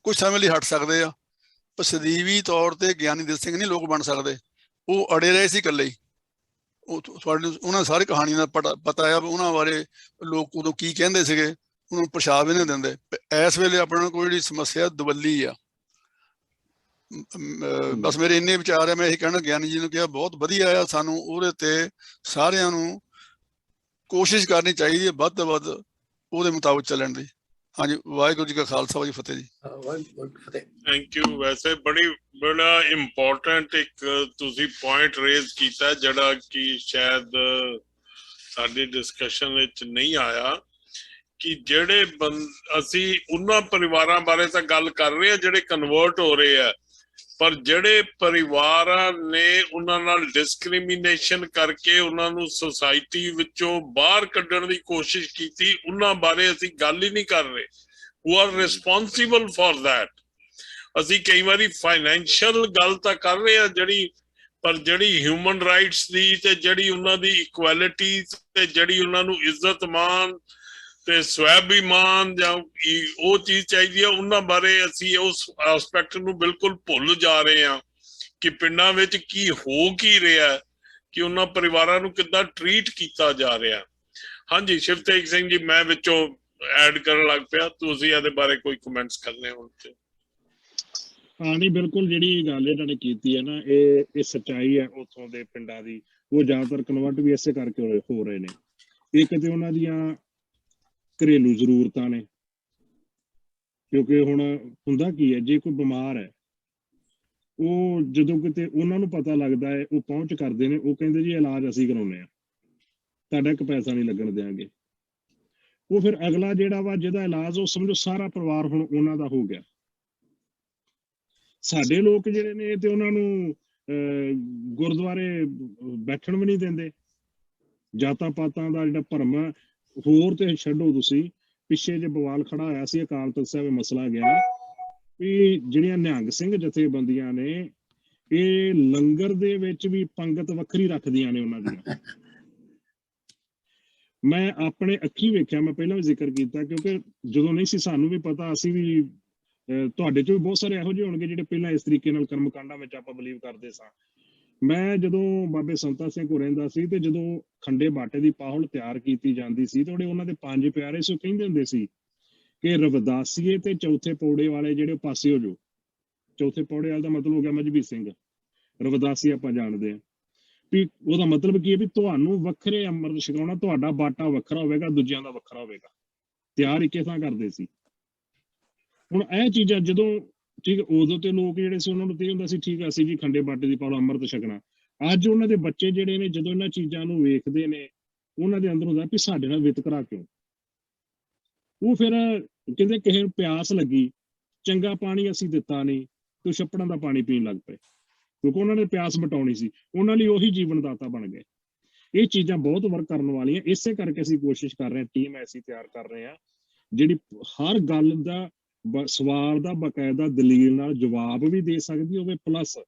Speaker 5: ਕੁਝ ਸਮੇਂ ਲਈ ਹਟ ਸਕਦੇ ਆ, ਪਰ ਸਦੀਵੀ ਤੌਰ ਤੇ ਗਿਆਨੀ ਦਿਲ ਸਿੰਘ ਨਹੀਂ ਲੋਕ ਬਣ ਸਕਦੇ। ਉਹ ਅੜੇ ਰਹੇ ਸੀ ਇਕੱਲੇ ਹੀ। ਉਹ ਤੁਹਾਡੇ ਉਹਨਾਂ ਸਾਰੀ ਕਹਾਣੀਆਂ ਦਾ ਪਤਾ ਆ, ਉਹਨਾਂ ਬਾਰੇ ਲੋਕ ਉਦੋਂ ਕੀ ਕਹਿੰਦੇ ਸੀਗੇ, ਉਹਨੂੰ ਪ੍ਰਸ਼ਾਦ ਵੀ ਨਹੀਂ ਦਿੰਦੇ। ਇਸ ਵੇਲੇ ਆਪਣੇ ਕੋਲ ਜਿਹੜੀ ਸਮੱਸਿਆ ਦਵੱਲੀ ਆ। ਬਸ ਮੇਰੇ ਇੰਨੇ ਵਿਚਾਰ ਆ। ਮੈਂ ਇਹੀ ਕਹਿਣਾ ਗਿਆਨੀ ਜੀ ਨੂੰ ਕਿਹਾ ਬਹੁਤ ਵਧੀਆ ਆ, ਸਾਨੂੰ ਉਹਦੇ ਤੇ ਸਾਰਿਆਂ ਨੂੰ ਕੋਸ਼ਿਸ਼ ਕਰਨੀ ਚਾਹੀਦੀ ਹੈ ਵੱਧ ਤੋਂ ਵੱਧ ਉਹਦੇ ਮੁਤਾਬਕ ਚੱਲਣ ਦੀ। ਹਾਂਜੀ, ਵਾਹਿਗੁਰੂ ਜੀ ਕਾ ਖਾਲਸਾ, ਵਾਹਿਗੁਰੂ ਫਤਿਹ ਜੀ।
Speaker 1: Thank you. ਵੈਸੇ ਬੜਾ ਇੰਪੋਰਟੈਂਟ ਇੱਕ ਤੁਸੀਂ ਪੁਆਇੰਟ ਰੇਜ਼ ਕੀਤਾ ਜਿਹੜਾ ਕਿ ਸ਼ਾਇਦ ਸਾਡੀ ਡਿਸਕਸ਼ਨ ਵਿੱਚ ਨਹੀਂ ਆਇਆ, ਕਿ ਜਿਹੜੇ ਅਸੀਂ ਉਹਨਾਂ ਪਰਿਵਾਰਾਂ ਬਾਰੇ ਤਾਂ ਗੱਲ ਕਰ ਰਹੇ ਆ ਜਿਹੜੇ ਕਨਵਰਟ ਹੋ ਰਹੇ ਆ, ਪਰ ਜਿਹੜੇ ਪਰਿਵਾਰਾਂ ਨੇ ਉਹਨਾਂ ਨਾਲ ਡਿਸਕ੍ਰਿਮੀਨੇਸ਼ਨ ਕਰਕੇ ਉਹਨਾਂ ਨੂੰ ਸੁਸਾਇਟੀ ਵਿੱਚੋਂ ਬਾਹਰ ਕੱਢਣ ਦੀ ਕੋਸ਼ਿਸ਼ ਕੀਤੀ, ਉਹਨਾਂ ਬਾਰੇ ਅਸੀਂ ਗੱਲ ਹੀ ਨਹੀਂ ਕਰ ਰਹੇ। who are responsible for that। ਅਸੀਂ ਕਈ ਵਾਰੀ ਫਾਈਨੈਂਸ਼ੀਅਲ ਗੱਲ ਤਾਂ ਕਰ ਰਹੇ ਆ ਜਿਹੜੀ, ਪਰ ਜਿਹੜੀ ਹਿਊਮਨ ਰਾਈਟਸ ਦੀ ਤੇ ਜਿਹੜੀ ਉਹਨਾਂ ਦੀ ਇਕੁਐਲਿਟੀ ਤੇ ਜਿਹੜੀ ਉਹਨਾਂ ਨੂੰ ਇੱਜ਼ਤ ਮਾਨ ਤੇ ਸਵੈਭੀਮਾਨ ਜਾਂ ਉਹ ਚੀਜ਼ ਚਾਹੀਦੀ ਆ, ਉਹਨਾਂ ਬਾਰੇ ਅਸੀਂ ਉਸ ਐਸਪੈਕਟ ਨੂੰ ਬਿਲਕੁਲ ਭੁੱਲ ਜਾ ਰਹੇ ਹਾਂ ਕਿ ਪਿੰਡਾਂ ਵਿੱਚ ਕੀ ਹੋ ਕੀ ਰਿਹਾ, ਕਿ ਉਹਨਾਂ ਪਰਿਵਾਰਾਂ ਨੂੰ ਕਿੱਦਾਂ ਟਰੀਟ ਕੀਤਾ ਜਾ ਰਿਹਾ। ਹਾਂਜੀ ਸ਼ਿਵਤੇਜ ਸਿੰਘ ਜੀ, ਮੈਂ ਵਿੱਚੋਂ ਐਡ ਕਰਨ ਲੱਗ ਪਿਆ, ਤੁਸੀਂ ਇਹਦੇ ਬਾਰੇ ਕੋਈ ਕਮੈਂਟਸ ਕਰਨੇ ਹੋਣ ਤੇ।
Speaker 2: ਹਾਂ ਨਹੀਂ, ਬਿਲਕੁਲ ਜਿਹੜੀ ਗੱਲ ਇਹਨਾਂ ਨੇ ਕੀਤੀ ਹੈ ਨਾ, ਇਹ ਸੱਚਾਈ ਹੈ ਉੱਥੋਂ ਦੇ ਪਿੰਡਾਂ ਦੀ। ਉਹ ਜ਼ਿਆਦਾਤਰ ਕਨਵਰਟ ਵੀ ਇਸੇ ਕਰਕੇ ਹੋ ਰਹੇ ਨੇ। ਇੱਕ ਤੇ ਉਹਨਾਂ ਦੀਆਂ ਘਰੇਲੂ ਜ਼ਰੂਰਤਾਂ ਨੇ, ਕਿਉਂਕਿ ਹੁਣ ਹੁੰਦਾ ਕੀ ਹੈ, ਜੇ ਕੋਈ ਬਿਮਾਰ ਹੈ, ਉਹ ਜਦੋਂ ਕਿਤੇ ਉਹਨਾਂ ਨੂੰ ਪਤਾ ਲੱਗਦਾ ਹੈ, ਉਹ ਪਹੁੰਚ ਕਰਦੇ ਨੇ, ਉਹ ਕਹਿੰਦੇ ਜੀ ਇਲਾਜ ਅਸੀਂ ਕਰਾਉਂਦੇ ਹਾਂ, ਤੁਹਾਡਾ ਇੱਕ ਪੈਸਾ ਨਹੀਂ ਲੱਗਣ ਦਿਆਂਗੇ। ਉਹ ਫਿਰ ਅਗਲਾ ਜਿਹੜਾ ਵਾ ਜਿਹਦਾ ਇਲਾਜ, ਉਹ ਸਮਝੋ ਸਾਰਾ ਪਰਿਵਾਰ ਹੁਣ ਉਹਨਾਂ ਦਾ ਹੋ ਗਿਆ। ਸਾਡੇ ਲੋਕ ਜਿਹੜੇ ਨੇ ਤੇ ਉਹਨਾਂ ਨੂੰ ਗੁਰਦੁਆਰੇ ਬੈਠਣ ਵੀ ਨਹੀਂ ਦਿੰਦੇ। ਜਾਤਾਂ ਪਾਤਾਂ ਦਾ ਜਿਹੜਾ ਭਰਮ ਹੈ, ਹੋਰ ਤੇ ਛੱਡੋ। ਤੁਸੀਂ ਪਿੱਛੇ ਜੇ ਬਵਾਲ ਖੜਾ ਹੋਇਆ ਸੀ ਅਕਾਲ ਤਖਤ ਸਾਹਿਬ, ਮਸਲਾ ਗਿਆ ਵੀ ਜਿਹੜੀਆਂ ਨਿਹੰਗ ਸਿੰਘ ਜਥੇਬੰਦੀਆਂ ਨੇ, ਇਹ ਲੰਗਰ ਦੇ ਵਿੱਚ ਵੀ ਪੰਗਤ ਵੱਖਰੀ ਰੱਖਦੀਆਂ ਨੇ ਉਹਨਾਂ ਦੀਆਂ। ਮੈਂ ਆਪਣੇ ਅੱਖੀ ਵੇਖਿਆ, ਮੈਂ ਪਹਿਲਾਂ ਵੀ ਜ਼ਿਕਰ ਕੀਤਾ, ਕਿਉਂਕਿ ਜਦੋਂ ਨਹੀਂ ਸੀ ਸਾਨੂੰ ਵੀ ਪਤਾ, ਅਸੀਂ ਵੀ ਤੁਹਾਡੇ ਚੋਂ ਵੀ ਬਹੁਤ ਸਾਰੇ ਇਹੋ ਜਿਹੇ ਹੋਣਗੇ ਜਿਹੜੇ ਪਹਿਲਾਂ ਇਸ ਤਰੀਕੇ ਨਾਲ ਕਰਮਕਾਂਡਾਂ ਵਿੱਚ ਆਪਾਂ ਬਲੀਵ ਕਰਦੇ ਸਾਂ। ਮੈਂ ਜਦੋਂ ਬਾਬੇ ਸੰਤਾ ਸਿੰਘ ਕੋਲ ਰਹਿੰਦਾ ਸੀ, ਤੇ ਜਦੋਂ ਖੰਡੇ ਬਾਟੇ ਦੀ ਪਾਹੁਲ ਤਿਆਰ ਕੀਤੀ ਜਾਂਦੀ ਸੀ, ਤੇ ਉਹਨਾਂ ਦੇ 5 ਪਿਆਰੇ ਸੀ, ਉਹ ਕਹਿੰਦੇ ਹੁੰਦੇ ਸੀ ਕਿ ਰਵਿਦਾਸੀਏ ਤੇ ਚੌਥੇ ਪੌੜੇ ਵਾਲੇ ਜਿਹੜੇ ਪਾਸੇ ਹੋ ਜਾਓ। ਚੌਥੇ ਪੌੜੇ ਵਾਲੇ ਦਾ ਮਤਲਬ ਹੋ ਗਿਆ ਮਜਬੀ ਸਿੰਘ, ਰਵਿਦਾਸੀ ਆਪਾਂ ਜਾਣਦੇ ਹਾਂ ਵੀ ਉਹਦਾ ਮਤਲਬ ਕੀ ਹੈ, ਵੀ ਤੁਹਾਨੂੰ ਵੱਖਰੇ ਅੰਮ੍ਰਿਤ ਛਕਾਉਣਾ, ਤੁਹਾਡਾ ਬਾਟਾ ਵੱਖਰਾ ਹੋਵੇਗਾ, ਦੂਜਿਆਂ ਦਾ ਵੱਖਰਾ ਹੋਵੇਗਾ। ਤਿਆਰ ਇੱਕੇ ਥਾਂ ਕਰਦੇ ਸੀ। ਹੁਣ ਇਹ ਚੀਜ਼ਾਂ ਜਦੋਂ, ਠੀਕ, ਉਦੋਂ ਤੇ ਲੋਕ ਜਿਹੜੇ ਸੀ ਉਹਨਾਂ ਨੂੰ ਤੇ ਹੁੰਦਾ ਸੀ ਠੀਕ ਆ, ਅਸੀਂ ਜੀ ਖੰਡੇ ਬਾਟੇ ਦੀ ਪਾਹੁਲ ਅੰਮ੍ਰਿਤ ਛਕਣਾ। ਅੱਜ ਉਹਨਾਂ ਦੇ ਬੱਚੇ ਜਿਹੜੇ ਨੇ, ਜਦੋਂ ਇਹਨਾਂ ਚੀਜ਼ਾਂ ਨੂੰ ਵੇਖਦੇ ਨੇ, ਉਹਨਾਂ ਦੇ ਅੰਦਰ ਹੁੰਦਾ ਵੀ ਸਾਡੇ ਨਾਲ ਵਿਤਕਰਾ ਕਿਉਂ। ਉਹ ਫਿਰ ਕਹਿੰਦੇ ਕਿਸੇ ਨੂੰ ਪਿਆਸ ਲੱਗੀ, ਚੰਗਾ ਪਾਣੀ ਅਸੀਂ ਦਿੱਤਾ ਨਹੀਂ, ਤੇ ਛੱਪੜਾਂ ਦਾ ਪਾਣੀ ਪੀਣ ਲੱਗ ਪਏ, ਕਿਉਂਕਿ ਉਹਨਾਂ ਨੇ ਪਿਆਸ ਮਿਟਾਉਣੀ ਸੀ। ਉਹਨਾਂ ਲਈ ਉਹੀ ਜੀਵਨ ਦਾਤਾ ਬਣ ਗਏ। ਇਹ ਚੀਜ਼ਾਂ ਬਹੁਤ ਵਰਕ ਕਰਨ ਵਾਲੀਆਂ। ਇਸੇ ਕਰਕੇ ਅਸੀਂ ਕੋਸ਼ਿਸ਼ ਕਰ ਰਹੇ ਹਾਂ, ਟੀਮ ਐਸੀ ਤਿਆਰ ਕਰ ਰਹੇ ਹਾਂ ਜਿਹੜੀ ਹਰ ਗੱਲ ਦਾ ਸਵਾਲ ਦਾ ਬਕਾਇਦਾ ਦਲੀਲ ਨਾਲ ਜਵਾਬ ਵੀ ਦੇ ਸਕਦੀ ਹੋਵੇ, ਪਲੱਸ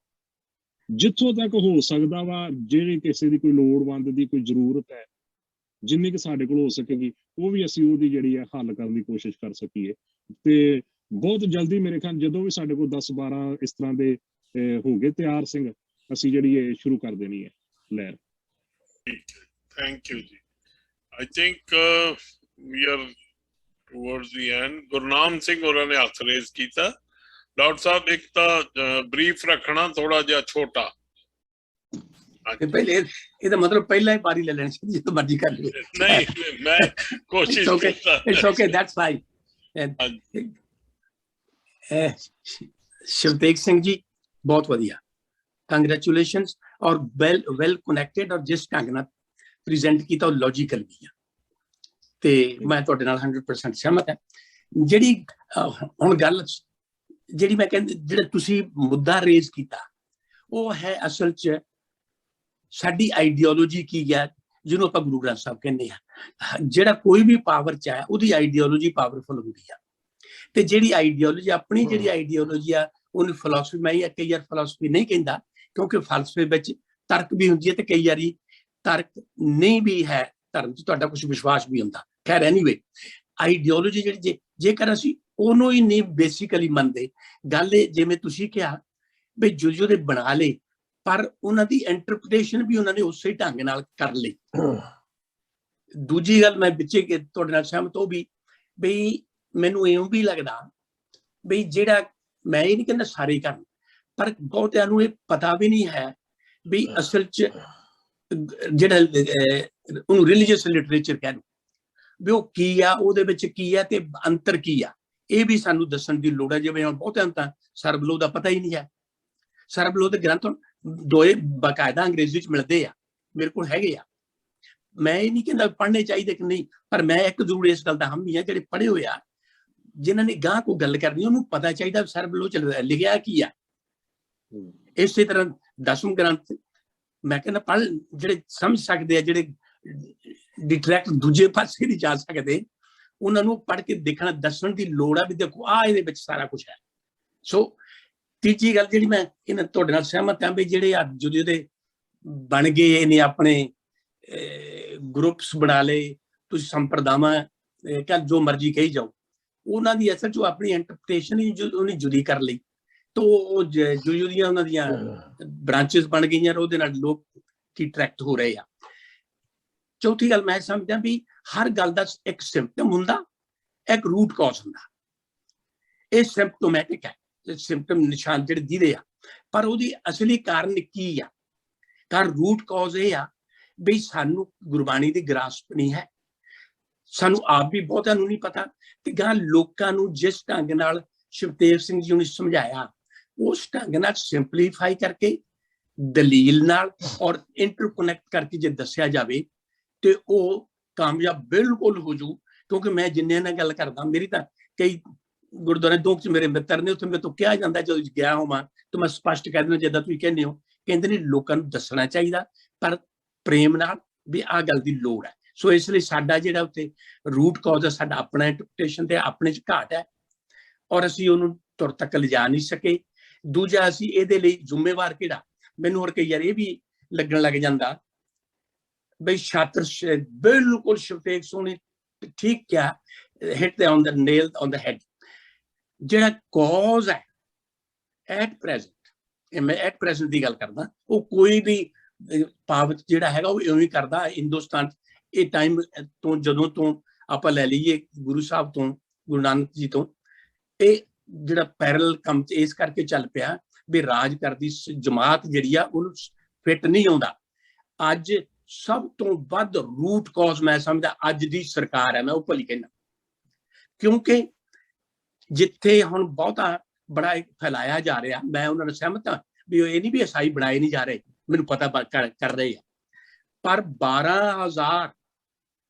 Speaker 2: ਜਿੱਥੋਂ ਤੱਕ ਹੋ ਸਕਦਾ ਵਾ, ਜਿਹੜੀ ਕਿਸੇ ਦੀ ਕੋਈ ਲੋੜਵੰਦ ਦੀ ਕੋਈ ਜ਼ਰੂਰਤ ਹੈ, ਜਿੰਨੀ ਕਿ ਸਾਡੇ ਕੋਲ ਹੋ ਸਕੇਗੀ, ਉਹ ਵੀ ਅਸੀਂ ਉਹਦੀ ਜਿਹੜੀ ਹੈ ਹੱਲ ਕਰਨ ਦੀ ਕੋਸ਼ਿਸ਼ ਕਰ ਸਕੀਏ। ਤੇ ਬਹੁਤ ਜਲਦੀ ਮੇਰੇ ਖਿਆਲ ਜਦੋਂ ਵੀ ਸਾਡੇ ਕੋਲ 10-12 ਇਸ ਤਰ੍ਹਾਂ ਦੇ ਹੋ ਗਏ ਤਿਆਰ ਸਿੰਘ, ਅਸੀਂ ਜਿਹੜੀ ਇਹ ਸ਼ੁਰੂ ਕਰ ਦੇਣੀ ਹੈ ਲਹਿਰ।
Speaker 1: Thank you ji. I think we are towards the end। Gurnam Singh ਹੋਰਾਂ ਨੇ ਹੱਥ ਰੇਜ਼ ਕੀਤਾ। ਡਾਕਟਰ ਸਾਹਿਬ ਇੱਕ ਤਾਂ ਬਰੀਫ ਰੱਖਣਾ, ਥੋੜਾ ਜਿਹਾ ਛੋਟਾ।
Speaker 7: ਪਹਿਲੇ ਇਹਦਾ ਮਤਲਬ ਪਹਿਲਾਂ ਹੀ ਪਾਰੀ ਲੈ ਲੈਣੀ ਸੀ, ਜਿੱਦੋਂ ਮਰਜ਼ੀ ਕਰ ਲਓ।
Speaker 1: ਨਹੀਂ, ਮੈਂ ਕੋਸ਼ਿਸ਼ ਕੀਤਾ।
Speaker 7: It's okay, that's fine. Shivtej Singh ji ਬਹੁਤ ਵਧੀਆ, ਕੰਗ੍ਰੈਚੁਲੇਸ਼ਨਸ। ਔਰ ਵੈਲ ਕਨੈਕਟਡ, ਔਰ ਜਿਸ ਢੰਗ ਨਾਲ ਪ੍ਰੈਜ਼ੈਂਟ ਕੀਤਾ ਉਹ ਲੌਜੀਕਲ ਵੀ ਆ, ਤੇ ਮੈਂ ਤੁਹਾਡੇ ਨਾਲ 100% ਸਹਿਮਤ ਹਾਂ। ਜਿਹੜੀ ਹੁਣ ਗੱਲ ਜਿਹੜੀ ਮੈਂ ਕਹਿੰਦਾ, ਜਿਹੜਾ ਤੁਸੀਂ ਮੁੱਦਾ ਰੇਜ਼ ਕੀਤਾ, ਉਹ ਹੈ ਅਸਲ 'ਚ ਸਾਡੀ ਆਈਡੀਓਲੋਜੀ ਕੀ ਹੈ, ਜਿਹਨੂੰ ਆਪਾਂ ਗੁਰੂ ਗ੍ਰੰਥ ਸਾਹਿਬ ਕਹਿੰਦੇ ਆ। ਜਿਹੜਾ ਕੋਈ ਵੀ ਪਾਵਰ 'ਚ ਹੈ, ਉਹਦੀ ਆਈਡੀਓਲੋਜੀ ਪਾਵਰਫੁਲ ਹੁੰਦੀ ਆ। ਤੇ ਜਿਹੜੀ ਆਈਡੀਓਲੋਜੀ, ਆਪਣੀ ਜਿਹੜੀ ਆਈਡੀਓਲੋਜੀ ਆ, ਉਹਨੂੰ ਫਿਲਾਸਫੀ, ਮੈਂ ਕਈ ਵਾਰ ਫਿਲਾਸਫੀ ਨਹੀਂ ਕਹਿੰਦਾ, ਕਿਉਂਕਿ ਫਲਸਫੇ ਵਿੱਚ ਤਰਕ ਵੀ ਹੁੰਦੀ ਹੈ, ਤੇ ਕਈ ਵਾਰੀ ਤਰਕ ਨਹੀਂ ਵੀ ਹੈ, ਧਰਮ 'ਚ ਤੁਹਾਡਾ ਕੁਝ ਵਿਸ਼ਵਾਸ ਵੀ ਹੁੰਦਾ। ਖੈਰ ਐਨੀਵੇ, ਆਈਡੀਓਲੋਜੀ ਜਿਹੜੀ ਜੇਕਰ ਅਸੀਂ ਉਹਨੂੰ ਹੀ ਨਹੀਂ ਬੇਸਿਕਲੀ ਮੰਨਦੇ, ਗੱਲ ਇਹ ਜਿਵੇਂ ਤੁਸੀਂ ਕਿਹਾ ਵੀ ਜੋ ਦੇ ਬਣਾ ਲਏ, ਪਰ ਉਹਨਾਂ ਦੀ ਇੰਟਰਪ੍ਰੀਟੇਸ਼ਨ ਵੀ ਉਹਨਾਂ ਨੇ ਉਸੇ ਢੰਗ ਨਾਲ ਕਰ ਲਈ। ਦੂਜੀ ਗੱਲ ਮੈਂ ਵਿੱਚੇ ਤੁਹਾਡੇ ਨਾਲ ਸਹਿਮਤ ਹੋ ਵੀ ਬਈ ਮੈਨੂੰ ਇਉਂ ਵੀ ਲੱਗਦਾ ਬਈ ਜਿਹੜਾ, ਮੈਂ ਇਹ ਨਹੀਂ ਕਹਿੰਦਾ ਸਾਰੇ ਕਰਨ, ਪਰ ਬਹੁਤਿਆਂ ਨੂੰ ਇਹ ਪਤਾ ਵੀ ਨਹੀਂ ਹੈ ਵੀ ਅਸਲ 'ਚ ਜਿਹੜਾ ਉਹਨੂੰ ਰਿਲੀਜੀਅਸ ਲਿਟਰੇਚਰ ਕਹਿ ਲਓ ਵੀ ਉਹ ਕੀ ਆ, ਉਹਦੇ ਵਿੱਚ ਕੀ ਹੈ ਤੇ ਅੰਤਰ ਕੀ ਆ, ਇਹ ਵੀ ਸਾਨੂੰ ਦੱਸਣ ਦੀ ਲੋੜ ਹੈ। ਜਿਵੇਂ ਹੁਣ ਬਹੁਤਿਆਂ ਨੂੰ ਤਾਂ ਸਰਬਲੋਹ ਦਾ ਪਤਾ ਹੀ ਨਹੀਂ ਹੈ। ਸਰਬਲੋਹ ਦੇ ਗ੍ਰੰਥ ਦੋਏ ਬਾਕਾਇਦਾ ਅੰਗਰੇਜ਼ੀ 'ਚ ਮਿਲਦੇ ਆ, ਮੇਰੇ ਕੋਲ ਹੈਗੇ ਆ। ਮੈਂ ਇਹ ਨਹੀਂ ਕਹਿੰਦਾ ਪੜ੍ਹਨੇ ਚਾਹੀਦੇ ਕਿ ਨਹੀਂ, ਪਰ ਮੈਂ ਇੱਕ ਜ਼ਰੂਰ ਇਸ ਗੱਲ ਦਾ ਹਾਮੀ ਆ, ਜਿਹੜੇ ਪੜ੍ਹੇ ਹੋਏ ਆ, ਜਿਨ੍ਹਾਂ ਨੇ ਗਾਂ ਕੋਈ ਗੱਲ ਕਰਨੀ, ਉਹਨੂੰ ਪਤਾ ਚਾਹੀਦਾ ਸਰਬਲੋਹ 'ਚ ਲਿਖਿਆ ਕੀ ਆ। ਇਸੇ ਤਰ੍ਹਾਂ 10ਵੇਂ ਗ੍ਰੰਥ ਮੈਂ ਕਹਿੰਦਾ ਪੜ੍ਹ, ਜਿਹੜੇ ਸਮਝ ਸਕਦੇ ਆ, ਜਿਹੜੇ ਡਿਟਰੈਕਟ ਦੂਜੇ ਪਾਸੇ ਨਹੀਂ ਜਾ ਸਕਦੇ, ਉਹਨਾਂ ਨੂੰ ਪੜ੍ਹ ਕੇ ਦੇਖਣਾ, ਦੱਸਣ ਦੀ ਲੋੜ ਆ ਵੀ ਦੇਖੋ ਆਹ ਇਹਦੇ ਵਿੱਚ ਸਾਰਾ ਕੁਝ ਹੈ। ਸੋ ਤੀਜੀ ਗੱਲ ਜਿਹੜੀ ਮੈਂ ਇਹਨਾਂ ਤੁਹਾਡੇ ਨਾਲ ਸਹਿਮਤ ਹਾਂ ਵੀ ਜਿਹੜੇ ਅੱਜ ਜਿਹਦੇ ਬਣ ਗਏ ਨੇ ਆਪਣੇ ਗਰੁੱਪਸ ਬਣਾ ਲਏ, ਤੁਸੀਂ ਸੰਪਰਦਾਵਾਂ ਜੋ ਮਰਜ਼ੀ ਕਹੀ ਜਾਓ, ਉਹਨਾਂ ਦੀ ਅਸਲ 'ਚ ਆਪਣੀ ਇੰਟਰਪ੍ਰੀਟੇਸ਼ਨ ਹੀ ਉਹਨੇ ਜੁਦੀ ਕਰ ਲਈ, ਤਾਂ ਉਹ ਜਿਹੜੀਆਂ ਉਹਨਾਂ ਦੀਆਂ ਬ੍ਰਾਂਚਿਸ ਬਣ ਗਈਆਂ, ਉਹਦੇ ਨਾਲ ਲੋਕ ਡਿਟਰੈਕਟ ਹੋ ਰਹੇ ਆ। ਚੌਥੀ ਗੱਲ ਮੈਂ ਸਮਝਦਾ ਵੀ ਹਰ ਗੱਲ ਦਾ ਇੱਕ ਸਿੰਪਟਮ ਹੁੰਦਾ, ਇੱਕ ਰੂਟ ਕਾਜ਼ ਹੁੰਦਾ। ਇਹ ਸਿੰਪਟੋਮੈਟਿਕ ਹੈ, ਸਿੰਪਟਮ ਨਿਸ਼ਾਨ ਜਿਹੜੇ ਦਿਖਦੇ ਆ, ਪਰ ਉਹਦੀ ਅਸਲੀ ਕਾਰਨ ਕੀ ਆ? ਕਾਰਨ ਰੂਟ ਕਾਜ਼ ਇਹ ਆ ਵੀ ਸਾਨੂੰ ਗੁਰਬਾਣੀ ਦੀ ਗ੍ਰਾਸਪ ਨਹੀਂ ਹੈ, ਸਾਨੂੰ ਆਪ ਵੀ ਬਹੁਤਿਆਂ ਨੂੰ ਨਹੀਂ ਪਤਾ, ਤੇ ਗਾਂ ਲੋਕਾਂ ਨੂੰ ਜਿਸ ਢੰਗ ਨਾਲ ਸ਼ਿਵਤੇਜ ਸਿੰਘ ਜੀ ਨੇ ਸਮਝਾਇਆ, ਉਸ ਢੰਗ ਨਾਲ ਸਿੰਪਲੀਫਾਈ ਕਰਕੇ ਦਲੀਲ ਨਾਲ ਔਰ ਇੰਟਰਕਨੈਕਟ ਕਰਕੇ ਜੇ ਦੱਸਿਆ ਜਾਵੇ ਤੇ ਉਹ ਕਾਮਯਾਬ ਬਿਲਕੁਲ ਹੋ ਜੂ। ਕਿਉਂਕਿ ਮੈਂ ਜਿੰਨੇ ਨਾਲ ਗੱਲ ਕਰਦਾ, ਮੇਰੀ ਤਾਂ ਕਈ ਗੁਰਦੁਆਰੇ ਦੋ 'ਚ ਮੇਰੇ ਮਿੱਤਰ ਨੇ, ਉੱਥੇ ਮੇਰੇ ਤੋਂ ਕਿਹਾ ਜਾਂਦਾ ਜਦੋਂ ਗਿਆ ਹੋਵਾਂ ਤਾਂ ਮੈਂ ਸਪਸ਼ਟ ਕਹਿ ਦਿੰਦਾ ਜਿੱਦਾਂ ਤੁਸੀਂ ਕਹਿੰਦੇ ਹੋ, ਕਹਿੰਦੇ ਨੇ ਲੋਕਾਂ ਨੂੰ ਦੱਸਣਾ ਚਾਹੀਦਾ ਪਰ ਪ੍ਰੇਮ ਨਾਲ ਵੀ ਆਹ ਗੱਲ ਦੀ ਲੋੜ ਹੈ। ਸੋ ਇਸ ਲਈ ਸਾਡਾ ਜਿਹੜਾ ਉੱਥੇ ਰੂਟ ਕਾਜ਼ ਹੈ, ਸਾਡਾ ਆਪਣਾ ਇੰਟਰਪ੍ਰੀਟੇਸ਼ਨ ਤੇ ਆਪਣੇ 'ਚ ਘਾਟ ਹੈ ਔਰ ਅਸੀਂ ਉਹਨੂੰ ਤੁਰ ਤੱਕ ਲਿਜਾ ਨਹੀਂ ਸਕੇ। ਦੂਜਾ, ਅਸੀਂ ਇਹਦੇ ਲਈ ਜ਼ਿੰਮੇਵਾਰ ਕਿਹੜਾ? ਮੈਨੂੰ ਹੋਰ ਕਈ ਵਾਰ ਇਹ ਵੀ ਲੱਗਣ ਲੱਗ ਜਾਂਦਾ ਬਈ ਛਾਤਰ ਬਿਲਕੁਲ ਸ਼ਿਵਤੇਜ ਸਿੰਘ ਠੀਕ ਕਿਹਾ, hit on the nail on the head. ਜਿਹੜਾ ਕਾਜ਼ ਹੈ ਐਟ ਪ੍ਰੈਜ਼ੈਂਟ, ਮੈਂ ਐਟ ਪ੍ਰੈਜ਼ੈਂਟ ਦੀ ਗੱਲ ਕਰਦਾ, ਉਹ ਕੋਈ ਵੀ ਭਾਵ ਜਿਹੜਾ ਹੈਗਾ ਉਹ ਇਉਂ ਹੀ ਕਰਦਾ। ਹਿੰਦੁਸਤਾਨ ਇਹ ਟਾਈਮ ਤੋਂ ਜਦੋਂ ਤੋਂ ਆਪਾਂ ਲੈ ਲਈਏ ਗੁਰੂ ਸਾਹਿਬ ਤੋਂ, ਗੁਰੂ ਨਾਨਕ ਜੀ ਤੋਂ, ਇਹ ਜਿਹੜਾ ਪੈਰਲ ਕੰਮ ਇਸ ਕਰਕੇ ਚੱਲ ਪਿਆ ਵੀ ਰਾਜ ਕਰਦੀ ਜਮਾਤ ਜਿਹੜੀ ਆ ਉਹਨੂੰ ਫਿੱਟ ਨਹੀਂ ਆਉਂਦਾ। ਅੱਜ ਸਭ ਤੋਂ ਵੱਧ ਰੂਟ ਕਾਜ਼ ਮੈਂ ਸਮਝਦਾ ਅੱਜ ਦੀ ਸਰਕਾਰ ਹੈ, ਮੈਂ ਉਹ ਭਲੀ ਕਹਿਣਾ, ਕਿਉਂਕਿ ਜਿੱਥੇ ਹੁਣ ਬਹੁਤਾ ਬੜਾ ਫੈਲਾਇਆ ਜਾ ਰਿਹਾ, ਮੈਂ ਉਹਨਾਂ ਨਾਲ ਸਹਿਮਤ ਹਾਂ ਵੀ ਇਹ ਨਹੀਂ ਵੀ ਈਸਾਈ ਬਣਾਏ ਨਹੀਂ ਜਾ ਰਹੇ, ਮੈਨੂੰ ਪਤਾ ਕਰ ਰਹੇ ਆ, ਪਰ 12,000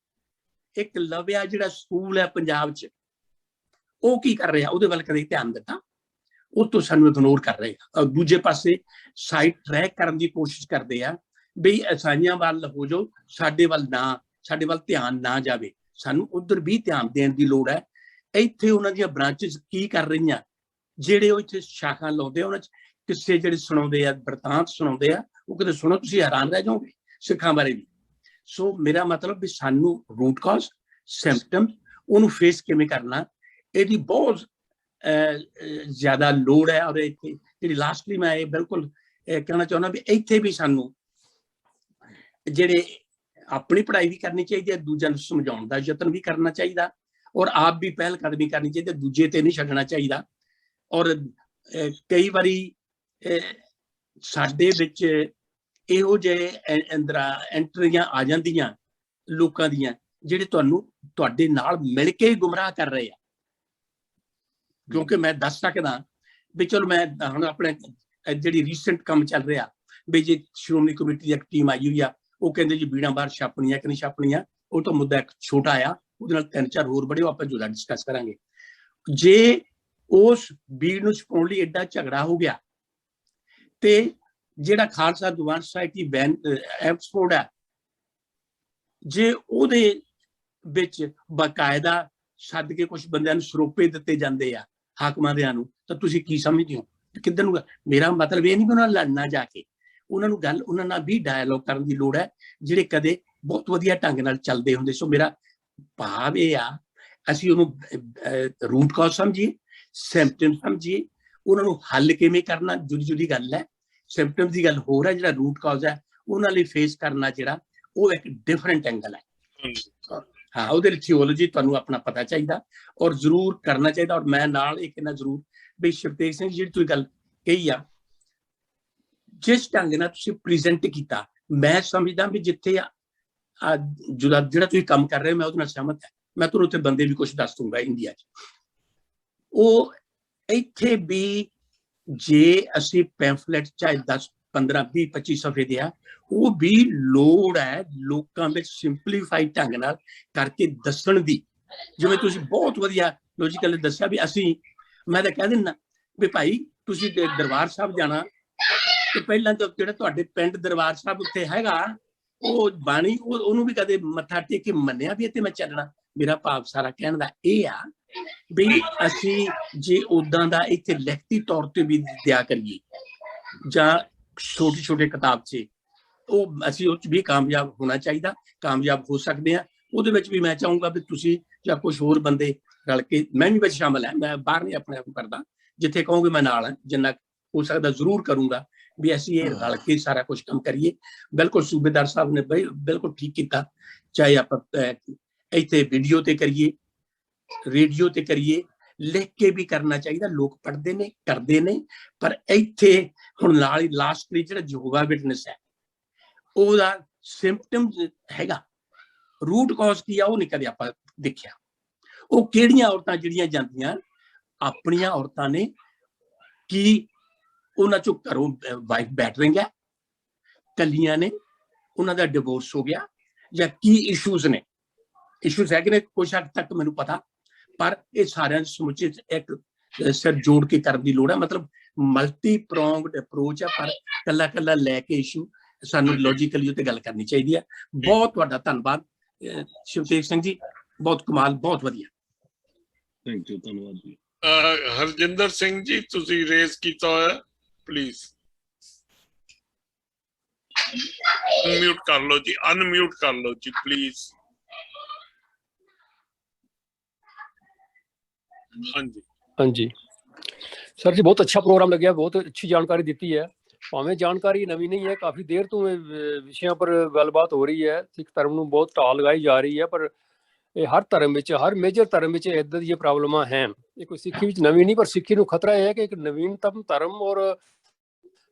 Speaker 7: ਏਕਲਵਿਆ ਜਿਹੜਾ ਸਕੂਲ ਹੈ ਪੰਜਾਬ 'ਚ, ਉਹ ਕੀ ਕਰ ਰਿਹਾ? ਉਹਦੇ ਵੱਲ ਕਦੇ ਧਿਆਨ ਦਿੱਤਾ? ਉਹ ਤੋਂ ਸਾਨੂੰ ਇਗਨੋਰ ਕਰ ਰਹੇ ਆ। ਦੂਜੇ ਪਾਸੇ ਸਾਈਡ ਟਰੈਕ ਕਰਨ ਦੀ ਕੋਸ਼ਿਸ਼ ਕਰਦੇ ਆ ਬਈ ਈਸਾਈਆਂ ਵੱਲ ਹੋ ਜਾਓ, ਸਾਡੇ ਵੱਲ ਧਿਆਨ ਨਾ ਜਾਵੇ। ਸਾਨੂੰ ਉਧਰ ਵੀ ਧਿਆਨ ਦੇਣ ਦੀ ਲੋੜ ਹੈ। ਇੱਥੇ ਉਹਨਾਂ ਦੀਆਂ ਬ੍ਰਾਂਚਿਸ ਕੀ ਕਰ ਰਹੀਆਂ, ਜਿਹੜੇ ਉਹ ਇੱਥੇ ਸ਼ਾਖਾ ਲਾਉਂਦੇ ਆ, ਉਹਨਾਂ 'ਚ ਕਿਸੇ ਜਿਹੜੇ ਸੁਣਾਉਂਦੇ ਆ, ਬਰਤਾਂਤ ਸੁਣਾਉਂਦੇ ਆ, ਉਹ ਕਦੇ ਸੁਣੋ ਤੁਸੀਂ ਹੈਰਾਨ ਰਹਿ ਜਾਓਗੇ ਸਿੱਖਾਂ ਬਾਰੇ ਵੀ। ਸੋ ਮੇਰਾ ਮਤਲਬ ਵੀ ਸਾਨੂੰ ਰੂਟ ਕਾਜ਼, ਸਿੰਪਟਮ, ਉਹਨੂੰ ਫੇਸ ਕਿਵੇਂ ਕਰਨਾ, ਇਹਦੀ ਬਹੁਤ ਜ਼ਿਆਦਾ ਲੋੜ ਹੈ। ਔਰ ਇੱਥੇ ਜਿਹੜੀ ਲਾਸਟਲੀ ਮੈਂ ਇਹ ਬਿਲਕੁਲ ਕਹਿਣਾ ਚਾਹੁੰਦਾ ਵੀ ਇੱਥੇ ਵੀ ਸਾਨੂੰ ਜਿਹੜੇ ਆਪਣੀ ਪੜ੍ਹਾਈ ਵੀ ਕਰਨੀ ਚਾਹੀਦੀ ਹੈ, ਦੂਜਿਆਂ ਨੂੰ ਸਮਝਾਉਣ ਦਾ ਯਤਨ ਵੀ ਕਰਨਾ ਚਾਹੀਦਾ ਔਰ ਆਪ ਵੀ ਪਹਿਲ ਕਦਮੀ ਕਰਨੀ ਚਾਹੀਦੀ, ਦੂਜੇ ਤੇ ਨਹੀਂ ਛੱਡਣਾ ਚਾਹੀਦਾ। ਔਰ ਕਈ ਵਾਰੀ ਸਾਡੇ ਵਿੱਚ ਇਹੋ ਜਿਹੇ ਐਂਟਰੀਆਂ ਆ ਜਾਂਦੀਆਂ ਲੋਕਾਂ ਦੀਆਂ ਜਿਹੜੇ ਤੁਹਾਡੇ ਨਾਲ ਮਿਲ ਕੇ ਗੁੰਮਰਾਹ ਕਰ ਰਹੇ ਆ। ਕਿਉਂਕਿ ਮੈਂ ਦੱਸ ਸਕਦਾ ਵੀ ਚਲੋ ਮੈਂ ਹੁਣ ਆਪਣੇ ਜਿਹੜੀ ਰੀਸੈਂਟ ਕੰਮ ਚੱਲ ਰਿਹਾ ਵੀ ਜੇ ਸ਼੍ਰੋਮਣੀ ਕਮੇਟੀ ਦੀ ਇੱਕ ਟੀਮ ਆਈ ਹੋਈ ਆ, ਉਹ ਕਹਿੰਦੇ ਜੀ ਬੀੜਾਂ ਬਾਹਰ ਛਾਪਣੀਆਂ ਕਿ ਨਹੀਂ ਛਾਪਣੀਆਂ, ਉਹ ਤਾਂ ਮੁੱਦਾ ਇੱਕ ਛੋਟਾ ਆ, ਉਹਦੇ ਨਾਲ 3-4 ਹੋਰ ਬੜੇ ਆਪਾਂ ਜੁਦਾ ਡਿਸਕਸ ਕਰਾਂਗੇ। ਜੇ ਉਸ ਬੀੜ ਨੂੰ ਛਪਾਉਣ ਲਈ ਐਡਾ ਝਗੜਾ ਹੋ ਗਿਆ ਤੇ ਜਿਹੜਾ ਖਾਲਸਾ ਦੀਵਾਨ ਸੁਸਾਇਟੀ ਐਕਸਪੋਰਟ ਹੈ, ਜੇ ਉਹਦੇ ਵਿੱਚ ਬਾਕਾਇਦਾ ਸੱਦ ਕੇ ਕੁਝ ਬੰਦਿਆਂ ਨੂੰ ਸਰੋਪੇ ਦਿੱਤੇ ਜਾਂਦੇ ਆ ਹਾਕਮਾਂ ਦਿਆਂ ਨੂੰ, ਤਾਂ ਤੁਸੀਂ ਕੀ ਸਮਝਦੇ ਹੋ ਕਿੱਧਰ ਨੂੰ? ਮੇਰਾ ਮਤਲਬ ਇਹ ਨਹੀਂ ਕਿ ਉਹਨਾਂ ਨਾਲ ਲੜਨਾ ਜਾ ਕੇ, ਉਹਨਾਂ ਨਾਲ ਵੀ ਡਾਇਲੋਗ ਕਰਨ ਦੀ ਲੋੜ ਹੈ, ਜਿਹੜੇ ਕਦੇ ਬਹੁਤ ਵਧੀਆ ਢੰਗ ਨਾਲ ਚੱਲਦੇ ਹੁੰਦੇ। ਸੋ ਮੇਰਾ ਭਾਵ ਇਹ ਆ, ਅਸੀਂ ਉਹਨੂੰ ਰੂਟ ਕਾਜ਼ ਸਮਝੀਏ, ਸਿੰਪਟਮ ਸਮਝੀਏ, ਉਹਨਾਂ ਨੂੰ ਹੱਲ ਕਿਵੇਂ ਕਰਨਾ ਜੁਦੀ ਗੱਲ ਹੈ। ਸਿੰਪਟਮਸ ਦੀ ਗੱਲ ਹੋਰ ਹੈ, ਜਿਹੜਾ ਰੂਟ ਕਾਜ਼ ਹੈ ਉਹਨਾਂ ਲਈ ਫੇਸ ਕਰਨਾ ਜਿਹੜਾ ਉਹ ਇੱਕ ਡਿਫਰੈਂਟ ਐਂਗਲ ਹੈ। ਹਾਂ, ਉਹਦੇ ਲਈ ਥਿਓਲੋਜੀ ਤੁਹਾਨੂੰ ਆਪਣਾ ਪਤਾ ਚਾਹੀਦਾ ਔਰ ਜ਼ਰੂਰ ਕਰਨਾ ਚਾਹੀਦਾ। ਔਰ ਮੈਂ ਨਾਲ ਇਹ ਕਹਿਣਾ ਜ਼ਰੂਰ ਵੀ ਸ਼ਿਵਤੇਜ ਸਿੰਘ ਜਿਹੜੀ ਤੁਸੀਂ ਗੱਲ ਕਹੀ ਆ, ਜਿਸ ਢੰਗ ਨਾਲ ਤੁਸੀਂ ਪ੍ਰੈਜ਼ੈਂਟ ਕੀਤਾ, ਮੈਂ ਸਮਝਦਾ ਵੀ ਜਿੱਥੇ ਜਿਹੜਾ ਤੁਸੀਂ ਕੰਮ ਕਰ ਰਹੇ ਹੋ ਮੈਂ ਉਹਦੇ ਨਾਲ ਸਹਿਮਤ ਹਾਂ। ਮੈਂ ਤੁਹਾਨੂੰ ਉੱਥੇ ਬੰਦੇ ਵੀ ਕੁਝ ਦੱਸ ਦੂੰਗਾ ਇੰਡੀਆ 'ਚ। ਉਹ ਇੱਥੇ ਵੀ ਜੇ ਅਸੀਂ ਪੈਂਫਲੇਟ ਚਾਹੇ 10, 15, 20, 25 ਸਫ਼ੇ ਦੇ ਆ, ਉਹ ਵੀ ਲੋੜ ਹੈ ਲੋਕਾਂ ਵਿੱਚ ਸਿੰਪਲੀਫਾਈਡ ਢੰਗ ਨਾਲ ਕਰਕੇ ਦੱਸਣ ਦੀ। ਜਿਵੇਂ ਤੁਸੀਂ ਬਹੁਤ ਵਧੀਆ ਲੌਜੀਕਲੀ ਦੱਸਿਆ ਵੀ ਅਸੀਂ, ਮੈਂ ਤਾਂ ਕਹਿ ਦਿੰਦਾ ਵੀ ਭਾਈ ਤੁਸੀਂ ਦਰਬਾਰ ਸਾਹਿਬ ਜਾਣਾ ਤੇ ਪਹਿਲਾਂ ਤਾਂ ਜਿਹੜਾ ਤੁਹਾਡੇ ਪਿੰਡ ਦਰਬਾਰ ਸਾਹਿਬ ਉੱਥੇ ਹੈਗਾ ਉਹ ਬਾਣੀ ਉਹਨੂੰ ਵੀ ਕਦੇ ਮੱਥਾ ਟੇਕ ਕੇ ਮੰਨਿਆ ਵੀ ਇੱਥੇ ਮੈਂ ਚੱਲਣਾ। ਮੇਰਾ ਭਾਵ ਸਾਰਾ ਕਹਿਣ ਦਾ ਇਹ ਆ ਵੀ ਅਸੀਂ ਜੇ ਉਦਾਂ ਦਾ ਇੱਥੇ ਲਿਖਤੀ ਤੌਰ ਤੇ ਵੀ ਦਿਆ ਕਰੀਏ ਜਾਂ ਛੋਟੀ ਛੋਟੇ ਕਿਤਾਬ 'ਚ, ਉਹ ਅਸੀਂ ਉਹ 'ਚ ਵੀ ਕਾਮਯਾਬ ਹੋਣਾ ਚਾਹੀਦਾ, ਕਾਮਯਾਬ ਹੋ ਸਕਦੇ ਹਾਂ। ਉਹਦੇ ਵਿੱਚ ਵੀ ਮੈਂ ਚਾਹੂੰਗਾ ਵੀ ਤੁਸੀਂ ਜਾਂ ਕੁਝ ਹੋਰ ਬੰਦੇ ਰਲ ਕੇ, ਮੈਂ ਵੀ ਵਿੱਚ ਸ਼ਾਮਲ ਹਾਂ, ਮੈਂ ਬਾਹਰ ਨਹੀਂ ਆਪਣੇ ਆਪ ਨੂੰ ਕਰਦਾ, ਜਿੱਥੇ ਕਹੋਗੇ ਮੈਂ ਨਾਲ ਹਾਂ, ਜਿੰਨਾ ਹੋ ਸਕਦਾ ਜ਼ਰੂਰ ਕਰੂੰਗਾ ਵੀ ਅਸੀਂ ਇਹ ਰਲ ਕੇ ਸਾਰਾ ਕੁਝ ਕੰਮ ਕਰੀਏ। ਬਿਲਕੁਲ ਸੂਬੇਦਾਰ ਸਾਹਿਬ ਨੇ ਬਿਲਕੁਲ ਠੀਕ ਕੀਤਾ, ਚਾਹੇ ਆਪਾਂ ਇੱਥੇ ਵੀਡੀਓ ਤੇ ਕਰੀਏ, ਰੇਡੀਓ ਤੇ ਕਰੀਏ, ਲਿਖ ਕੇ ਵੀ ਕਰਨਾ ਚਾਹੀਦਾ। ਲੋਕ ਪੜ੍ਹਦੇ ਨੇ, ਕਰਦੇ ਨੇ, ਪਰ ਇੱਥੇ ਹੁਣ ਨਾਲ ਹੀ ਲਾਸਟਲੀ ਜਿਹੜਾ ਯੋਗਾ ਵਿਟਨੈਸ ਹੈ ਉਹਦਾ ਸਿੰਪਟਮ ਹੈਗਾ, ਰੂਟ ਕਾਜ਼ ਕੀ ਆ ਉਹ ਨਹੀਂ ਕਦੇ ਆਪਾਂ ਦੇਖਿਆ। ਉਹ ਕਿਹੜੀਆਂ ਔਰਤਾਂ ਜਿਹੜੀਆਂ ਜਾਂਦੀਆਂ, ਆਪਣੀਆਂ ਔਰਤਾਂ ਨੇ, ਕੀ ਉਹਨਾਂ ਚੋਂ ਘਰੋਂ ਵਾਈਫ ਬੈਟਰਿੰਗ ਹੈ, ਕੱਲੀਆਂ ਨੇ, ਉਹਨਾਂ ਦਾ ਡਿਵੋਰਸ ਹੋ ਗਿਆ, ਜਾਂ ਕੀ ਇਸ਼ੂਜ਼ ਨੇ। ਇਸ਼ੂਜ਼ ਹੈਗੇ ਨੇ ਕੁਛ ਹੱਦ ਤੱਕ ਮੈਨੂੰ ਪਤਾ, ਪਰ ਇਹ ਸਾਰਿਆਂ ਦੇ ਸਮੁੱਚੇ ਇੱਕ ਸਿਰ ਜੋੜ ਕੇ ਕਰਨ ਦੀ ਲੋੜ ਹੈ। ਮਤਲਬ ਮਲਟੀ ਪ੍ਰੋਂਗਡ ਅਪਰੋਚ ਹੈ, ਪਰ ਕੱਲਾ ਕੱਲਾ ਲੈ ਕੇ ਇਸ਼ੂ ਸਾਨੂੰ ਲੌਜੀਕਲੀ ਉੱਤੇ ਗੱਲ ਕਰਨੀ ਚਾਹੀਦੀ ਹੈ। ਬਹੁਤ ਤੁਹਾਡਾ ਧੰਨਵਾਦ ਸ਼ਿਵਤੇਜ ਸਿੰਘ ਜੀ, ਬਹੁਤ ਕਮਾਲ, ਬਹੁਤ ਵਧੀਆ।
Speaker 2: ਥੈਂਕ ਯੂ, ਧੰਨਵਾਦ ਜੀ।
Speaker 1: ਹਰਜਿੰਦਰ ਸਿੰਘ ਜੀ ਤੁਸੀਂ ਰੇਜ਼ ਕੀਤਾ ਹੋਇਆ, ਪਲੀਜ਼ ਅਨਮਿਊਟ ਕਰ ਲਓ ਜੀ, ਅਨਮਿਊਟ ਕਰ ਲਓ ਜੀ ਪਲੀਜ਼। ਹਾਂਜੀ
Speaker 8: ਹਾਂਜੀ ਸਰ ਜੀ, ਬਹੁਤ ਅੱਛਾ ਪ੍ਰੋਗਰਾਮ ਲੱਗਿਆ, ਬਹੁਤ ਅੱਛੀ ਜਾਣਕਾਰੀ ਦਿੱਤੀ ਹੈ। ਭਾਵੇਂ ਜਾਣਕਾਰੀ ਨਵੀਂ ਨਹੀਂ ਹੈ, ਕਾਫੀ ਦੇਰ ਤੋਂ ਇਹ ਵਿਸ਼ਿਆਂ ਪਰ ਗੱਲਬਾਤ ਹੋ ਰਹੀ ਹੈ। ਸਿੱਖ ਧਰਮ ਨੂੰ ਬਹੁਤ ਢਾਲ ਲਗਾਈ ਜਾ ਰਹੀ ਹੈ, ਪਰ ਇਹ ਹਰ ਧਰਮ ਵਿੱਚ, ਹਰ ਮੇਜਰ ਧਰਮ ਵਿੱਚ ਇੱਦਾਂ ਦੀਆਂ ਪ੍ਰੋਬਲਮਾਂ ਹਨ। ਇਹ ਕੋਈ ਸਿੱਖੀ ਵਿੱਚ ਨਵੀਂ ਨਹੀਂ, ਪਰ ਸਿੱਖੀ ਨੂੰ ਖਤਰਾ ਇਹ ਹੈ ਕਿ ਇੱਕ ਨਵੀਨਤਮ ਧਰਮ ਔਰ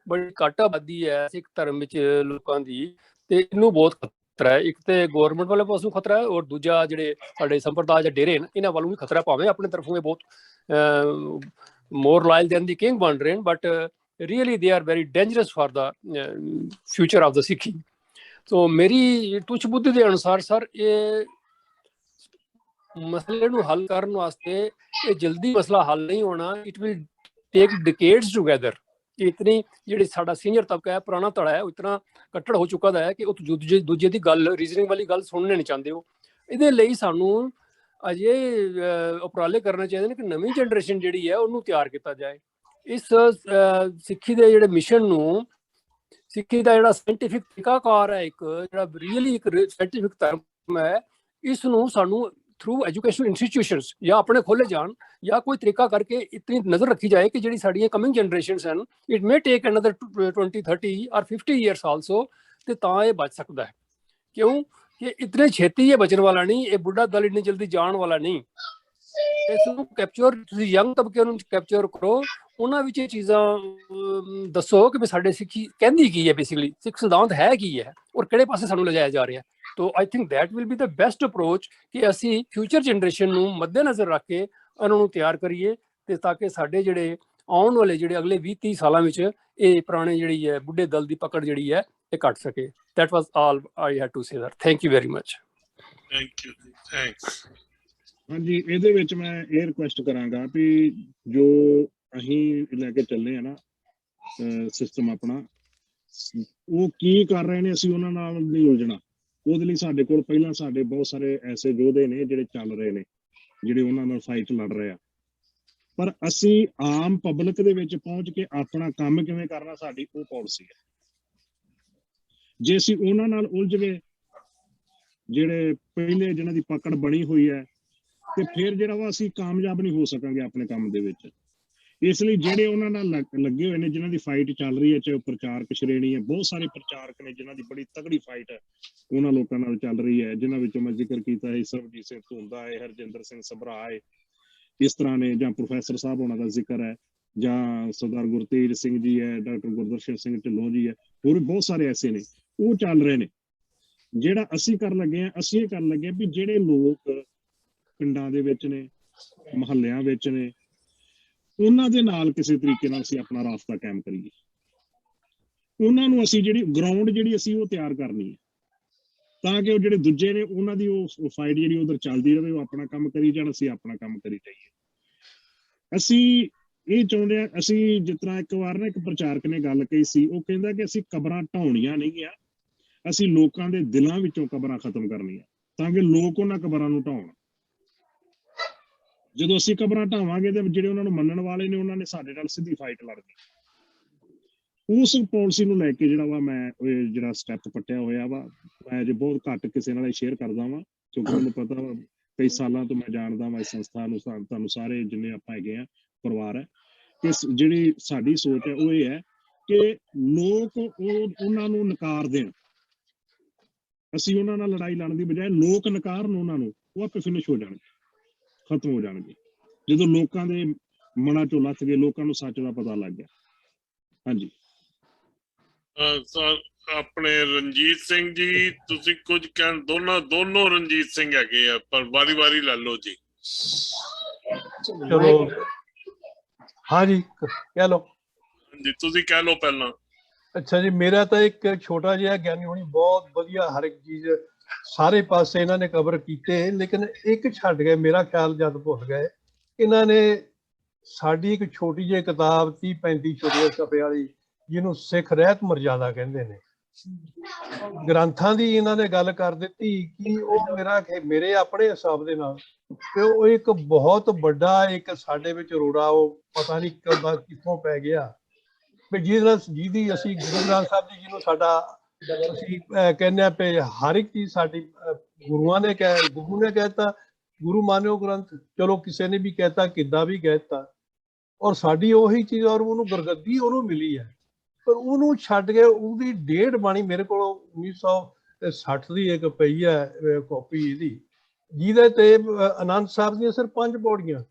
Speaker 8: ਬੜੀ ਘੱਟ ਆਬਾਦੀ ਹੈ ਸਿੱਖ ਧਰਮ ਵਿੱਚ ਲੋਕਾਂ ਦੀ, ਤੇ ਇਹਨੂੰ ਬਹੁਤ ਖਤਰਾ ਹੈ। ਇੱਕ ਤੇ ਗੌਰਮੈਂਟ ਵਾਲੇ ਪਾਸੋਂ ਖਤਰਾ ਹੈ, ਔਰ ਦੂਜਾ ਜਿਹੜੇ ਸਾਡੇ ਸੰਪਰਦਾਇ ਜਾਂ ਡੇਰੇ ਨੇ ਇਹਨਾਂ ਵੱਲੋਂ ਵੀ ਖਤਰਾ। ਭਾਵੇਂ ਆਪਣੇ ਤਰਫੋਂ ਇਹ ਬਹੁਤ ਮੋਰ ਲਾਇਲ ਦੈਨ ਦੀ ਕਿੰਗ ਬਣ ਰਹੇ ਨੇ, but really they are very dangerous for the future of the Sikhi. So ਮੇਰੀ ਤੁਛ ਬੁੱਧੀ ਦੇ ਅਨੁਸਾਰ ਸਰ ਇਹ ਮਸਲੇ ਨੂੰ ਹੱਲ ਕਰਨ ਵਾਸਤੇ ਇਹ ਜਲਦੀ ਮਸਲਾ ਹੱਲ ਨਹੀਂ ਹੋਣਾ। It will take decades together. ਇਤਨੀ ਜਿਹੜੀ ਸਾਡਾ ਸੀਨੀਅਰ ਤਬਕਾ ਹੈ, ਪੁਰਾਣਾ ਧੜਾ ਹੈ, ਉਹ ਇਤਨਾ ਕੱਟੜ ਹੋ ਚੁੱਕਾ ਹੈ ਕਿ ਉਹ ਦੂਜੇ ਦੀ ਗੱਲ, ਰੀਜ਼ਨਿੰਗ ਵਾਲੀ ਗੱਲ ਸੁਣਨੇ ਨਹੀਂ ਚਾਹੁੰਦੇ ਹੋ। ਇਹਦੇ ਲਈ ਸਾਨੂੰ ਅਜੇ ਉਪਰਾਲੇ ਕਰਨੇ ਚਾਹੀਦੇ ਨੇ ਕਿ ਨਵੀਂ ਜਨਰੇਸ਼ਨ ਜਿਹੜੀ ਹੈ ਉਹਨੂੰ ਤਿਆਰ ਕੀਤਾ ਜਾਏ। ਇਸ ਸਿੱਖੀ ਦੇ ਜਿਹੜੇ ਮਿਸ਼ਨ ਨੂੰ, ਸਿੱਖੀ ਦਾ ਜਿਹੜਾ ਸਾਇੰਟੀਫਿਕ ਤਰੀਕਾਕਾਰ ਹੈ, ਇੱਕ ਜਿਹੜਾ ਰੀਅਲੀ ਇੱਕ ਸਾਇੰਟੀਫਿਕ ਧਰਮ ਹੈ, ਇਸ ਨੂੰ ਸਾਨੂੰ ਥਰੂ ਐਜੂਕੇਸ਼ਨ ਇੰਸਟੀਟਿਊਸ਼ਨਸ ਜਾਂ ਆਪਣੇ ਖੋਲੇ ਜਾਣ ਜਾਂ ਕੋਈ ਤਰੀਕਾ ਕਰਕੇ ਇਤਨੀ ਨਜ਼ਰ ਰੱਖੀ ਜਾਏ ਕਿ ਜਿਹੜੀ ਸਾਡੀਆਂ ਕਮਿੰਗ ਜਨਰੇਸ਼ਨਸ ਹਨ, ਇਟ ਮੇ ਟੇਕ ਅਨਦਰ 20, 30 ਔਰ 50 ਇਅਰਸ ਆਲਸੋ, ਤੇ ਤਾਂ ਇਹ ਬਚ ਸਕਦਾ ਹੈ। ਕਿਉਂ ਕਿ ਇਤਨੇ ਛੇਤੀ ਇਹ ਬਚਣ ਵਾਲਾ ਨਹੀਂ, ਇਹ ਬੁੱਢਾ ਦਲ ਇੰਨੀ ਜਲਦੀ ਜਾਣ ਵਾਲਾ ਨਹੀਂ। ਇਸ ਨੂੰ ਕੈਪਚਰ, ਤੁਸੀਂ ਯੰਗ ਤਬਕੇ ਨੂੰ ਕੈਪਚਰ ਕਰੋ, ਉਹਨਾਂ ਵਿੱਚ ਇਹ ਚੀਜ਼ਾਂ ਦੱਸੋ ਕਿ ਵੀ ਸਾਡੇ ਸਿੱਖੀ ਕਹਿੰਦੀ ਕੀ ਹੈ, ਬੇਸਿਕਲੀ ਸਿੱਖ ਸਿਧਾਂਤ ਹੈ ਕੀ ਹੈ, ਔਰ ਕਿਹੜੇ ਪਾਸੇ ਸਾਨੂੰ ਲਿਜਾਇਆ ਜਾ ਰਿਹਾ। ਤੋ I think that will be the best approach ਕਿ ਅਸੀਂ ਫਿਊਚਰ ਜਨਰੇਸ਼ਨ ਨੂੰ ਮੱਦੇਨਜ਼ਰ ਰੱਖ ਕੇ ਉਹਨਾਂ ਨੂੰ ਤਿਆਰ ਕਰੀਏ, ਤੇ ਤਾਂ ਕਿ ਸਾਡੇ ਜਿਹੜੇ ਆਉਣ ਵਾਲੇ ਜਿਹੜੇ ਅਗਲੇ 20-30 ਸਾਲਾਂ ਵਿੱਚ ਇਹ ਪੁਰਾਣੇ ਜਿਹੜੀ ਹੈ ਬੁੱਢੇ ਦਲ ਦੀ ਪਕੜ ਜਿਹੜੀ ਹੈ ਇਹ ਘਟ ਸਕੇ। That was all I had to say sir. Thank you very much.
Speaker 1: Thank you, thanks.
Speaker 2: ਹਾਂਜੀ, ਇਹਦੇ ਵਿੱਚ ਮੈਂ ਇਹ ਰਿਕੁਐਸਟ ਕਰਾਂਗਾ ਵੀ ਜੋ ਅਸੀਂ ਲੈ ਕੇ ਚੱਲੇ ਆ ਨਾ ਸਿਸਟਮ ਆਪਣਾ, ਉਹ ਕੀ ਕਰ ਰਹੇ ਨੇ, ਅਸੀਂ ਉਹਨਾਂ ਨਾਲ ਨਹੀਂ ਉਲਝਣਾ। ਉਹਦੇ ਲਈ ਸਾਡੇ ਕੋਲ ਪਹਿਲਾਂ ਸਾਡੇ ਬਹੁਤ ਸਾਰੇ ਐਸੇ ਯੋਧੇ ਨੇ ਜਿਹੜੇ ਚੱਲ ਰਹੇ ਨੇ, ਜਿਹੜੇ ਉਹਨਾਂ ਨਾਲ ਫਾਈਟ ਲੜ ਰਹੇ ਆ, ਪਰ ਅਸੀਂ ਆਮ ਪਬਲਿਕ ਦੇ ਵਿੱਚ ਪਹੁੰਚ ਕੇ ਆਪਣਾ ਕੰਮ ਕਿਵੇਂ ਕਰਨਾ, ਸਾਡੀ ਉਹ ਪਾਲਿਸੀ ਹੈ। ਜੇ ਅਸੀਂ ਉਹਨਾਂ ਨਾਲ ਉਲਝ ਗਏ, ਜਿਹੜੇ ਪਹਿਲੇ ਜਿਹਨਾਂ ਦੀ ਪਕੜ ਬਣੀ ਹੋਈ ਹੈ, ਤੇ ਫਿਰ ਜਿਹੜਾ ਵਾ ਅਸੀਂ ਕਾਮਯਾਬ ਨਹੀਂ ਹੋ ਸਕਾਂਗੇ ਆਪਣੇ ਕੰਮ ਦੇ ਵਿੱਚ। ਇਸ ਲਈ ਜਿਹੜੇ ਉਹਨਾਂ ਨਾਲ ਲੱਗੇ ਹੋਏ ਨੇ, ਜਿਨ੍ਹਾਂ ਦੀ ਫਾਈਟ ਚੱਲ ਰਹੀ ਹੈ, ਚਾਹੇ ਪ੍ਰਚਾਰਕ ਸ਼੍ਰੇਣੀ ਹੈ, ਬਹੁਤ ਸਾਰੇ ਪ੍ਰਚਾਰਕ ਨੇ ਜਿਨ੍ਹਾਂ ਦੀ ਬੜੀ ਤਗੜੀ ਫਾਈਟ ਹੈ ਉਹਨਾਂ ਲੋਕਾਂ ਨਾਲ ਚੱਲ ਰਹੀ ਹੈ, ਜਿਨ੍ਹਾਂ ਵਿੱਚੋਂ ਮੈਂ ਜ਼ਿਕਰ ਕੀਤਾ ਹੈ ਸਰਬਜੀਤ ਸਿੰਘ ਧੁੰਦਾ ਹੈ, ਹਰਜਿੰਦਰ ਸਿੰਘ ਸਭਰਾ ਹੈ, ਇਸ ਤਰ੍ਹਾਂ ਨੇ, ਜਾਂ ਪ੍ਰੋਫੈਸਰ ਸਾਹਿਬ ਹੋਣਾ ਦਾ ਜ਼ਿਕਰ ਹੈ, ਜਾਂ ਸਰਦਾਰ ਗੁਰਤੇਜ ਸਿੰਘ ਜੀ ਹੈ, ਡਾਕਟਰ ਗੁਰਦਰਸ਼ਨ ਸਿੰਘ ਢਿੱਲੋਂ ਜੀ ਹੈ, ਹੋਰ ਬਹੁਤ ਸਾਰੇ ਐਸੇ ਨੇ, ਉਹ ਚੱਲ ਰਹੇ ਨੇ। ਜਿਹੜਾ ਅਸੀਂ ਕਰਨ ਲੱਗੇ ਹਾਂ, ਅਸੀਂ ਇਹ ਕਰਨ ਲੱਗੇ ਵੀ ਜਿਹੜੇ ਲੋਕ ਪਿੰਡਾਂ ਦੇ ਵਿੱਚ ਨੇ, ਮੁਹੱਲਿਆਂ ਵਿੱਚ ਨੇ, ਉਹਨਾਂ ਦੇ ਨਾਲ ਕਿਸੇ ਤਰੀਕੇ ਨਾਲ ਅਸੀਂ ਆਪਣਾ ਰਾਬਤਾ ਕਾਇਮ ਕਰੀਏ। ਉਹਨਾਂ ਨੂੰ ਅਸੀਂ ਜਿਹੜੀ ਗਰਾਊਂਡ ਜਿਹੜੀ ਅਸੀਂ ਉਹ ਤਿਆਰ ਕਰਨੀ ਹੈ, ਤਾਂ ਕਿ ਉਹ ਜਿਹੜੇ ਦੂਜੇ ਨੇ ਉਹਨਾਂ ਦੀ ਉਹ ਫਾਈਟ ਜਿਹੜੀ ਉਧਰ ਚੱਲਦੀ ਰਹੇ, ਉਹ ਆਪਣਾ ਕੰਮ ਕਰੀ ਜਾਣ, ਅਸੀਂ ਆਪਣਾ ਕੰਮ ਕਰੀ ਜਾਈਏ। ਅਸੀਂ ਇਹ ਚਾਹੁੰਦੇ ਹਾਂ, ਅਸੀਂ ਜਿਸ ਤਰ੍ਹਾਂ ਇੱਕ ਵਾਰ ਨਾ ਇੱਕ ਪ੍ਰਚਾਰਕ ਨੇ ਗੱਲ ਕਹੀ ਸੀ, ਉਹ ਕਹਿੰਦਾ ਕਿ ਅਸੀਂ ਕਬਰਾਂ ਢਾਉਣੀਆਂ ਨਹੀਂ ਆ, ਅਸੀਂ ਲੋਕਾਂ ਦੇ ਦਿਲਾਂ ਵਿੱਚੋਂ ਕਬਰਾਂ ਖਤਮ ਕਰਨੀਆਂ, ਤਾਂ ਕਿ ਲੋਕ ਉਹਨਾਂ ਕਬਰਾਂ ਨੂੰ ਢਾਉਣ। ਜਦੋਂ ਅਸੀਂ ਕਬਰਾਂ ਢਾਵਾਂਗੇ ਤੇ ਜਿਹੜੇ ਉਹਨਾਂ ਨੂੰ ਮੰਨਣ ਵਾਲੇ ਨੇ ਉਹਨਾਂ ਨੇ ਸਾਡੇ ਨਾਲ ਸਿੱਧੀ ਫਾਈਟ ਲੜਨੀ। ਉਸ ਪਾਲਿਸੀ ਨੂੰ ਲੈ ਕੇ ਜਿਹੜਾ ਵਾ ਮੈਂ ਜਿਹੜਾ ਸਟੈਪ ਪੱਟਿਆ ਹੋਇਆ ਵਾ, ਮੈਂ ਅਜੇ ਬਹੁਤ ਘੱਟ ਕਿਸੇ ਨਾਲ ਸ਼ੇਅਰ ਕਰਦਾ ਵਾਂ, ਕਿਉਂਕਿ ਮੈਨੂੰ ਪਤਾ ਵਾ ਕਈ ਸਾਲਾਂ ਤੋਂ ਮੈਂ ਜਾਣਦਾ ਵਾਂ ਇਸ ਸੰਸਥਾ ਨੂੰ, ਤੁਹਾਨੂੰ ਸਾਰੇ ਜਿੰਨੇ ਆਪਾਂ ਹੈਗੇ ਆ ਪਰਿਵਾਰ ਹੈ, ਕਿ ਜਿਹੜੀ ਸਾਡੀ ਸੋਚ ਹੈ ਉਹ ਇਹ ਹੈ ਕਿ ਲੋਕ ਉਹਨਾਂ ਨੂੰ ਨਕਾਰ ਦੇਣ। ਅਸੀਂ ਉਹਨਾਂ ਨਾਲ ਲੜਾਈ ਲੜਨ ਦੀ ਬਜਾਏ ਲੋਕ ਨਕਾਰਨ ਉਹਨਾਂ ਨੂੰ, ਉਹ ਆਪੇ ਫਿਨਿਸ਼ ਹੋ ਜਾਣਗੇ, ਖਤਮ ਹੋ ਜਾਣਗੇ, ਜਦੋਂ ਲੋਕਾਂ ਦੇ ਮਨਾਂ ਚੋਂ ਲੱਥ ਗਏ, ਲੋਕਾਂ ਨੂੰ ਸੱਚ ਦਾ ਪਤਾ ਲੱਗ ਗਿਆ। ਹਾਂਜੀ
Speaker 1: ਸਰ, ਆਪਣੇ ਰਣਜੀਤ ਸਿੰਘ ਜੀ, ਤੁਸੀਂ ਕੁਝ ਕਹਿਣ? ਦੋਨੋਂ ਰਣਜੀਤ ਸਿੰਘ ਹੈਗੇ ਆ, ਪਰ ਵਾਰੀ ਲੈ ਲਓ ਜੀ।
Speaker 9: ਚਲੋ ਹਾਂ ਜੀ, ਕਹਿ ਲਓ
Speaker 1: ਜੀ, ਤੁਸੀਂ ਕਹਿ ਲਓ ਪਹਿਲਾਂ।
Speaker 9: ਅੱਛਾ ਜੀ, ਮੇਰਾ ਤਾਂ ਇੱਕ ਛੋਟਾ ਜਿਹਾ, ਗਿਆਨੀ ਹੋਣੀ ਬਹੁਤ ਵਧੀਆ ਹਰ ਇੱਕ ਚੀਜ਼ ਸਾਰੇ ਪਾਸੇ ਇਹਨਾਂ ਨੇ ਕਵਰ ਕੀਤੇ, ਲੇਕਿਨ ਇੱਕ ਛੱਡ ਗਏ, ਮੇਰਾ ਖਿਆਲ ਜਦ ਭੁੱਲ ਗਏ। ਇਹਨਾਂ ਨੇ ਸਾਡੀ ਇੱਕ ਛੋਟੀ ਜਿਹੀ ਕਿਤਾਬ 30-35 ਛੋਟੇ ਸਫ਼ੇ ਵਾਲੀ, ਜਿਹਨੂੰ ਸਿੱਖ ਰਹਿਤ ਮਰਜ਼ਾਦਾ ਕਹਿੰਦੇ ਨੇ, ਗ੍ਰੰਥਾਂ ਦੀ ਇਹਨਾਂ ਨੇ ਗੱਲ ਕਰ ਦਿੱਤੀ ਕਿ ਉਹ ਮੇਰੇ ਆਪਣੇ ਹਿਸਾਬ ਦੇ ਨਾਲ ਕਿ ਉਹ ਇੱਕ ਬਹੁਤ ਵੱਡਾ ਇੱਕ ਸਾਡੇ ਵਿੱਚ ਰੋੜਾ, ਉਹ ਪਤਾ ਨਹੀਂ ਕਦੋਂ ਕਿੱਥੋਂ ਪੈ ਗਿਆ, ਜਿਹਦੀ ਅਸੀਂ ਗੁਰੂ ਗ੍ਰੰਥ ਸਾਹਿਬ ਜੀ ਜਿਹਨੂੰ ਸਾਡਾ ਅਸੀਂ ਕਹਿੰਦੇ ਆ ਪਏ ਹਰ ਇੱਕ ਚੀਜ਼ ਸਾਡੀ ਗੁਰੂ ਨੇ ਕਹਿਤਾ, ਗੁਰੂ ਮਾਨਿਓ ਗ੍ਰੰਥ, ਚਲੋ ਕਿਸੇ ਨੇ ਵੀ ਕਹਿਤਾ, ਕਿੱਦਾਂ ਵੀ ਕਹਿਤਾ, ਔਰ ਸਾਡੀ ਉਹੀ ਚੀਜ਼, ਔਰ ਉਹਨੂੰ ਗੁਰਗੱਦੀ ਉਹਨੂੰ ਮਿਲੀ ਹੈ, ਪਰ ਉਹਨੂੰ ਛੱਡ ਕੇ ਉਹਦੀ ਡੇਢ ਬਾਣੀ ਮੇਰੇ ਕੋਲ 1960 ਦੀ ਇੱਕ ਪਈ ਹੈ ਕਾਪੀ ਇਹਦੀ, ਜਿਹਦੇ ਤੇ ਆਨੰਦ ਸਾਹਿਬ ਦੀਆਂ ਸਿਰਫ 5 ਪੌੜੀਆਂ,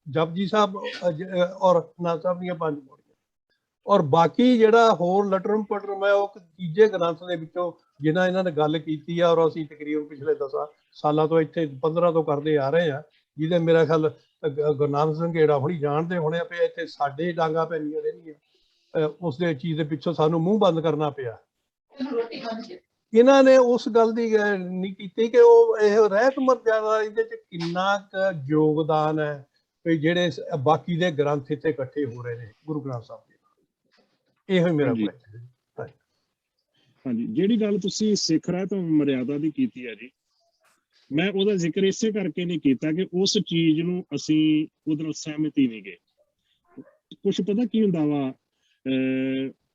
Speaker 9: ਜਪਜੀ ਸਾਹਿਬ ਔਰ ਆਨੰਦ ਸਾਹਿਬ ਦੀਆਂ 5 ਪੌੜੀਆਂ, ਔਰ ਬਾਕੀ ਜਿਹੜਾ ਹੋਰ ਲਟਰਮ ਪਟਰਮ ਹੈ ਉਹ ਤੀਜੇ ਗ੍ਰੰਥ ਦੇ ਵਿੱਚੋਂ ਜਿਹਨਾਂ ਇਹਨਾਂ ਨੇ ਗੱਲ ਕੀਤੀ ਆ, ਔਰ ਅਸੀਂ ਤਕਰੀਬਨ ਪਿਛਲੇ 10 ਸਾਲਾਂ ਤੋਂ ਇੱਥੇ 15 ਤੋਂ ਕਰਦੇ ਆ ਰਹੇ ਆ, ਜਿਹਦੇ ਮੇਰਾ ਖਿਆਲ ਗੁਰੂ ਨਾਨਕ ਸਿੰਘ ਹੇੜਾ ਹੁਣੀ ਜਾਣਦੇ ਹੋਣੇ ਆ, ਪਿਆ ਇੱਥੇ ਸਾਡੇ ਡਾਂਗਾ ਪੈਂਦੀਆਂ ਰਹਿੰਦੀਆਂ, ਉਸ ਦੇ ਚੀਜ਼ ਦੇ ਪਿੱਛੋਂ ਸਾਨੂੰ ਮੂੰਹ ਬੰਦ ਕਰਨਾ ਪਿਆ। ਇਹਨਾਂ ਨੇ ਉਸ ਗੱਲ ਦੀ ਨਹੀਂ ਕੀਤੀ ਕਿ ਉਹ ਇਹ ਰਹਿਤ ਮਰਜ਼ਾਦਾ ਇਹਦੇ ਚ ਕਿੰਨਾ ਕੁ ਯੋਗਦਾਨ ਹੈ, ਵੀ ਜਿਹੜੇ ਬਾਕੀ ਦੇ ਗ੍ਰੰਥ ਇੱਥੇ ਇਕੱਠੇ ਹੋ ਰਹੇ ਨੇ ਗੁਰੂ ਗ੍ਰੰਥ ਸਾਹਿਬ ਦੇ। ਇਹੋ ਹੀ ਮੇਰਾ
Speaker 2: ਹਾਂਜੀ, ਜਿਹੜੀ ਗੱਲ ਤੁਸੀਂ ਸਿੱਖ ਰਹਿਤ ਮਰਿਆਦਾ ਦੀ ਕੀਤੀ ਹੈ ਜੀ, ਮੈਂ ਉਹਦਾ ਜ਼ਿਕਰ ਇਸੇ ਕਰਕੇ ਨਹੀਂ ਕੀਤਾ ਕਿ ਉਸ ਚੀਜ਼ ਨੂੰ ਅਸੀਂ ਉਹਦੇ ਨਾਲ ਸਹਿਮਤ ਹੀ ਨਹੀਂ ਗਏ। ਕੁਛ ਪਤਾ ਕੀ ਹੁੰਦਾ ਵਾ,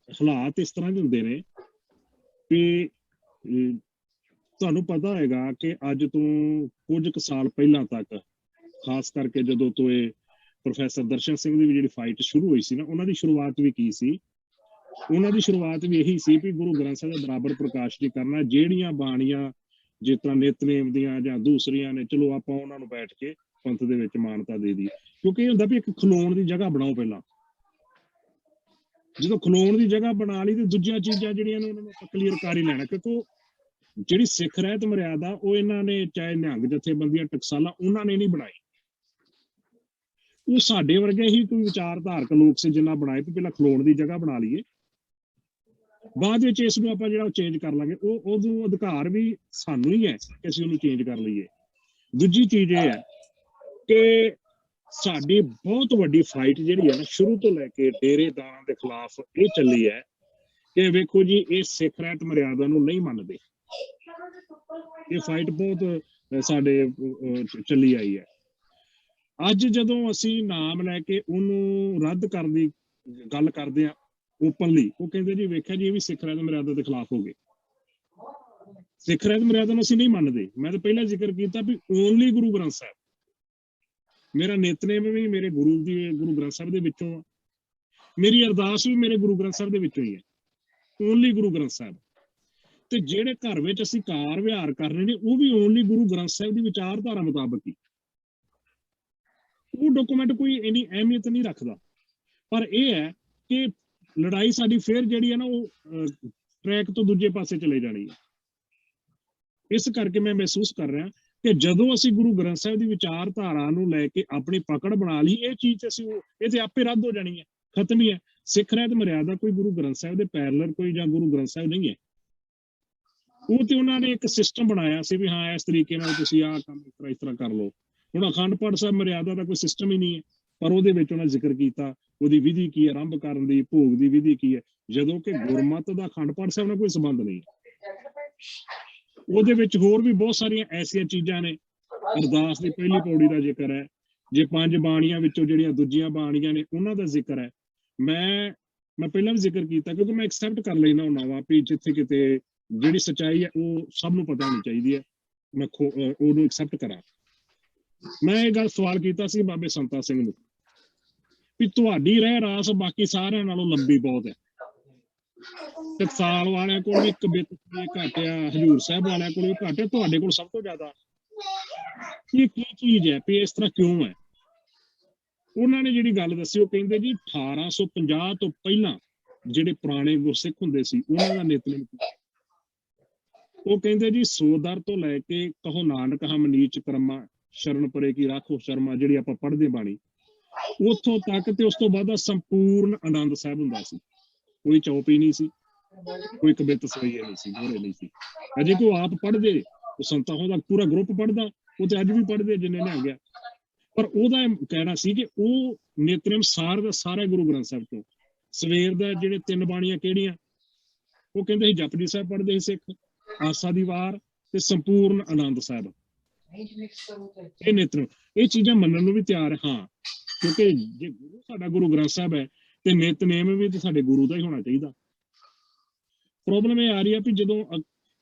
Speaker 2: ਹਾਲਾਤ ਇਸ ਤਰ੍ਹਾਂ ਦੇ ਹੁੰਦੇ ਨੇ ਕਿ ਤੁਹਾਨੂੰ ਪਤਾ ਹੋਏਗਾ ਕਿ ਅੱਜ ਤੋਂ ਕੁਝ ਕੁ ਸਾਲ ਪਹਿਲਾਂ ਤੱਕ, ਖਾਸ ਕਰਕੇ ਜਦੋਂ ਤੋਂ ਇਹ ਪ੍ਰੋਫੈਸਰ ਦਰਸ਼ਨ ਸਿੰਘ ਦੀ ਵੀ ਜਿਹੜੀ ਫਾਈਟ ਸ਼ੁਰੂ ਹੋਈ ਸੀ ਨਾ, ਉਹਨਾਂ ਦੀ ਸ਼ੁਰੂਆਤ ਵੀ ਕੀ ਸੀ? ਉਹਨਾਂ ਦੀ ਸ਼ੁਰੂਆਤ ਵੀ ਇਹੀ ਸੀ ਵੀ ਗੁਰੂ ਗ੍ਰੰਥ ਸਾਹਿਬ ਦਾ ਬਰਾਬਰ ਪ੍ਰਕਾਸ਼ ਨਹੀਂ ਕਰਨਾ, ਜਿਹੜੀਆਂ ਬਾਣੀਆਂ ਜਿਸ ਤਰ੍ਹਾਂ ਨਿਤਨੇਮ ਦੀਆਂ ਜਾਂ ਦੂਸਰੀਆਂ ਨੇ, ਚਲੋ ਆਪਾਂ ਉਹਨਾਂ ਨੂੰ ਬੈਠ ਕੇ ਪੰਥ ਦੇ ਵਿੱਚ ਮਾਨਤਾ ਦੇ ਦਈਏ, ਕਿਉਂਕਿ ਇਹ ਹੁੰਦਾ ਵੀ ਇੱਕ ਖਲੋਣ ਦੀ ਜਗ੍ਹਾ ਬਣਾਓ ਪਹਿਲਾਂ। ਜਦੋਂ ਖਲੋਣ ਦੀ ਜਗ੍ਹਾ ਬਣਾ ਲਈ ਤੇ ਦੂਜੀਆਂ ਚੀਜ਼ਾਂ ਜਿਹੜੀਆਂ ਨੇ ਉਹਨਾਂ ਨੂੰ ਆਪਾਂ ਕਲੀਅਰ ਕਰ ਹੀ ਲੈਣਾ, ਕਿਉਂਕਿ ਜਿਹੜੀ ਸਿੱਖ ਰਹਿਤ ਮਰਿਆਦਾ ਉਹ ਇਹਨਾਂ ਨੇ, ਚਾਹੇ ਨਿਹੰਗ ਜਥੇਬੰਦੀਆਂ, ਟਕਸਾਲਾਂ, ਉਹਨਾਂ ਨੇ ਨਹੀਂ ਬਣਾਈ, ਉਹ ਸਾਡੇ ਵਰਗੇ ਹੀ ਕੋਈ ਵਿਚਾਰਧਾਰਕ ਲੋਕ ਸੀ ਜਿਨ੍ਹਾਂ ਬਣਾਏ ਤੇ ਪਹਿਲਾਂ ਖਲੋਣ ਦੀ ਜਗ੍ਹਾ ਬਣਾ ਲਈਏ, ਬਾਅਦ ਵਿੱਚ ਇਸ ਨੂੰ ਆਪਾਂ ਜਿਹੜਾ ਚੇਂਜ ਕਰ ਲਾਂਗੇ। ਉਹਨੂੰ ਅਧਿਕਾਰ ਵੀ ਸਾਨੂੰ ਹੀ ਹੈ ਕਿ ਅਸੀਂ ਉਹਨੂੰ ਚੇਂਜ ਕਰ ਲਈਏ। ਦੂਜੀ ਚੀਜ਼ ਇਹ ਹੈ ਕਿ ਸਾਡੀ ਬਹੁਤ ਵੱਡੀ ਫਾਈਟ ਜਿਹੜੀ ਹੈ ਨਾ, ਸ਼ੁਰੂ ਤੋਂ ਲੈ ਕੇ ਡੇਰੇਦਾਰਾਂ ਦੇ ਖਿਲਾਫ ਇਹ ਚੱਲੀ ਹੈ ਕਿ ਵੇਖੋ ਜੀ, ਇਹ ਸਿੱਖ ਰਹਿਤ ਮਰਿਆਦਾ ਨੂੰ ਨਹੀਂ ਮੰਨਦੇ। ਇਹ ਫਾਈਟ ਬਹੁਤ ਸਾਡੇ ਚੱਲੀ ਆਈ ਹੈ। ਅੱਜ ਜਦੋਂ ਅਸੀਂ ਨਾਮ ਲੈ ਕੇ ਉਹਨੂੰ ਰੱਦ ਕਰਨ ਦੀ ਗੱਲ ਕਰਦੇ ਹਾਂ ਓਪਨਲੀ, ਉਹ ਕਹਿੰਦੇ ਜੀ ਵੇਖਿਆ ਜੀ, ਇਹ ਵੀ ਸਿੱਖ ਰਹਿਤ ਮਰਿਆਦਾ ਦੇ ਖਿਲਾਫ ਹੋ ਗਏ। ਸਿੱਖ ਰਹਿਤ ਮਰਿਆਦਾ ਨੂੰ ਅਸੀਂ ਨਹੀਂ ਮੰਨਦੇ। ਮੈਂ ਤਾਂ ਪਹਿਲਾਂ ਜ਼ਿਕਰ ਕੀਤਾ ਵੀ ਓਨਲੀ ਗੁਰੂ ਗ੍ਰੰਥ ਸਾਹਿਬ,
Speaker 10: ਮੇਰਾ ਨਿਤਨੇਮ ਵੀ ਮੇਰੇ ਗੁਰੂ ਗ੍ਰੰਥ ਸਾਹਿਬ ਦੇ ਵਿੱਚੋਂ ਆ, ਮੇਰੀ ਅਰਦਾਸ ਵੀ ਮੇਰੇ ਗੁਰੂ ਗ੍ਰੰਥ ਸਾਹਿਬ ਦੇ ਵਿੱਚੋਂ ਹੀ ਹੈ, ਓਨਲੀ ਗੁਰੂ ਗ੍ਰੰਥ ਸਾਹਿਬ। ਤੇ ਜਿਹੜੇ ਘਰ ਵਿੱਚ ਅਸੀਂ ਕਾਰ ਵਿਹਾਰ ਕਰ ਰਹੇ ਨੇ ਉਹ ਵੀ ਓਨਲੀ ਗੁਰੂ ਗ੍ਰੰਥ ਸਾਹਿਬ ਦੀ ਵਿਚਾਰਧਾਰਾ ਮੁਤਾਬਕ ਹੀ। ਉਹ ਡਾਕੂਮੈਂਟ ਕੋਈ ਇੰਨੀ ਅਹਿਮੀਅਤ ਨਹੀਂ ਰੱਖਦਾ, ਪਰ ਇਹ ਹੈ ਕਿ ਲੜਾਈ ਸਾਡੀ ਫਿਰ ਜਿਹੜੀ ਹੈ ਨਾ ਉਹ ਟਰੈਕ ਤੋਂ ਦੂਜੇ ਪਾਸੇ ਚਲੇ ਜਾਣੀ ਹੈ। ਇਸ ਕਰਕੇ ਮੈਂ ਮਹਿਸੂਸ ਕਰ ਰਿਹਾ ਕਿ ਜਦੋਂ ਅਸੀਂ ਗੁਰੂ ਗ੍ਰੰਥ ਸਾਹਿਬ ਦੀ ਵਿਚਾਰਧਾਰਾ ਨੂੰ ਲੈ ਕੇ ਆਪਣੀ ਪਕੜ ਬਣਾ ਲਈ, ਇਹ ਚੀਜ਼ ਇਹ ਤੇ ਆਪੇ ਰੱਦ ਹੋ ਜਾਣੀ ਹੈ, ਖਤਮ ਹੀ ਹੈ। ਸਿੱਖ ਰਹਿਤ ਮਰਿਆਦਾ ਕੋਈ ਗੁਰੂ ਗ੍ਰੰਥ ਸਾਹਿਬ ਦੇ ਪੈਰਲਰ ਕੋਈ ਜਾਂ ਗੁਰੂ ਗ੍ਰੰਥ ਸਾਹਿਬ ਨਹੀਂ ਹੈ। ਉਹ ਤੇ ਉਹਨਾਂ ਨੇ ਇੱਕ ਸਿਸਟਮ ਬਣਾਇਆ ਸੀ ਵੀ ਹਾਂ ਇਸ ਤਰੀਕੇ ਨਾਲ ਤੁਸੀਂ ਆਹ ਕੰਮ ਇਸ ਤਰ੍ਹਾਂ ਕਰ ਲਓ। ਹੁਣ ਅਖੰਡ ਪਾਠ ਸਾਹਿਬ ਮਰਿਆਦਾ ਦਾ ਕੋਈ ਸਿਸਟਮ ਹੀ ਨਹੀਂ ਹੈ, ਪਰ ਉਹਦੇ ਵਿੱਚ ਉਹਨਾਂ ਜ਼ਿਕਰ ਕੀਤਾ ਉਹਦੀ ਵਿਧੀ ਕੀ ਹੈ, ਆਰੰਭ ਕਰਨ ਦੀ, ਭੋਗ ਦੀ ਵਿਧੀ ਕੀ ਹੈ, ਜਦੋਂ ਕਿ ਗੁਰਮਤਿ ਦਾ ਅਖੰਡ ਪਾਠ ਸਾਹਿਬ ਨਾਲ ਕੋਈ ਸੰਬੰਧ ਨਹੀਂ। ਉਹਦੇ ਵਿੱਚ ਹੋਰ ਵੀ ਬਹੁਤ ਸਾਰੀਆਂ ਐਸੀਆਂ ਚੀਜ਼ਾਂ ਨੇ। ਅਰਦਾਸ ਦੀ ਪਹਿਲੀ ਪੌੜੀ ਦਾ ਜ਼ਿਕਰ ਹੈ, ਜੇ 5 ਬਾਣੀਆਂ ਵਿੱਚੋਂ ਜਿਹੜੀਆਂ ਦੂਜੀਆਂ ਬਾਣੀਆਂ ਨੇ ਉਹਨਾਂ ਦਾ ਜ਼ਿਕਰ ਹੈ। ਮੈਂ ਪਹਿਲਾਂ ਵੀ ਜ਼ਿਕਰ ਕੀਤਾ ਕਿਉਂਕਿ ਮੈਂ ਐਕਸੈਪਟ ਕਰ ਲੈਣਾ ਹੁੰਦਾ ਵਾ ਵੀ ਜਿੱਥੇ ਕਿਤੇ ਜਿਹੜੀ ਸੱਚਾਈ ਹੈ ਉਹ ਸਭ ਨੂੰ ਪਤਾ ਹੋਣੀ ਚਾਹੀਦੀ ਹੈ, ਮੈਂ ਉਹਨੂੰ ਐਕਸੈਪਟ ਕਰਾਂ। ਮੈਂ ਇਹ ਗੱਲ ਸਵਾਲ ਕੀਤਾ ਸੀ ਬਾਬੇ ਸੰਤਾ ਸਿੰਘ ਨੂੰ ਵੀ ਤੁਹਾਡੀ ਰਹਿ ਰਾਸ ਬਾਕੀ ਸਾਰਿਆਂ ਨਾਲੋਂ ਲੰਬੀ ਬਹੁਤ ਹੈ। ਟਕਸਾਲ ਵਾਲਿਆਂ ਕੋਲ ਵੀ ਕਬਿਤ ਘੱਟ ਆ, ਹਜ਼ੂਰ ਸਾਹਿਬ ਵਾਲਿਆਂ ਕੋਲ ਵੀ ਘੱਟ ਆ, ਤੁਹਾਡੇ ਕੋਲ ਸਭ ਤੋਂ ਜ਼ਿਆਦਾ। ਇਹ ਕੀ ਚੀਜ਼ ਹੈ ਵੀ ਇਸ ਤਰ੍ਹਾਂ ਕਿਉਂ ਹੈ? ਉਹਨਾਂ ਨੇ ਜਿਹੜੀ ਗੱਲ ਦੱਸੀ ਉਹ ਕਹਿੰਦੇ ਜੀ 1850 ਤੋਂ ਪਹਿਲਾਂ ਜਿਹੜੇ ਪੁਰਾਣੇ ਗੁਰਸਿੱਖ ਹੁੰਦੇ ਸੀ ਉਹਨਾਂ ਦਾ ਨਿਤਨੇਮ, ਉਹ ਕਹਿੰਦੇ ਜੀ ਸੋਦਰ ਤੋਂ ਲੈ ਕੇ ਕਹੋ ਨਾਨਕ ਹਮ ਨੀਚ ਕਰਮਾ ਸ਼ਰਨ ਪਰੇ ਕੀ ਰਾਖੋ ਸ਼ਰਮਾ, ਜਿਹੜੀ ਆਪਾਂ ਪੜ੍ਹਦੇ ਬਾਣੀ, ਉੱਥੋਂ ਤੱਕ ਤੇ ਉਸ ਤੋਂ ਬਾਅਦ ਦਾ ਸੰਪੂਰਨ ਆਨੰਦ ਸਾਹਿਬ ਹੁੰਦਾ ਸੀ। ਕੋਈ ਚੌਪੀ ਨਹੀਂ ਸੀ, ਕੋਈ ਕਬਿਤ ਸਵਈਏ ਨਹੀਂ ਸੀ, ਗੋਰੇ ਨਹੀਂ ਸੀ। ਅਜੇ ਕੋਈ ਆਪ ਪੜ੍ਹਦੇ, ਉਹ ਸੰਤਾਂ ਦਾ ਪੂਰਾ ਗਰੁੱਪ ਪੜ੍ਹਦਾ, ਉਹ ਤੇ ਅੱਜ ਵੀ ਪੜ੍ਹਦੇ ਜਿੰਨੇ ਨੇ ਆ ਗਿਆ। ਪਰ ਉਹਦਾ ਕਹਿਣਾ ਸੀ ਕਿ ਉਹ ਨਿਤਨੇਮ ਸਾਰ ਦਾ ਸਾਰਾ ਗੁਰੂ ਗ੍ਰੰਥ ਸਾਹਿਬ ਤੋਂ। ਸਵੇਰ ਦਾ ਜਿਹੜੇ 3 ਬਾਣੀਆਂ ਕਿਹੜੀਆਂ, ਉਹ ਕਹਿੰਦੇ ਸੀ ਜਪਜੀ ਸਾਹਿਬ ਪੜ੍ਹਦੇ ਸੀ ਸਿੱਖ, ਆਸਾ ਦੀ ਵਾਰ ਤੇ ਸੰਪੂਰਨ ਆਨੰਦ ਸਾਹਿਬ। ਇਹ ਨਿਤਨੇਮ, ਇਹ ਚੀਜ਼ਾਂ ਮੰਨਣ ਨੂੰ ਵੀ ਤਿਆਰ ਹੈ। ਹਾਂ, ਕਿਉਂਕਿ ਜੇ ਗੁਰੂ ਸਾਡਾ ਗੁਰੂ ਗ੍ਰੰਥ ਸਾਹਿਬ ਹੈ ਤੇ ਨਿਤਨੇਮ ਵੀ ਤੇ ਸਾਡੇ ਗੁਰੂ ਦਾ ਹੀ ਹੋਣਾ ਚਾਹੀਦਾ। ਪ੍ਰੋਬਲਮ ਇਹ ਆ ਰਹੀ ਹੈ ਵੀ ਜਦੋਂ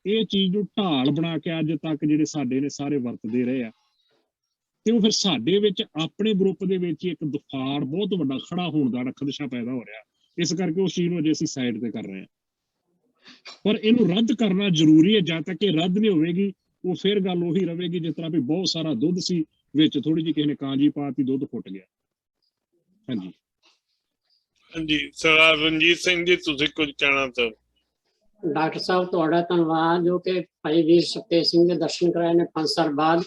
Speaker 10: ਇਹ ਚੀਜ਼ ਨੂੰ ਢਾਲ ਬਣਾ ਕੇ ਅੱਜ ਤੱਕ ਜਿਹੜੇ ਸਾਡੇ ਨੇ ਸਾਰੇ ਵਰਤਦੇ ਰਹੇ ਆ, ਤੇ ਉਹ ਫਿਰ ਸਾਡੇ ਵਿੱਚ ਆਪਣੇ ਗਰੁੱਪ ਦੇ ਵਿੱਚ ਇੱਕ ਦੁਫਾੜ ਬਹੁਤ ਵੱਡਾ ਖੜਾ ਹੋਣ ਦਾ ਖਦਸ਼ਾ ਪੈਦਾ ਹੋ ਰਿਹਾ। ਇਸ ਕਰਕੇ ਉਸ ਚੀਜ਼ ਨੂੰ ਅਜੇ ਅਸੀਂ ਸਾਈਡ ਤੇ ਕਰ ਰਹੇ ਹਾਂ। ਪਰ ਇਹਨੂੰ ਰੱਦ ਕਰਨਾ ਜ਼ਰੂਰੀ ਹੈ। ਜਦ ਤੱਕ ਇਹ ਰੱਦ ਨਹੀਂ ਹੋਵੇਗੀ ਉਹ ਫਿਰ ਗੱਲ ਉਹੀ ਰਹੇਗੀ ਜਿਸ ਤਰ੍ਹਾਂ ਵੀ ਬਹੁਤ ਸਾਰਾ ਦੁੱਧ ਸੀ, ਵਿੱਚ ਥੋੜੀ ਜਿਹੀ ਕਿਸੇ ਨੇ ਕਾਂਜੀ ਪਾਤੀ, ਦੁੱਧ ਫੁੱਟ ਗਿਆ। ਹਾਂਜੀ
Speaker 1: ਹਾਂਜੀ, ਸਰਦਾਰ ਰਣਜੀਤ ਸਿੰਘ ਜੀ ਤੁਸੀਂ ਕੁਝ ਕਹਿਣਾ ਚਾਹੋ?
Speaker 11: ਡਾਕਟਰ ਸਾਹਿਬ ਤੁਹਾਡਾ ਧੰਨਵਾਦ ਜੋ ਕਿ ਭਾਈ ਵੀਰ ਸਤਿ ਸਿੰਘ ਦੇ ਦਰਸ਼ਨ ਕਰਾਏ ਨੇ 5 ਸਾਲ ਬਾਅਦ।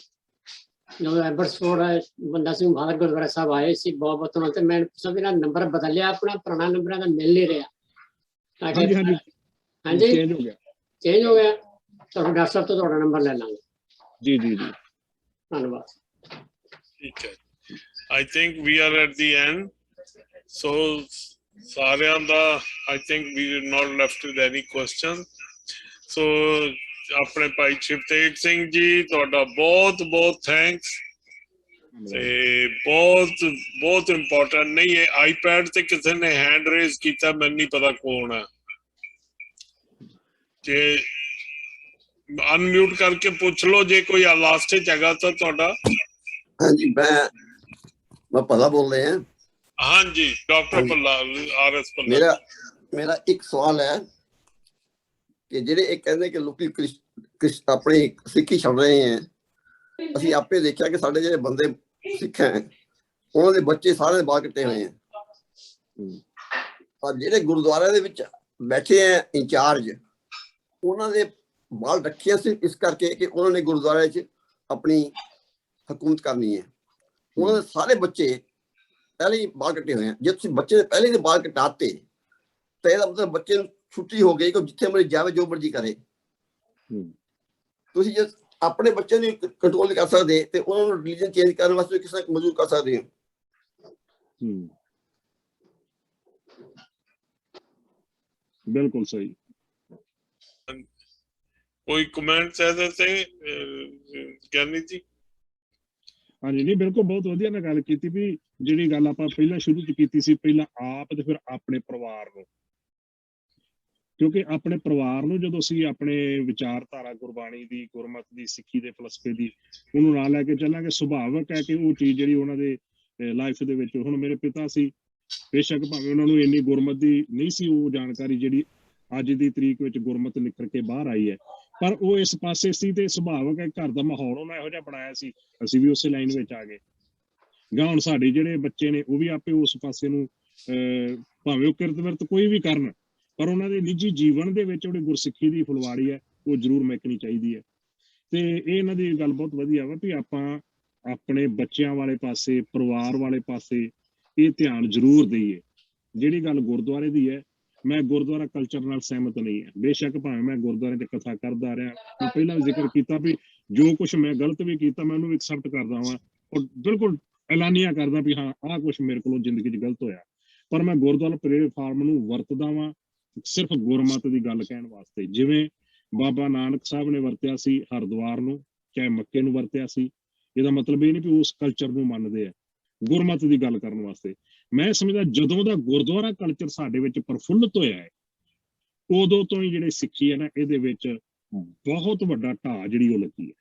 Speaker 11: ਜਦੋਂ ਐਬਰਸਫੋਰਡ ਬੰਦਾ ਸਿੰਘ ਬਹਾਦਰ ਗੁਰਦੁਆਰਾ ਸਾਹਿਬ ਆਏ ਸੀ, ਬਹੁਤ ਬਹੁਤ ਉਹਨਾਂ ਤੇ ਮੈਂ ਸਭ ਦਾ ਨੰਬਰ ਬਦਲਿਆ, ਆਪਣਾ ਪੁਰਾਣਾ ਨੰਬਰਾਂ ਦਾ ਮਿਲ ਨਹੀਂ ਰਿਹਾ।
Speaker 10: ਹਾਂਜੀ ਚੇਂਜ ਹੋ ਗਿਆ
Speaker 11: ਤੁਹਾਨੂੰ ਡਾਕਟਰ ਸਾਹਿਬ ਤੋਂ ਤੁਹਾਡਾ ਨੰਬਰ ਲੈ ਲਾਂਗੇ।
Speaker 10: ਜੀ
Speaker 11: ਧੰਨਵਾਦ।
Speaker 1: ਠੀਕ ਹੈ, I think we are at the end. So ਸਾਰਿਆਂ ਦਾ I think we are not left with any question. So ਆਪਣੇ ਭਾਈ ਸ਼ਿਵਤੇਜ ਸਿੰਘ ਜੀ ਤੁਹਾਡਾ ਬਹੁਤ ਬਹੁਤ ਥੈਂਕਸ। ਤੇ ਬਹੁਤ ਇੰਪੋਰਟੈਂਟ ਨਹੀਂ ਹੈ। ਆਈਪੈਡ ਤੇ ਕਿਸੇ ਨੇ ਹੈਂਡ ਰੇਜ਼ ਕੀਤਾ, ਮੈਨੂੰ ਨਹੀਂ ਪਤਾ ਕੌਣ ਹੈ, ਜੇ ਅਨਮਿਊਟ ਕਰਕੇ ਪੁੱਛ ਲਓ ਜੇ ਕੋਈ ਲਾਸਟ ਚ ਹੈਗਾ ਤਾਂ ਤੁਹਾਡਾ।
Speaker 12: ਹਾਂਜੀ ਮੈਂ ਭੱਲਾ ਬੋਲ ਰਹੇ ਹਾਂ।
Speaker 1: ਹਾਂਜੀ ਡਾਕਟਰ ਭੱਲਾ, RS ਭੱਲਾ।
Speaker 12: ਮੇਰਾ ਇੱਕ ਸਵਾਲ ਹੈ ਕਿ ਜਿਹੜੇ ਇਹ ਕਹਿੰਦੇ ਕਿ ਲੋਕੀ ਆਪਣੀ ਸਿੱਖੀ ਛੱਡ ਰਹੇ ਹੈ, ਅਸੀਂ ਆਪੇ ਦੇਖਿਆ ਕਿ ਸਾਡੇ ਜਿਹੜੇ ਬੰਦੇ ਸਿੱਖ ਹੈ ਉਹਨਾਂ ਦੇ ਬੱਚੇ ਸਾਰੇ ਬਾਹਰ ਕੱਟੇ ਹੋਏ ਹੈ। ਪਰ ਜਿਹੜੇ ਗੁਰਦੁਆਰਿਆਂ ਦੇ ਵਿੱਚ ਬੈਠੇ ਹੈ ਇੰਚਾਰਜ, ਉਹਨਾਂ ਦੇ ਬਾਲ ਰੱਖਿਆ ਸੀ ਇਸ ਕਰਕੇ ਕਿ ਉਹਨਾਂ ਨੇ ਗੁਰਦੁਆਰੇ 'ਚ ਆਪਣੀ ਹਕੂਮਤ ਕਰਨੀ ਹੈ। ਉਹਨਾਂ ਦੇ ਸਾਰੇ ਬੱਚੇ ਪਹਿਲੇ ਹੀ ਬਾਲ ਕੱਟੇ ਹੋਏ ਆ। ਜੇ ਤੁਸੀਂ ਬੱਚੇ ਦੇ ਪਹਿਲੇ ਦੇ ਬਾਲ ਕਟਾਤੇ ਤਾਂ ਇਹਦਾ ਮਤਲਬ ਬੱਚੇ ਨੂੰ ਛੁੱਟੀ ਹੋ ਗਈ ਕਿ ਜਿੱਥੇ ਮਰਜ਼ੀ ਜਾਵੇ, ਜੋ ਮਰਜ਼ੀ ਕਰੇ। ਤੁਸੀਂ ਜੇ ਆਪਣੇ ਬੱਚੇ ਨੂੰ ਕੰਟਰੋਲ ਨਹੀਂ ਕਰ ਸਕਦੇ ਤੇ ਉਹਨਾਂ ਨੂੰ ਰਿਲੀਜਨ ਚੇਂਜ ਕਰਨ ਵਾਸਤੇ ਕਿਸੇ ਨੂੰ ਮਜਬੂਰ ਕਰ ਸਕਦੇ ਹੋ।
Speaker 10: ਬਿਲਕੁਲ ਸਹੀ।
Speaker 1: ਕੋਈ ਕਮੈਂਟਸ ਇਹਦੇ ਤੇ ਗਿਆਨੀ ਜੀ?
Speaker 10: ਹਾਂਜੀ ਨਹੀਂ ਬਿਲਕੁਲ ਬਹੁਤ ਵਧੀਆ ਨਾਲ ਗੱਲ ਕੀਤੀ ਵੀ ਜਿਹੜੀ ਗੱਲ ਆਪਾਂ ਪਹਿਲਾਂ ਸ਼ੁਰੂ ਚ ਕੀਤੀ ਸੀ, ਪਹਿਲਾਂ ਆਪ ਤੇ ਫਿਰ ਆਪਣੇ ਪਰਿਵਾਰ ਨੂੰ। ਕਿਉਂਕਿ ਆਪਣੇ ਪਰਿਵਾਰ ਨੂੰ ਜਦੋਂ ਅਸੀਂ ਆਪਣੇ ਵਿਚਾਰਧਾਰਾ ਗੁਰਬਾਣੀ ਦੀ, ਗੁਰਮਤ ਦੀ, ਸਿੱਖੀ ਦੇ ਫਲਸਫੇ ਦੀ ਉਹਨੂੰ ਨਾਲ ਲੈ ਕੇ ਚੱਲਾਂਗੇ, ਸੁਭਾਵਕ ਹੈ ਕਿ ਉਹ ਚੀਜ਼ ਜਿਹੜੀ ਉਹਨਾਂ ਦੇ ਲਾਈਫ ਦੇ ਵਿੱਚ, ਹੁਣ ਮੇਰੇ ਪਿਤਾ ਸੀ, ਬੇਸ਼ੱਕ ਭਾਵੇਂ ਉਹਨਾਂ ਨੂੰ ਇੰਨੀ ਗੁਰਮਤ ਦੀ ਨਹੀਂ ਸੀ ਉਹ ਜਾਣਕਾਰੀ ਜਿਹੜੀ ਅੱਜ ਦੀ ਤਰੀਕ ਵਿੱਚ ਗੁਰਮਤ ਨਿਕਲ ਕੇ ਬਾਹਰ ਆਈ ਹੈ, ਪਰ ਉਹ ਇਸ ਪਾਸੇ ਸੀ ਤੇ ਸੁਭਾਵਕ ਹੈ, ਘਰ ਦਾ ਮਾਹੌਲ ਉਹਨਾਂ ਇਹੋ ਜਿਹਾ ਬਣਾਇਆ ਸੀ, ਅਸੀਂ ਵੀ ਉਸੇ ਲਾਈਨ ਵਿੱਚ ਆ ਗਏ। ਗਾਂ ਹੁਣ ਸਾਡੇ ਜਿਹੜੇ ਬੱਚੇ ਨੇ ਉਹ ਵੀ ਆਪੇ ਉਸ ਪਾਸੇ ਨੂੰ ਭਾਵੇਂ ਉਹ ਕਿਰਤ ਵਿਰਤ ਕੋਈ ਵੀ ਕਰਨ, ਪਰ ਉਹਨਾਂ ਦੇ ਨਿੱਜੀ ਜੀਵਨ ਦੇ ਵਿੱਚ ਜਿਹੜੀ ਗੁਰਸਿੱਖੀ ਦੀ ਫੁਲਵਾੜੀ ਹੈ ਉਹ ਜ਼ਰੂਰ ਮਹਿਕਣੀ ਚਾਹੀਦੀ ਹੈ। ਤੇ ਇਹ ਇਹਨਾਂ ਦੀ ਗੱਲ ਬਹੁਤ ਵਧੀਆ ਵਾ ਵੀ ਆਪਾਂ ਆਪਣੇ ਬੱਚਿਆਂ ਵਾਲੇ ਪਾਸੇ, ਪਰਿਵਾਰ ਵਾਲੇ ਪਾਸੇ ਇਹ ਧਿਆਨ ਜ਼ਰੂਰ ਦਈਏ। ਜਿਹੜੀ ਗੱਲ ਗੁਰਦੁਆਰੇ ਦੀ ਹੈ, ਮੈਂ ਗੁਰਦੁਆਰਾ ਕਲਚਰ ਨਾਲ ਸਹਿਮਤ ਨਹੀਂ ਹੈ। ਬੇਸ਼ੱਕ ਭਾਵੇਂ ਮੈਂ ਗੁਰਦੁਆਰੇ ਤੇ ਕਥਾ ਕਰਦਾ ਰਿਹਾ, ਮੈਂ ਪਹਿਲਾਂ ਵੀ ਜ਼ਿਕਰ ਕੀਤਾ ਵੀ ਜੋ ਕੁਝ ਮੈਂ ਗਲਤ ਵੀ ਕੀਤਾ ਮੈਂ ਉਹਨੂੰ ਐਕਸੈਪਟ ਕਰਦਾ ਹਾਂ ਔਰ ਬਿਲਕੁਲ ਐਲਾਨੀਆਂ ਕਰਦਾ ਵੀ ਹਾਂ ਆਹ ਕੁਝ ਮੇਰੇ ਕੋਲੋਂ ਜ਼ਿੰਦਗੀ 'ਚ ਗਲਤ ਹੋਇਆ, ਪਰ ਮੈਂ ਗੁਰਦੁਆਰਾ ਪਲੇਟਫਾਰਮ ਨੂੰ ਵਰਤਦਾ ਵਾਂ ਸਿਰਫ ਗੁਰਮਤ ਦੀ ਗੱਲ ਕਹਿਣ ਵਾਸਤੇ। ਜਿਵੇਂ ਬਾਬਾ ਨਾਨਕ ਸਾਹਿਬ ਨੇ ਵਰਤਿਆ ਸੀ ਹਰਿਦੁਆਰ ਨੂੰ, ਚਾਹੇ ਮੱਕੇ ਨੂੰ ਵਰਤਿਆ ਸੀ, ਇਹਦਾ ਮਤਲਬ ਇਹ ਨਹੀਂ ਵੀ ਉਸ ਕਲਚਰ ਨੂੰ ਮੰਨਦੇ ਆ, ਗੁਰਮਤ ਦੀ ਗੱਲ ਕਰਨ ਵਾਸਤੇ। ਮੈਂ ਸਮਝਦਾ ਜਦੋਂ ਦਾ ਗੁਰਦੁਆਰਾ ਕਲਚਰ ਸਾਡੇ ਵਿੱਚ ਪ੍ਰਫੁੱਲਤ ਹੋਇਆ ਹੈ, ਉਦੋਂ ਤੋਂ ਹੀ ਜਿਹੜੇ ਸਿੱਖੀ ਹੈ ਨਾ ਇਹਦੇ ਵਿੱਚ ਬਹੁਤ ਵੱਡਾ ਢਾਹ ਜਿਹੜੀ ਉਹ ਲੱਗੀ ਹੈ।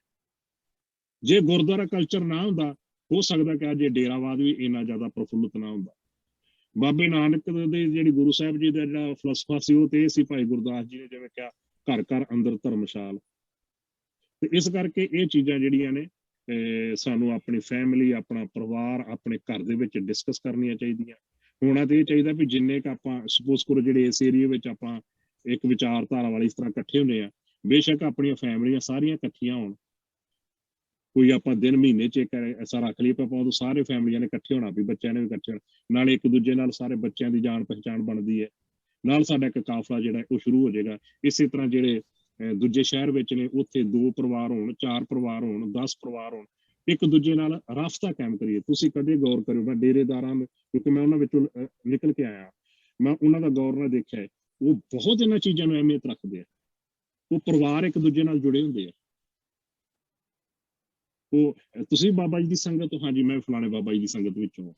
Speaker 10: ਜੇ ਗੁਰਦੁਆਰਾ ਕਲਚਰ ਨਾ ਹੁੰਦਾ, ਹੋ ਸਕਦਾ ਕਿ ਅੱਜ ਡੇਰਾਵਾਦ ਵੀ ਇੰਨਾ ਜ਼ਿਆਦਾ ਪ੍ਰਫੁੱਲਤ ਨਾ ਹੁੰਦਾ। ਬਾਬੇ ਨਾਨਕ ਦੇ ਜਿਹੜੀ ਗੁਰੂ ਸਾਹਿਬ ਜੀ ਦਾ ਜਿਹੜਾ ਫਲਸਫਾ ਸੀ ਉਹ ਤੇ ਇਹ ਸੀ, ਭਾਈ ਗੁਰਦਾਸ ਜੀ ਨੇ ਜਿਵੇਂ ਕਿਹਾ ਘਰ ਘਰ ਅੰਦਰ ਧਰਮਸ਼ਾਲ। ਤੇ ਇਸ ਕਰਕੇ ਇਹ ਚੀਜ਼ਾਂ ਜਿਹੜੀਆਂ ਨੇ ਸਾਨੂੰ ਆਪਣੀ ਫੈਮਿਲੀ, ਆਪਣਾ ਪਰਿਵਾਰ, ਆਪਣੇ ਘਰ ਦੇ ਵਿੱਚ ਡਿਸਕਸ ਕਰਨੀਆਂ ਚਾਹੀਦੀਆਂ। ਹੋਣਾ ਤੇ ਇਹ ਚਾਹੀਦਾ ਵੀ ਜਿੰਨੇ ਕੁ ਆਪਾਂ ਸਪੋਜ਼ ਕਰੋ ਜਿਹੜੇ ਇਸ ਏਰੀਏ ਵਿੱਚ ਆਪਾਂ ਇੱਕ ਵਿਚਾਰਧਾਰਾ ਵਾਲੀ ਇਸ ਤਰ੍ਹਾਂ ਇਕੱਠੇ ਹੁੰਦੇ ਆ, ਬੇਸ਼ੱਕ ਆਪਣੀਆਂ ਫੈਮਲੀਆਂ ਸਾਰੀਆਂ ਇਕੱਠੀਆਂ ਹੋਣ, ਕੋਈ ਆਪਾਂ ਦਿਨ ਮਹੀਨੇ 'ਚ ਐਸਾ ਰੱਖ ਲਈਏ ਆਪਾਂ ਉਦੋਂ ਸਾਰੇ ਫੈਮਲੀਆਂ ਨੇ ਇਕੱਠੇ ਹੋਣਾ, ਵੀ ਬੱਚਿਆਂ ਨੇ ਵੀ ਇਕੱਠੇ ਹੋਣਾ, ਨਾਲੇ ਇੱਕ ਦੂਜੇ ਨਾਲ ਸਾਰੇ ਬੱਚਿਆਂ ਦੀ ਜਾਣ ਪਹਿਚਾਣ ਬਣਦੀ ਹੈ, ਨਾਲ ਸਾਡਾ ਇੱਕ ਕਾਫਲਾ ਜਿਹੜਾ ਉਹ ਸ਼ੁਰੂ ਹੋ ਜਾਏਗਾ। ਇਸੇ ਤਰ੍ਹਾਂ ਜਿਹੜੇ ਦੂਜੇ ਸ਼ਹਿਰ ਵਿੱਚ ਨੇ ਉੱਥੇ 2 ਪਰਿਵਾਰ ਹੋਣ, 4 ਪਰਿਵਾਰ ਹੋਣ, 10 ਪਰਿਵਾਰ ਹੋਣ, ਇੱਕ ਦੂਜੇ ਨਾਲ ਰਾਬਤਾ ਕਾਇਮ ਕਰੀਏ। ਤੁਸੀਂ ਕਦੇ ਗੌਰ ਕਰਿਓ, ਮੈਂ ਡੇਰੇਦਾਰਾਂ ਕਿਉਂਕਿ ਮੈਂ ਉਹਨਾਂ ਵਿੱਚੋਂ ਨਿਕਲ ਕੇ ਆਇਆ, ਮੈਂ ਉਹਨਾਂ ਦਾ ਗੌਰ ਨਾਲ ਦੇਖਿਆ ਹੈ, ਉਹ ਬਹੁਤ ਇਹਨਾਂ ਚੀਜ਼ਾਂ ਨੂੰ ਅਹਿਮੀਅਤ ਰੱਖਦੇ ਆ। ਉਹ ਪਰਿਵਾਰ ਇੱਕ ਦੂਜੇ ਨਾਲ ਜੁੜੇ ਹੁੰਦੇ ਆ। ਉਹ ਤੁਸੀਂ ਬਾਬਾ ਜੀ ਦੀ ਸੰਗਤ, ਹਾਂਜੀ ਮੈਂ ਫਲਾਣੇ ਬਾਬਾ ਜੀ ਦੀ ਸੰਗਤ ਵਿੱਚੋਂ,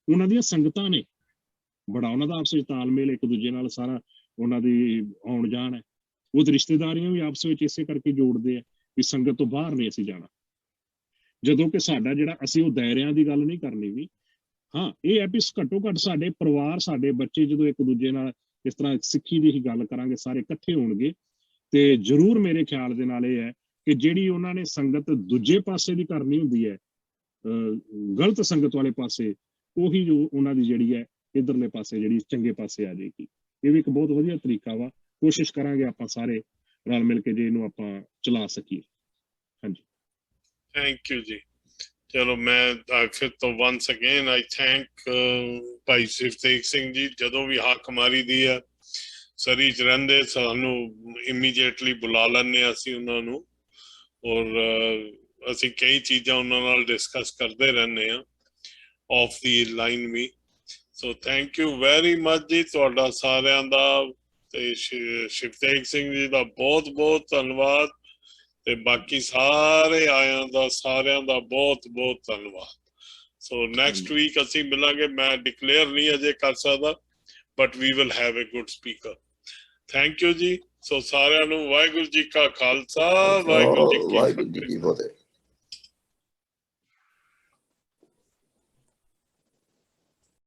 Speaker 10: ਉਹਨਾਂ ਦੀਆਂ ਸੰਗਤਾਂ ਨੇ, ਬੜਾ ਉਹਨਾਂ ਦਾ ਆਪਸ ਵਿੱਚ ਤਾਲਮੇਲ, ਇੱਕ ਦੂਜੇ ਨਾਲ ਸਾਰਾ ਉਹਨਾਂ ਦੀ ਆਉਣ ਜਾਣ ਹੈ। ਉਹ ਰਿਸ਼ਤੇਦਾਰੀਆਂ ਵੀ ਆਪਸ ਵਿੱਚ ਇਸੇ ਕਰਕੇ ਜੋੜਦੇ ਆ ਵੀ ਸੰਗਤ ਤੋਂ ਬਾਹਰ ਨਹੀਂ ਅਸੀਂ ਜਾਣਾ। ਜਦੋਂ ਕਿ ਸਾਡਾ ਜਿਹੜਾ, ਅਸੀਂ ਉਹ ਦਾਇਰਿਆਂ ਦੀ ਗੱਲ ਨਹੀਂ ਕਰਨੀ ਵੀ, ਹਾਂ ਇਹ ਹੈ ਵੀ ਘੱਟੋ ਘੱਟ ਸਾਡੇ ਪਰਿਵਾਰ, ਸਾਡੇ ਬੱਚੇ ਜਦੋਂ ਇੱਕ ਦੂਜੇ ਨਾਲ ਇਸ ਤਰ੍ਹਾਂ ਸਿੱਖੀ ਦੀ ਹੀ ਗੱਲ ਕਰਾਂਗੇ, ਸਾਰੇ ਇਕੱਠੇ ਹੋਣਗੇ, ਤੇ ਜ਼ਰੂਰ ਮੇਰੇ ਖਿਆਲ ਦੇ ਨਾਲ ਇਹ ਹੈ ਕਿ ਜਿਹੜੀ ਉਹਨਾਂ ਨੇ ਸੰਗਤ ਦੂਜੇ ਪਾਸੇ ਦੀ ਕਰਨੀ ਹੁੰਦੀ ਹੈ, ਗਲਤ ਸੰਗਤ ਵਾਲੇ ਪਾਸੇ, ਉਹੀ ਜੋ ਉਹਨਾਂ ਦੀ ਜਿਹੜੀ ਹੈ ਇੱਧਰਲੇ ਪਾਸੇ ਜਿਹੜੀ ਚੰਗੇ ਪਾਸੇ ਆ ਜਾਏਗੀ। ਇਹ ਵੀ ਇੱਕ ਬਹੁਤ ਵਧੀਆ ਤਰੀਕਾ ਵਾ। ਕੋਸ਼ਿਸ਼ ਕਰਾਂਗੇ ਆਪਾਂ ਸਾਰੇ ਰਲ ਮਿਲ ਕੇ ਜੇ ਇਹਨੂੰ ਆਪਾਂ ਚਲਾ ਸਕੀਏ। ਹਾਂਜੀ,
Speaker 1: ਥੈਂਕ ਯੂ ਜੀ। ਚਲੋ ਮੈਂ ਫਿਰ ਤੋਂ once again I thank ਭਾਈ ਸ਼ਿਵਤੇਜ ਸਿੰਘ ਜੀ। ਜਦੋਂ ਵੀ ਹੱਕ ਮਾਰੀ ਦੀ ਹੈ, ਸਰੀ 'ਚ ਰਹਿੰਦੇ, ਸਾਨੂੰ ਇਮੀਡੀਏਟਲੀ ਬੁਲਾ ਲੈਂਦੇ ਅਸੀਂ ਉਹਨਾਂ ਨੂੰ, ਔਰ ਅਸੀਂ ਕਈ ਚੀਜ਼ਾਂ ਉਹਨਾਂ ਨਾਲ ਡਿਸਕਸ ਕਰਦੇ ਰਹਿੰਦੇ ਹਾਂ ਆਫ ਦੀ ਲਾਈਨ ਵੀ। So thank you very much ji ਤੁਹਾਡਾ ਸਾਰਿਆਂ ਦਾ, ਤੇ ਸ਼ਿਵਤੇਜ ਸਿੰਘ ਜੀ ਦਾ ਬਹੁਤ ਬਹੁਤ ਧੰਨਵਾਦ, ਤੇ ਬਾਕੀ ਸਾਰੇ ਆਇਆਂ ਦਾ, ਸਾਰਿਆਂ ਦਾ ਬਹੁਤ ਬਹੁਤ ਧੰਨਵਾਦ। ਸੋ ਨੈਕਸਟ ਵੀਕ ਅਸੀਂ ਮਿਲਾਂਗੇ। ਮੈਂ ਡਿਕਲੇਅਰ ਨਹੀਂ ਅਜੇ ਕਰ ਸਕਦਾ, but we will have a good speaker. Thank you ji. So ਸਾਰਿਆਂ ਨੂੰ ਵਾਹਿਗੁਰੂ ਜੀ ਕਾ ਖਾਲਸਾ, ਵਾਹਿਗੁਰੂ ਜੀ ਕੀ ਫਤਿਹ।